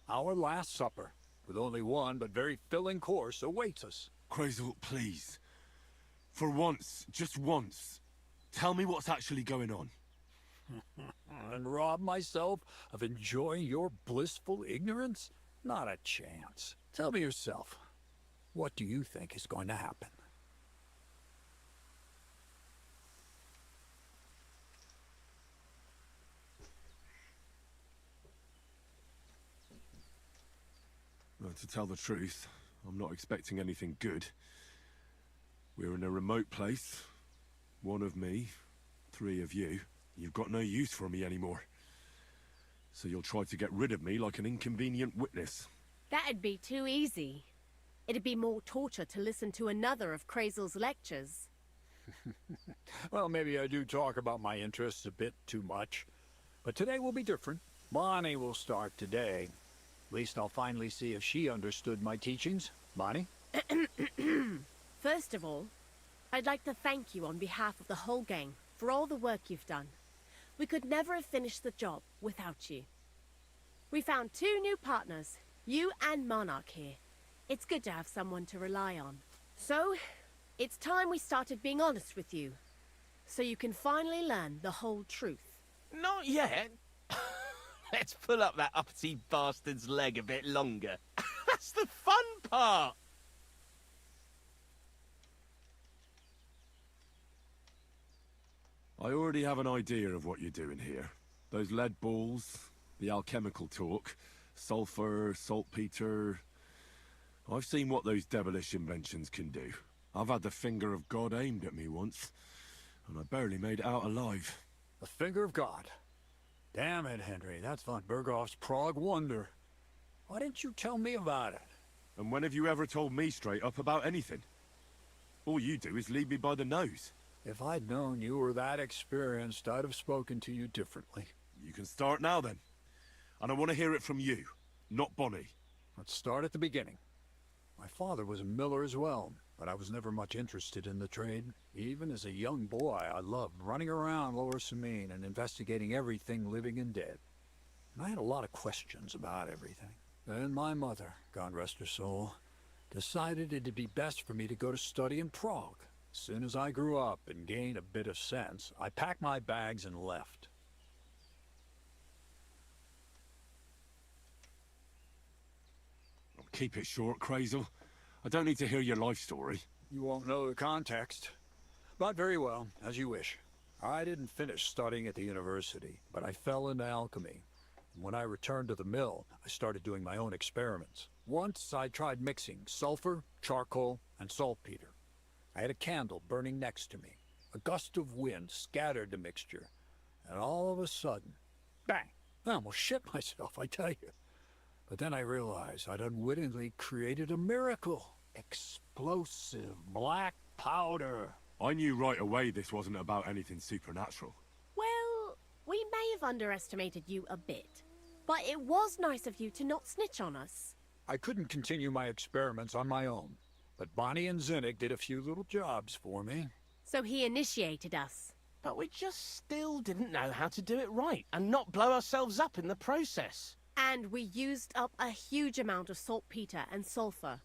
Our last supper, with only one but very filling course, awaits us. Crazel, please. For once, just once, tell me what's actually going on. And rob myself of enjoying your blissful ignorance? Not a chance. Tell me yourself, what do you think is going to happen? Well, to tell the truth, I'm not expecting anything good. We're in a remote place. One of me, 3 of you. You've got no use for me anymore. So you'll try to get rid of me like an inconvenient witness. That'd be too easy. It'd be more torture to listen to another of Crazel's lectures. Well, maybe I do talk about my interests a bit too much. But today will be different. Bonnie will start today. At least I'll finally see if she understood my teachings. Bonnie? First of all, I'd like to thank you on behalf of the whole gang for all the work you've done. We could never have finished the job without you. We found 2 new partners, you and Monarch here. It's good to have someone to rely on. So, it's time we started being honest with you, so you can finally learn the whole truth. Not yet. Let's pull up that uppity bastard's leg a bit longer. That's the fun part! I already have an idea of what you're doing here. Those lead balls, the alchemical talk, sulfur, saltpeter... I've seen what those devilish inventions can do. I've had the finger of God aimed at me once, and I barely made it out alive. The finger of God. Damn it, Henry, that's von Berghoff's Prague wonder. Why didn't you tell me about it? And when have you ever told me straight up about anything? All you do is lead me by the nose. If I'd known you were that experienced, I'd have spoken to you differently. You can start now, then. And I want to hear it from you, not Bonnie. Let's start at the beginning. My father was a miller as well, but I was never much interested in the trade. Even as a young boy, I loved running around Lower Samine and investigating everything living and dead. And I had a lot of questions about everything. Then my mother, God rest her soul, decided it'd be best for me to go to study in Prague. As soon as I grew up and gained a bit of sense, I packed my bags and left. Keep it short, Crazel. I don't need to hear your life story. You won't know the context. But very well, as you wish. I didn't finish studying at the university, but I fell into alchemy. And when I returned to the mill, I started doing my own experiments. Once I tried mixing sulfur, charcoal, and saltpeter. I had a candle burning next to me. A gust of wind scattered the mixture. And all of a sudden, bang! I almost shit myself, I tell you. But then I realized I'd unwittingly created a miracle. Explosive black powder. I knew right away this wasn't about anything supernatural. Well, we may have underestimated you a bit, but it was nice of you to not snitch on us. I couldn't continue my experiments on my own, but Bonnie and Zinnig did a few little jobs for me. So he initiated us. But we just still didn't know how to do it right and not blow ourselves up in the process. And we used up a huge amount of saltpeter and sulfur.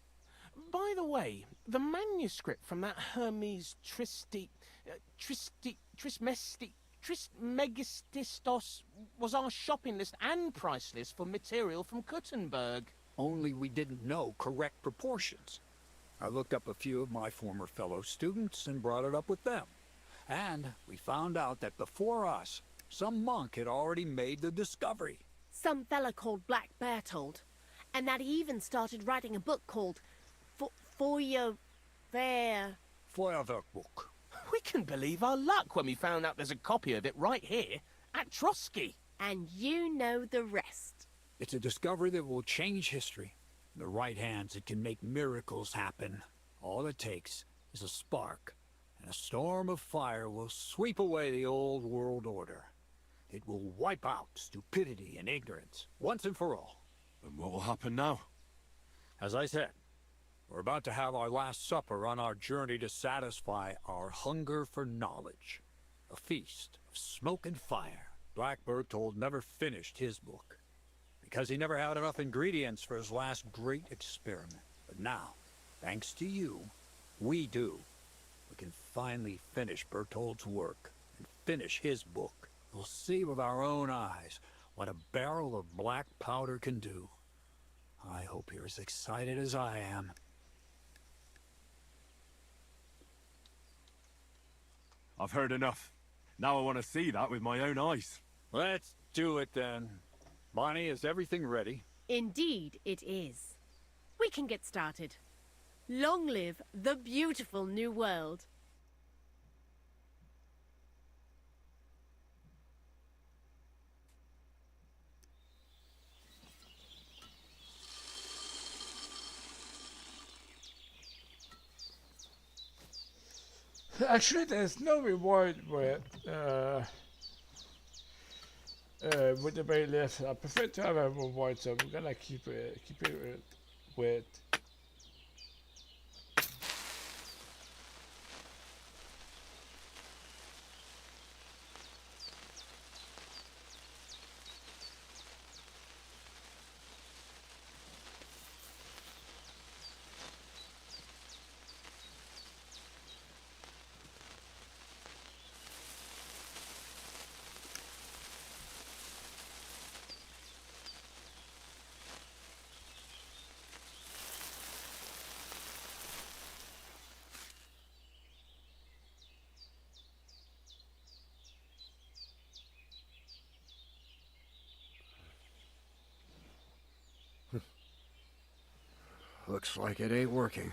By the way, the manuscript from that Hermes Trismegistos was our shopping list and price list for material from Kuttenberg. Only we didn't know correct proportions. I looked up a few of my former fellow students and brought it up with them. And we found out that before us, some monk had already made the discovery. Some fella called Black Bertold, and that he even started writing a book called Feuerwerkbuch. We can believe our luck when we found out there's a copy of it right here at Trotsky. And you know the rest. It's a discovery that will change history. In the right hands, it can make miracles happen. All it takes is a spark, and a storm of fire will sweep away the old world order. It will wipe out stupidity and ignorance, once and for all. And what will happen now? As I said, we're about to have our last supper on our journey to satisfy our hunger for knowledge. A feast of smoke and fire. Black Bertold never finished his book, because he never had enough ingredients for his last great experiment. But now, thanks to you, we do. We can finally finish Bertold's work and finish his book. We'll see with our own eyes what a barrel of black powder can do. I hope you're as excited as I am. I've heard enough. Now I want to see that with my own eyes. Let's do it then. Bonnie, is everything ready? Indeed it is. We can get started. Long live the beautiful new world. Actually, there's no reward with the bailiff. I prefer to have a reward, so I'm gonna keep it with. Looks like it ain't working.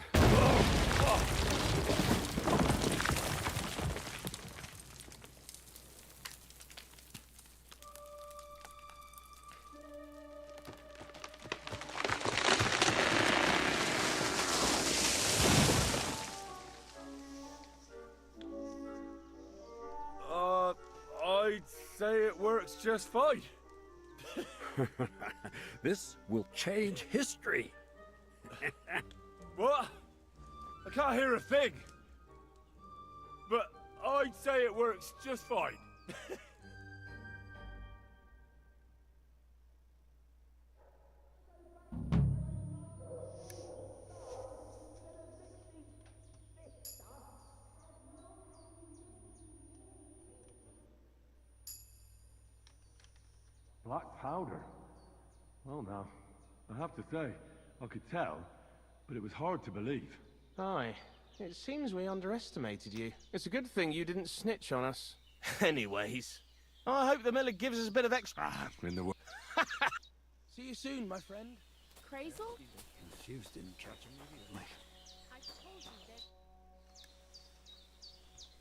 say it works just fine. This will change history. What? I can't hear a thing. But I'd say it works just fine. Black powder? Well now, I have to say, I could tell, but it was hard to believe. Aye. It seems we underestimated you. It's a good thing you didn't snitch on us. Anyways, I hope the miller gives us a bit of extra. In the See you soon, my friend. Crazel? Confused didn't catch him immediately. I told you that.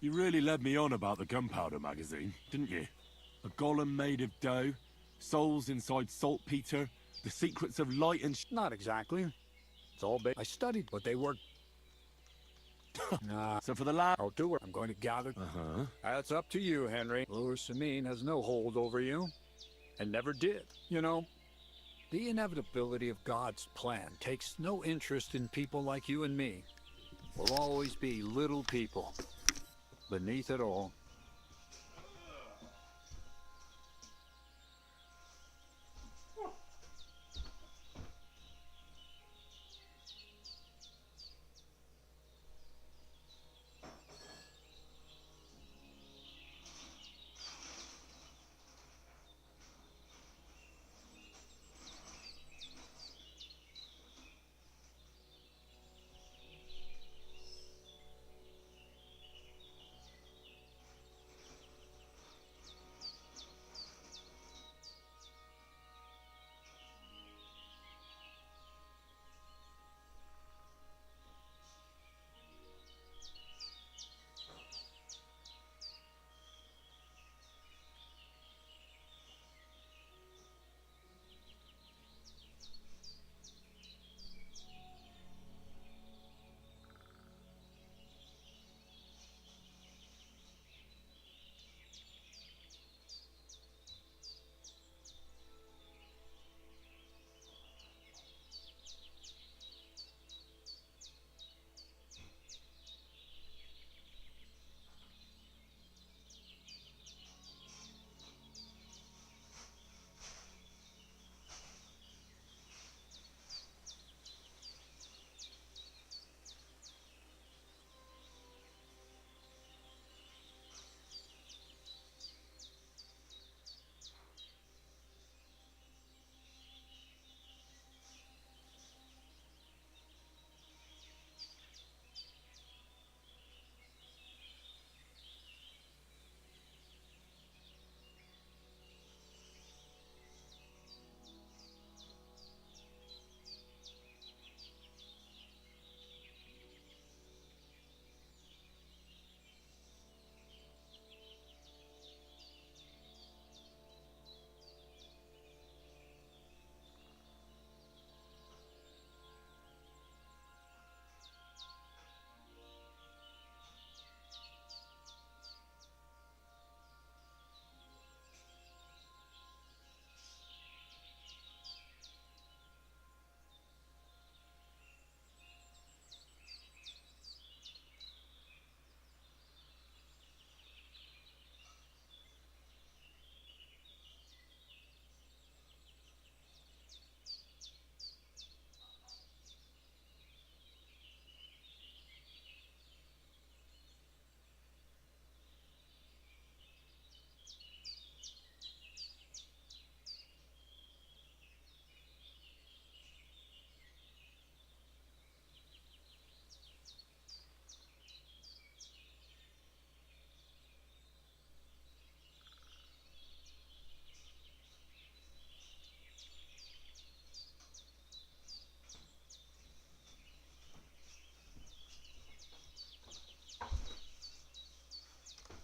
You really led me on about the gunpowder magazine, didn't you? A golem made of dough, souls inside saltpeter, the secrets of light and Not exactly. It's all I studied what they were. Nah. So for the last... I'll do it. I'm going to gather... That's up to you, Henry. Louis Samine has no hold over you. And never did. You know, the inevitability of God's plan takes no interest in people like you and me. We'll always be little people. Beneath it all.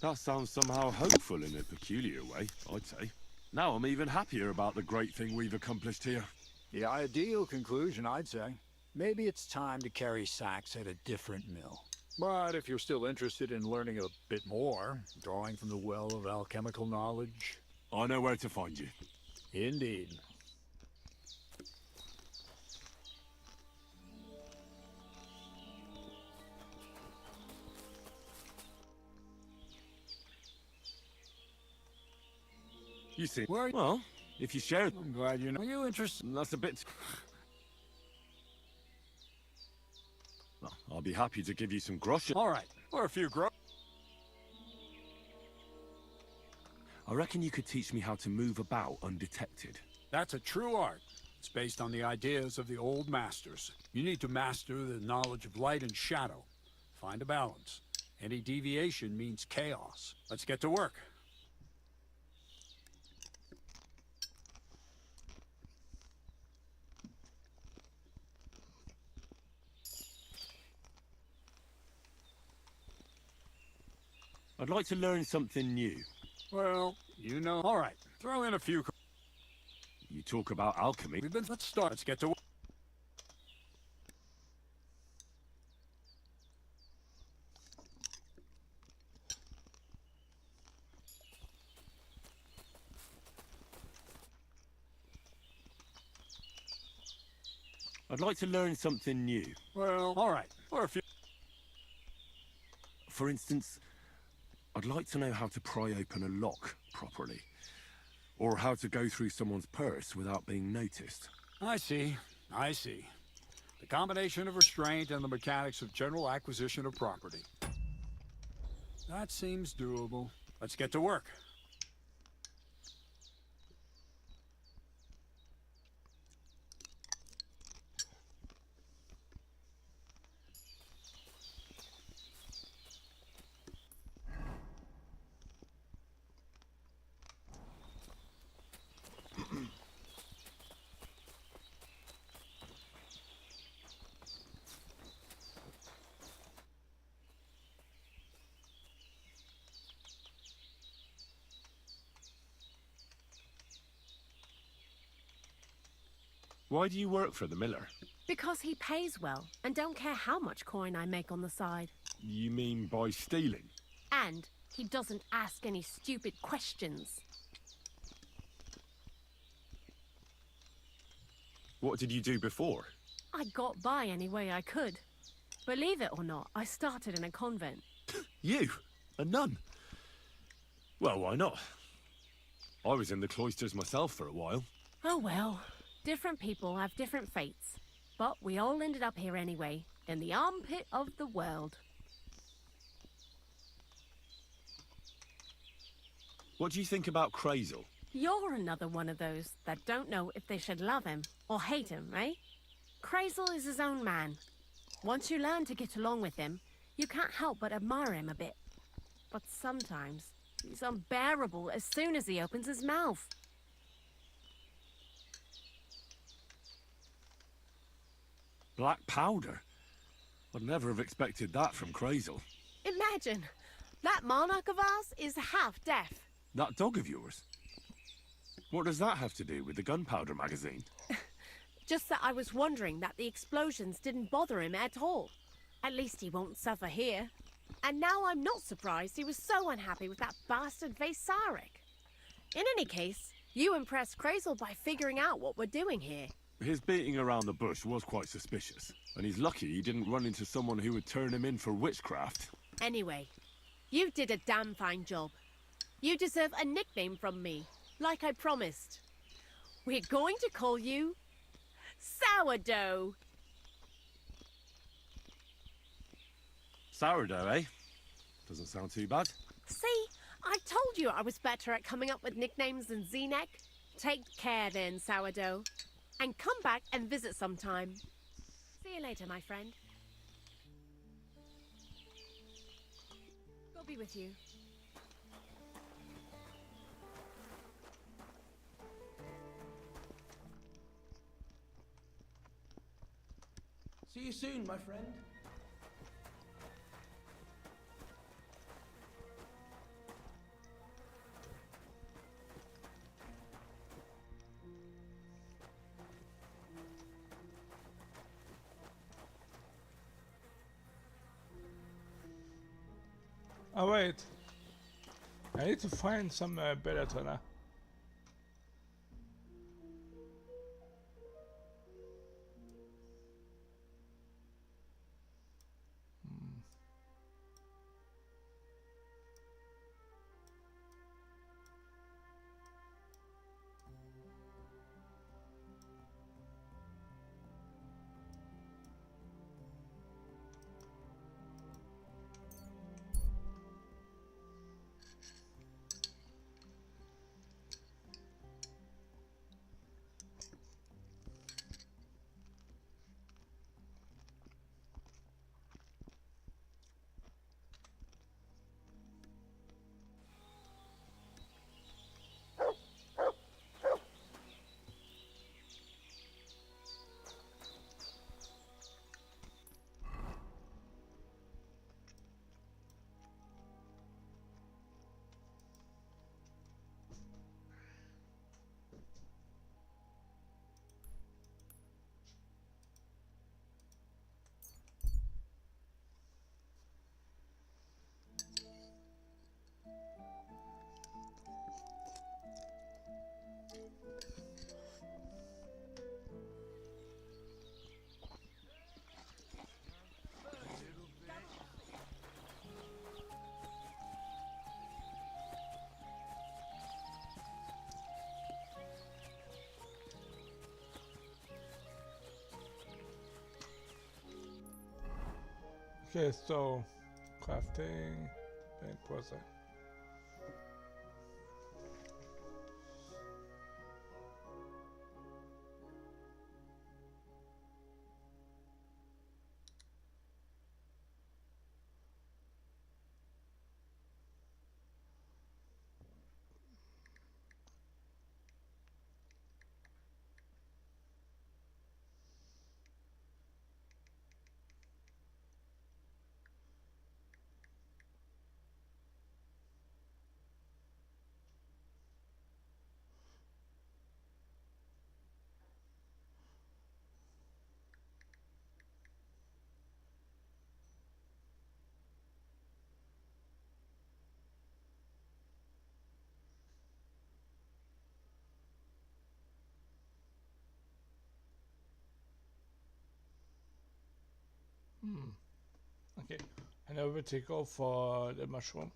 That sounds somehow hopeful in a peculiar way, I'd say. Now I'm even happier about the great thing we've accomplished here. The ideal conclusion, I'd say. Maybe it's time to carry sacks at a different mill. But if you're still interested in learning a bit more, drawing from the well of alchemical knowledge, I know where to find you. Indeed. You see, well, if you share it, I'm glad you know. Are you interested? That's a bit. Well, I'll be happy to give you some groschen. All right, or a few I reckon you could teach me how to move about undetected. That's a true art. It's based on the ideas of the old masters. You need to master the knowledge of light and shadow. Find a balance. Any deviation means chaos. Let's get to work. I'd like to learn something new. Well, you know. All right, throw in a few. You talk about alchemy. Let's start. Let's get to work. I'd like to learn something new. Well, all right, or a few. For instance, I'd like to know how to pry open a lock properly. Or how to go through someone's purse without being noticed. I see. I see. The combination of restraint and the mechanics of general acquisition of property. That seems doable. Let's get to work. Why do you work for the miller? Because he pays well, and don't care how much coin I make on the side. You mean by stealing? And he doesn't ask any stupid questions. What did you do before? I got by any way I could. Believe it or not, I started in a convent. You? A nun? Well, why not? I was in the cloisters myself for a while. Oh well, different people have different fates. But we all ended up here anyway, in the armpit of the world. What do you think about Crazel? You're another one of those that don't know if they should love him or hate him, eh? Crazel is his own man. Once you learn to get along with him, you can't help but admire him a bit. But sometimes, he's unbearable as soon as he opens his mouth. Black powder? I'd never have expected that from Crazel. Imagine, that monarch of ours is half deaf. That dog of yours? What does that have to do with the gunpowder magazine? Just that I was wondering that the explosions didn't bother him at all. At least he won't suffer here. And now I'm not surprised he was so unhappy with that bastard Vasarik. In any case, you impressed Crazel by figuring out what we're doing here. His beating around the bush was quite suspicious, and he's lucky he didn't run into someone who would turn him in for witchcraft. Anyway, you did a damn fine job. You deserve a nickname from me, like I promised. We're going to call you Sourdough. Sourdough, eh? Doesn't sound too bad. See, I told you I was better at coming up with nicknames than Z-Neck. Take care then, Sourdough. And come back and visit sometime. See you later, my friend. God be with you. See you soon, my friend. Oh wait, I need to find some better toner. Okay, so crafting, paint process. Okay, and now we take off for the mushroom.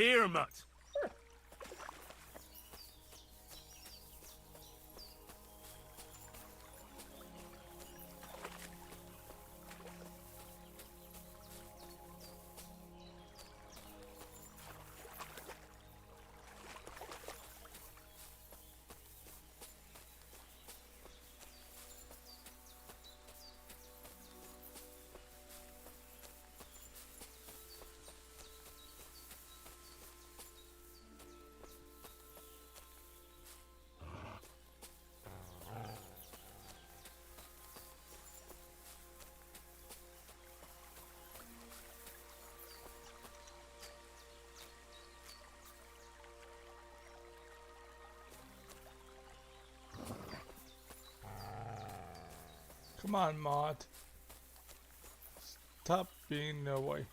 Here, mutt. Come on, Maud. Stop being in the way.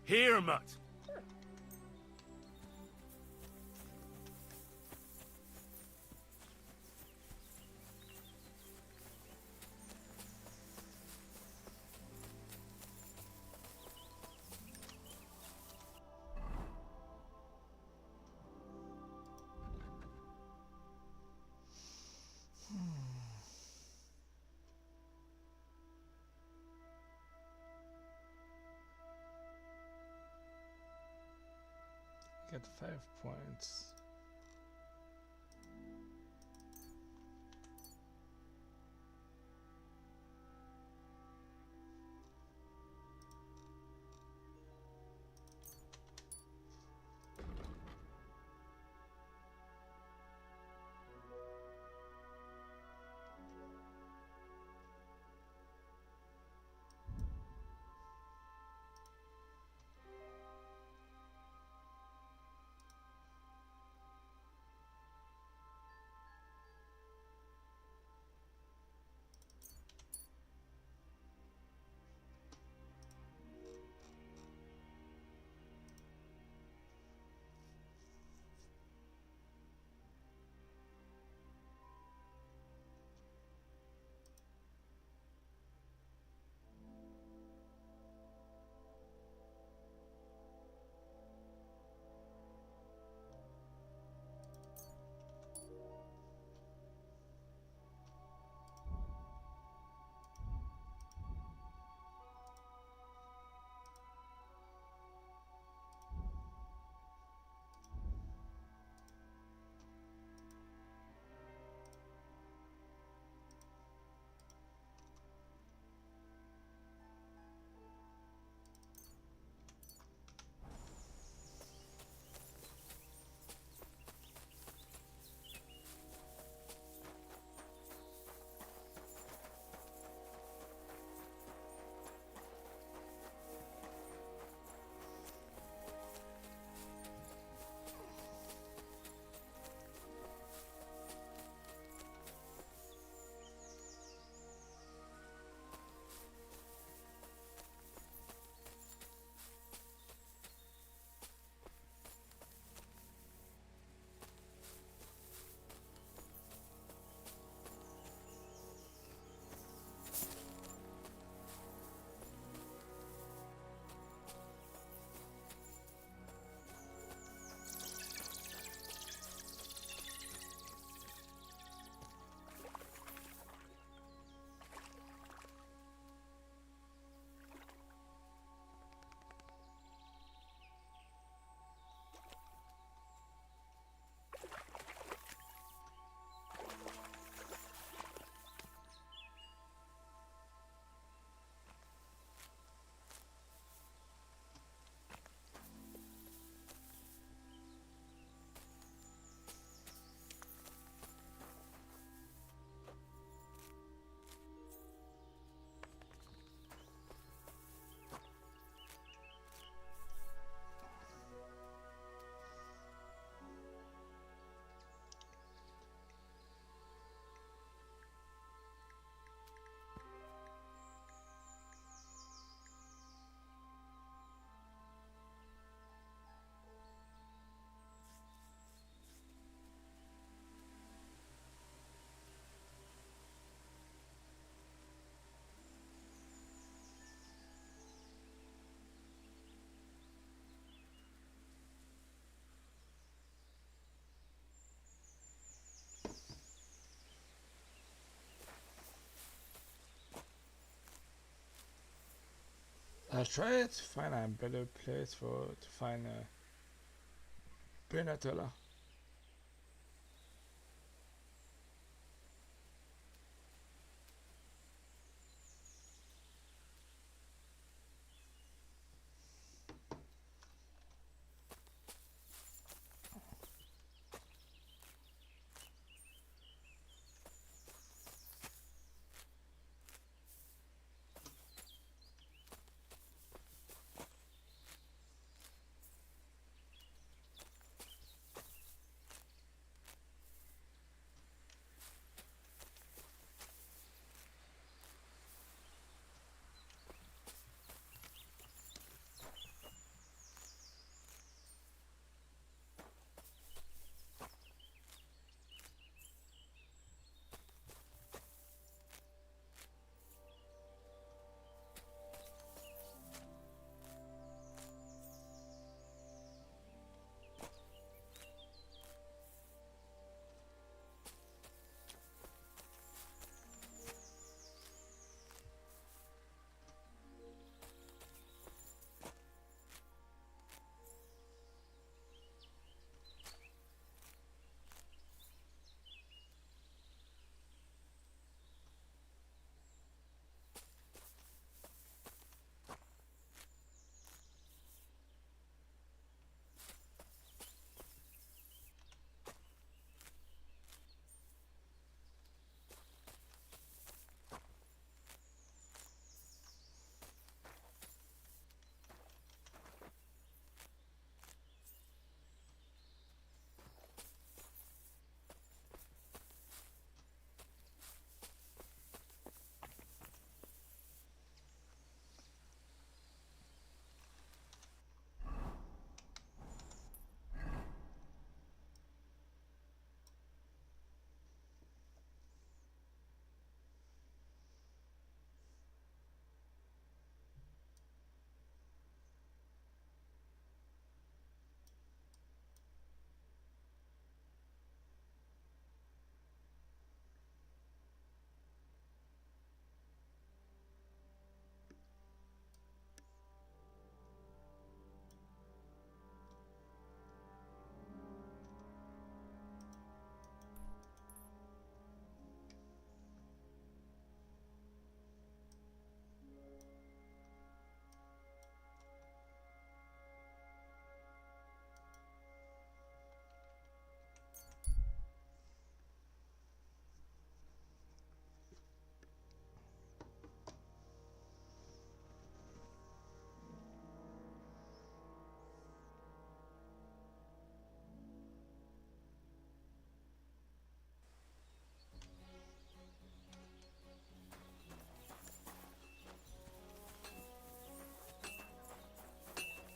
Here, mutt. get 5 points. I tried to find a better place to find a Benatella.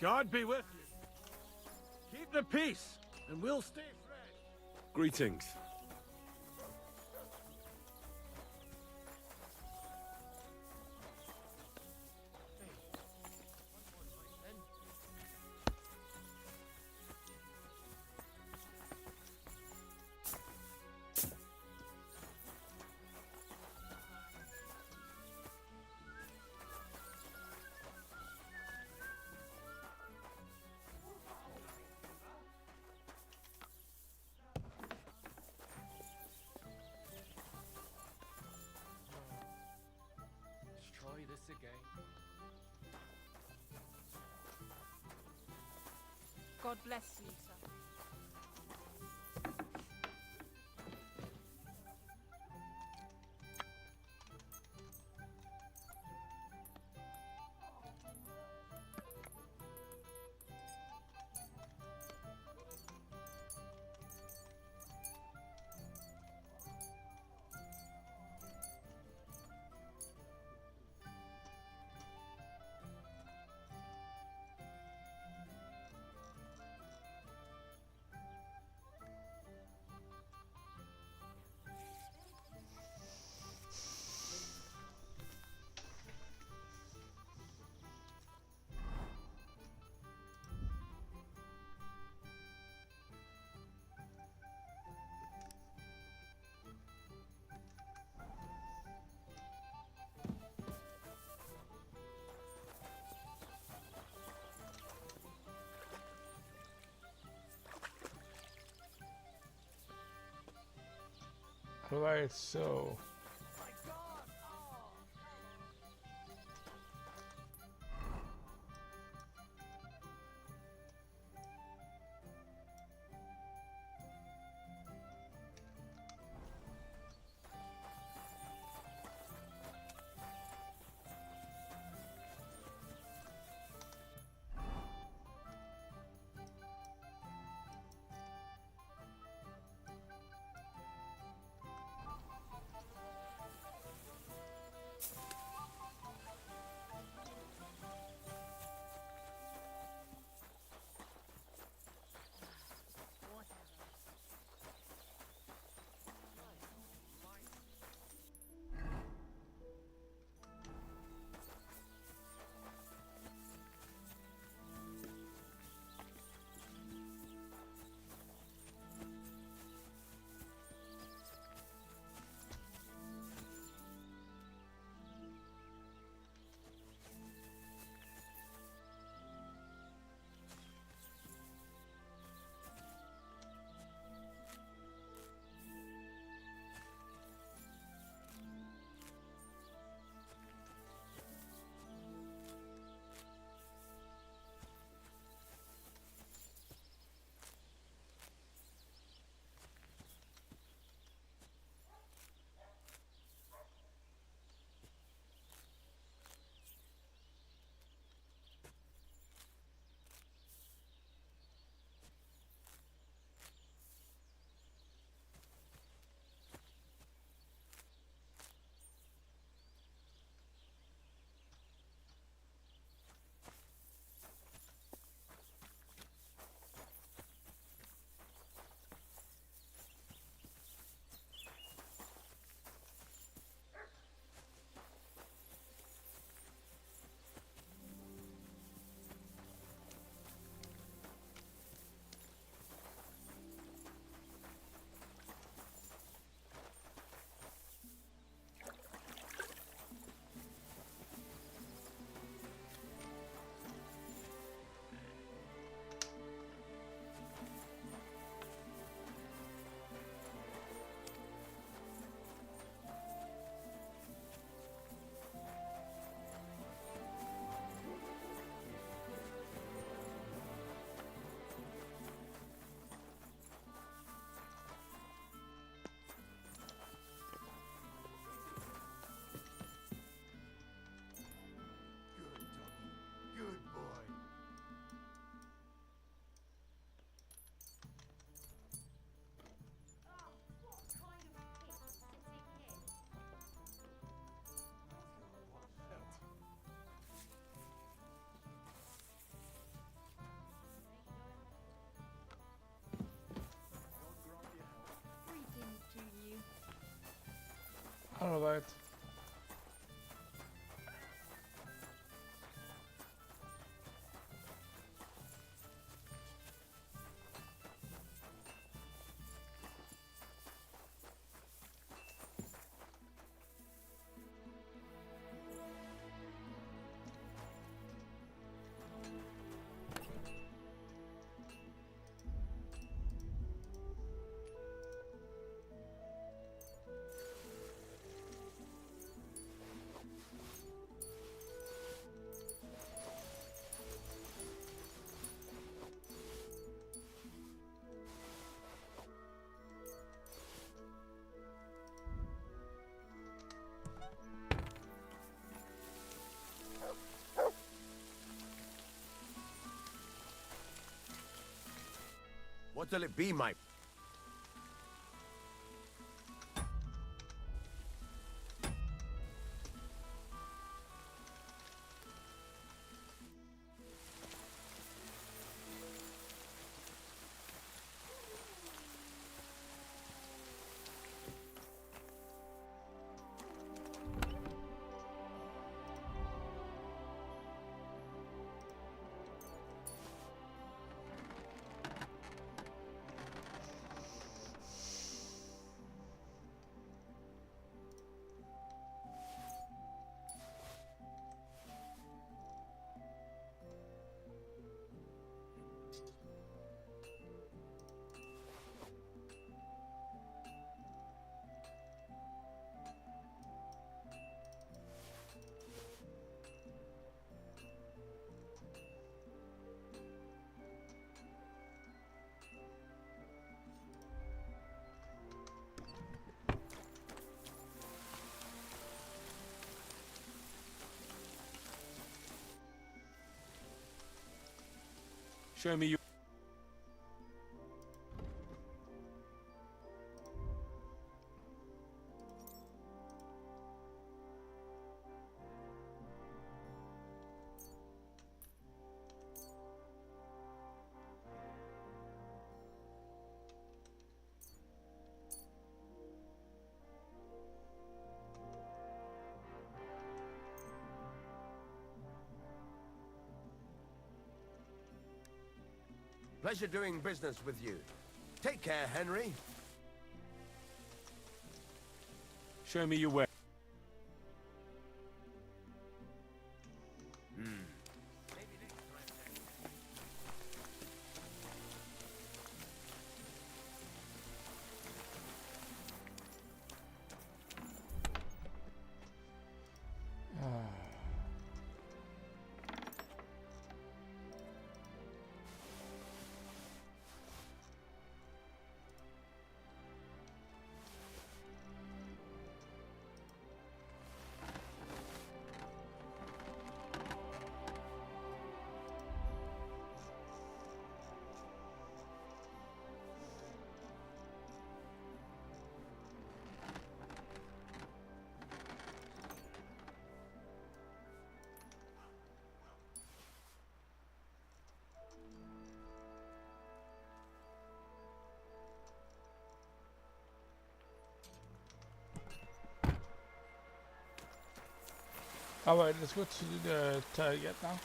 God be with you. Keep the peace, and we'll stay friends. Greetings. Let's try this again. God bless you, sir. Alright, so Alright. What'll it be, my... Show me your... Pleasure doing business with you. Take care, Henry. Show me your way. Alright, let's go to the target now.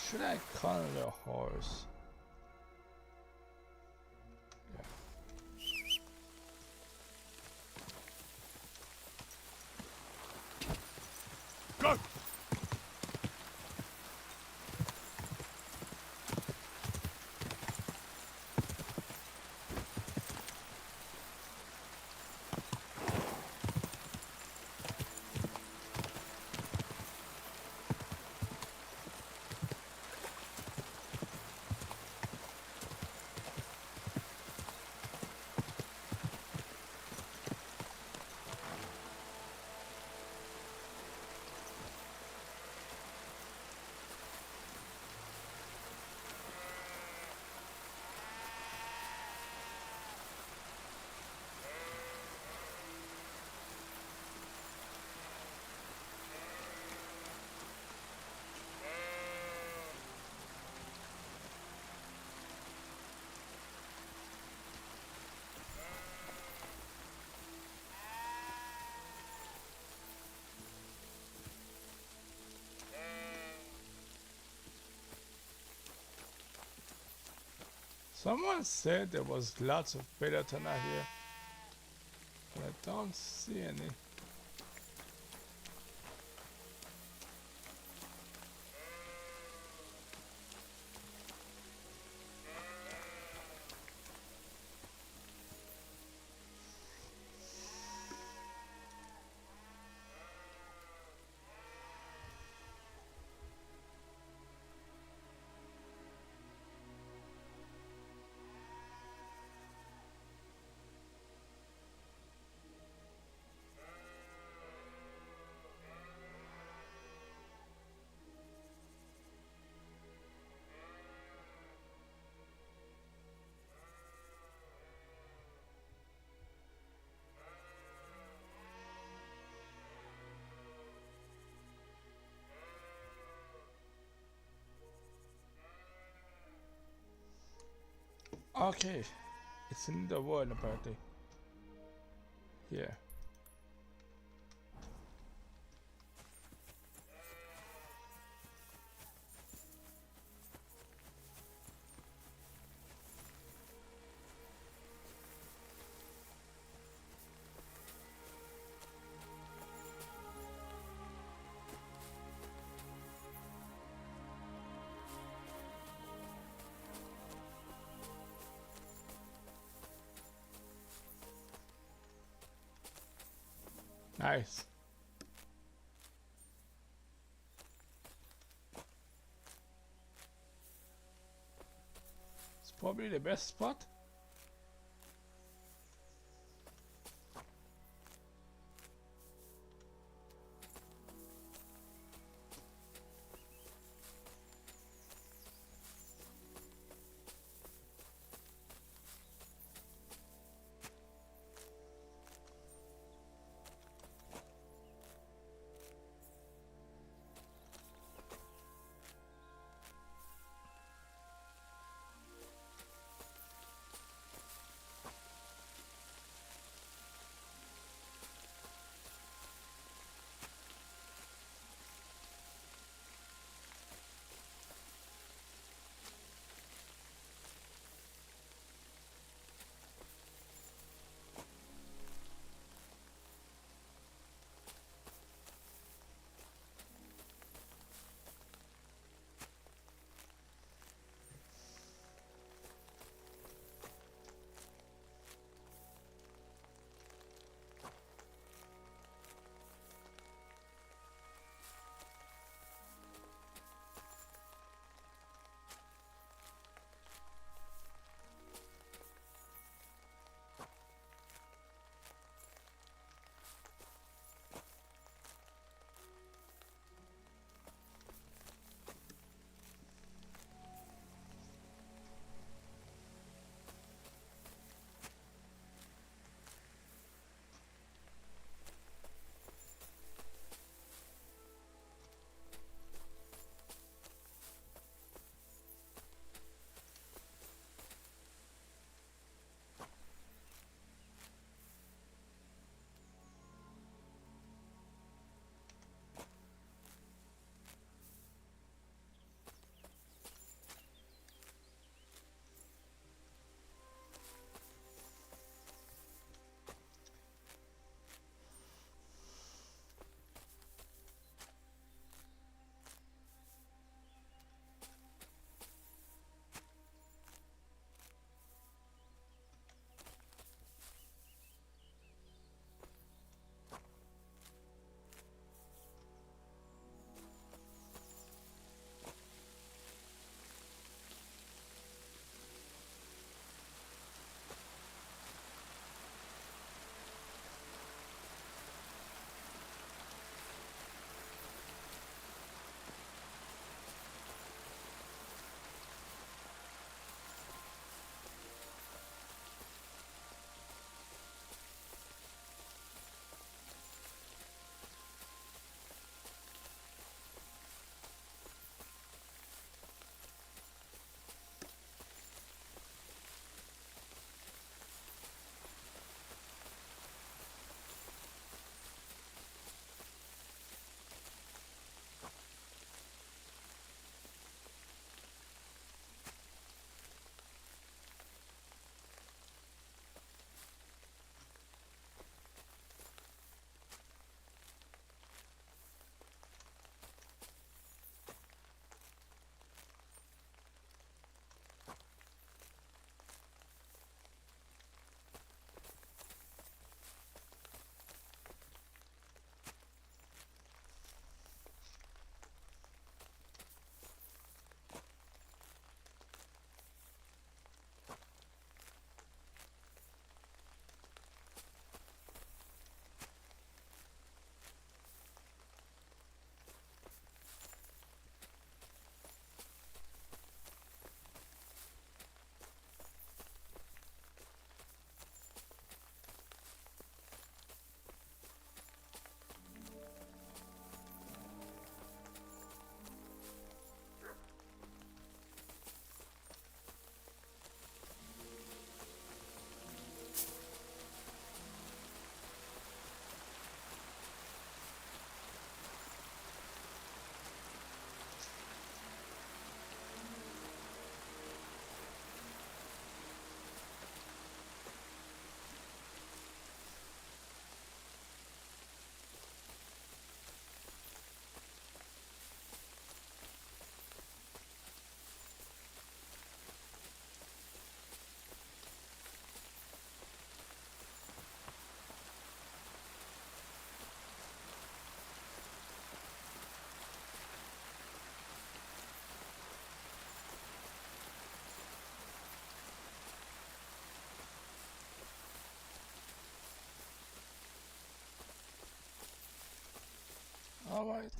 Should I call the horse? Go! Someone said there was lots of Predator here, but I don't see any. Okay, it's in the world apparently. Here. Nice. It's probably the best spot. All right.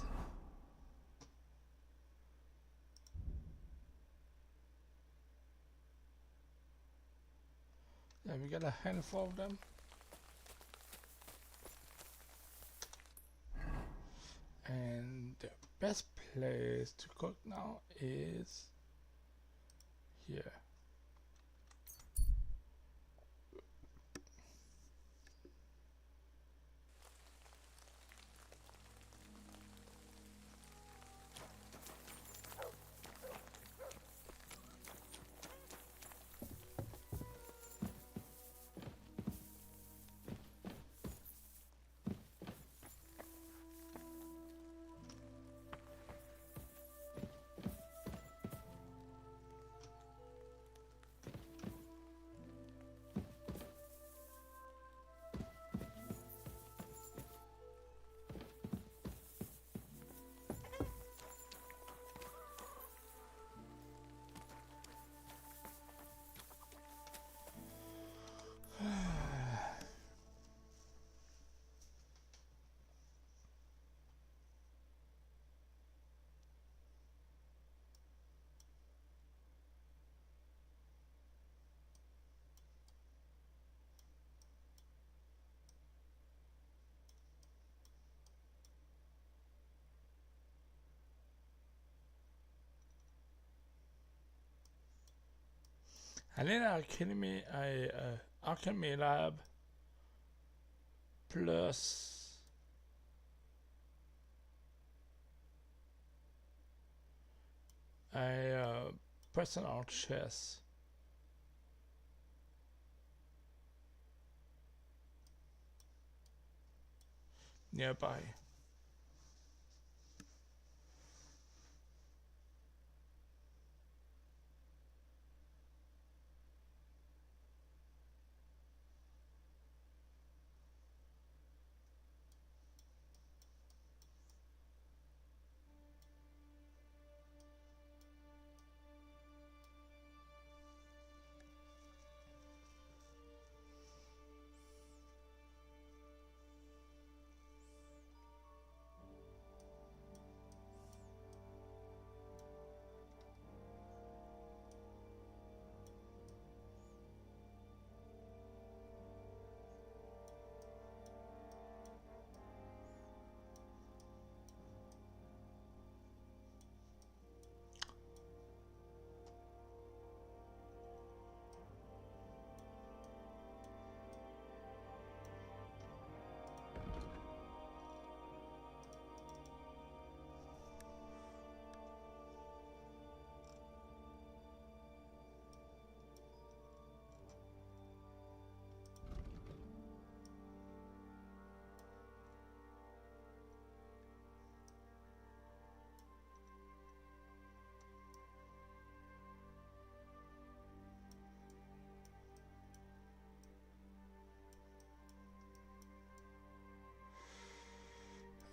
Yeah, we got a handful of them. And the best place to cook now is here. And then alchemy lab plus a personal chest. Nearby.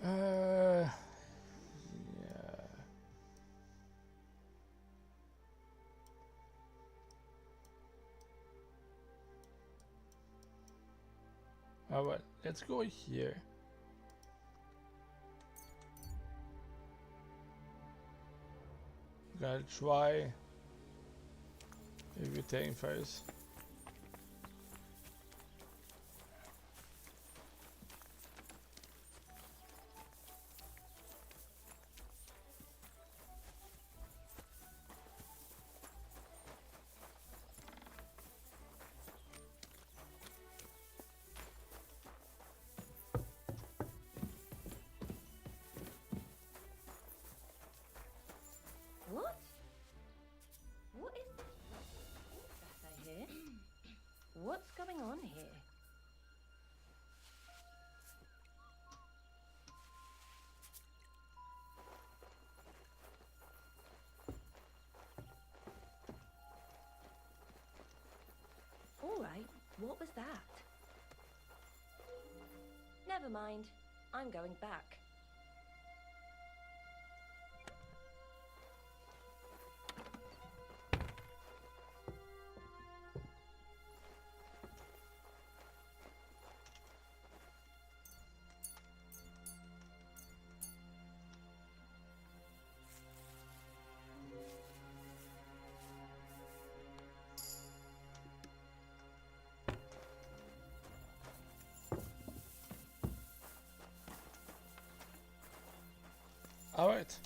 Yeah. Alright, let's go here. Gotta try everything first. What? What is this that I hear? What's going on here? All right, what was that? Never mind. I'm going back. All right.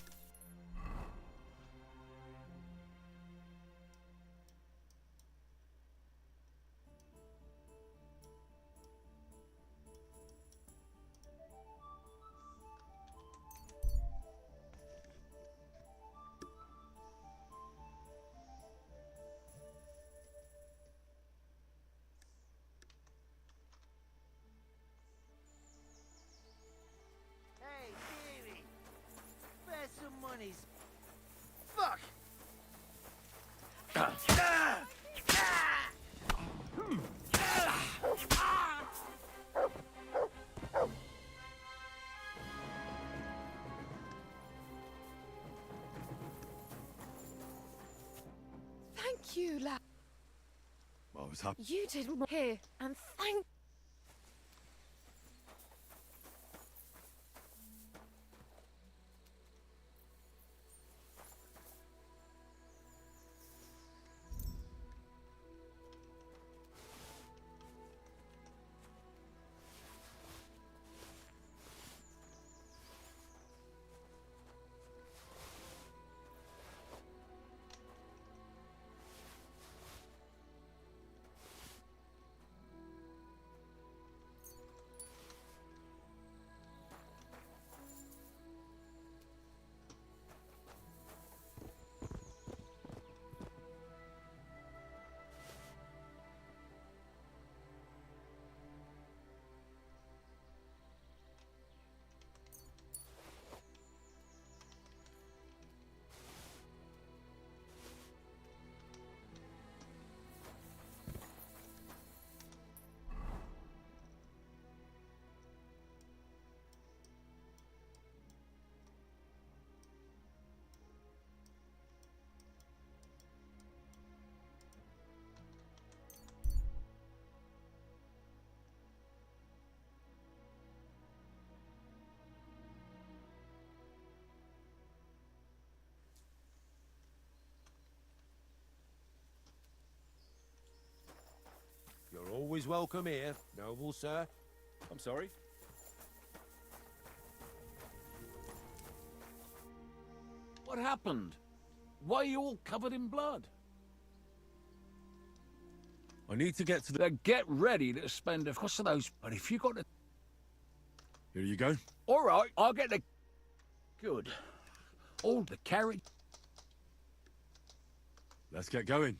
Hey, baby! Spare some monies. Fuck! Thank you, lad. I was happy. You did more here, and thank. You're always welcome here, noble sir. I'm sorry? What happened? Why are you all covered in blood? I need to get to the... Get ready to spend a cost of those, but if you got to... Here you go. All right, I'll get the... Good. All the carriage... Let's get going.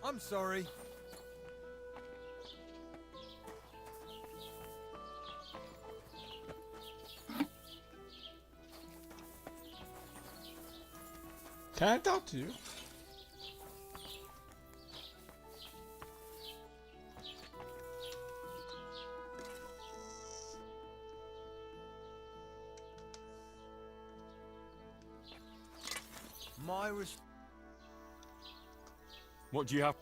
I'm sorry. Can I talk to you? What do you have?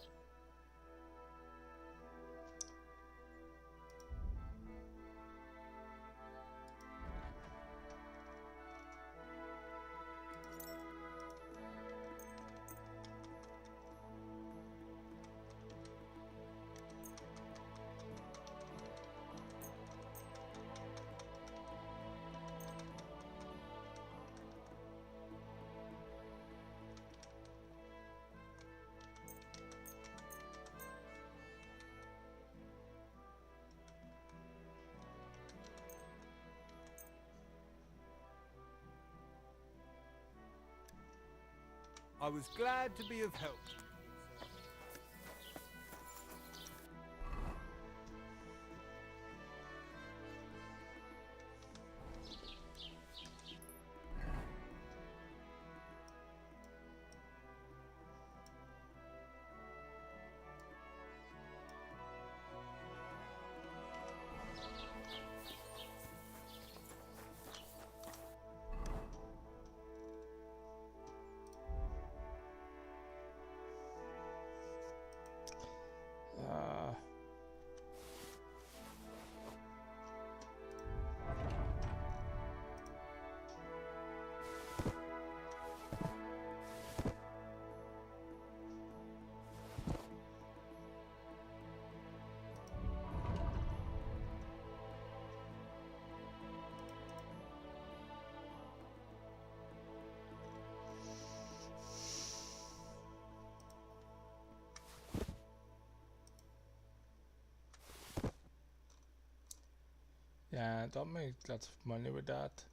I was glad to be of help. Yeah, don't make lots of money with that.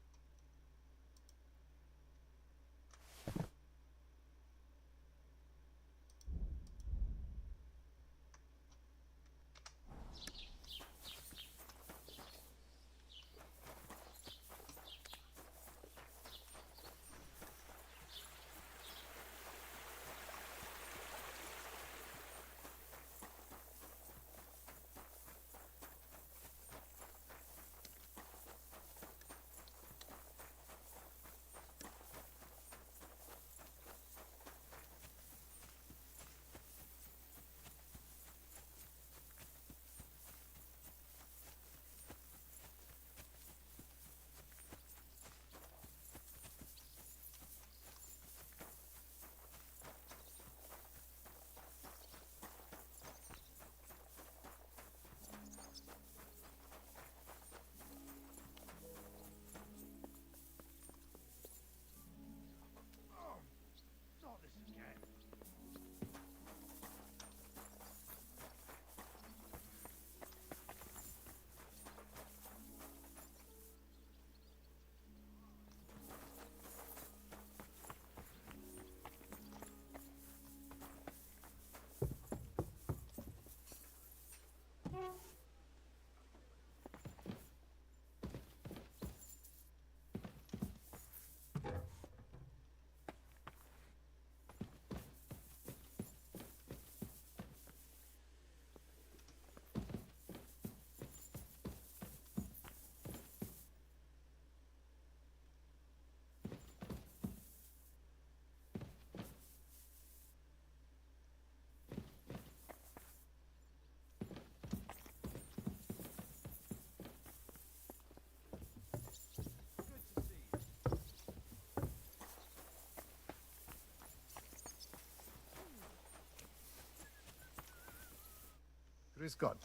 Scott.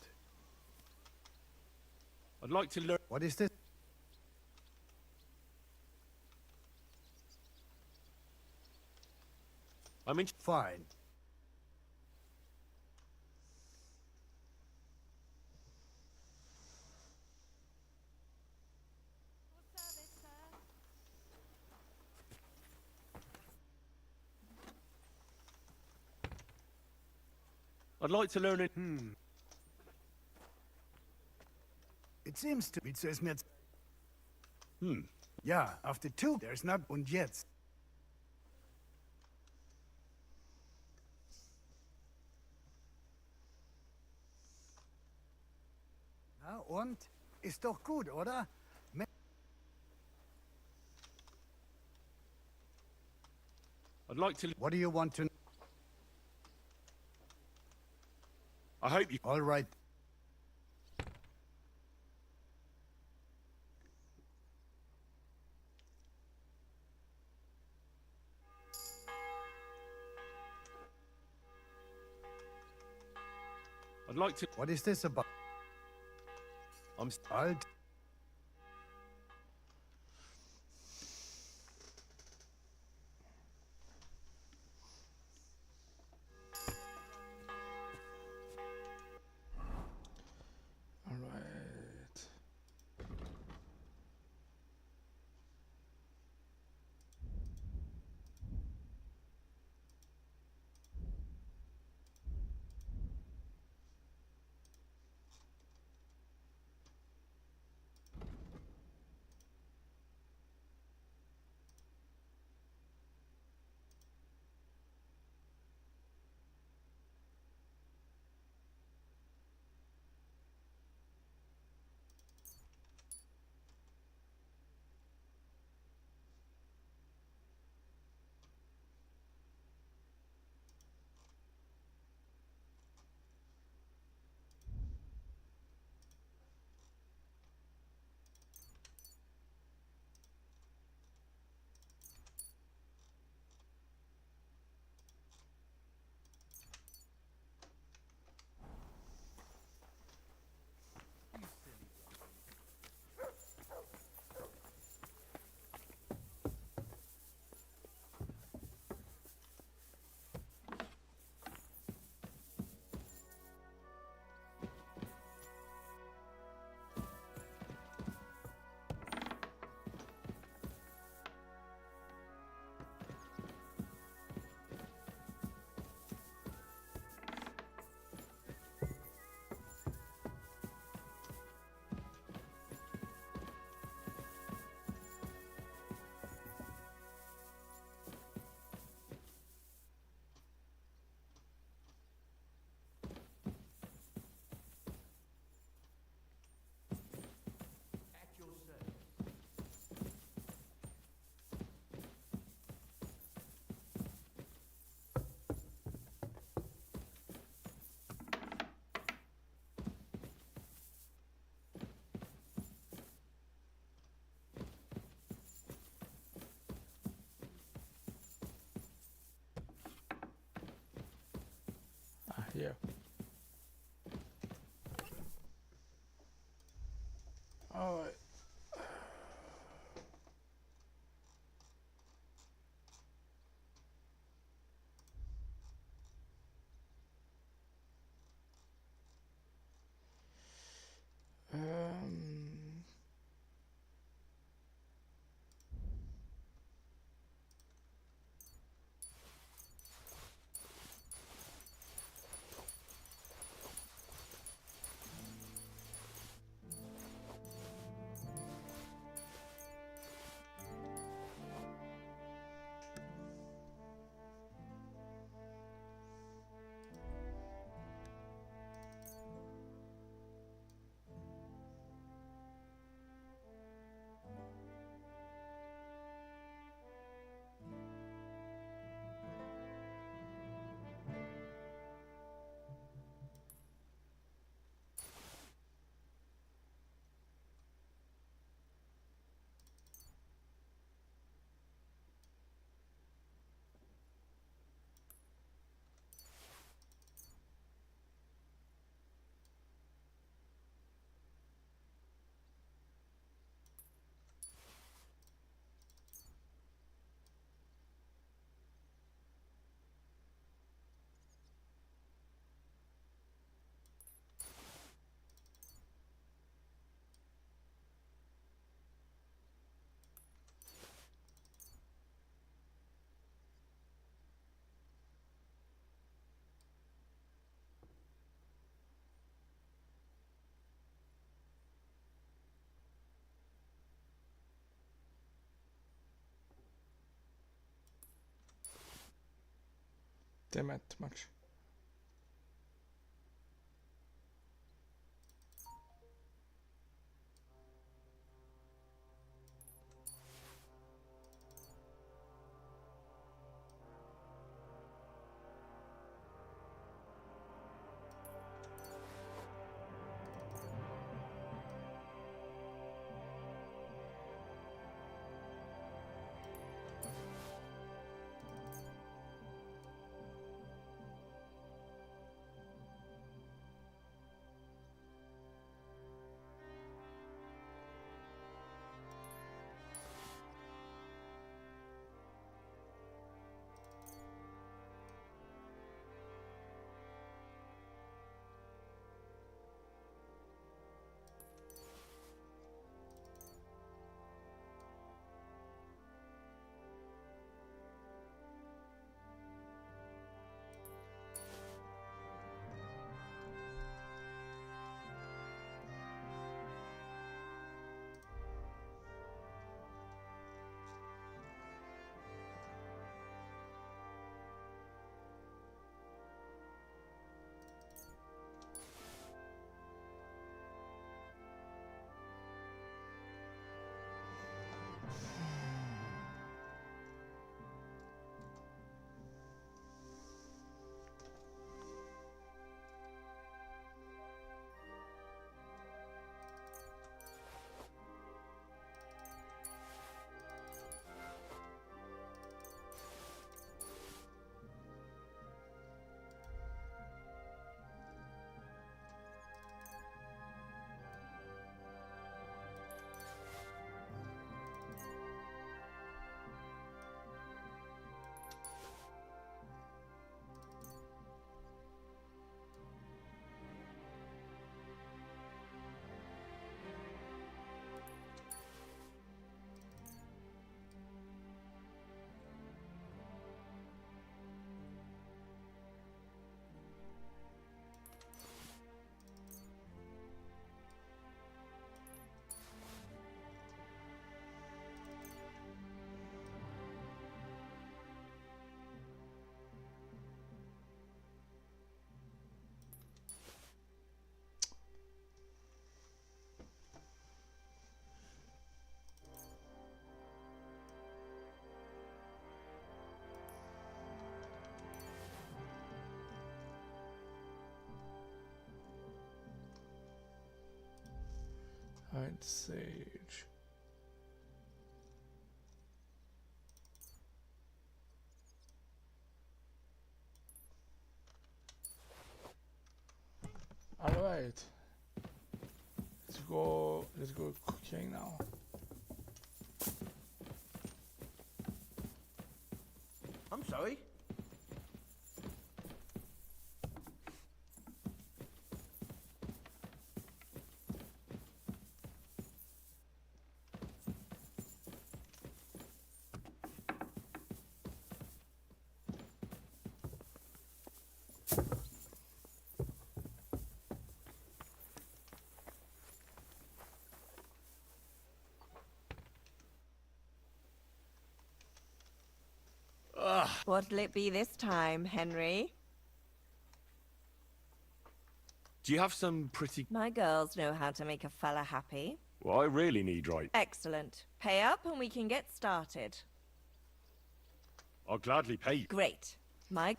I'd like to learn. What is this? I'm in. Fine. I'd like to learn it. It seems to be, says mir. Hmm. Ja, after two, there's not und jetzt. Na und? Ist doch gut, oder? I'd like to. What do you want to? I hope you. All right. I'd like to. What is this about? I'm. Alt. All right. Here. All right. Damn it, too much. Hide sage. Alright. Let's go cooking now. I'm sorry. What'll it be this time, Henry? Do you have some pretty... My girls know how to make a fella happy. Well, I really need right. Excellent. Pay up and we can get started. I'll gladly pay you. Great. My...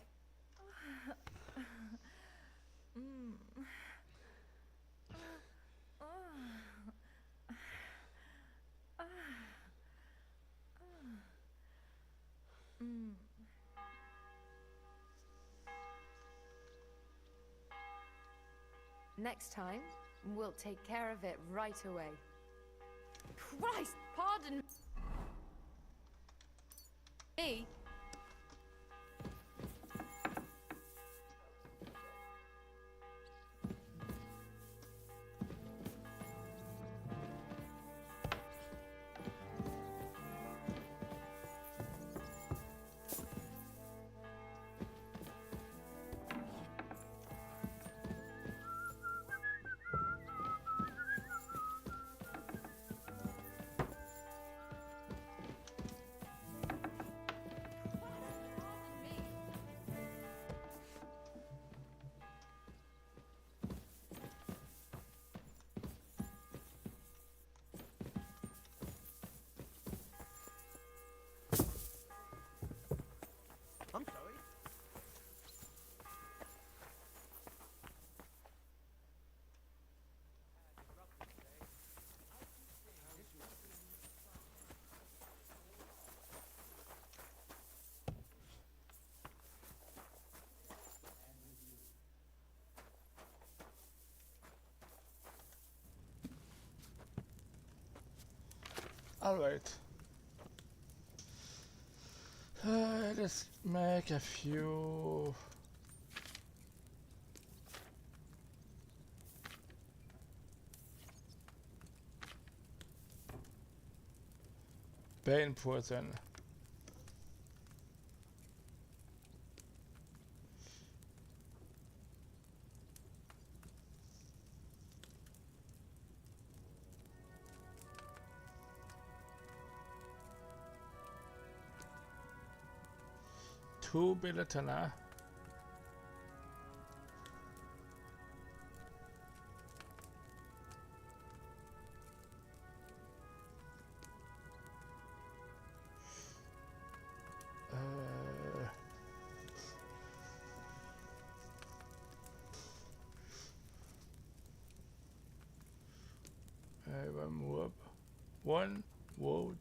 Next time, we'll take care of it right away. Christ, pardon me. Alright. Let's make a few. Pain poison. Two billetana. One wood.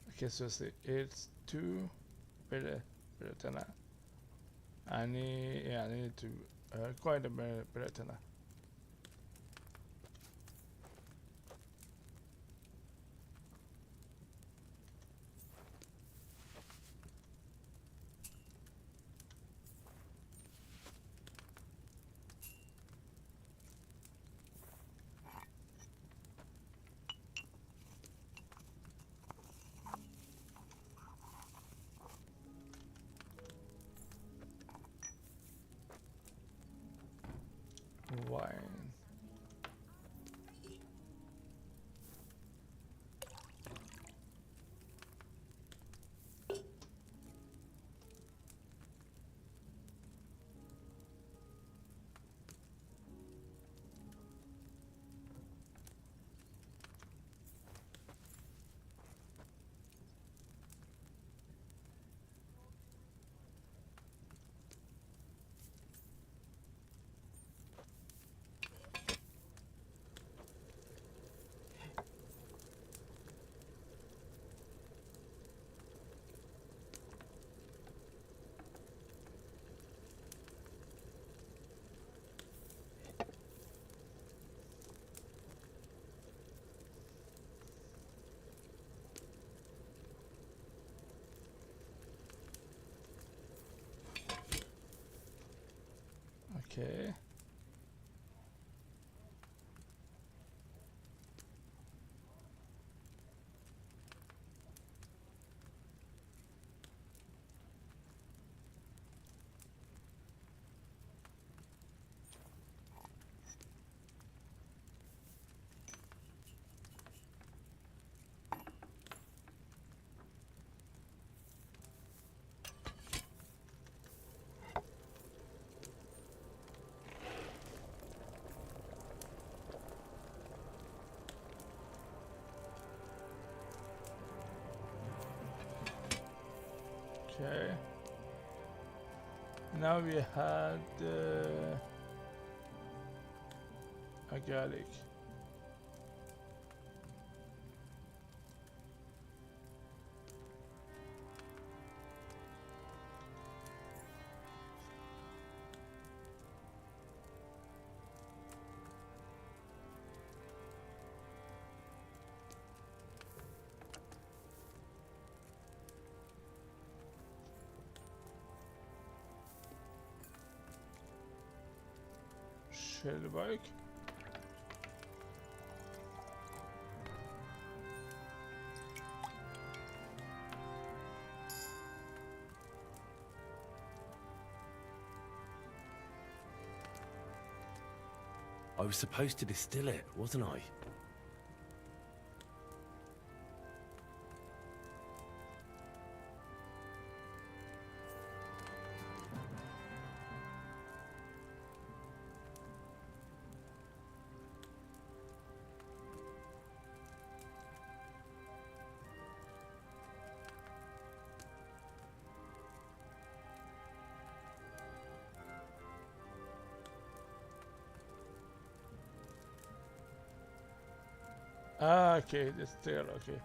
Okay, so it's two billetana. I need to quite a billetana. Wine. Okay. Okay. Now we had a garlic. Shellbike. I was supposed to distill it, wasn't I? Ah, okay, the stair, okay.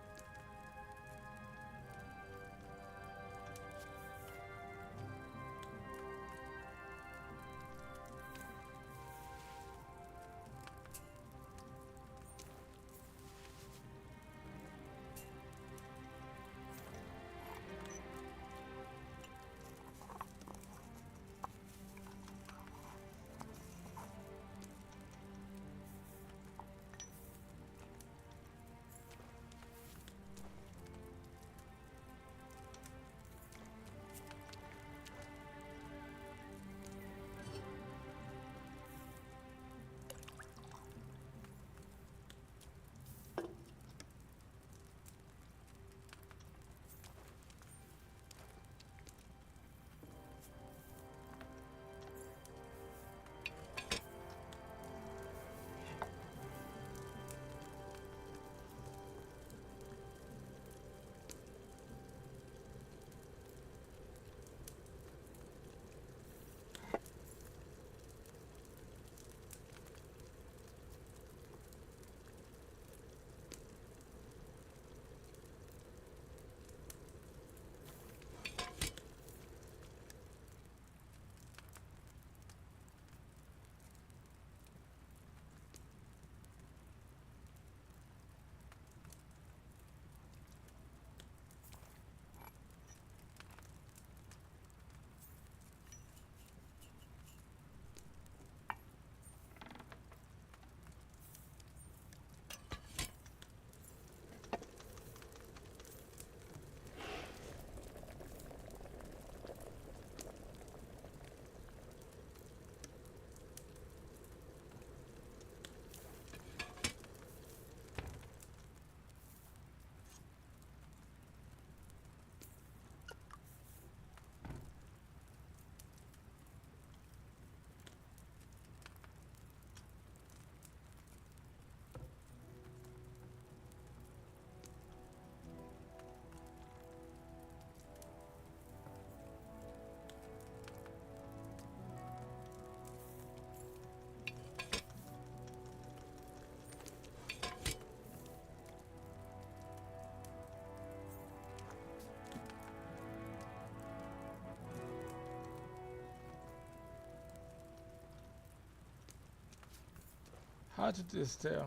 How to do this there?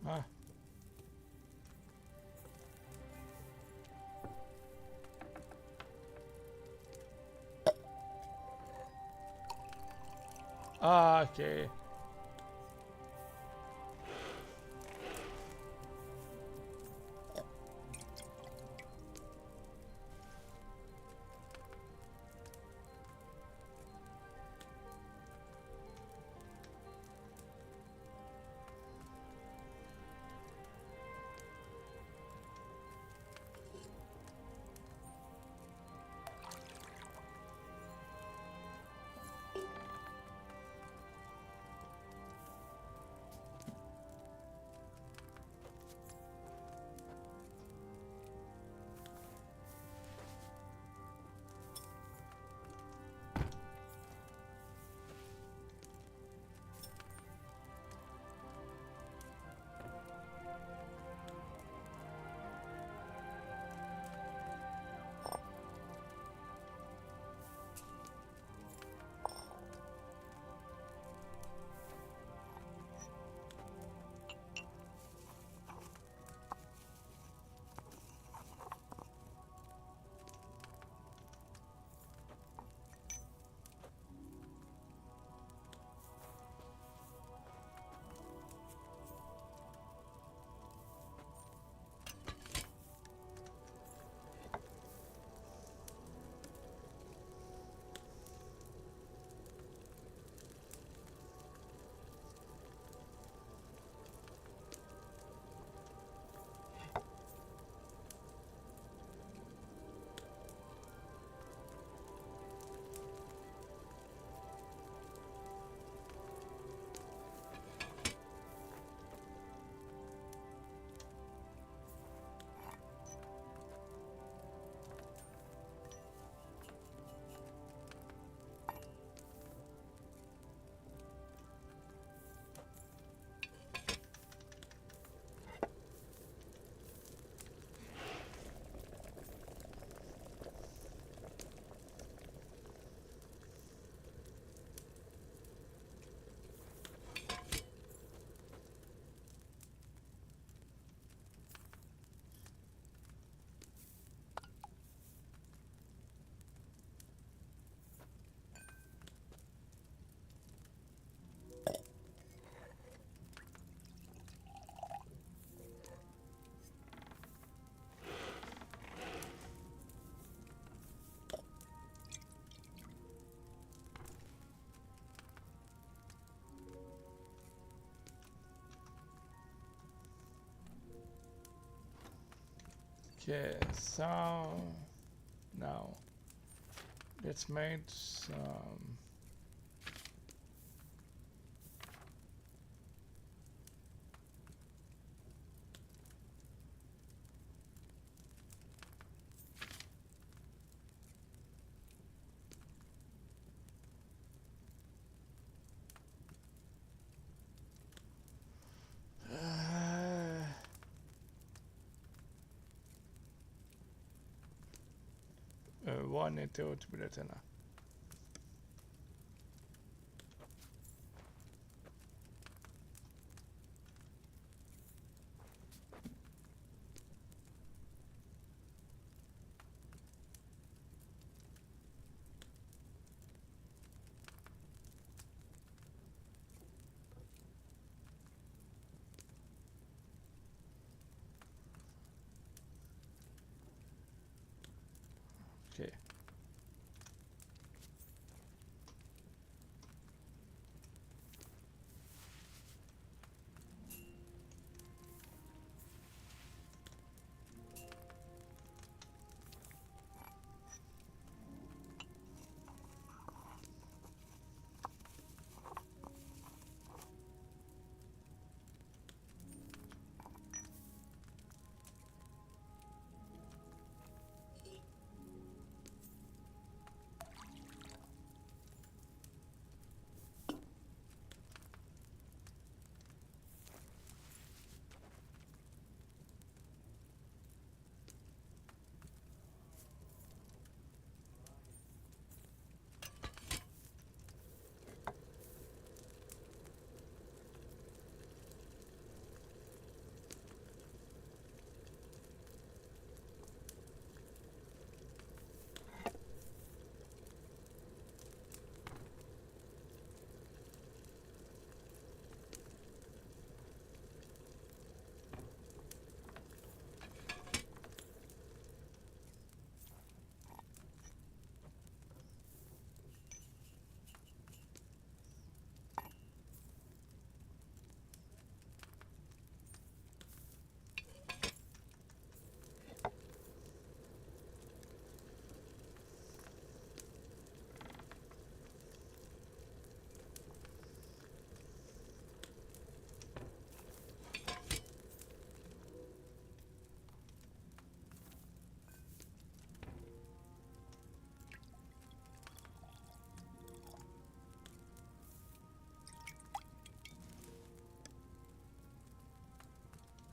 Ah. Ah, okay. Okay, so now let's make some. One and two to be written. Okay.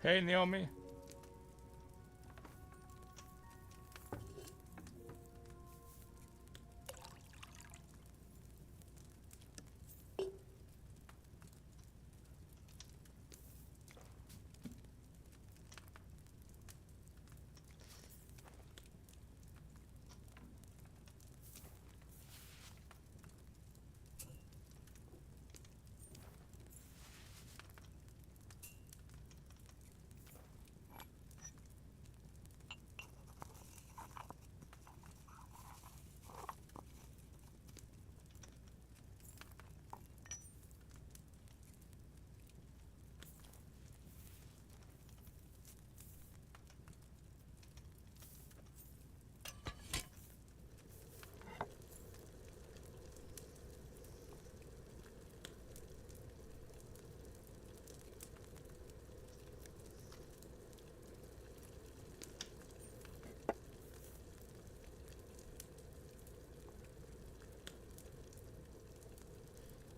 Hey, Naomi.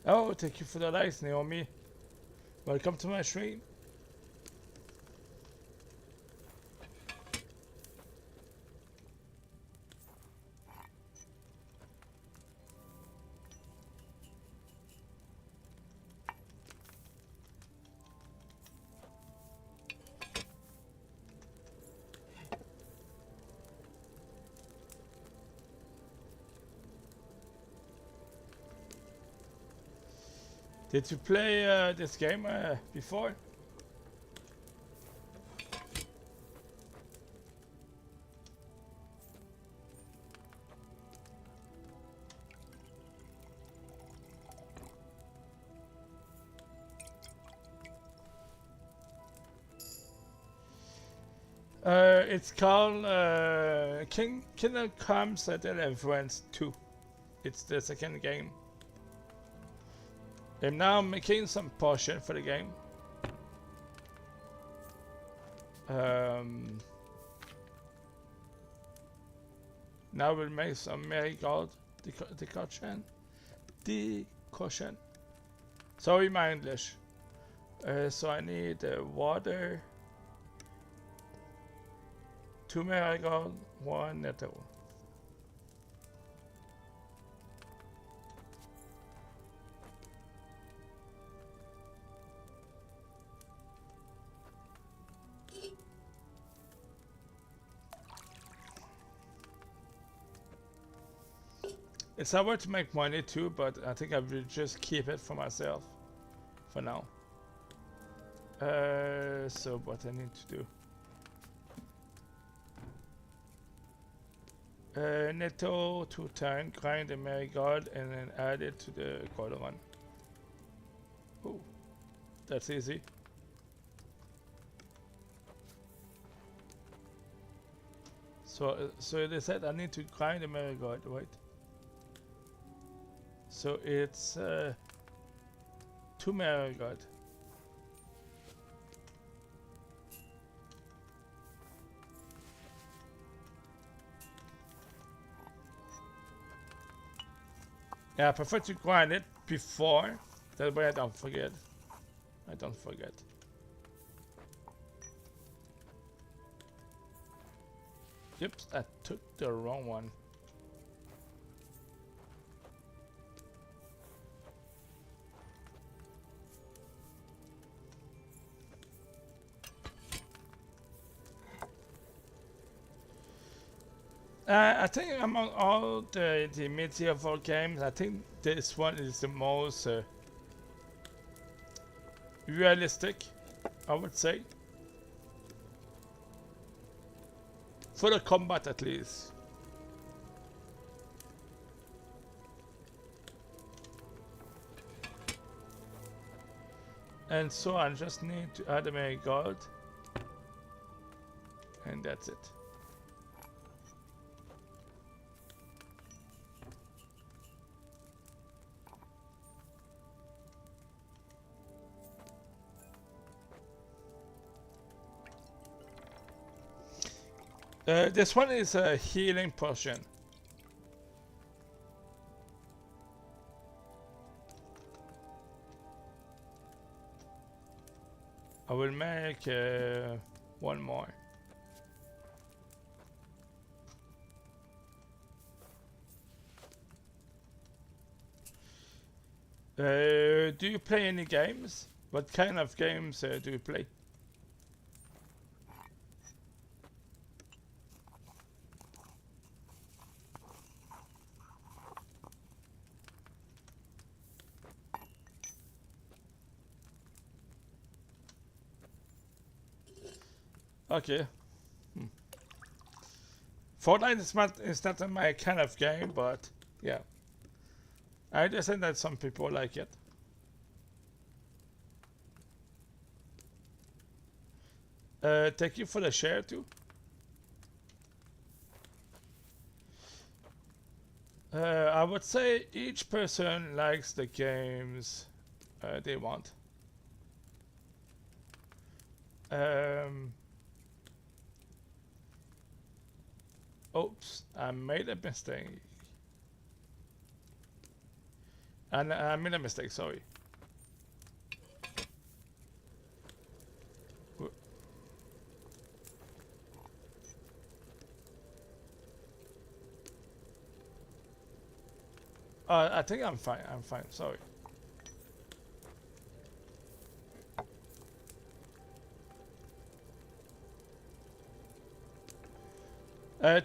Oh, thank you for the likes, Naomi. Welcome to my stream. Did you play this game before? It's called Kingdom Come Deliverance II. It's the second game. I'm now making some potion for the game. Now we'll make some marigold decoction. Sorry, my English. So I need water, 2 marigold, 1 nettle. It's a way to make money too, but I think I will just keep it for myself for now. So what I need to do. Netto 2 times, grind the marigold and then add it to the cauldron. Oh, that's easy. So they said I need to grind the marigold, right? So it's 2 marigold. Yeah, I prefer to grind it before, that way I don't forget. Yep, I took the wrong one. I think among all the medieval games, I think this one is the most realistic, I would say. For the combat at least. And so I just need to add a marigold. And that's it. This one is a healing potion. I will make one more. Do you play any games? What kind of games do you play? Okay. Fortnite is not my kind of game, but yeah. I understand that some people like it. Thank you for the share too. I would say each person likes the games they want. Oops, I made a mistake. And I made a mistake, sorry. I think I'm fine, sorry.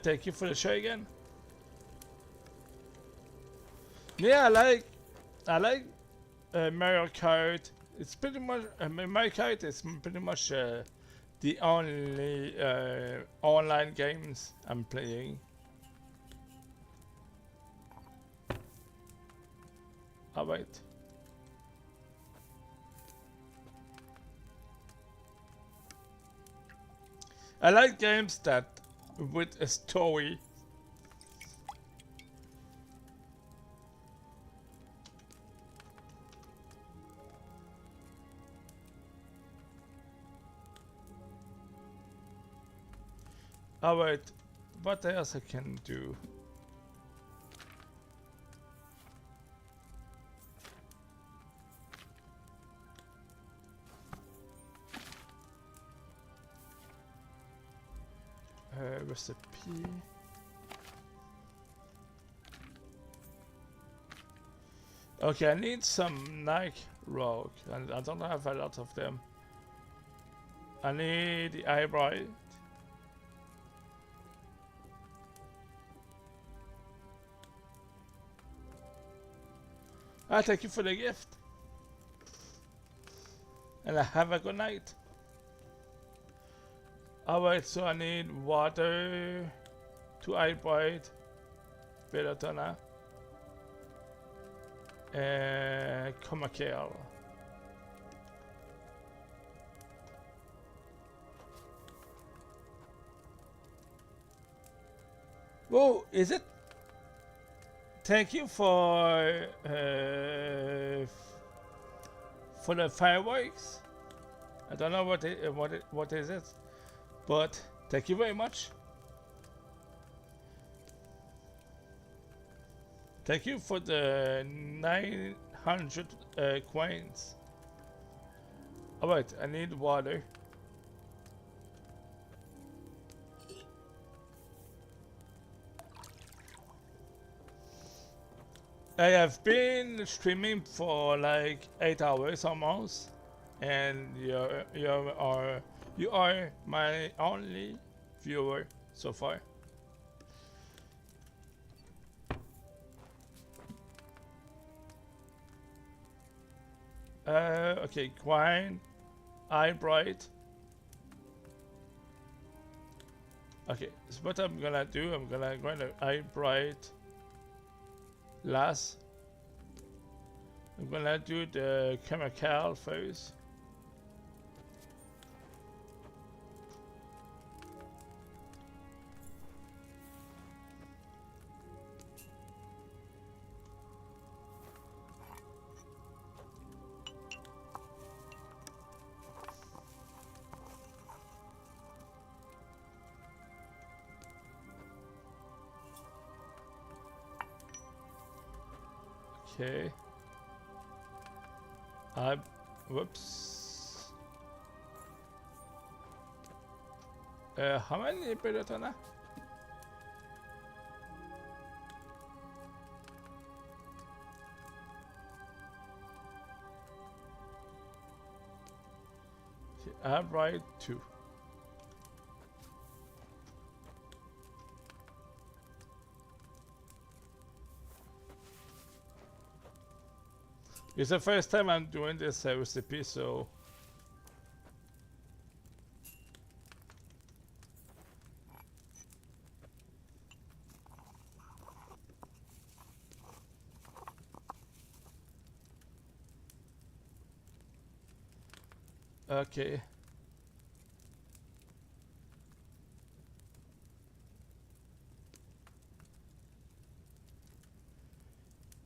Thank you for the show again. Yeah, I like Mario Kart. It's pretty much Mario Kart is pretty much the only online games I'm playing. Alright. I like games that with a story. Alright, what else I can do? Recipe. Okay, I need some night rock, and I don't have a lot of them. I need the eyebrow. I thank you for the gift, and have a good night. Alright, so I need water, 2 eyebrow, belladonna, and Comacal. Whoa, is it? Thank you for the fireworks. I don't know what is it, but thank you very much. Thank you for the 900 coins. Alright, I need water. I have been streaming for like 8 hours almost, and you are my only viewer so far. Okay, grind, eye bright. Okay, so what I'm gonna do, I'm gonna grind the eye bright last. I'm gonna do the chemical first. Okay. Whoops. How many belladonna? Okay, I write 2. It's the first time I'm doing this recipe, so okay.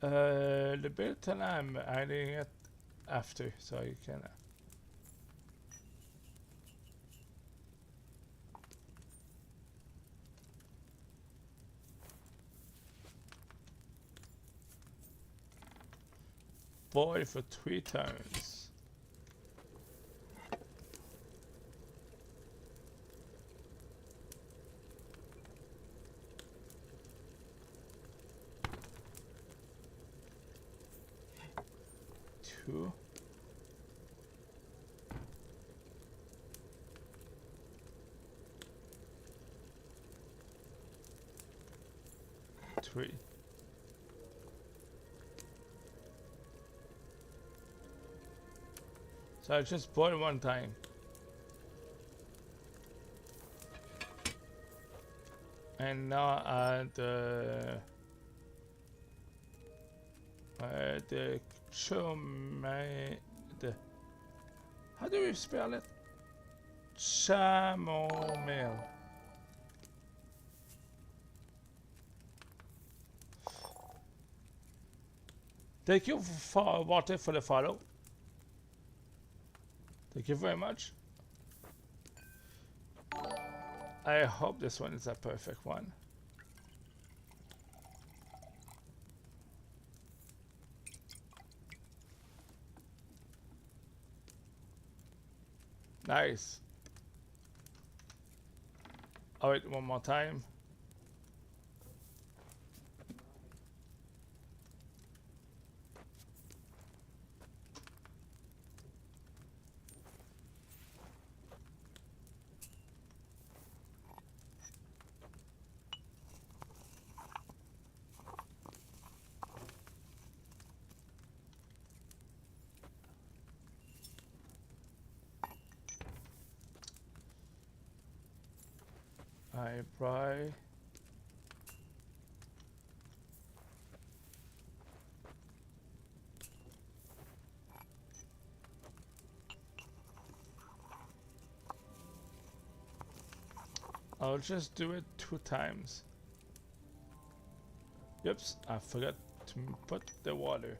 The built-in I'm adding it after, so you can. Boil for 3 turns. Two. 3. So I just boil 1 time. And now add the how do we spell it? chamomile. Thank you for water for the follow. Thank you very much. I hope this one is a perfect one. Nice. Oh wait, one more time. I try. I'll just do it 2 times. Oops, I forgot to put the water.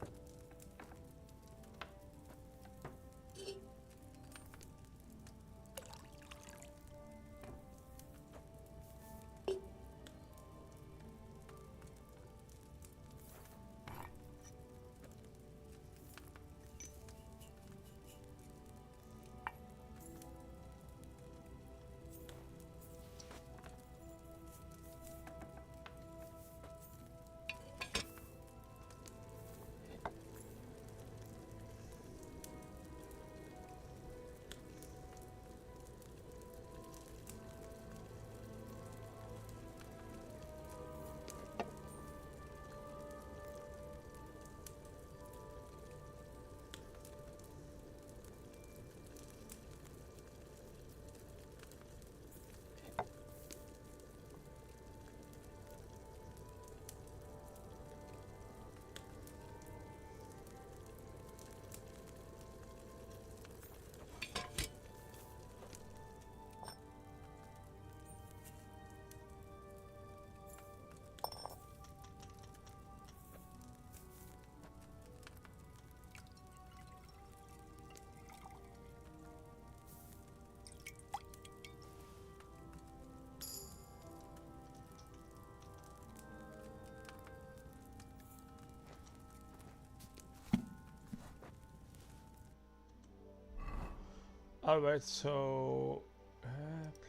Alright, so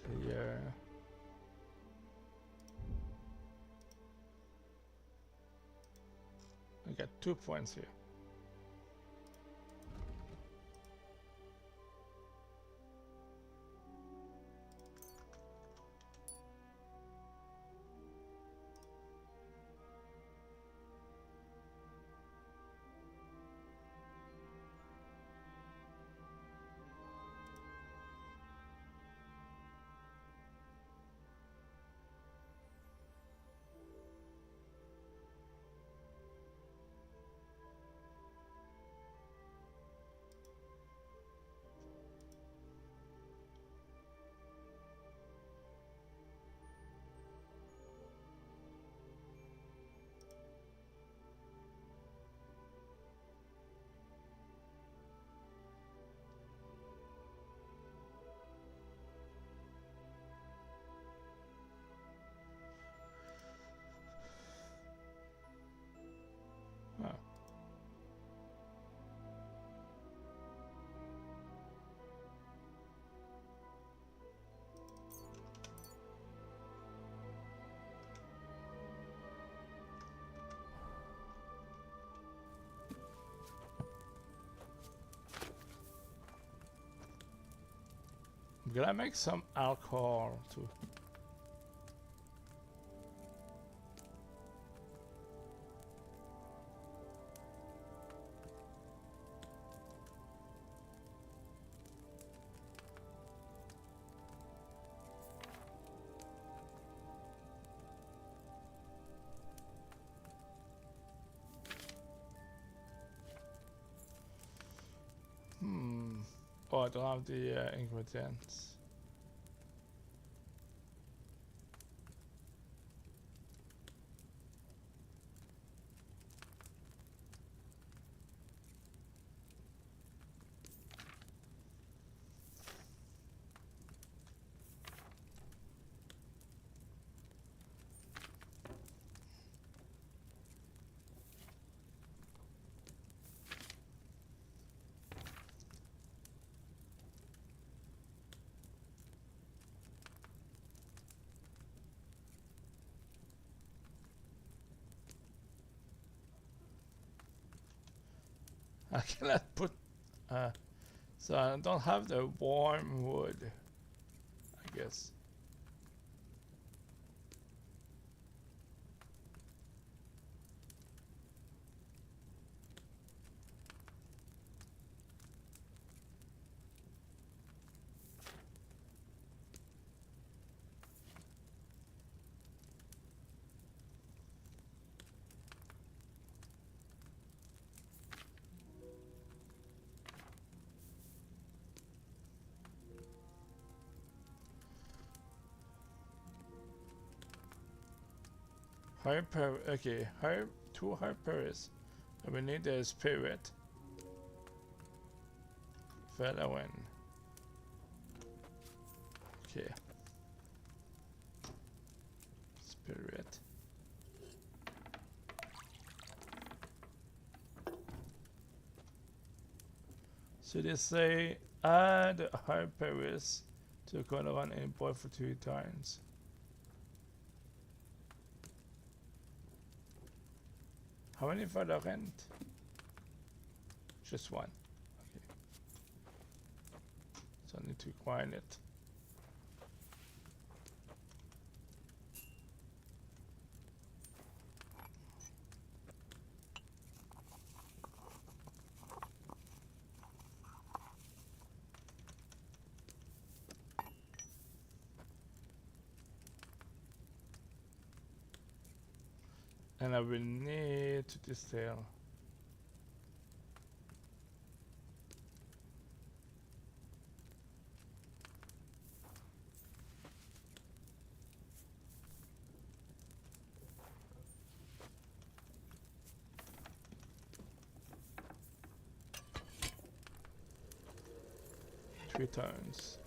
player. I got 2 points here. I'm gonna make some alcohol too. Oh, I don't have the ingredients. I cannot put. So I don't have the warm wood, I guess. Hyper, okay, two Hyperis. And we need a spirit. Fellowin. Okay. Spirit. So they say add Hyperis to the color one and import for 2 times. How many for the rent? Just one. Okay. So I need to coin it. And I will need to distill. Three turns.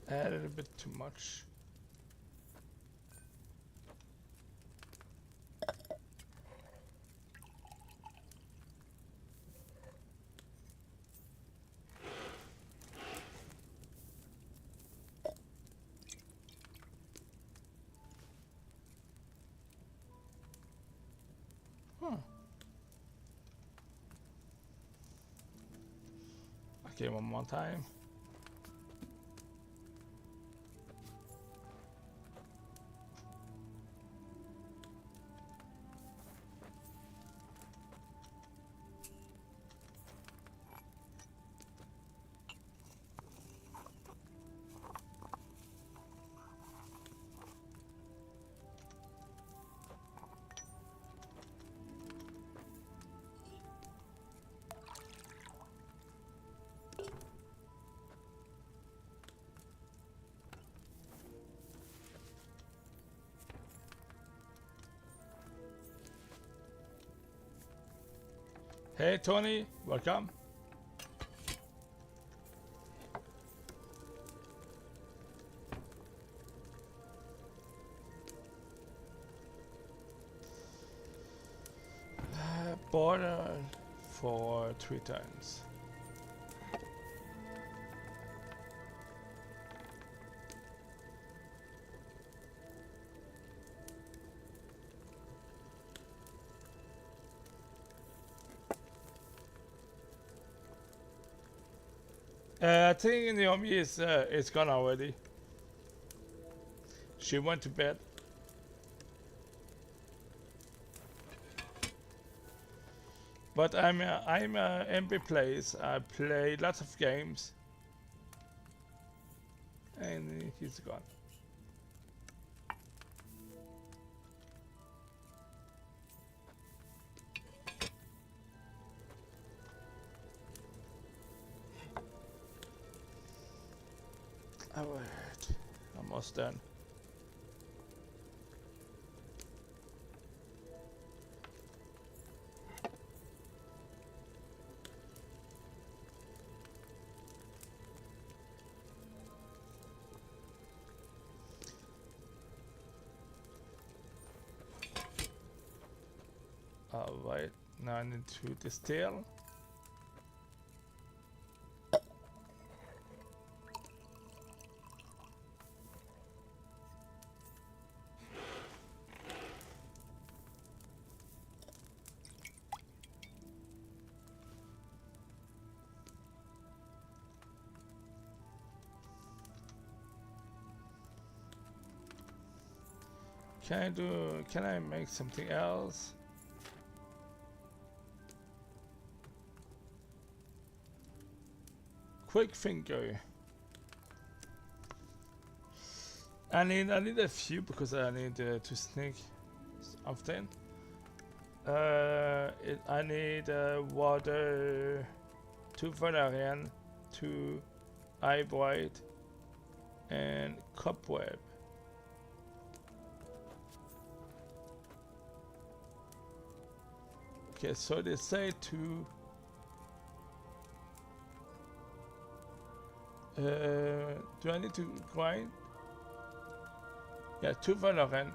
Added a bit too much. Okay, one more time. Hey Tony, welcome. Border for 3 times. I think Naomi is gone already. She went to bed. But I'm MP plays. I play lots of games, and he's gone. Alright, almost done. Alright, now I need to distill. Can I make something else? Quick finger. I need a few because I need to sneak often. I need water, 2 valerian, 2 eye bright, and cobweb. Okay, so they say to do I need to grind? Yeah, 2 valerian.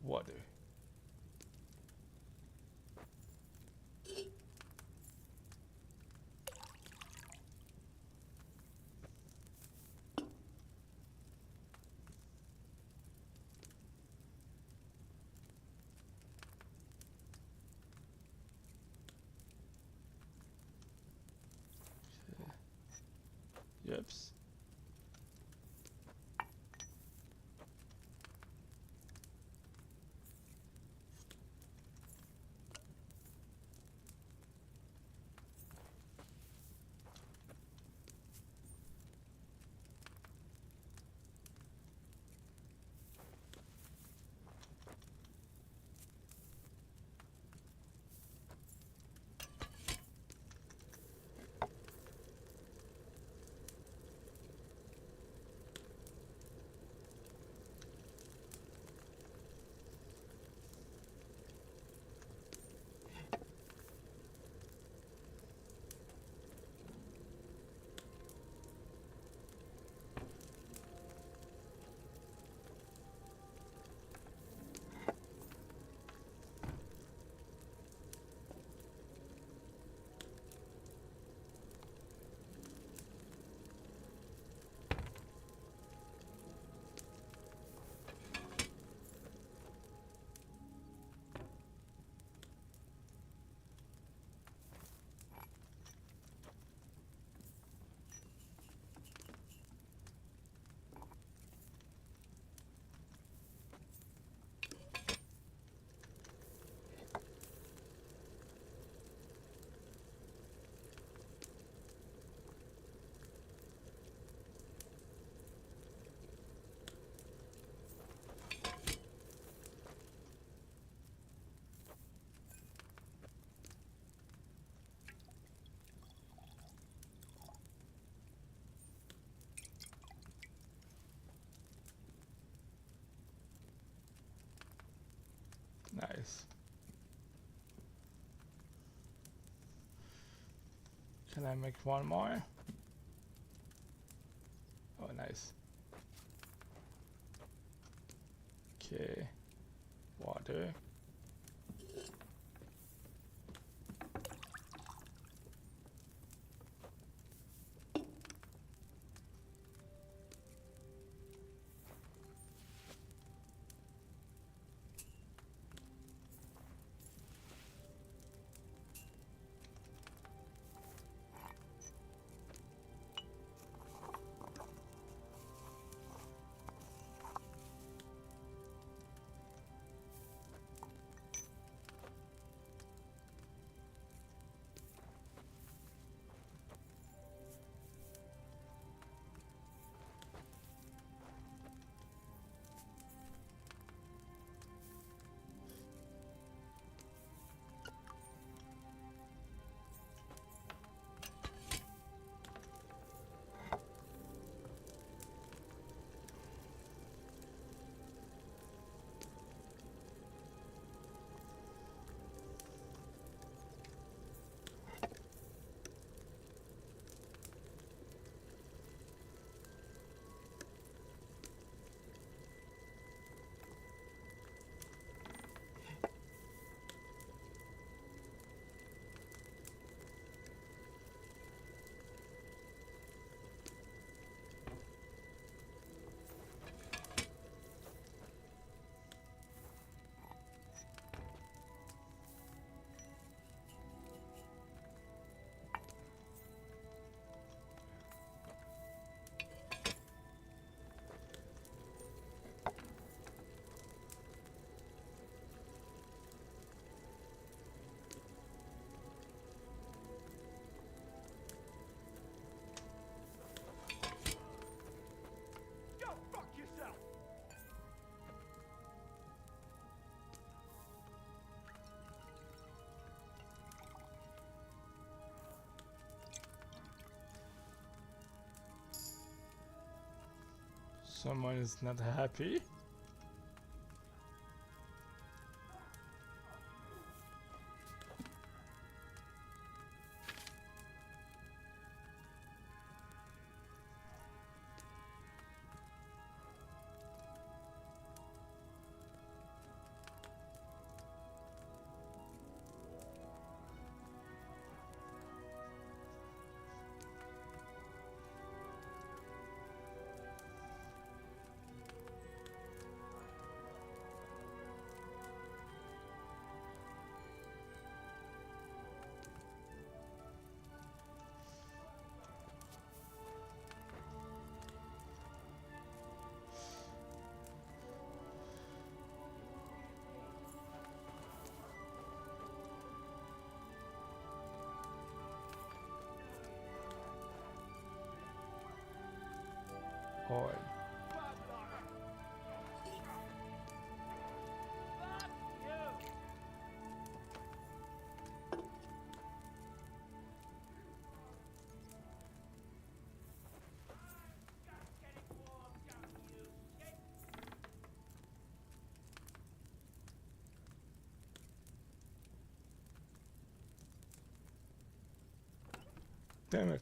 Water. Yeps. Nice. Can I make one more? Oh, nice. Okay. Water. Someone is not happy. Oil. Damn it.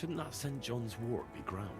Shouldn't that St. John's wort be ground?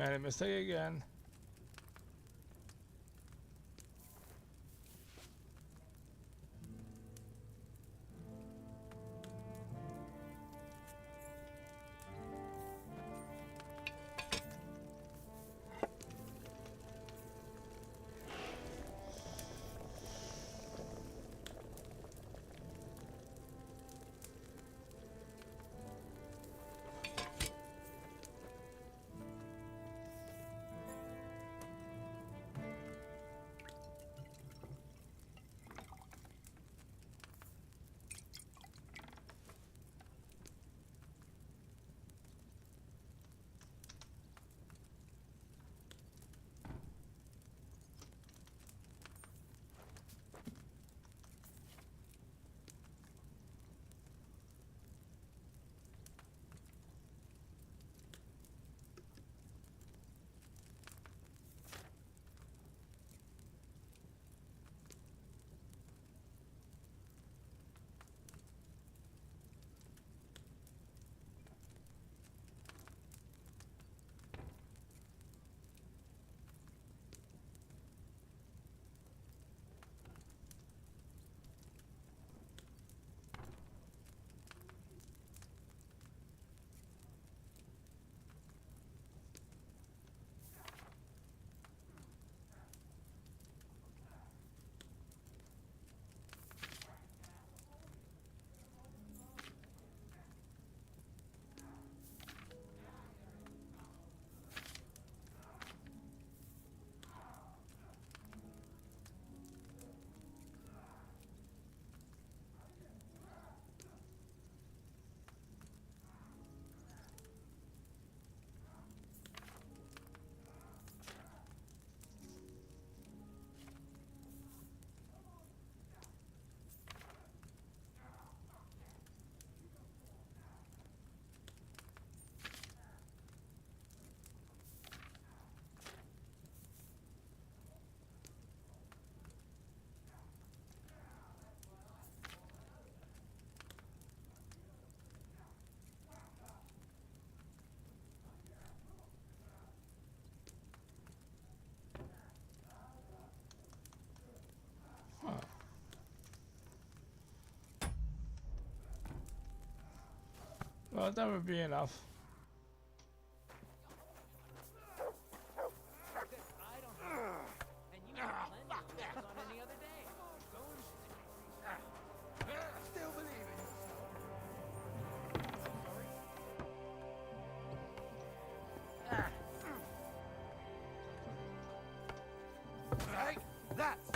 Made a mistake again. Well, that would be enough. Still believe in yourself. Hey, that's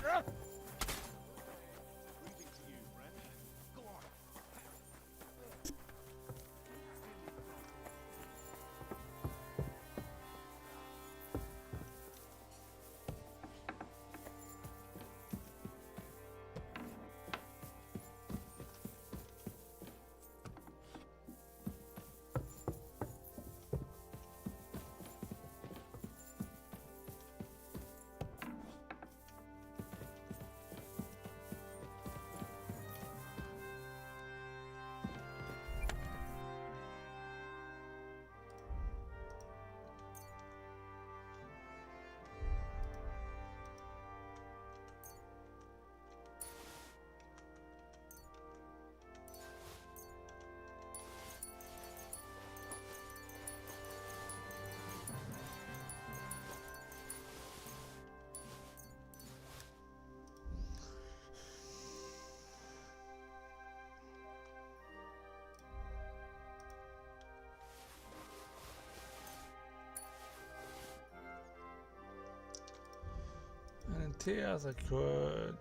And tears are good.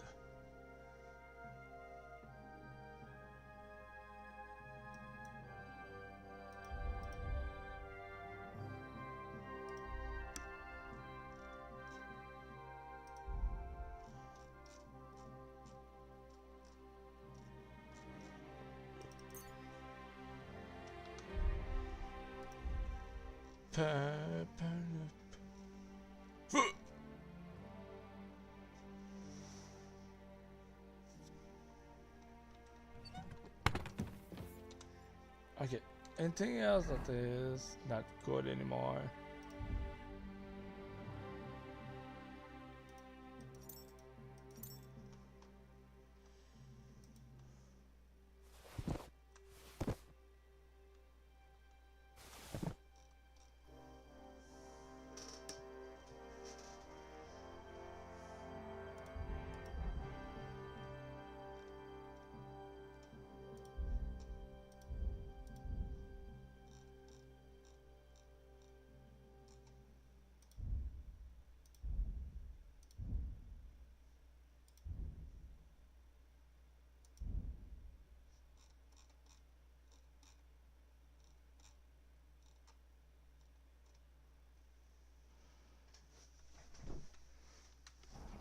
Okay, anything else that is not good anymore?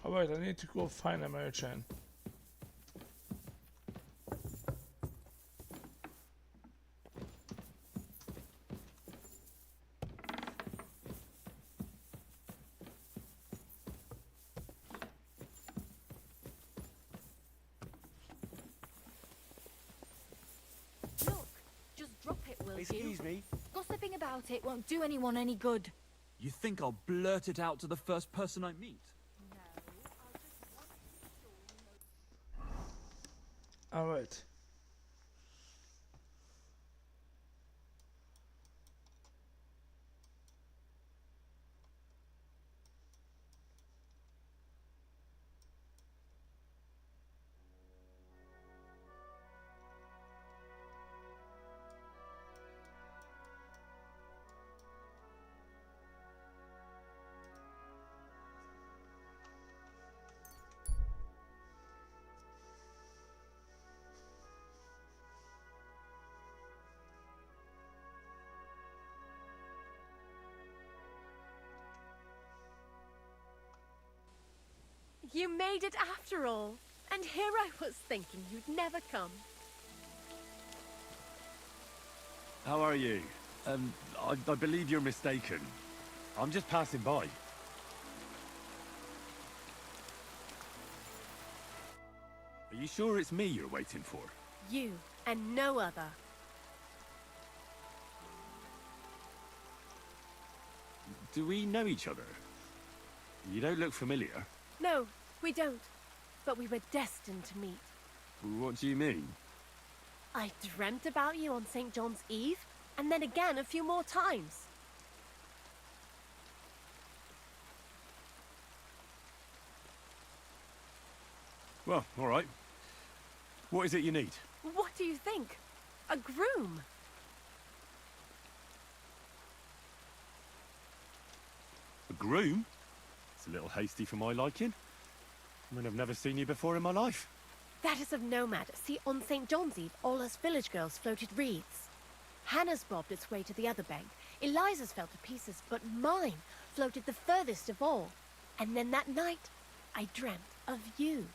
Alright, I need to go find a merchant. Look, just drop it, will you? Excuse me? Gossiping about it won't do anyone any good. You think I'll blurt it out to the first person I meet? Alright. You made it after all. And here I was thinking you'd never come. How are you? I believe you're mistaken. I'm just passing by. Are you sure it's me you're waiting for? You and no other. Do we know each other? You don't look familiar. No, we don't. But we were destined to meet. What do you mean? I dreamt about you on St. John's Eve, and then again a few more times. Well, all right. What is it you need? What do you think? A groom? A groom? It's a little hasty for my liking. I mean, I've never seen you before in my life. That is of no matter. See, on St. John's Eve, all us village girls floated wreaths. Hannah's bobbed its way to the other bank. Eliza's fell to pieces, but mine floated the furthest of all. And then that night, I dreamt of you.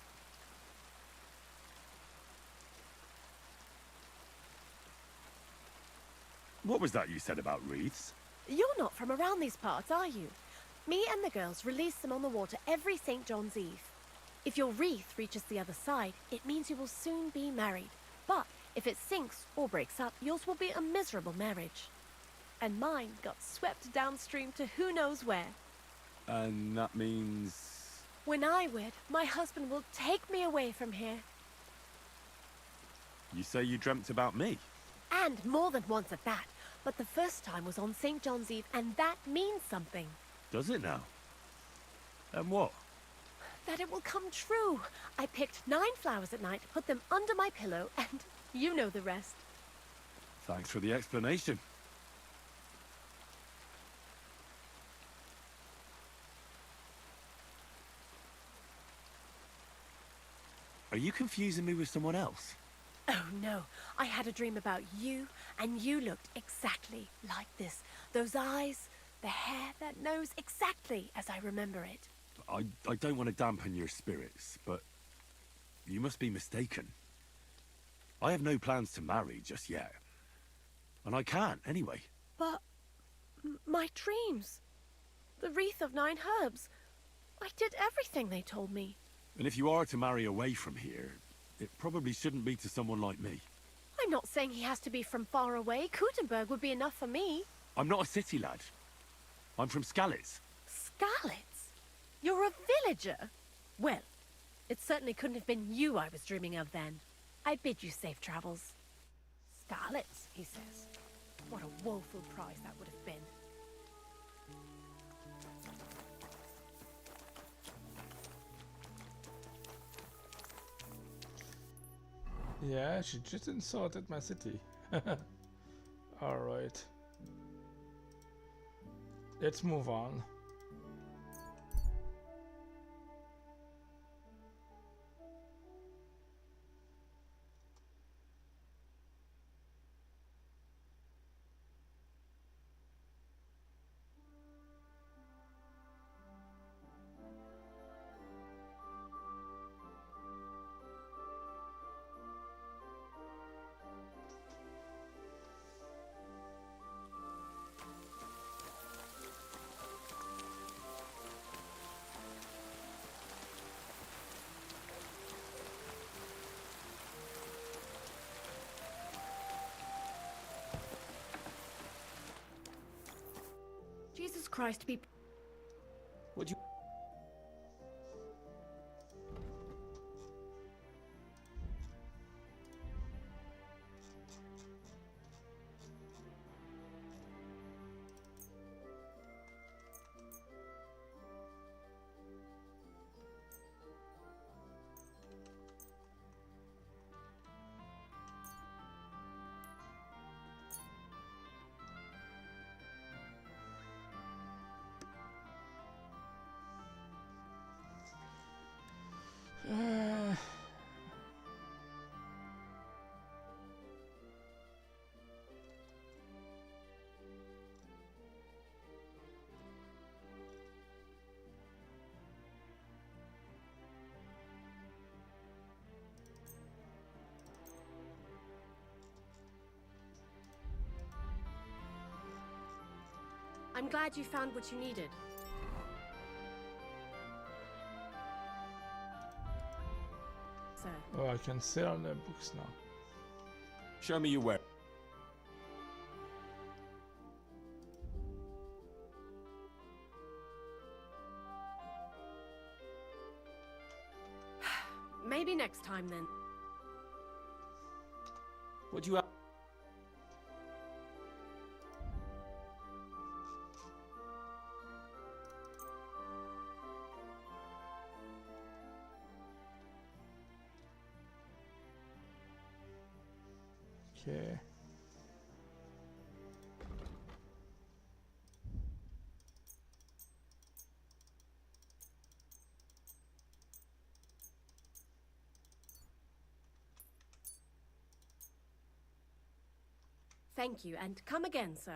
What was that you said about wreaths? You're not from around these parts, are you? Me and the girls release them on the water every St. John's Eve. If your wreath reaches the other side, it means you will soon be married. But if it sinks or breaks up, yours will be a miserable marriage. And mine got swept downstream to who knows where. And that means... When I wed, my husband will take me away from here. You say you dreamt about me? And more than once at that. But the first time was on St. John's Eve, and that means something. Does it now? And what? That it will come true. I picked 9 flowers at night, put them under my pillow, and you know the rest. Thanks for the explanation. Are you confusing me with someone else? Oh no, I had a dream about you, and you looked exactly like this. Those eyes, the hair, that nose, exactly as I remember it. I don't want to dampen your spirits, but you must be mistaken. I have no plans to marry just yet. And I can't, anyway. But my dreams, the wreath of 9 herbs, I did everything they told me. And if you are to marry away from here, it probably shouldn't be to someone like me. I'm not saying he has to be from far away. Kutenberg would be enough for me. I'm not a city lad. I'm from Skalitz. Skalitz? You're a villager? Well, it certainly couldn't have been you I was dreaming of then. I bid you safe travels. Skalitz, he says. What a woeful prize that would have been. Yeah, she just insulted my city. Alright. Let's move on. Jesus Christ, be... Would you... I'm glad you found what you needed. So. Oh, I can sell the books now. Show me your where. Maybe next time then. What do you have? Okay. Thank you, and come again, sir.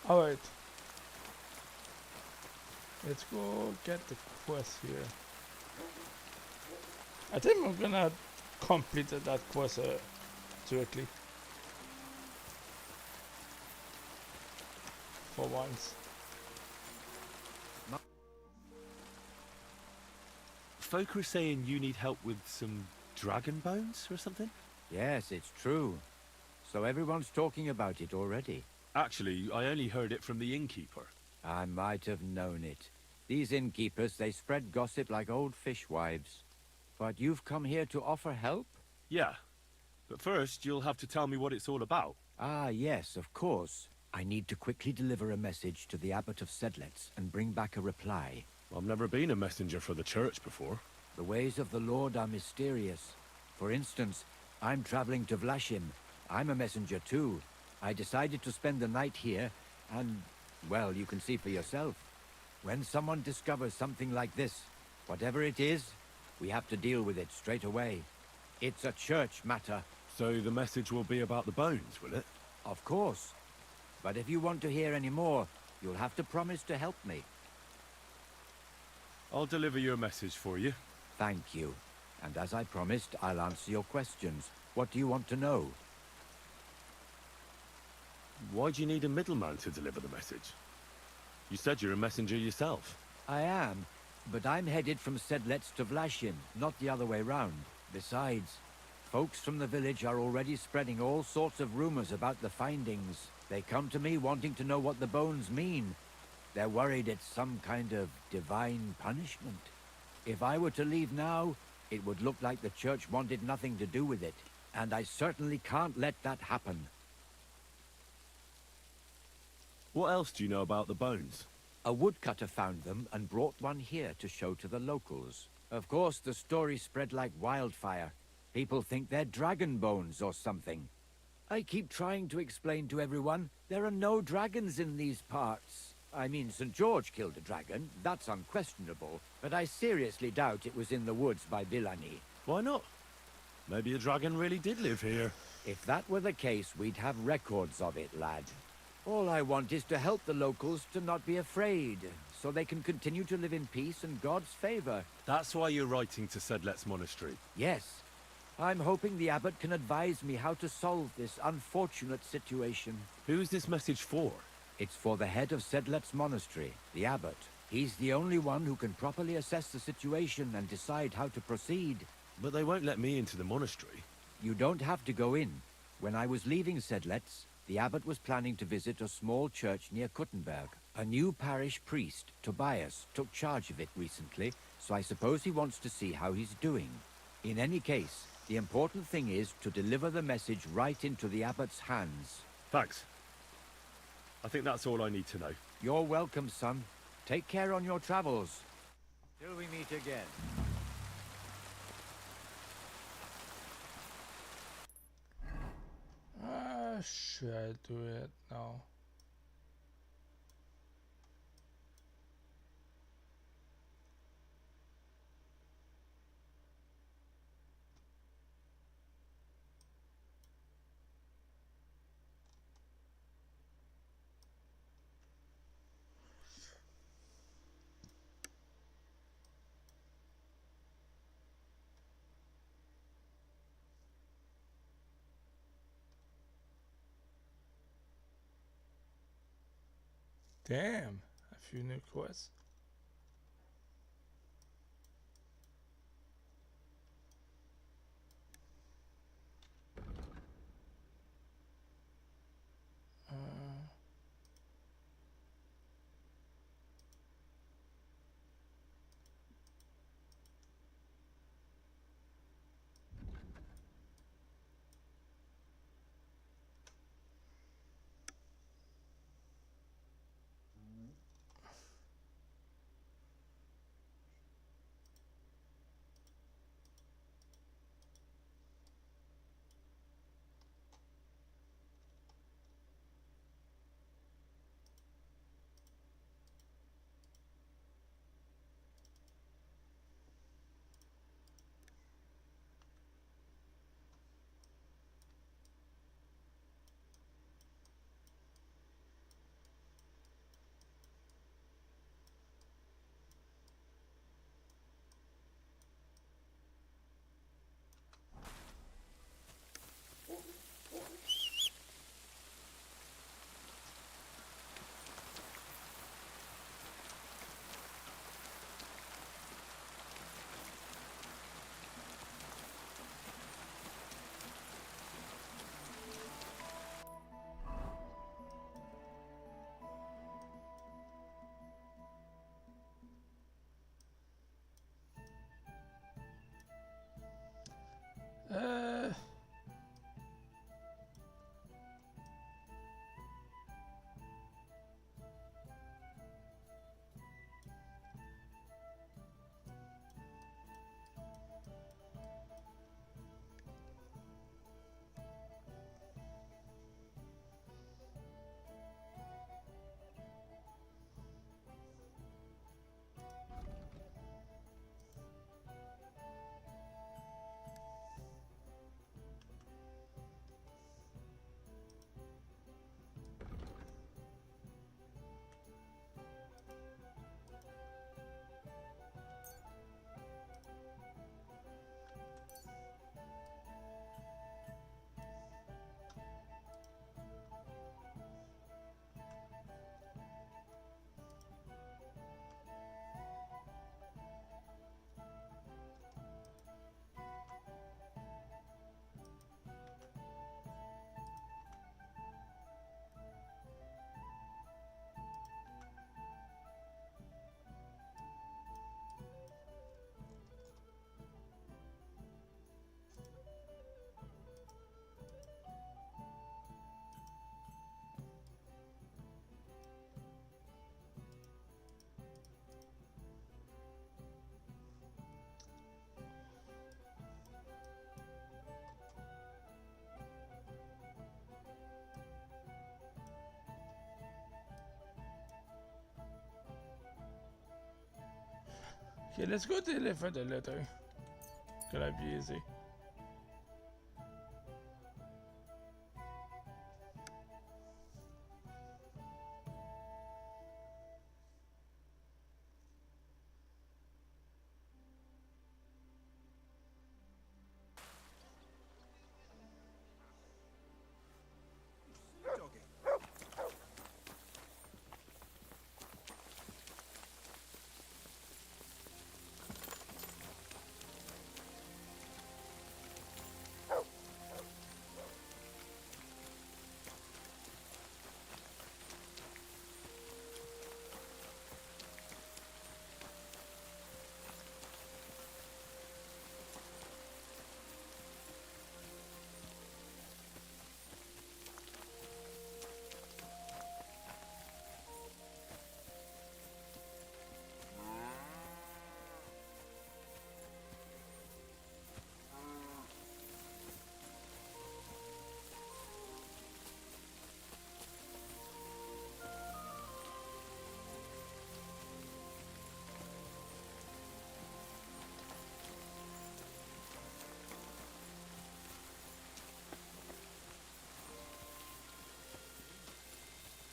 Alright. Let's go get the quest here. I think I'm gonna complete that quest directly. For once. Folk are saying you need help with some dragon bones or something? Yes, it's true. So everyone's talking about it already. Actually, I only heard it from the innkeeper. I might have known it. These innkeepers, they spread gossip like old fishwives. But you've come here to offer help? Yeah. But first, you'll have to tell me what it's all about. Ah, yes, of course. I need to quickly deliver a message to the Abbot of Sedlitz and bring back a reply. I've never been a messenger for the church before. The ways of the Lord are mysterious. For instance, I'm traveling to Vlashim. I'm a messenger too. I decided to spend the night here, and, well, you can see for yourself. When someone discovers something like this, whatever it is, we have to deal with it straight away. It's a church matter. So the message will be about the bones, will it? Of course. But if you want to hear any more, you'll have to promise to help me. I'll deliver your message for you. Thank you. And as I promised, I'll answer your questions. What do you want to know? Why do you need a middleman to deliver the message? You said you're a messenger yourself. I am, but I'm headed from Sedlets to Vlashin, not the other way round. Besides, folks from the village are already spreading all sorts of rumors about the findings. They come to me wanting to know what the bones mean. They're worried it's some kind of divine punishment. If I were to leave now, it would look like the church wanted nothing to do with it. And I certainly can't let that happen. What else do you know about the bones? A woodcutter found them and brought one here to show to the locals. Of course, the story spread like wildfire. People think they're dragon bones or something. I keep trying to explain to everyone there are no dragons in these parts. I mean, St. George killed a dragon, that's unquestionable, but I seriously doubt it was in the woods by Villani. Why not? Maybe a dragon really did live here. If that were the case, we'd have records of it, lad. All I want is to help the locals to not be afraid, so they can continue to live in peace and God's favor. That's why you're writing to Sedlets Monastery. Yes. I'm hoping the abbot can advise me how to solve this unfortunate situation. Who's this message for? It's for the head of Sedlets Monastery, the abbot. He's the only one who can properly assess the situation and decide how to proceed. But they won't let me into the monastery. You don't have to go in. When I was leaving Sedlets, the abbot was planning to visit a small church near Kuttenberg. A new parish priest, Tobias, took charge of it recently, so I suppose he wants to see how he's doing. In any case, the important thing is to deliver the message right into the abbot's hands. Thanks. I think that's all I need to know. You're welcome, son. Take care on your travels. Till we meet again. Should I do it now? Damn, a few new quests. Okay, let's go deliver the letter. Gonna be easy.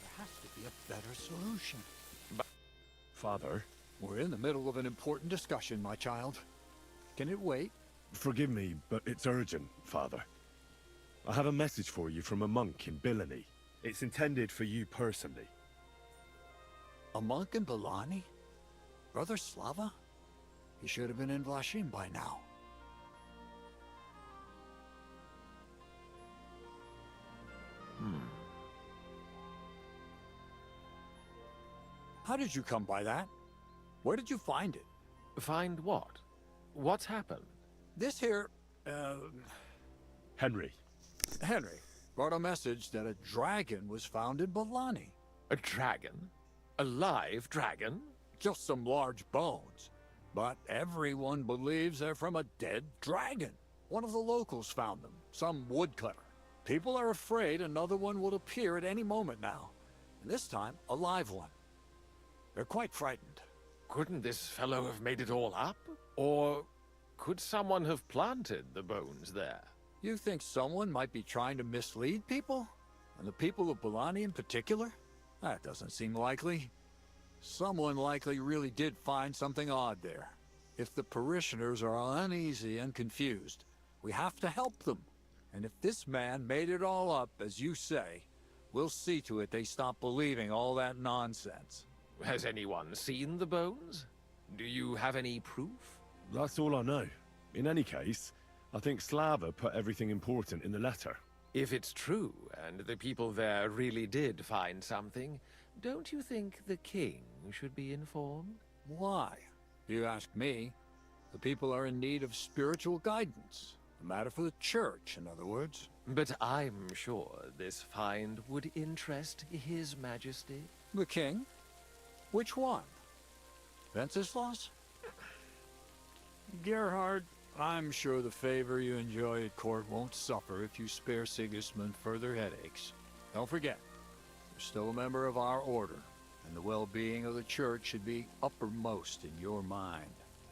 There has to be a better solution. Father? We're in the middle of an important discussion, my child. Can it wait? Forgive me, but it's urgent, Father. I have a message for you from a monk in Bilani. It's intended for you personally. A monk in Bilani? Brother Slava? He should have been in Vlashim by now. How did you come by that? Where did you find it? Find what? What's happened? This here, Henry. Henry brought a message that a dragon was found in Bilani. A dragon? A live dragon? Just some large bones. But everyone believes they're from a dead dragon. One of the locals found them, some woodcutter. People are afraid another one will appear at any moment now. And this time, a live one. They're quite frightened. Couldn't this fellow have made it all up? Or could someone have planted the bones there? You think someone might be trying to mislead people? And the people of Bilani in particular? That doesn't seem likely. Someone likely really did find something odd there. If the parishioners are uneasy and confused, we have to help them. And if this man made it all up, as you say, we'll see to it they stop believing all that nonsense. Has anyone seen the bones? Do you have any proof? That's all I know. In any case, I think Slava put everything important in the letter. If it's true, and the people there really did find something, don't you think the king should be informed? Why? If you ask me, the people are in need of spiritual guidance. A matter for the church, in other words. But I'm sure this find would interest His Majesty. The king? Which one? Wenceslas? Gerhard, I'm sure the favor you enjoy at court won't suffer if you spare Sigismund further headaches. Don't forget, you're still a member of our order, and the well-being of the church should be uppermost in your mind.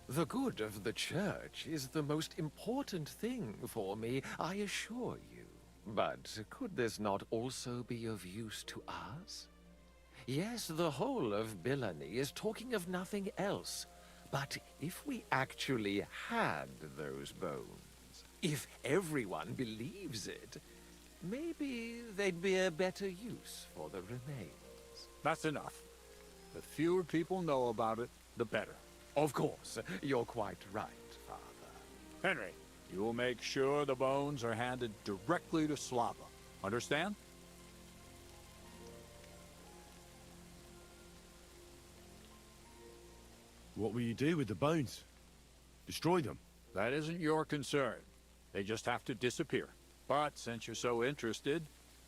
The good of the church is the most important thing for me, I assure you. But could this not also be of use to us? Yes, the whole of Bilani is talking of nothing else. But if we actually had those bones, if everyone believes it, maybe they'd be a better use for the remains. That's enough. The fewer people know about it, the better. Of course, you're quite right, Father. Henry, you will make sure the bones are handed directly to Slava. Understand? What will you do with the bones? Destroy them? That isn't your concern. They just have to disappear. But since you're so interested,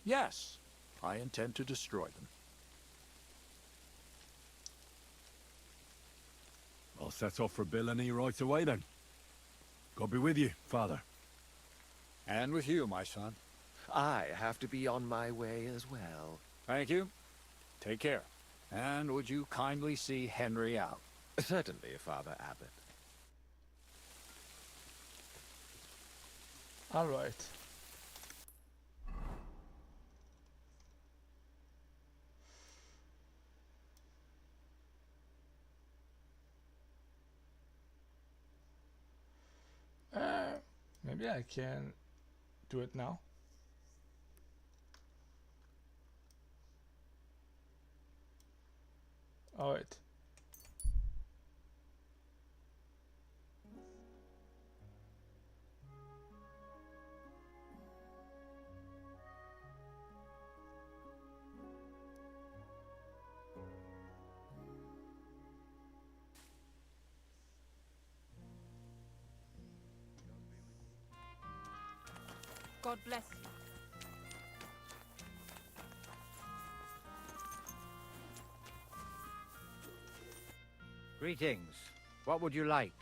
yes, I intend to destroy them. I'll set off for Bilani right away then. God be with you, Father. And with you, my son. I have to be on my way as well. Thank you. Take care. And would you kindly see Henry out? Certainly, Father Abbot. All right. Maybe I can do it now. All right. God bless you. Greetings. What would you like?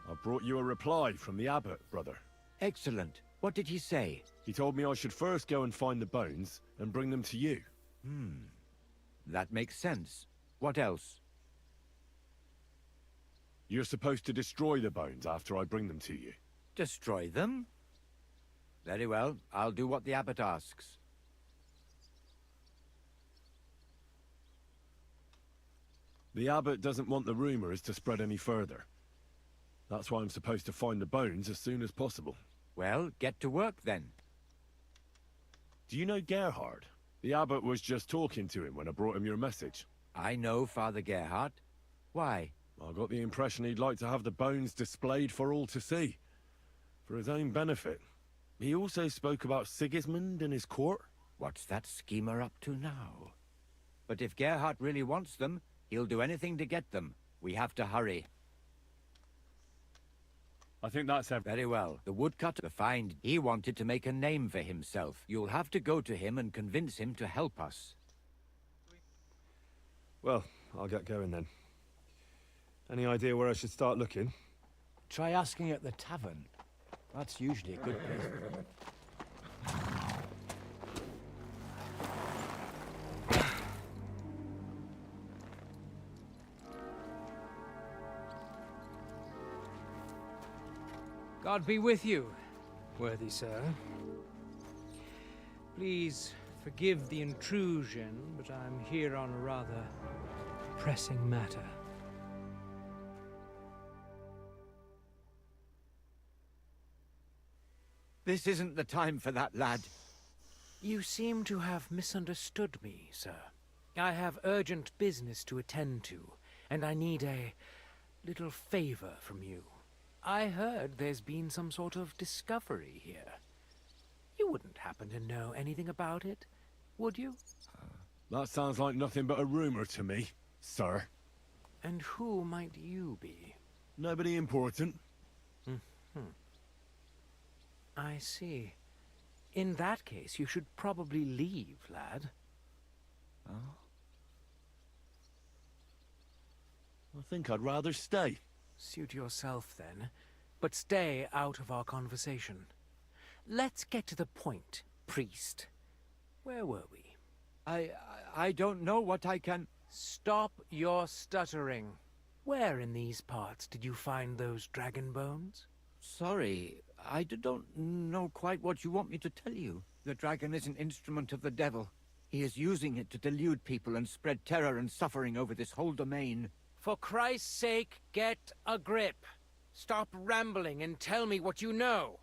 I brought you a reply from the abbot, brother. Excellent. What did he say? He told me I should first go and find the bones and bring them to you. That makes sense. What else? You're supposed to destroy the bones after I bring them to you. Destroy them? Very well. I'll do what the abbot asks. The abbot doesn't want the rumors to spread any further. That's why I'm supposed to find the bones as soon as possible. Well, get to work then. Do you know Gerhard? The abbot was just talking to him when I brought him your message. I know Father Gerhard. Why? I got the impression he'd like to have the bones displayed for all to see. For his own benefit. He also spoke about Sigismund and his court. What's that schemer up to now? But if Gerhard really wants them, he'll do anything to get them. We have to hurry. I think that's everything. Very well. The woodcutter, the find, he wanted to make a name for himself. You'll have to go to him and convince him to help us. Well, I'll get going then. Any idea where I should start looking? Try asking at the tavern. That's usually a good place. God be with you, worthy sir. Please forgive the intrusion, but I'm here on a rather pressing matter. This isn't the time for that, lad. You seem to have misunderstood me, sir. I have urgent business to attend to, and I need a little favor from you. I heard there's been some sort of discovery here. You wouldn't happen to know anything about it, would you? That sounds like nothing but a rumor to me, sir. And who might you be? Nobody important. I see. In that case, you should probably leave, lad. Oh? I think I'd rather stay. Suit yourself, then. But stay out of our conversation. Let's get to the point, priest. Where were we? I don't know what I can... Stop your stuttering. Where in these parts did you find those dragon bones? Sorry, I don't know quite what you want me to tell you. The dragon is an instrument of the devil. He is using it to delude people and spread terror and suffering over this whole domain. For Christ's sake, get a grip. Stop rambling and tell me what you know.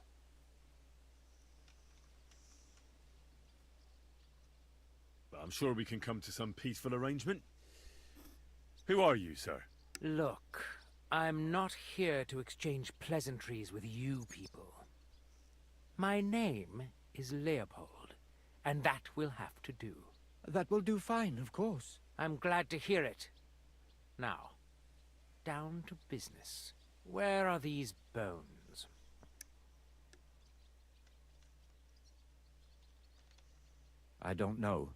I'm sure we can come to some peaceful arrangement. Who are you, sir? Look, I'm not here to exchange pleasantries with you people. My name is Leopold, and that will have to do. That will do fine, of course. I'm glad to hear it. Now, down to business. Where are these bones? I don't know.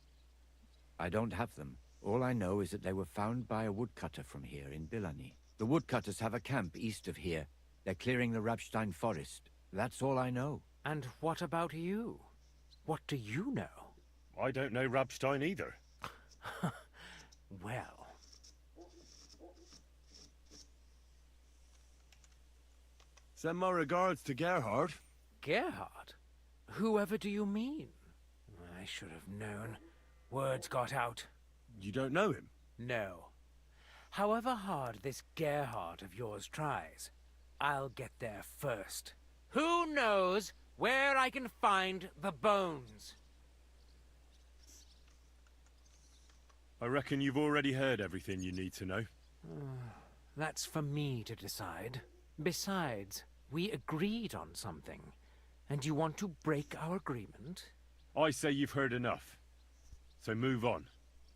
I don't have them. All I know is that they were found by a woodcutter from here in Bilani. The woodcutters have a camp east of here. They're clearing the Rabstein forest. That's all I know. And what about you? What do you know? I don't know Rabstein either. Well... Send my regards to Gerhard. Gerhard? Whoever do you mean? I should have known. Words got out. You don't know him? No. However hard this Gerhard of yours tries, I'll get there first. Who knows where I can find the bones? I reckon you've already heard everything you need to know. That's for me to decide. Besides, we agreed on something. And you want to break our agreement? I say you've heard enough. So move on,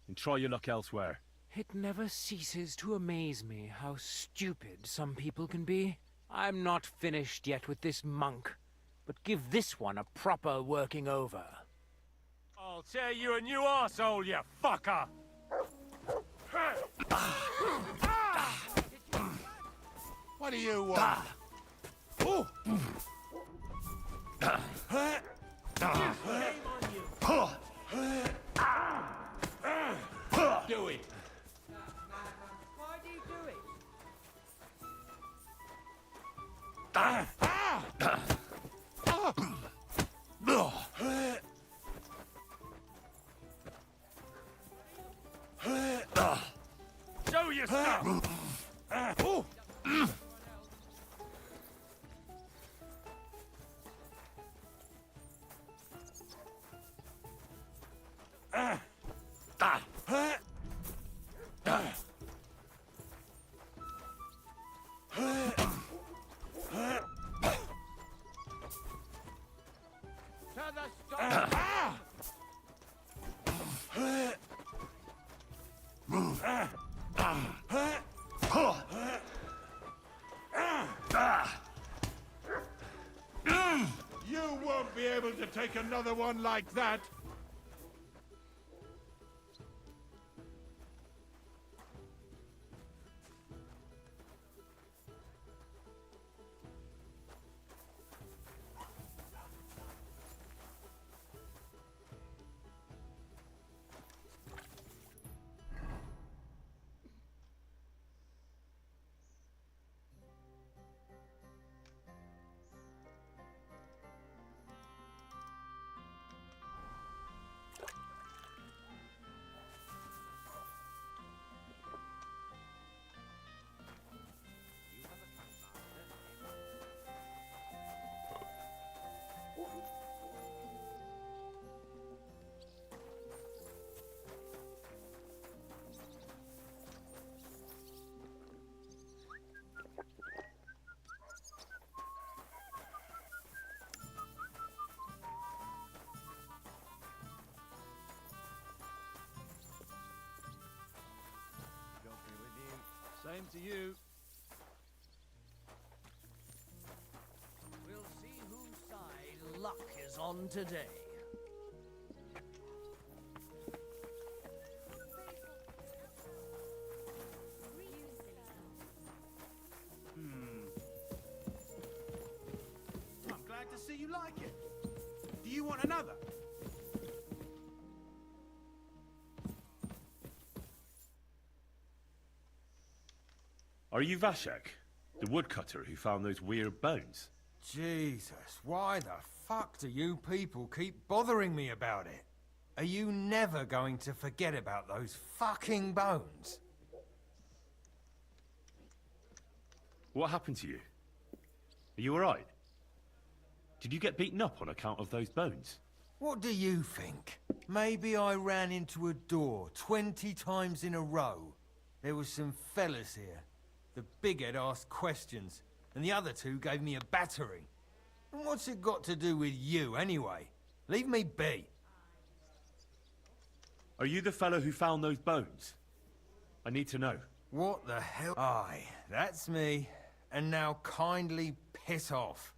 and try your luck elsewhere. It never ceases to amaze me how stupid some people can be. I'm not finished yet with this monk, but give this one a proper working over. I'll tear you a new arsehole, you fucker! What do you want? Oh! Do it. Why do you do it? Show your stuff! You won't be able to take another one like that. Same to you. We'll see whose side luck is on today. I'm glad to see you like it. Do you want another? Are you Vashek, the woodcutter who found those weird bones? Jesus, why the fuck do you people keep bothering me about it? Are you never going to forget about those fucking bones? What happened to you? Are you alright? Did you get beaten up on account of those bones? What do you think? Maybe I ran into a door 20 times in a row. There was some fellas here. The bighead asked questions, and the other two gave me a battering. And what's it got to do with you, anyway? Leave me be. Are you the fellow who found those bones? I need to know. What the hell? Aye, that's me. And now kindly piss off.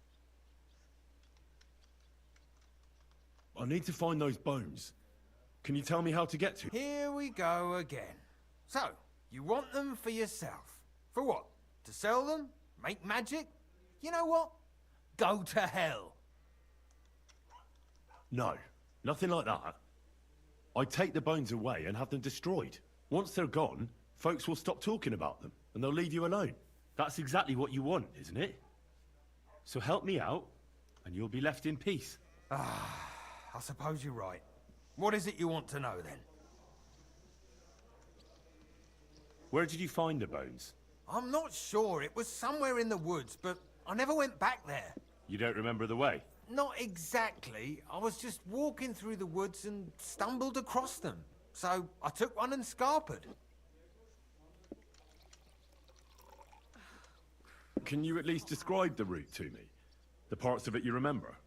I need to find those bones. Can you tell me how to get to? Here we go again. So, you want them for yourself? For what? To sell them? Make magic? You know what? Go to hell. No, nothing like that. I'd take the bones away and have them destroyed. Once they're gone, folks will stop talking about them, and they'll leave you alone. That's exactly what you want, isn't it? So help me out, and you'll be left in peace. I suppose you're right. What is it you want to know, then? Where did you find the bones? I'm not sure. It was somewhere in the woods, but I never went back there. You don't remember the way? Not exactly. I was just walking through the woods and stumbled across them. So I took one and scarpered. Can you at least describe the route to me? The parts of it you remember?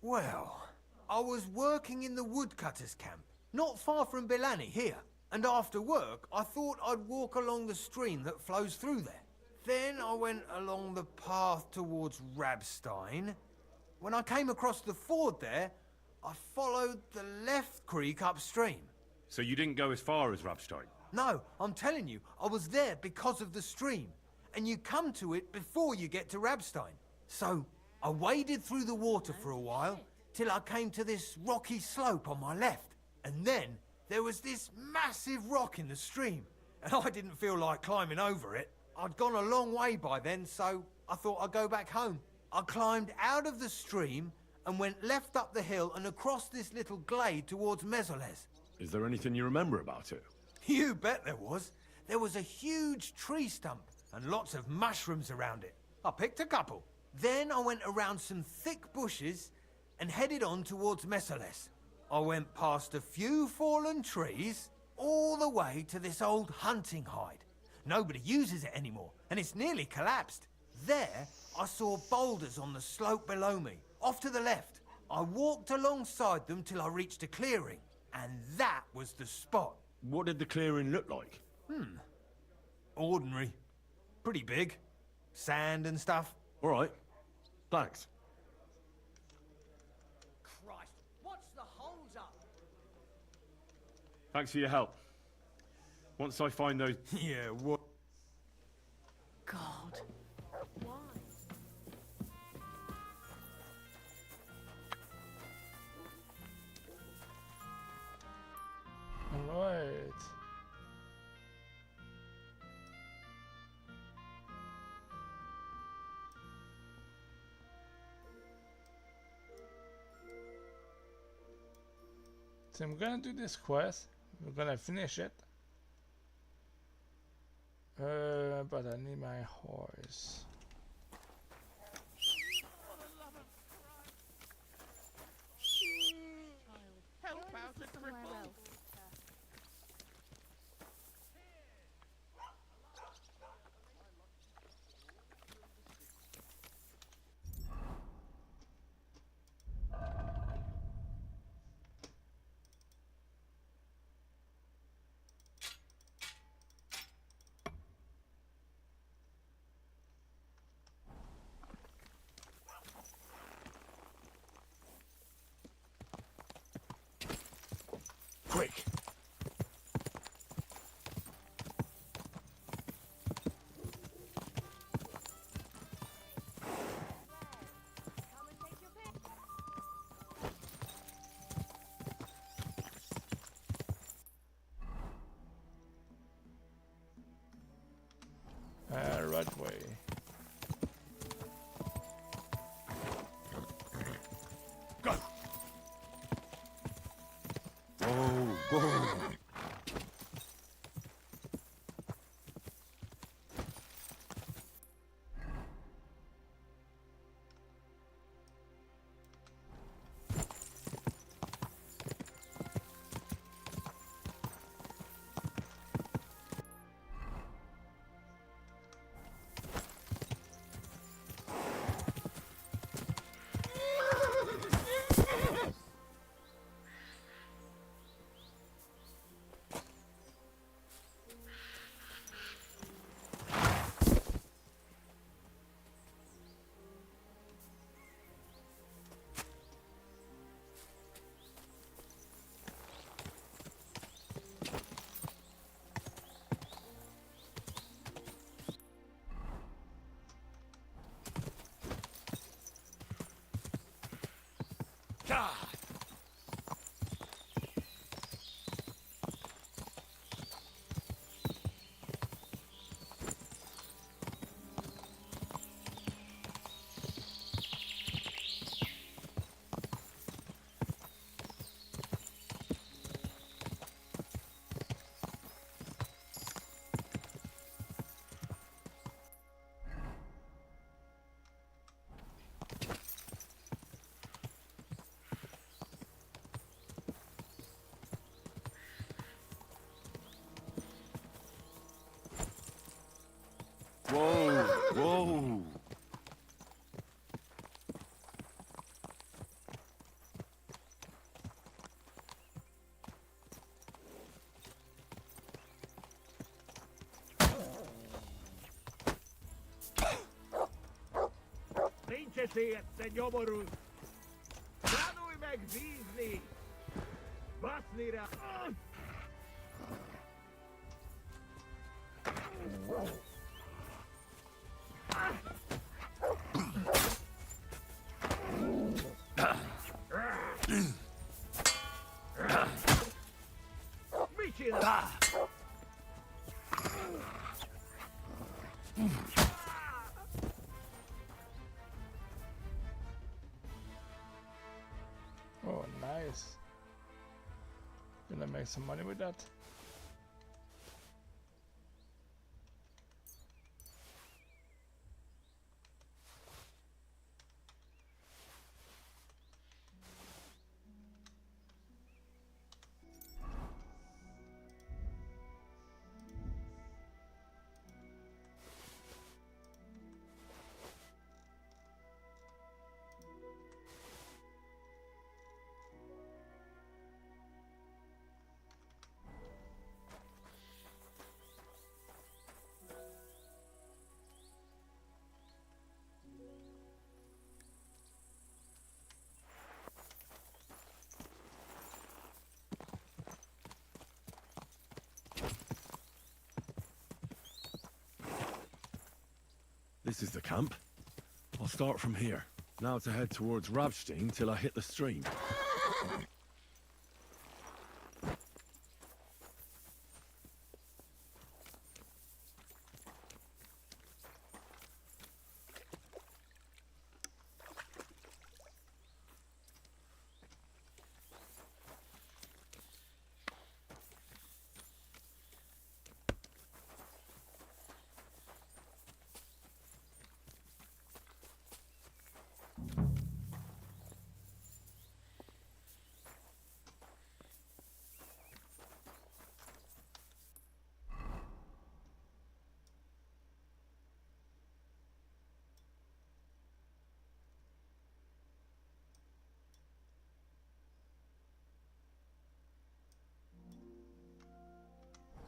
Well, I was working in the woodcutters' camp, not far from Bilani here. And after work, I thought I'd walk along the stream that flows through there. Then I went along the path towards Rabstein. When I came across the ford there, I followed the left creek upstream. So you didn't go as far as Rabstein? No, I'm telling you, I was there because of the stream. And you come to it before you get to Rabstein. So I waded through the water for a while, till I came to this rocky slope on my left. And then there was this massive rock in the stream. And I didn't feel like climbing over it. I'd gone a long way by then, so I thought I'd go back home. I climbed out of the stream and went left up the hill and across this little glade towards Mesoles. Is there anything you remember about it? You bet there was. There was a huge tree stump and lots of mushrooms around it. I picked a couple. Then I went around some thick bushes and headed on towards Mesoles. I went past a few fallen trees all the way to this old hunting hide. Nobody uses it anymore, and it's nearly collapsed. There, I saw boulders on the slope below me, off to the left. I walked alongside them till I reached a clearing, and that was the spot. What did the clearing look like? Ordinary. Pretty big. Sand and stuff. All right. Thanks. Christ, what's the hold up? Thanks for your help. Once I find those... Yeah, what? God. Why? Alright. So I'm gonna do this quest. We're gonna finish it. But I need my horse. Help out a cripple. Quick! Right way. Go! Whoa, whoa! Siet, senjomorus! Planuj meg vízni! Baszni rá! Mit csinál? Oh, nice. Gonna make some money with that. This is the camp. I'll start from here. Now to head towards Ravstein till I hit the stream.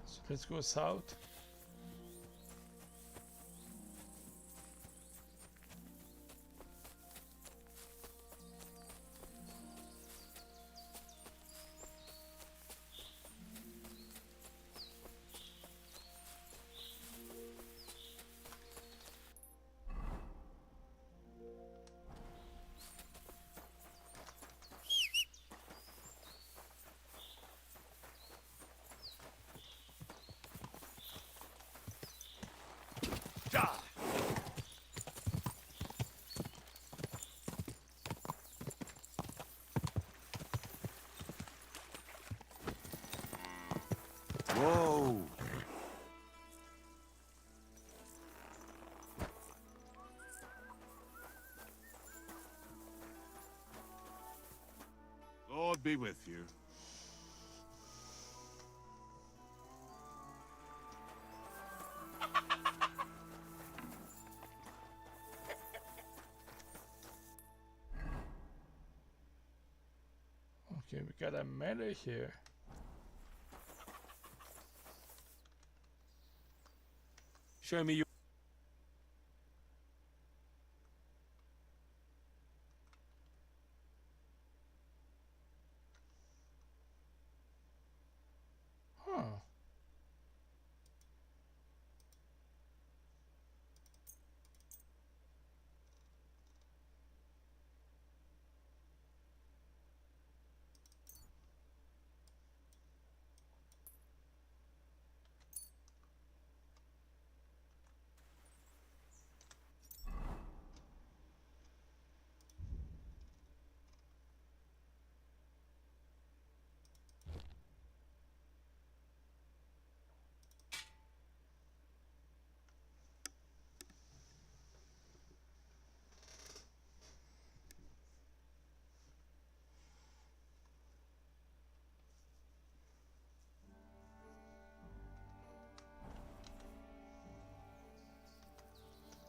So let's go south. Whoa! Lord be with you. Okay, we got a melee here. Show me your... Huh.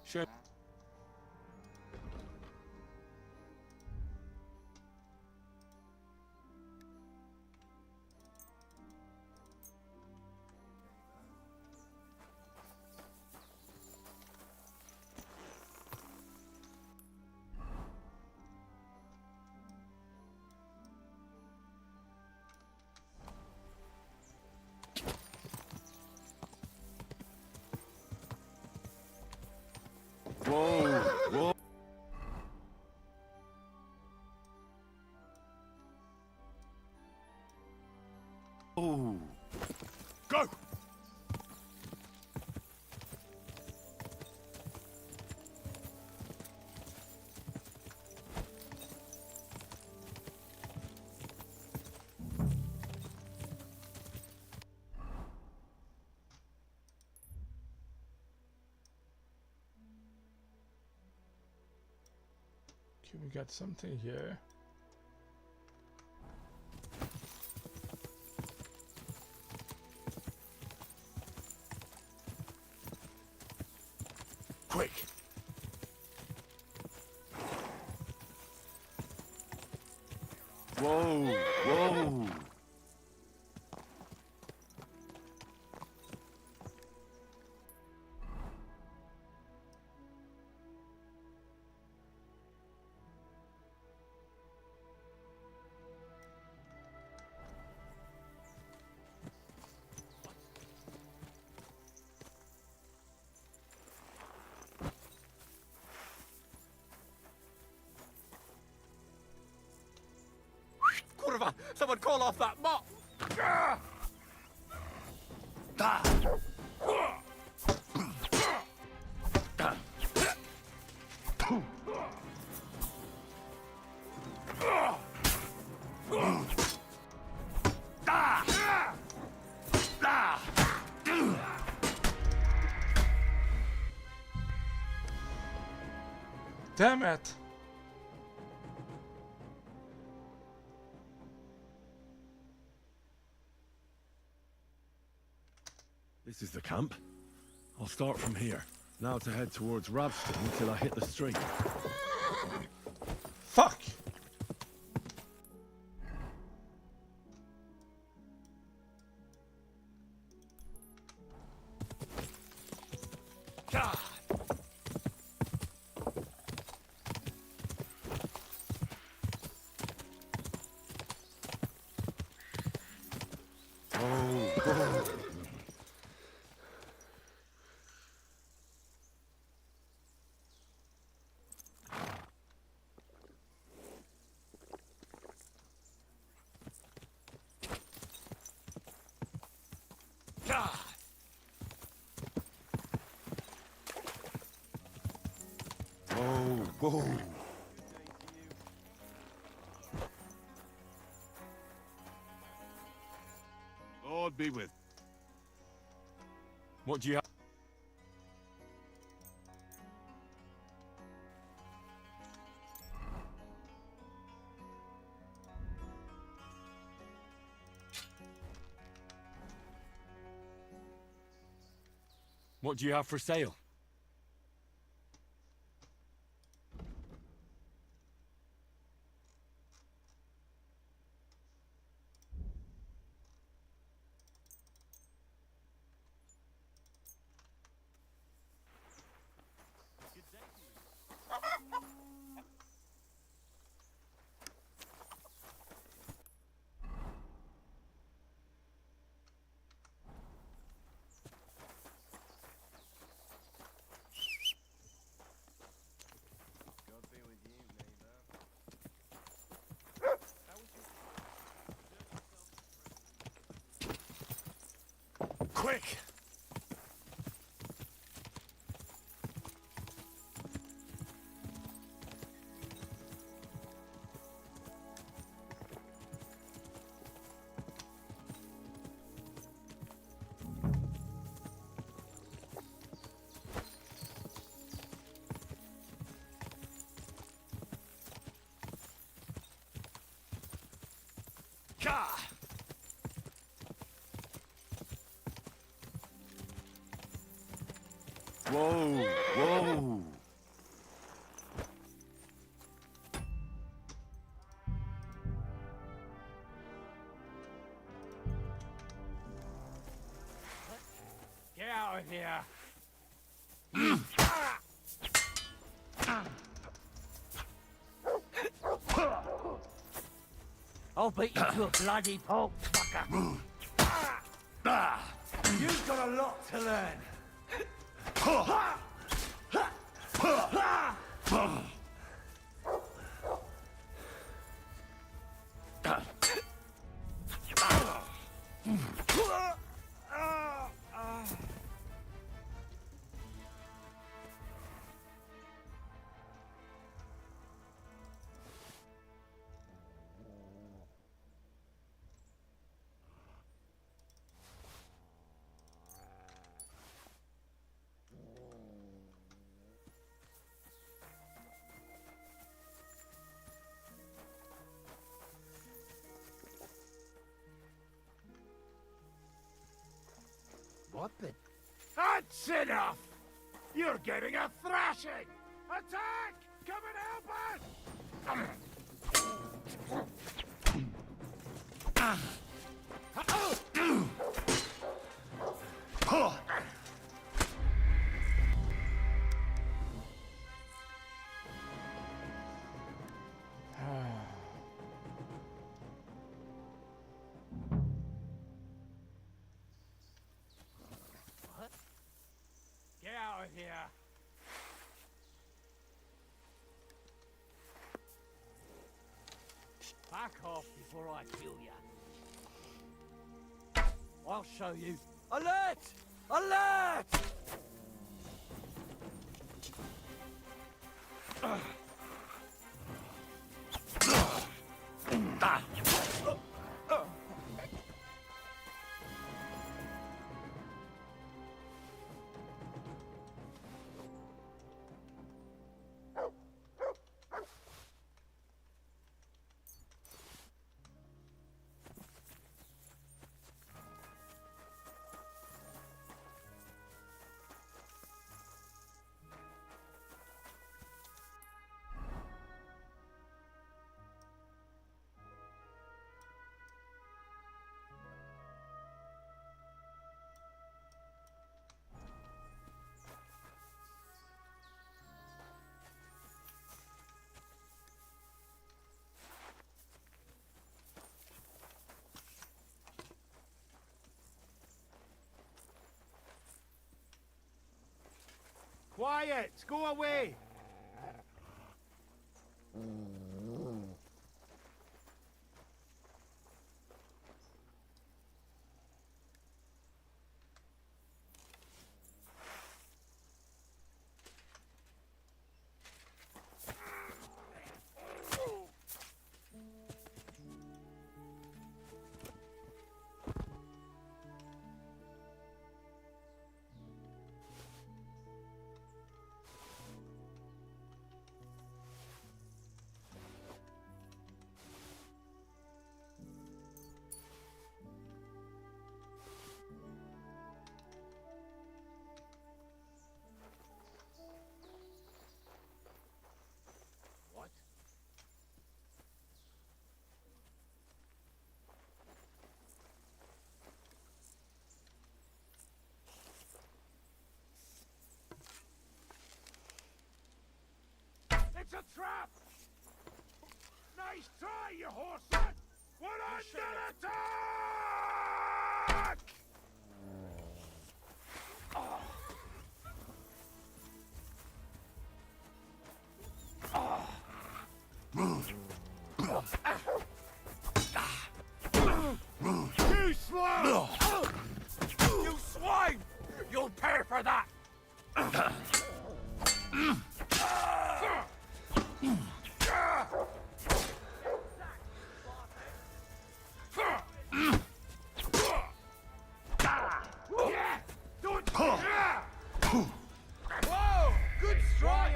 Show... Okay, we got something here. Quick! Whoa! Whoa! Kurva! Someone call off that mop! Damn it! This is the camp. I'll start from here. Now to head towards Ravston until I hit the street. Fuck! Whoa! Lord be with. What do you have? What do you have for sale? Quick! Whoa! Whoa! Get out of here! I'll beat you to a bloody pulp, fucker. You've got a lot to learn. What the? That's enough! You're getting a thrashing! Attack! Come and help us! What? Get out of here! Back off before I kill you. I'll show you. Alert! Alert! Quiet! Go away! It's a trap! Nice try, you horseman! We're under attack! Too slow! You swine! You'll pay for that! Whoa! Good strike!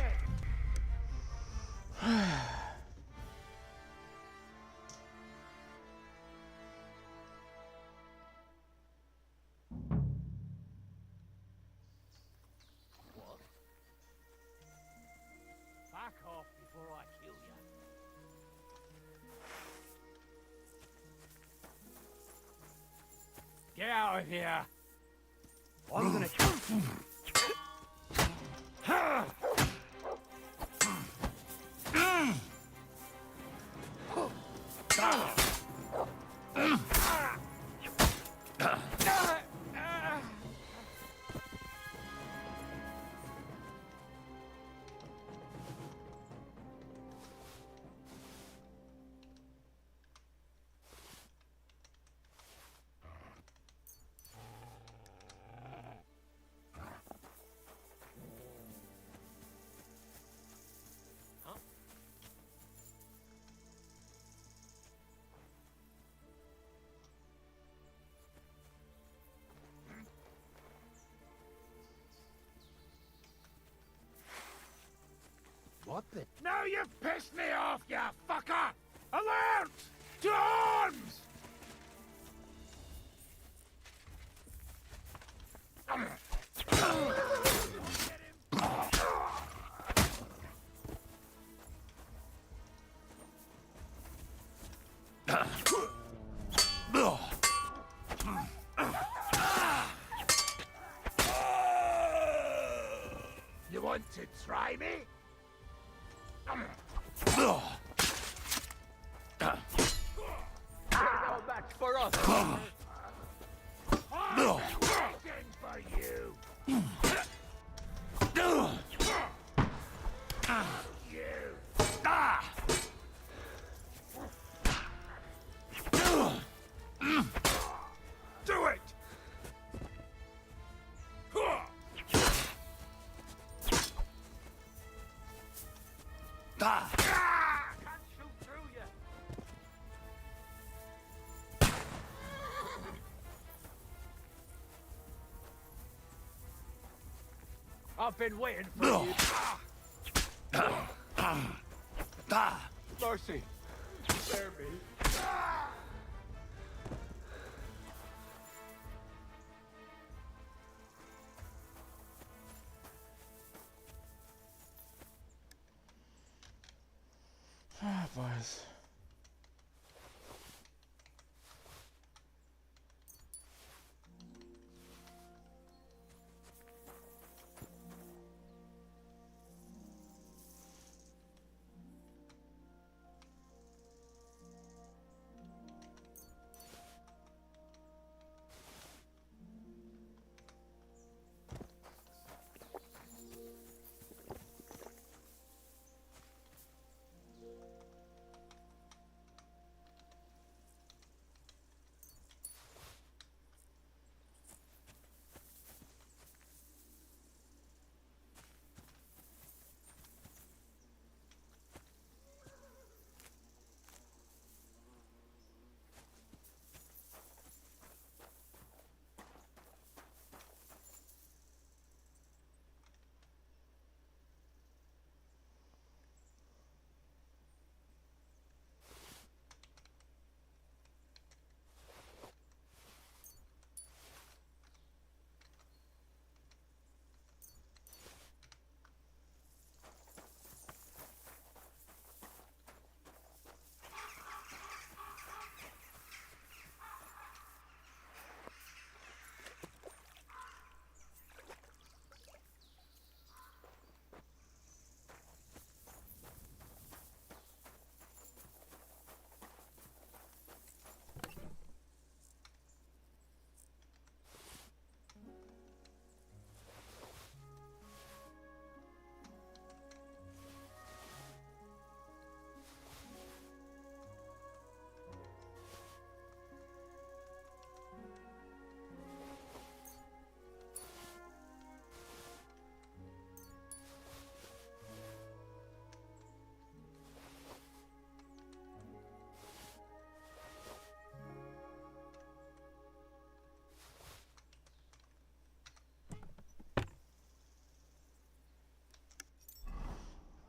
Back off before I kill you. Get out of here! I'm gonna kill you. What the? Now you've pissed me off, you fucker! Alert! To arms! You want to try me? No match for us. Waiting for you. You. Do it. Can't shoot through you. I've been waiting for you. Mercy. Spare me. Ah, boys.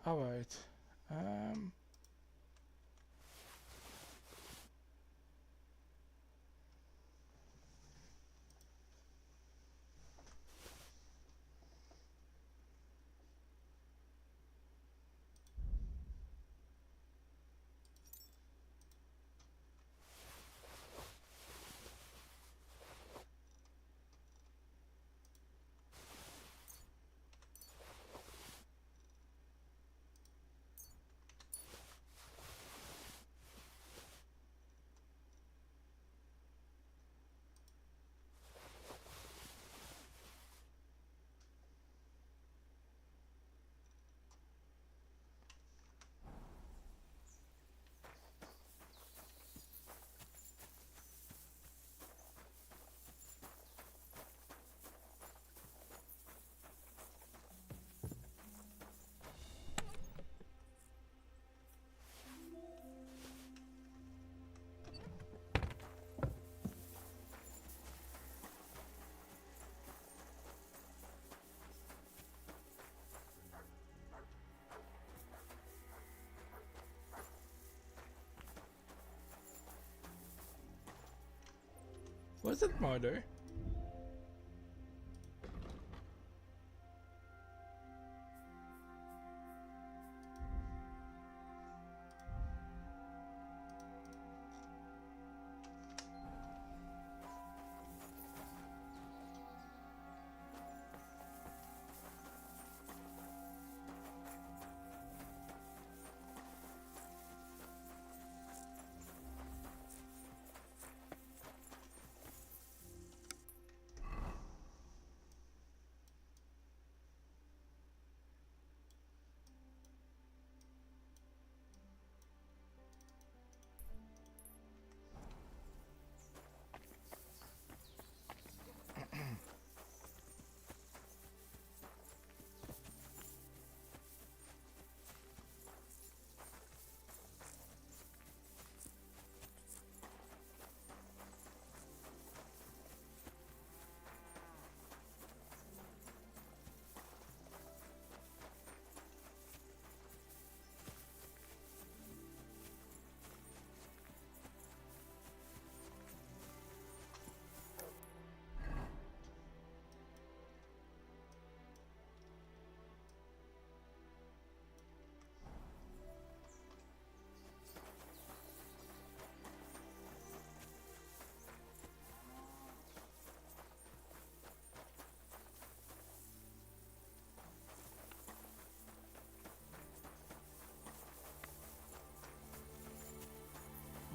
All right. Was it murder?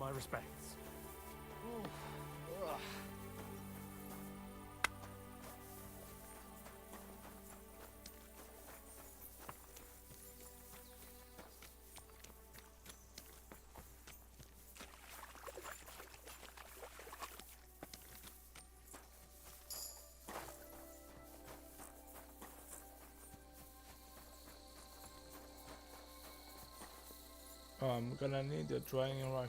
My respects. I'm gonna need a drying rack.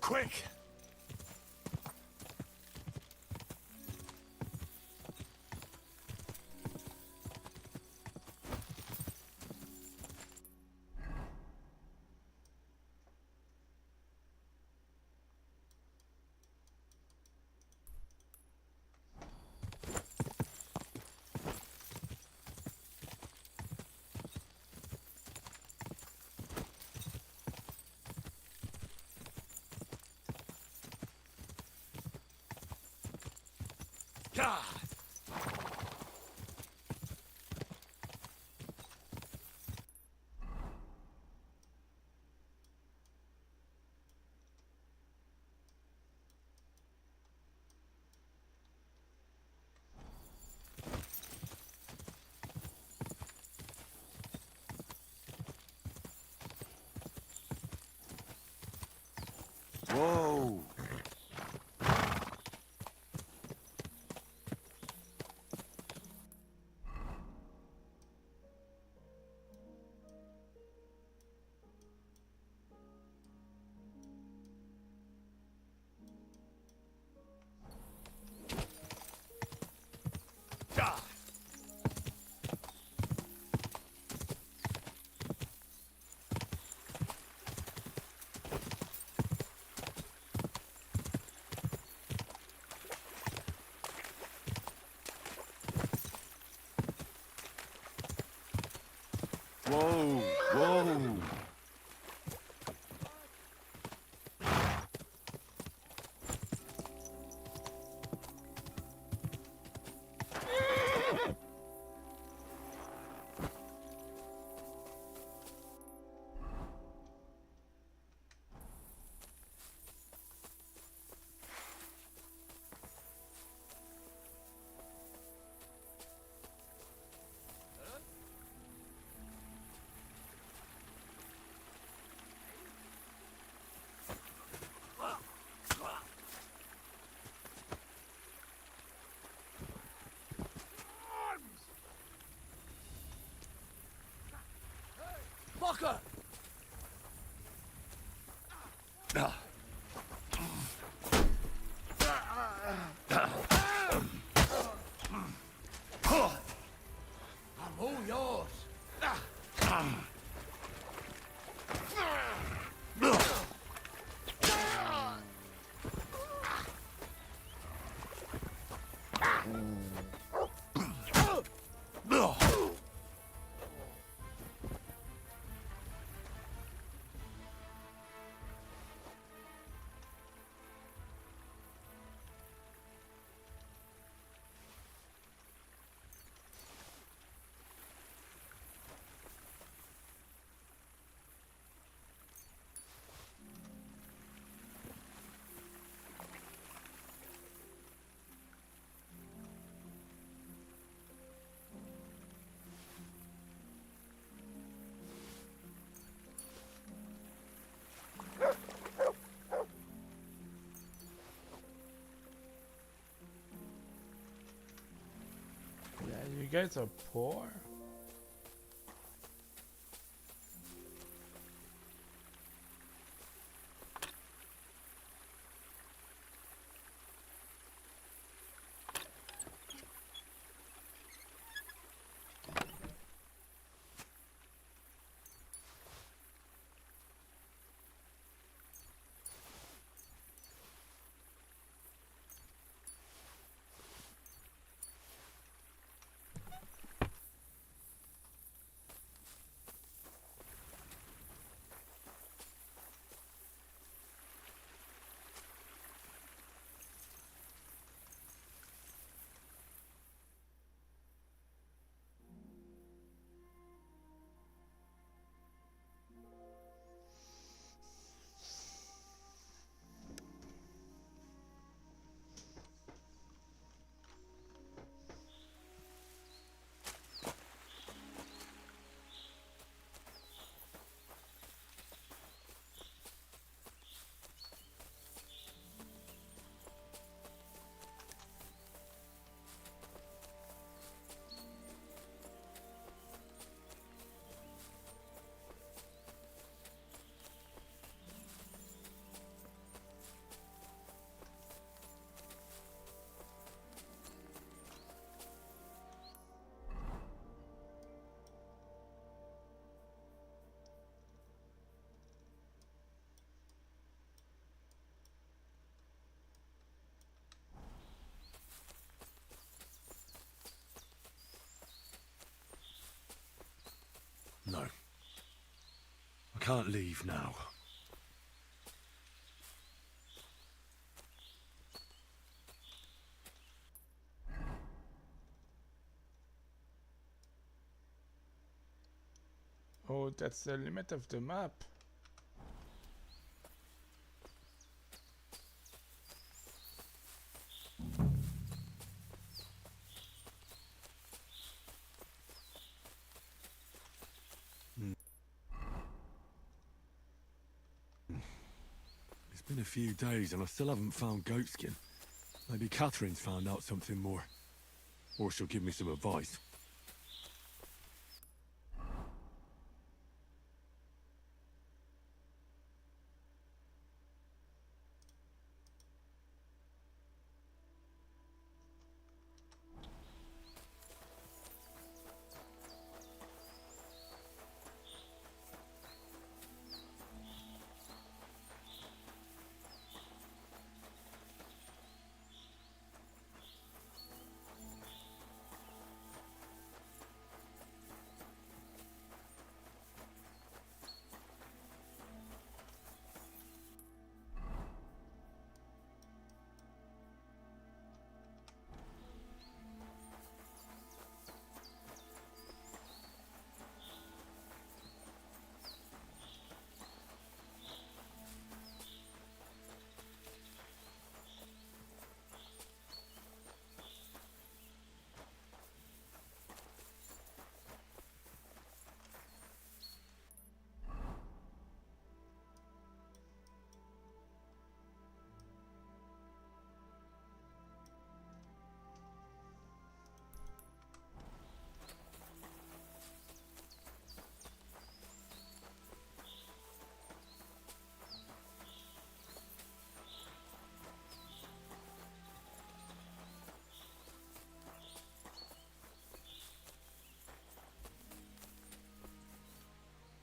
Quick! God! Whoa! Whoa! Whoa! Fucker! I'm all yours. You guys are poor? No. I can't leave now. Oh, that's the limit of the map. It's been a few days and I still haven't found Goatskin. Maybe Catherine's found out something more. Or she'll give me some advice.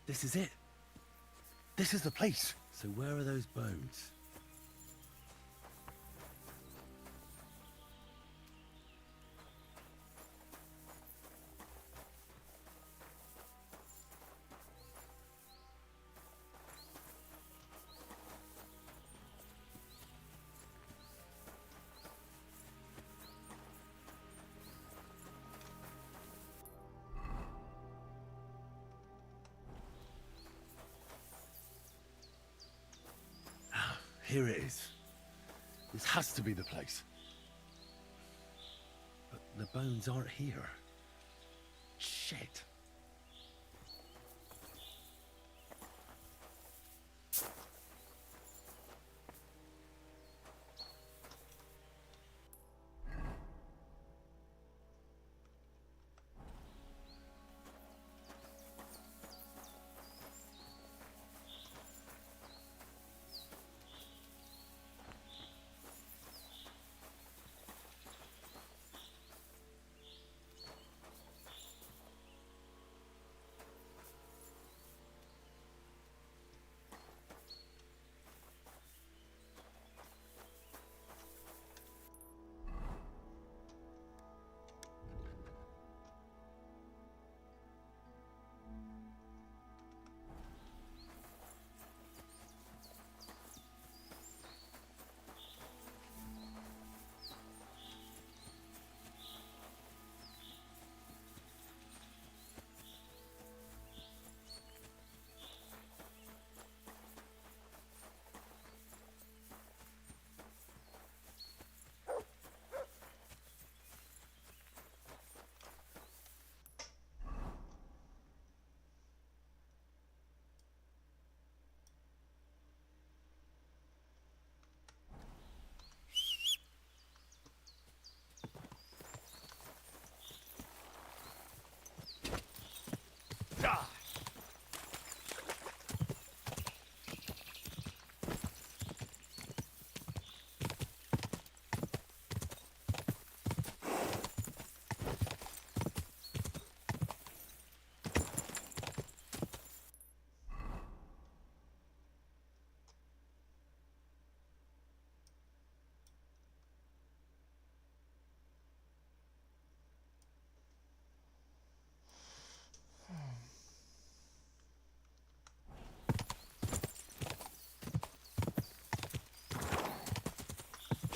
This is it. This is the place. So where are those bones? Here it is. This has to be the place. But the bones aren't here. Shit.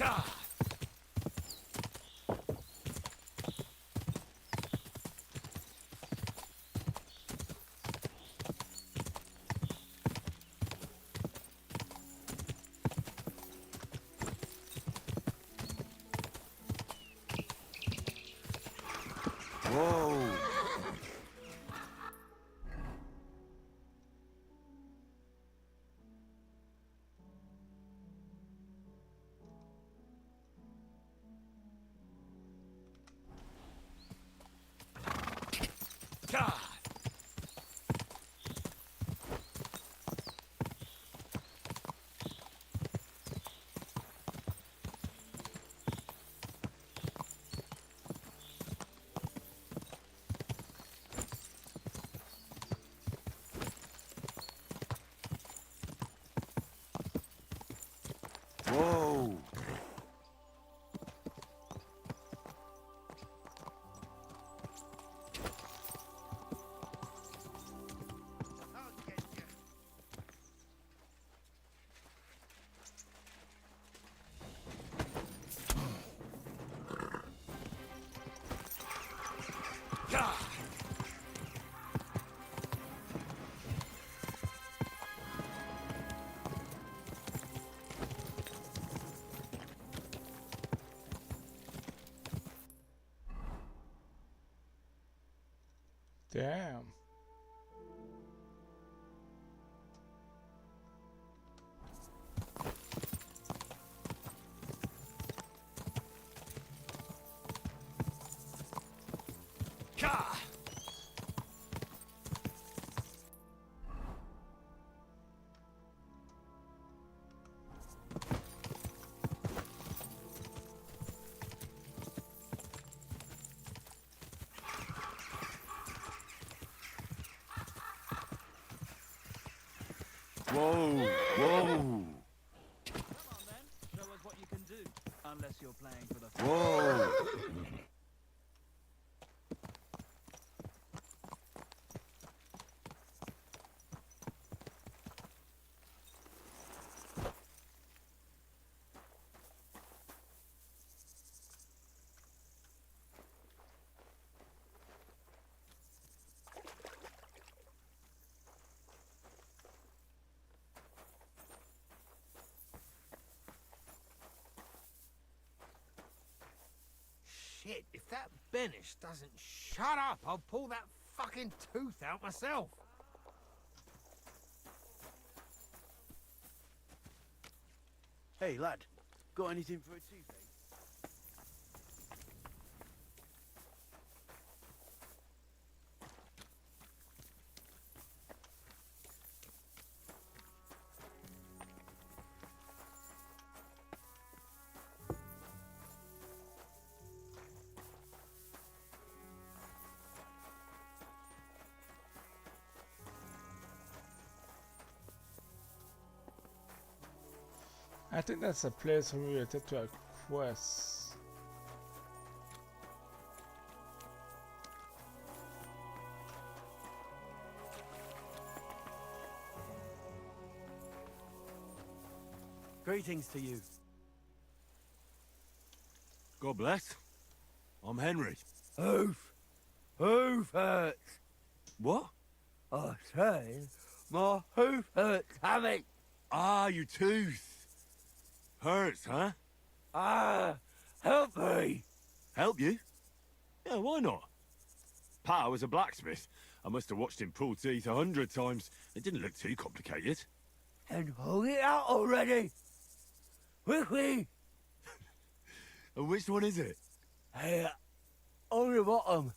Whoa! Whoa! Damn. Whoa! Whoa! Come on then, show us what you can do. Unless you're playing for the... Whoa! Shit, if that Benish doesn't shut up, I'll pull that fucking tooth out myself. Hey, lad. Got anything for a toothache? I think that's a place related to a quest. Greetings to you. God bless. I'm Henry. Hoof hurts. What? I say, my hoof hurts, Hammy. Ah, your tooth. Hurts, huh? Ah, help me. Help you? Yeah, why not? Pa was a blacksmith. I must have watched him pull teeth 100 times. It didn't look too complicated. And pull it out already. Quickly. And which one is it? Hey, on the bottom.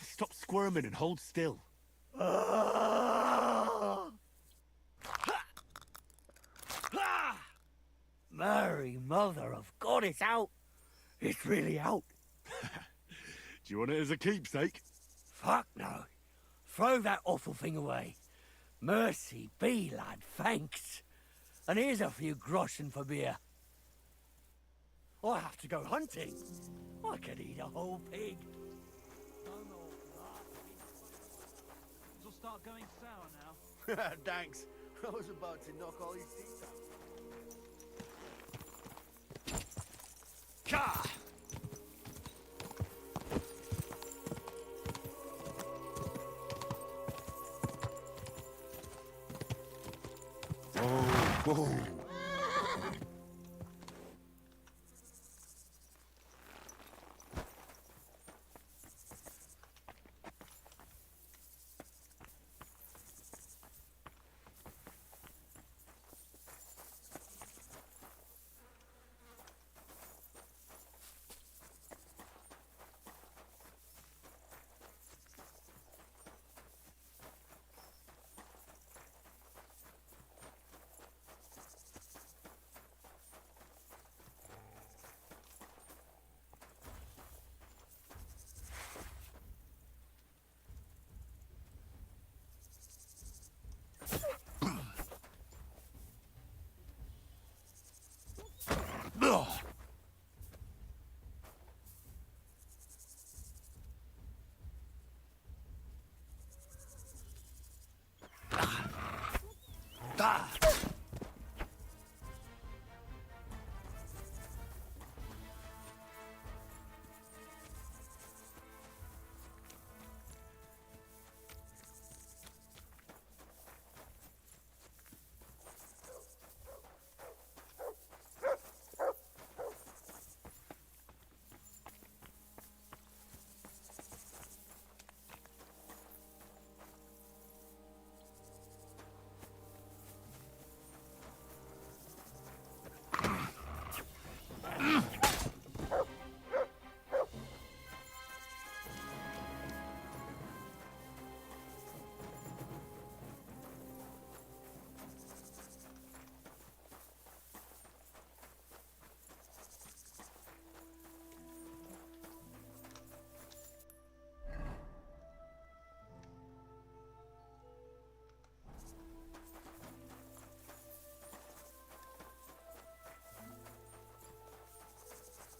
Stop squirming and hold still. Mary, mother of God, it's out. It's really out. Do you want it as a keepsake? Fuck no. Throw that awful thing away. Mercy be, lad, thanks. And here's a few groschen for beer. I have to go hunting. I could eat a whole pig. Things will start going sour now. Thanks. I was about to knock all your teeth out. Ka! Whoa.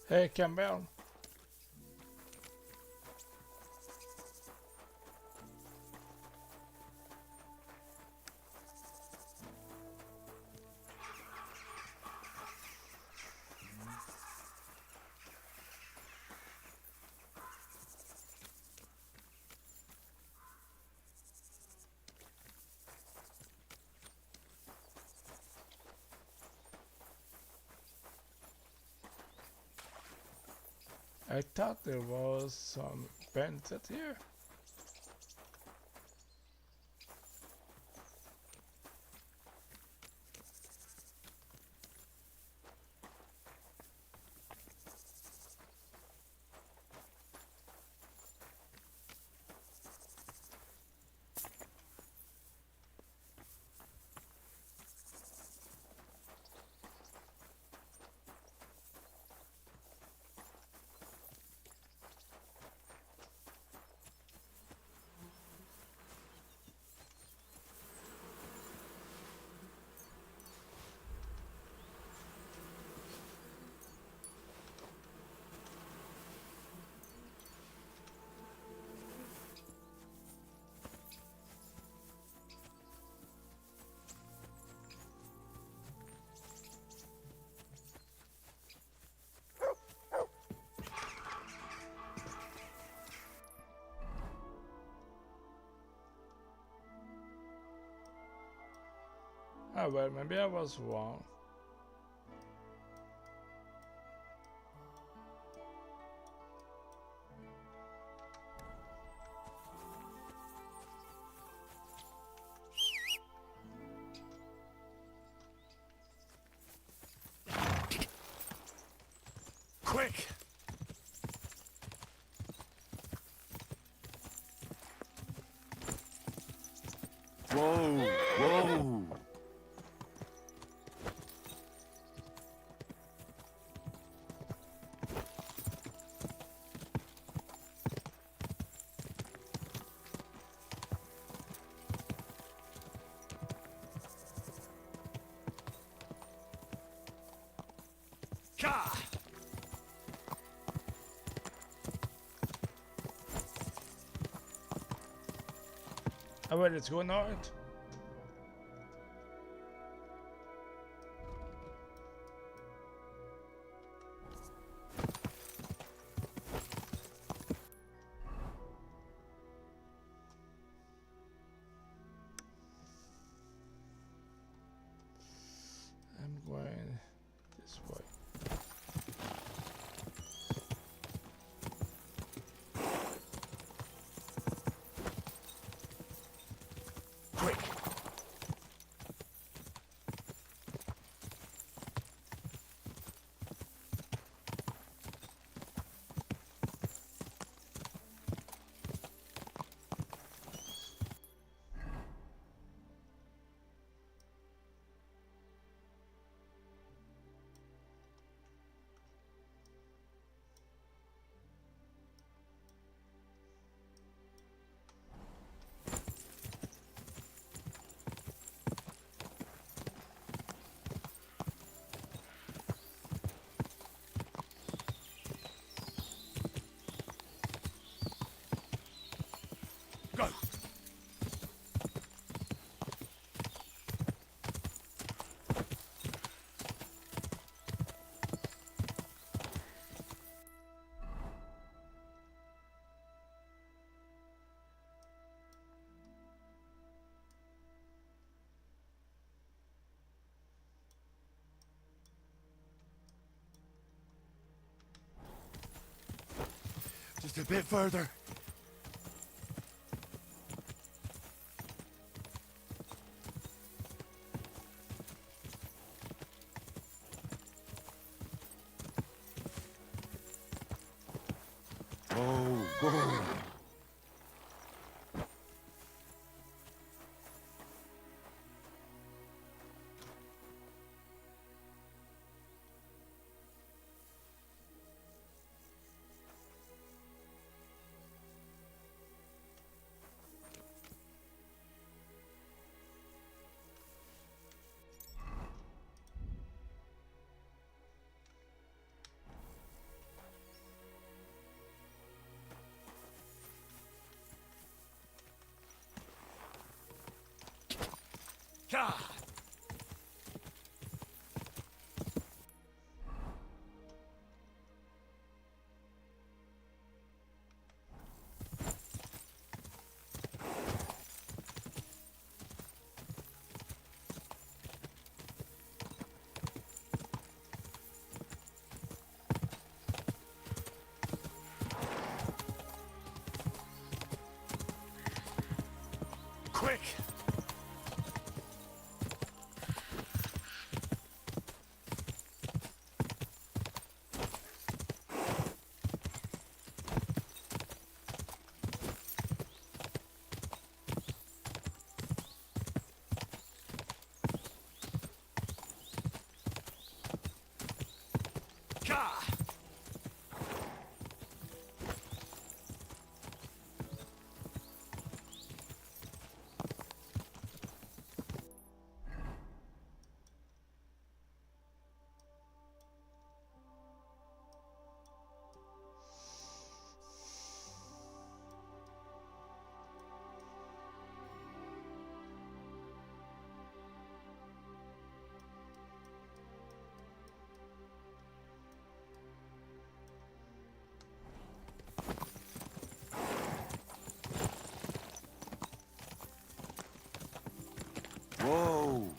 Hey, Campbell. I thought there was some bandit here. Oh well, maybe I was wrong. Quick! Whoa! Whoa! Ka! Oh well, it's going out. Just a bit further. Whoa, whoa. God. Quick! God! Whoa!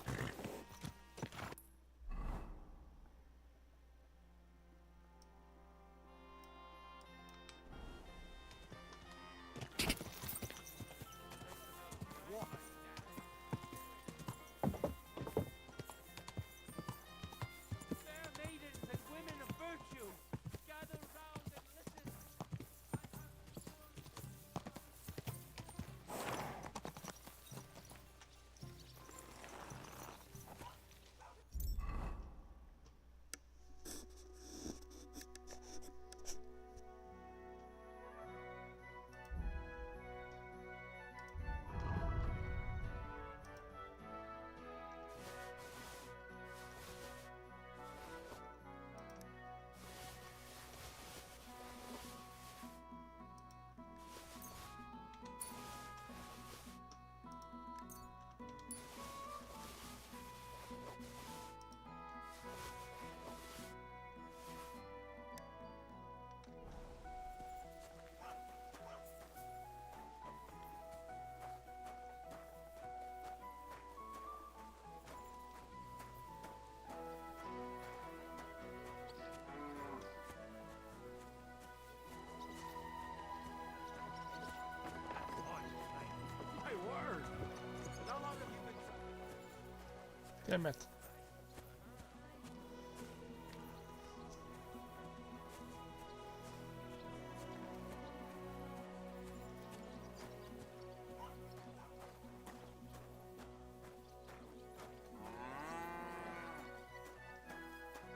Damn it.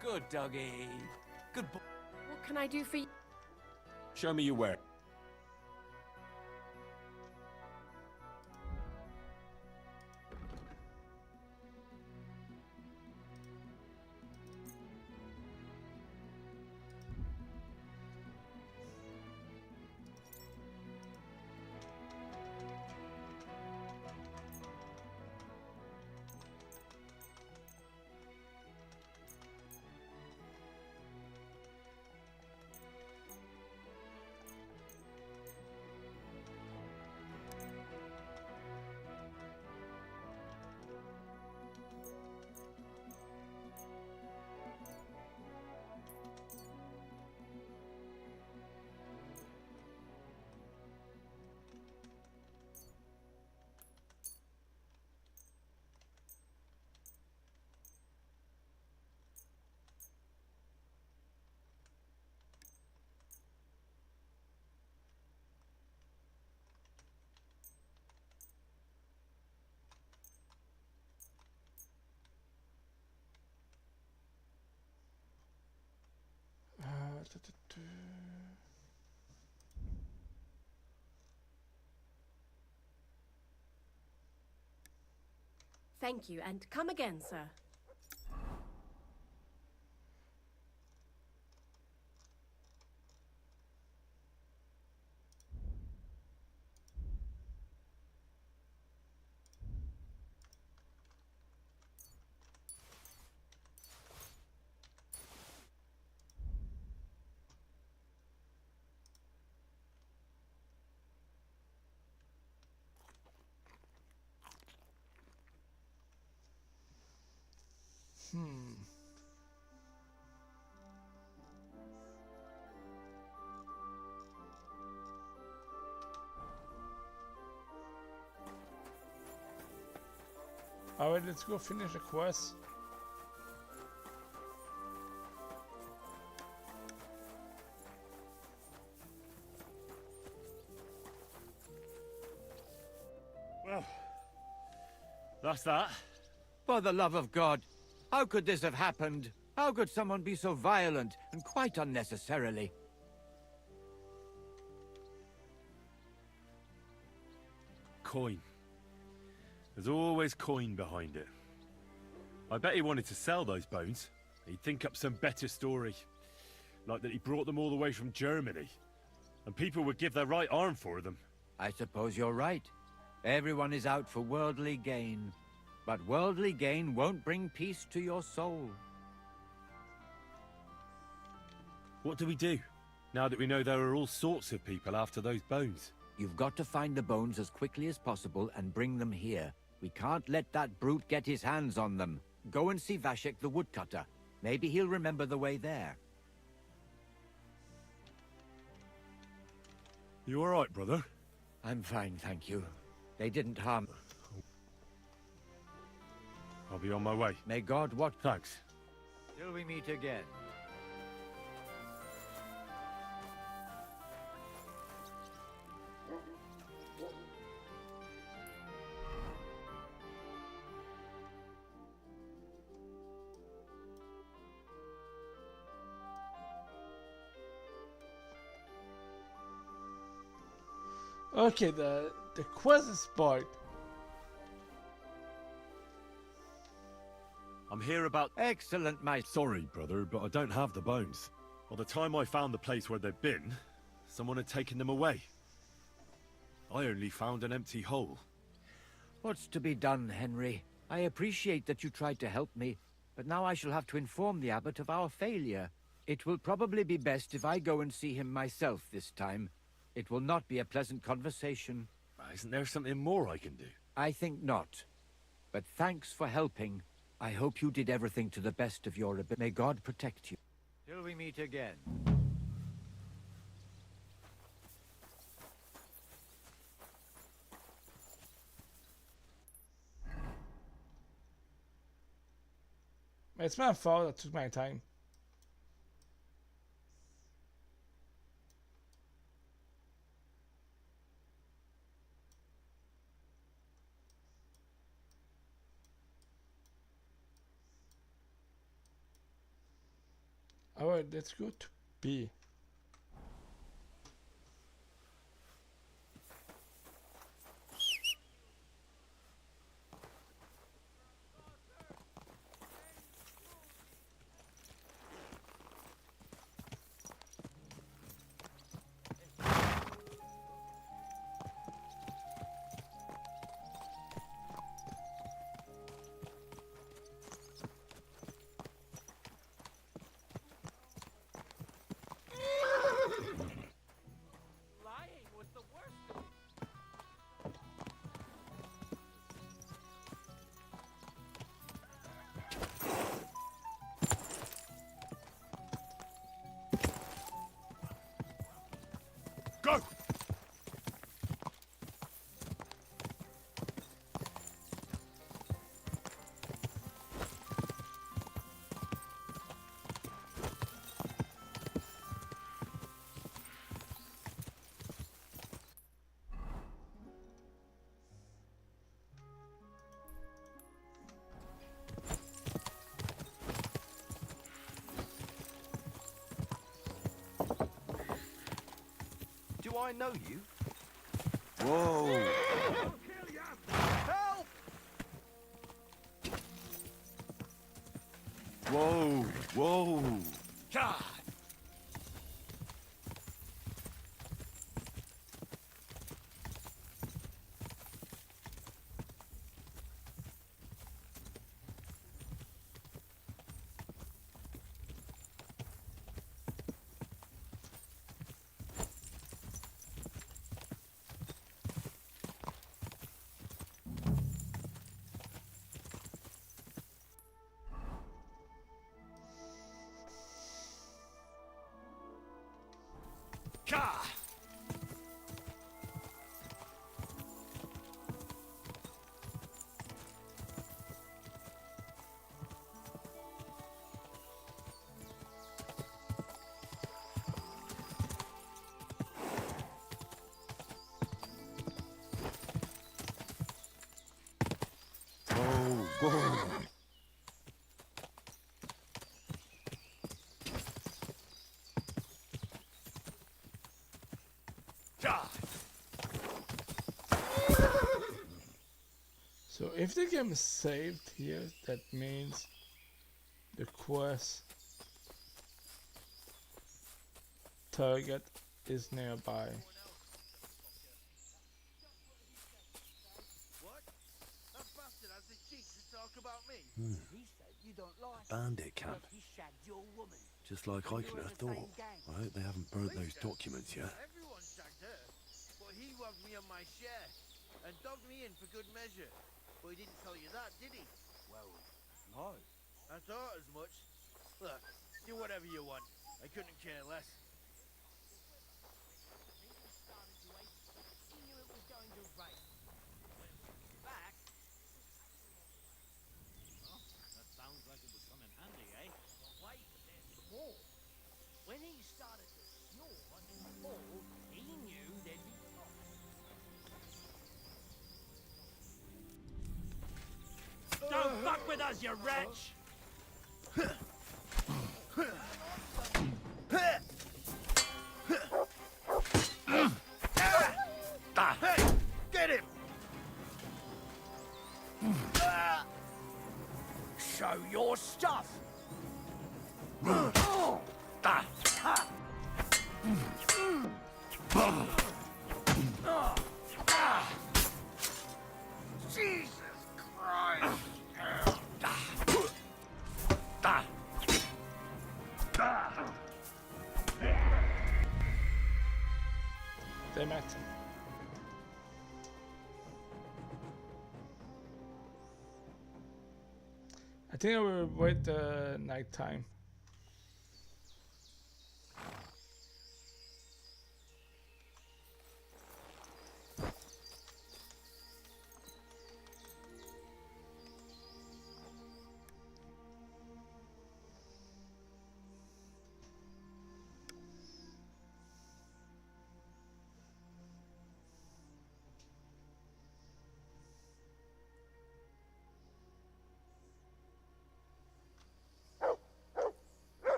Good doggy. Good boy. What can I do for you? Show me your work. Thank you, and come again, sir. Alright, let's go finish the quest. Well, that's that. For the love of God, how could this have happened? How could someone be so violent, and quite unnecessarily? Coin. There's always coin behind it. I bet he wanted to sell those bones. He'd think up some better story. Like that he brought them all the way from Germany. And people would give their right arm for them. I suppose you're right. Everyone is out for worldly gain. But worldly gain won't bring peace to your soul. What do we do, now that we know there are all sorts of people after those bones? You've got to find the bones as quickly as possible and bring them here. We can't let that brute get his hands on them. Go and see Vashek the woodcutter. Maybe he'll remember the way there. You all right, brother? I'm fine, thank you. They didn't harm... I'll be on my way. May God watch... Thanks. Till we meet again. Okay, the quest is spoiled. I'm here about... Excellent, mate. Sorry, brother, but I don't have the bones. By the time I found the place where they'd been, someone had taken them away. I only found an empty hole. What's to be done, Henry? I appreciate that you tried to help me, but now I shall have to inform the abbot of our failure. It will probably be best if I go and see him myself this time. It will not be a pleasant conversation. Isn't there something more I can do? I think not. But thanks for helping. I hope you did everything to the best of your ability. May God protect you. Till we meet again. It's my fault, I took my time. Alright, let's go to B. Go! Do I know you? Whoa! Help! Whoa, whoa. God! God! Whoa, whoa. So if the game is saved here, that means the quest target is nearby. Bandit camp. Just like Eichner thought. I hope they haven't burnt those documents yet. Everyone shagged her, but he robbed me of my share and dogged me in for good measure. But he didn't tell you that, did he? Well, no. I thought as much. Look, do whatever you want. I couldn't care less. He knew it was going to rain. Back. Well, that sounds like it would come in handy, eh? Wait, there's more. When he started to snore and fall, he knew there'd be cops. Don't fuck with us, you wretch! Hey, get him! Show your stuff! Jesus Christ! Damn it. I think I will wait the night time.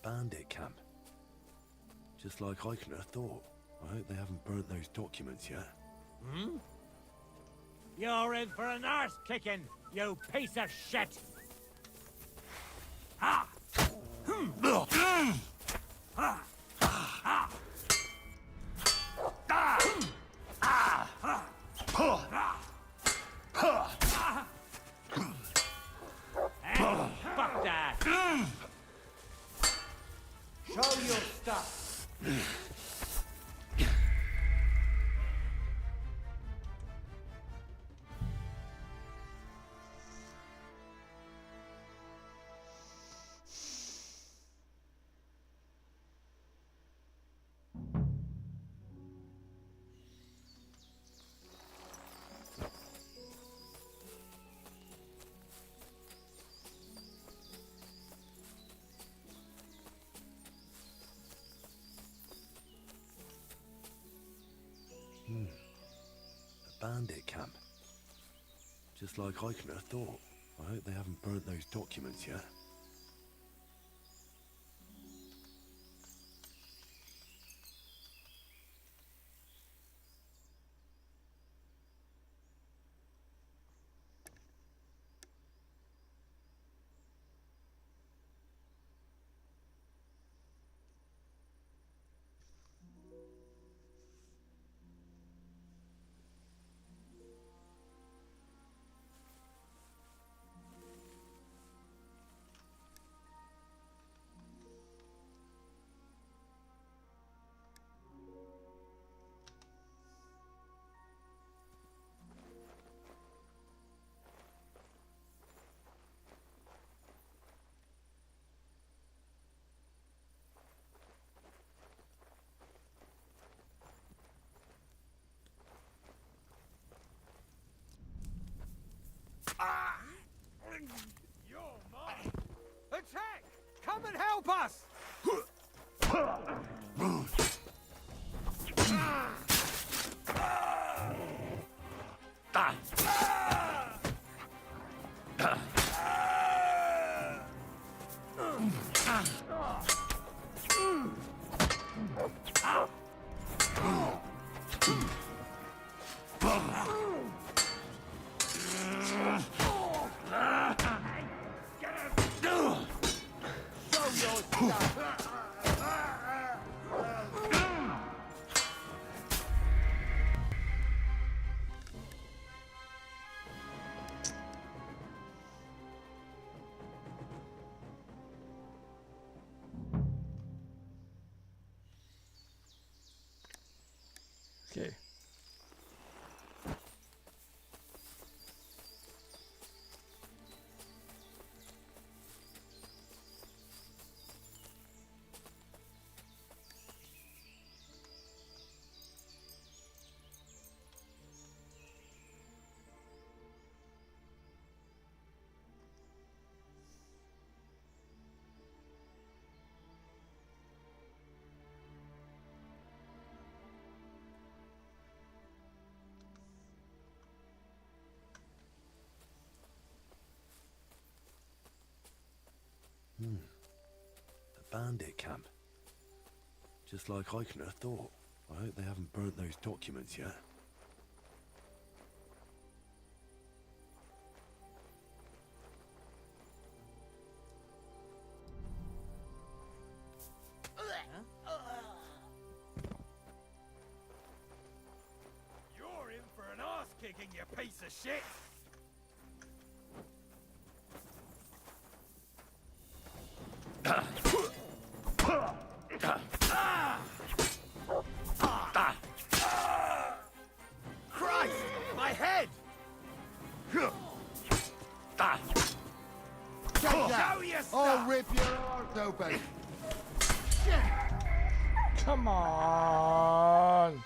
Bandit camp. Just like Eichner thought. I hope they haven't burnt those documents yet. Hmm? You're in for an arse kicking, you piece of shit! Ah! Fuck that! Show your stuff! bandit camp. Just like Eichner thought. I hope they haven't burnt those documents yet. You're mine! Attack! Come and help us! Okay. A bandit camp. Just like Eichner thought. I hope they haven't burnt those documents yet. You're in for an ass kicking, you piece of shit! Christ! My head! Show your stuff! I'll rip your heart open! Come on!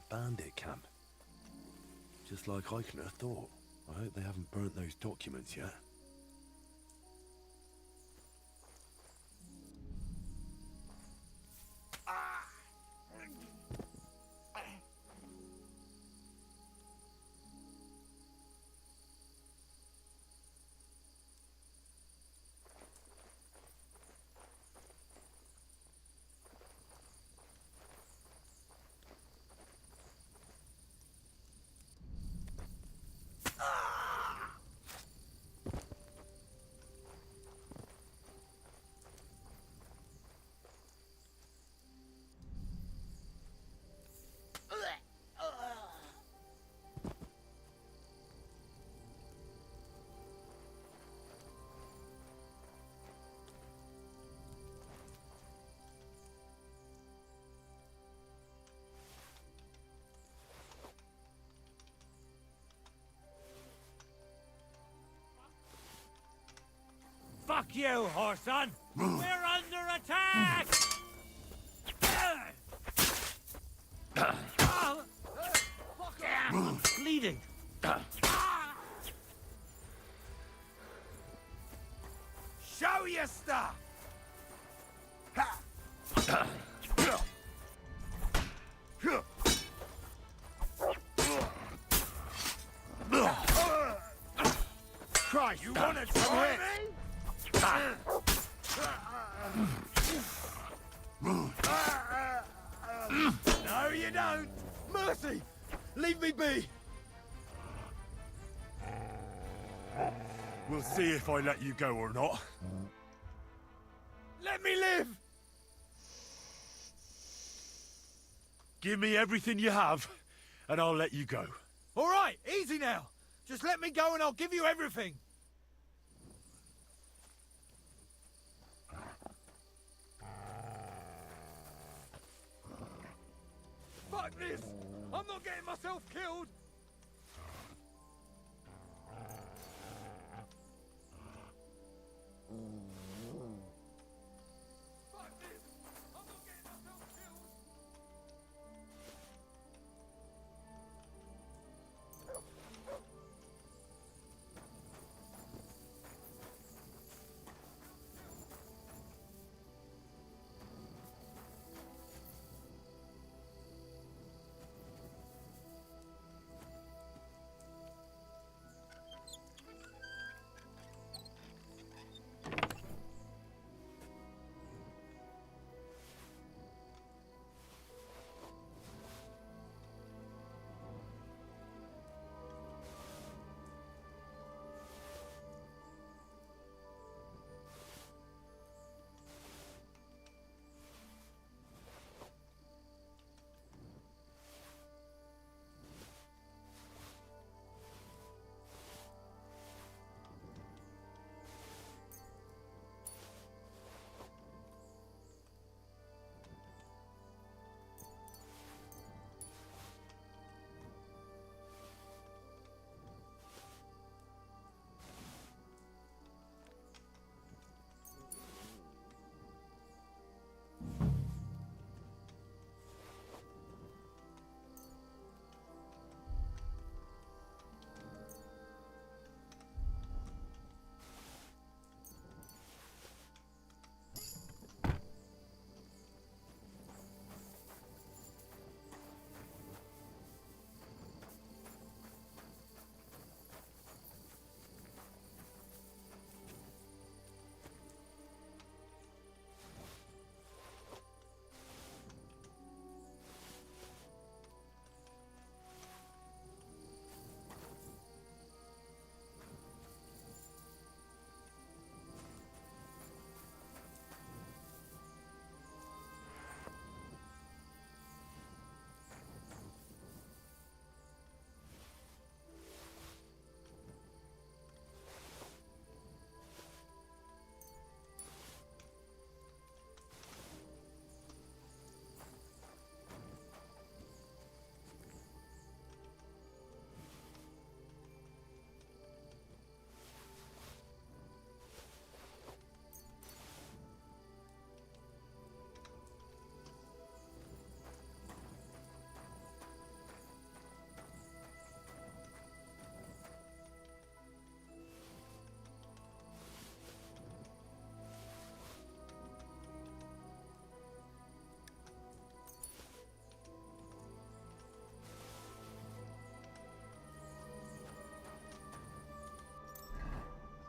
A bandit camp. Just like Eichner thought. I hope they haven't burnt those documents yet. Fuck you, Horson! We're under attack! Damn, I'm bleeding. Show your stuff! Christ, You wanna try me? No, you don't! Mercy! Leave me be! We'll see if I let you go or not. Let me live! Give me everything you have, and I'll let you go. All right, easy now. Just let me go and I'll give you everything. Fuck this! I'm not getting myself killed!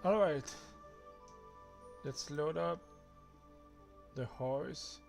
Alright. Let's load up the horse.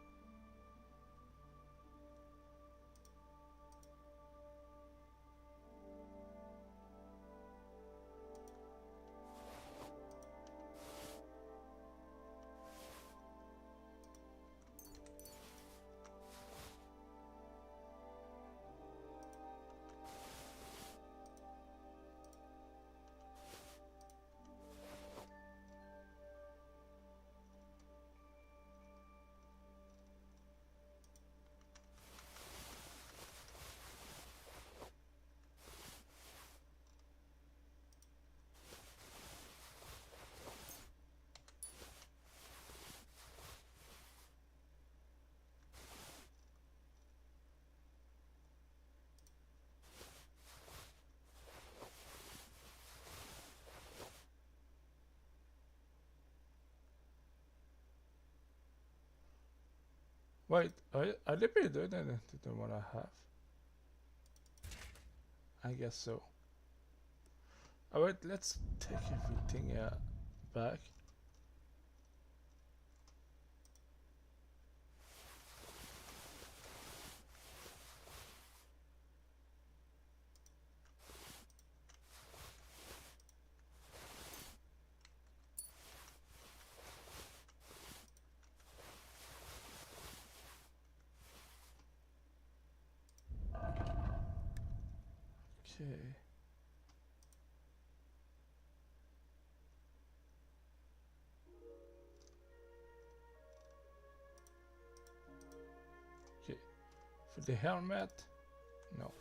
Wait, are they better than what I have? I guess so. Alright, let's take everything back. Okay. Okay. For the helmet, no.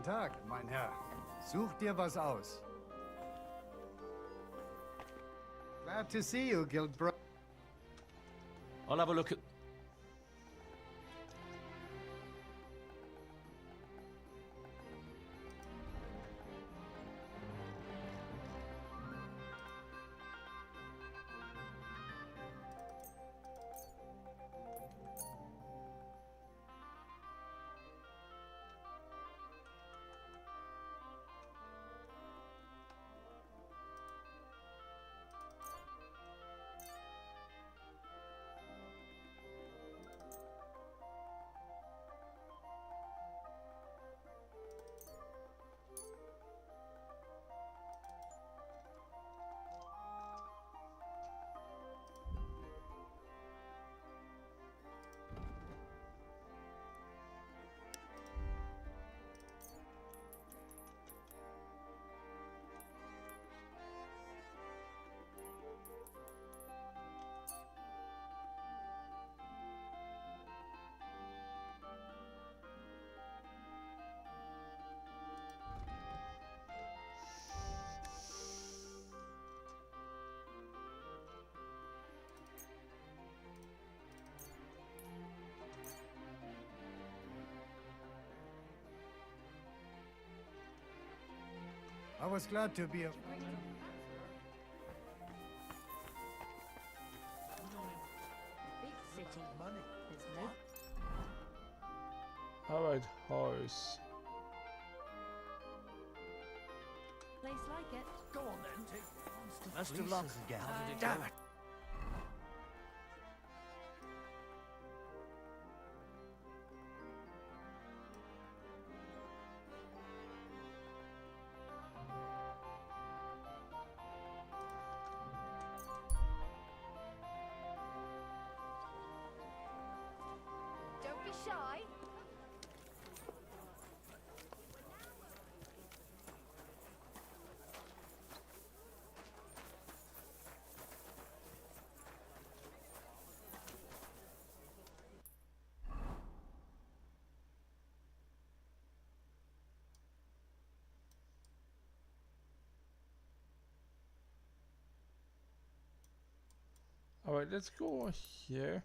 Guten Tag, mein Herr. Such dir was aus. Glad to see you, Guild Bro. I'll have a look at... I was glad to be a... Big city. Money. There's no Alright, horse. place like it. Go on then, take Best of luck. again. How did it Damn go? it. Don't be shy. Alright, let's go here.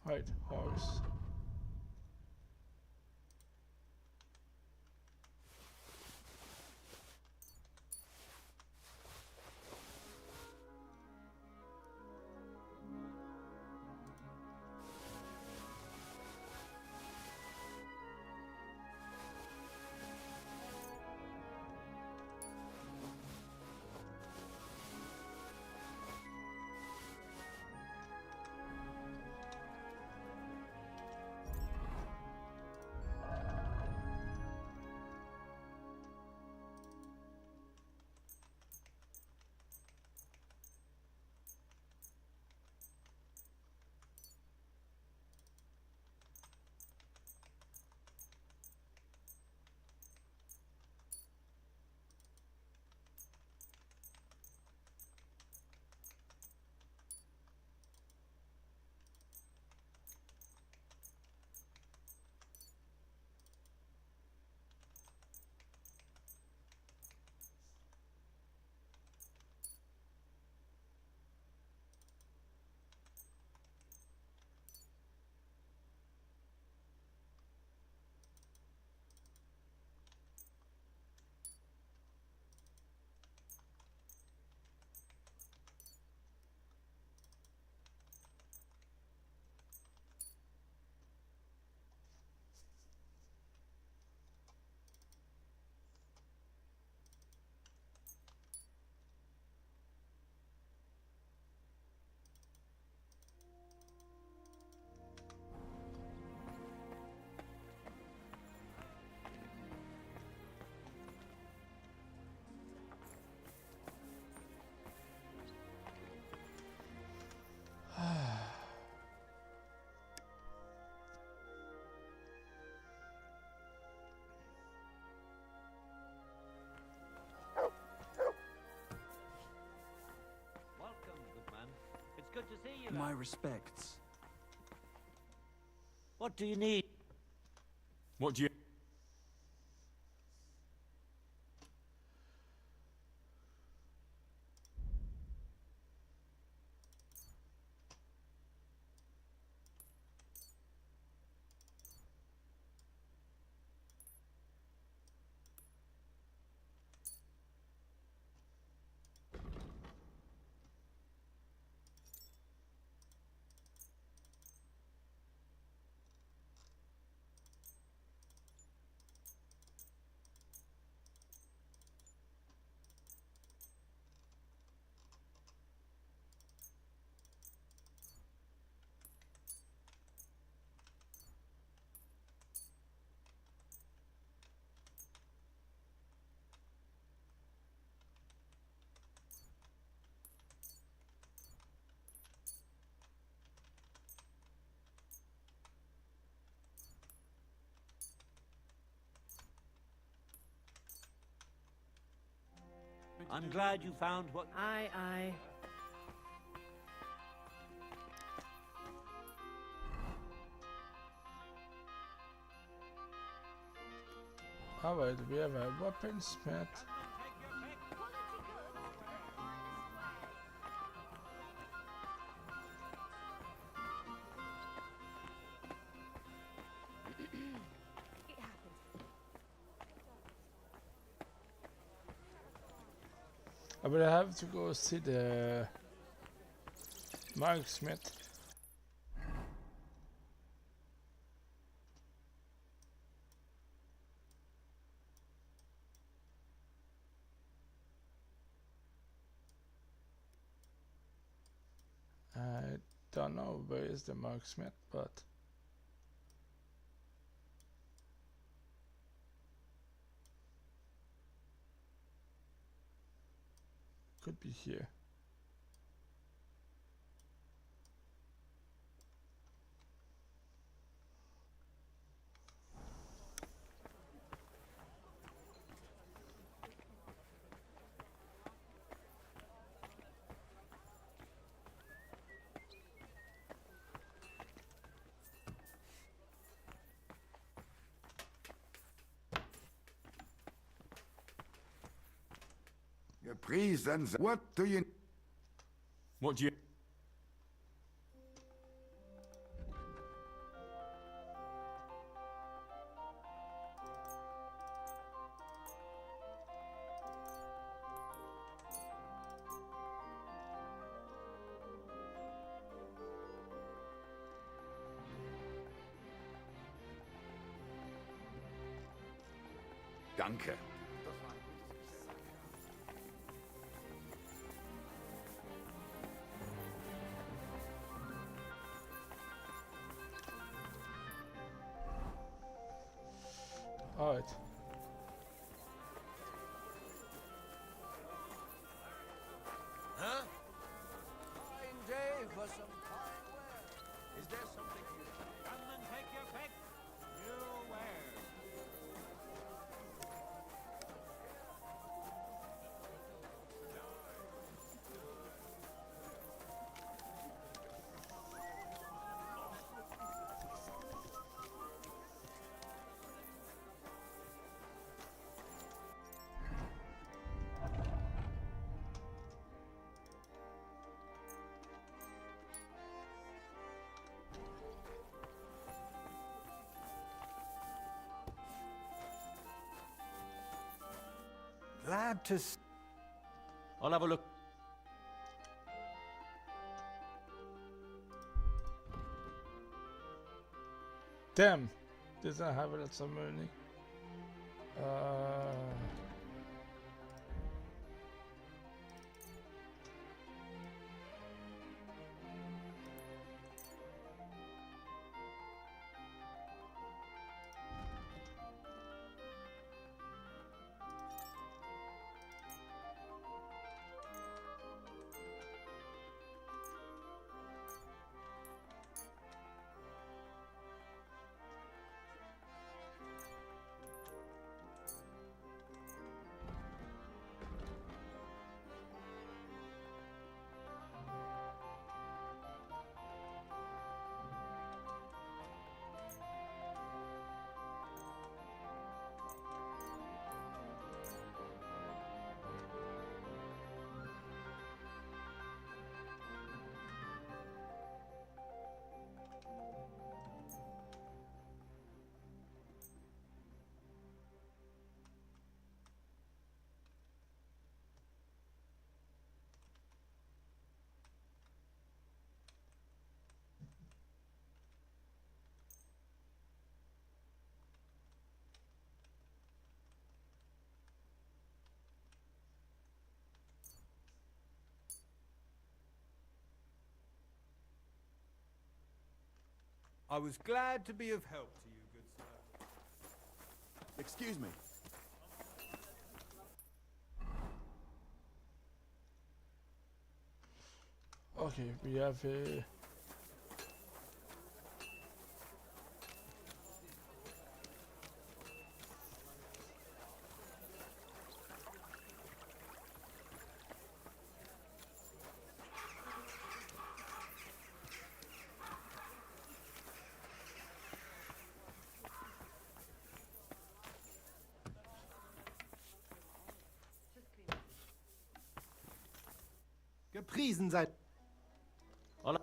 Right, horse. My respects. What do you need? What do you... I'm glad you found what... Aye, aye. Alright, we have a weaponsmith. I will have to go see the marksmith. I don't know where is the marksmith, but could be here. Your presents. What do you... What do you... Danke. Alright. Huh? Fine day for some fine wear. Is there something you... Come and take your pick. New wares. Glad to... I'll have a look. Damn, doesn't have it at some money. I was glad to be of help to you, good sir. Excuse me. Okay, we have a... Gepriesen sei. Hola.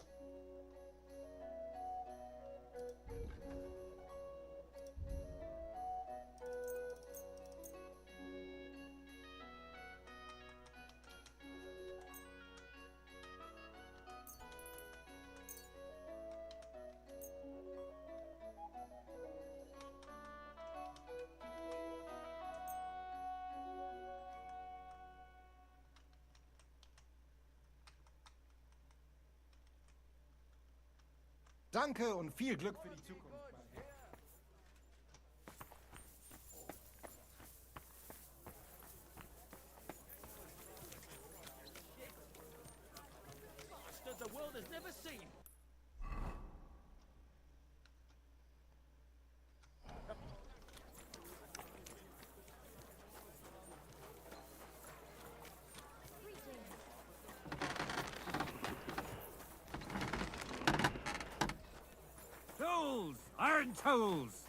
Danke und viel Glück für die Zukunft. Bastard the world has never seen. Tools! Iron tools!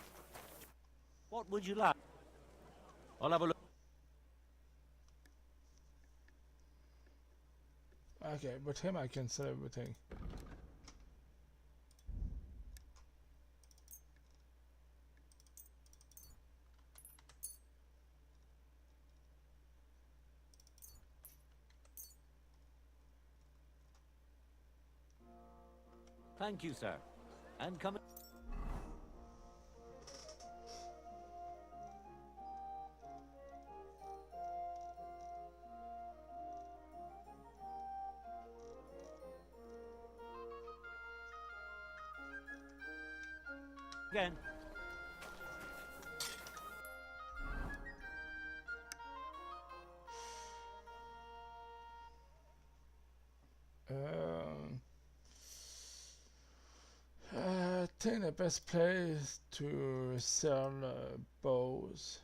What would you like? I'll have a look. Okay, with him I can sell everything. Thank you, sir. And come... Again. I think the best place to sell bows.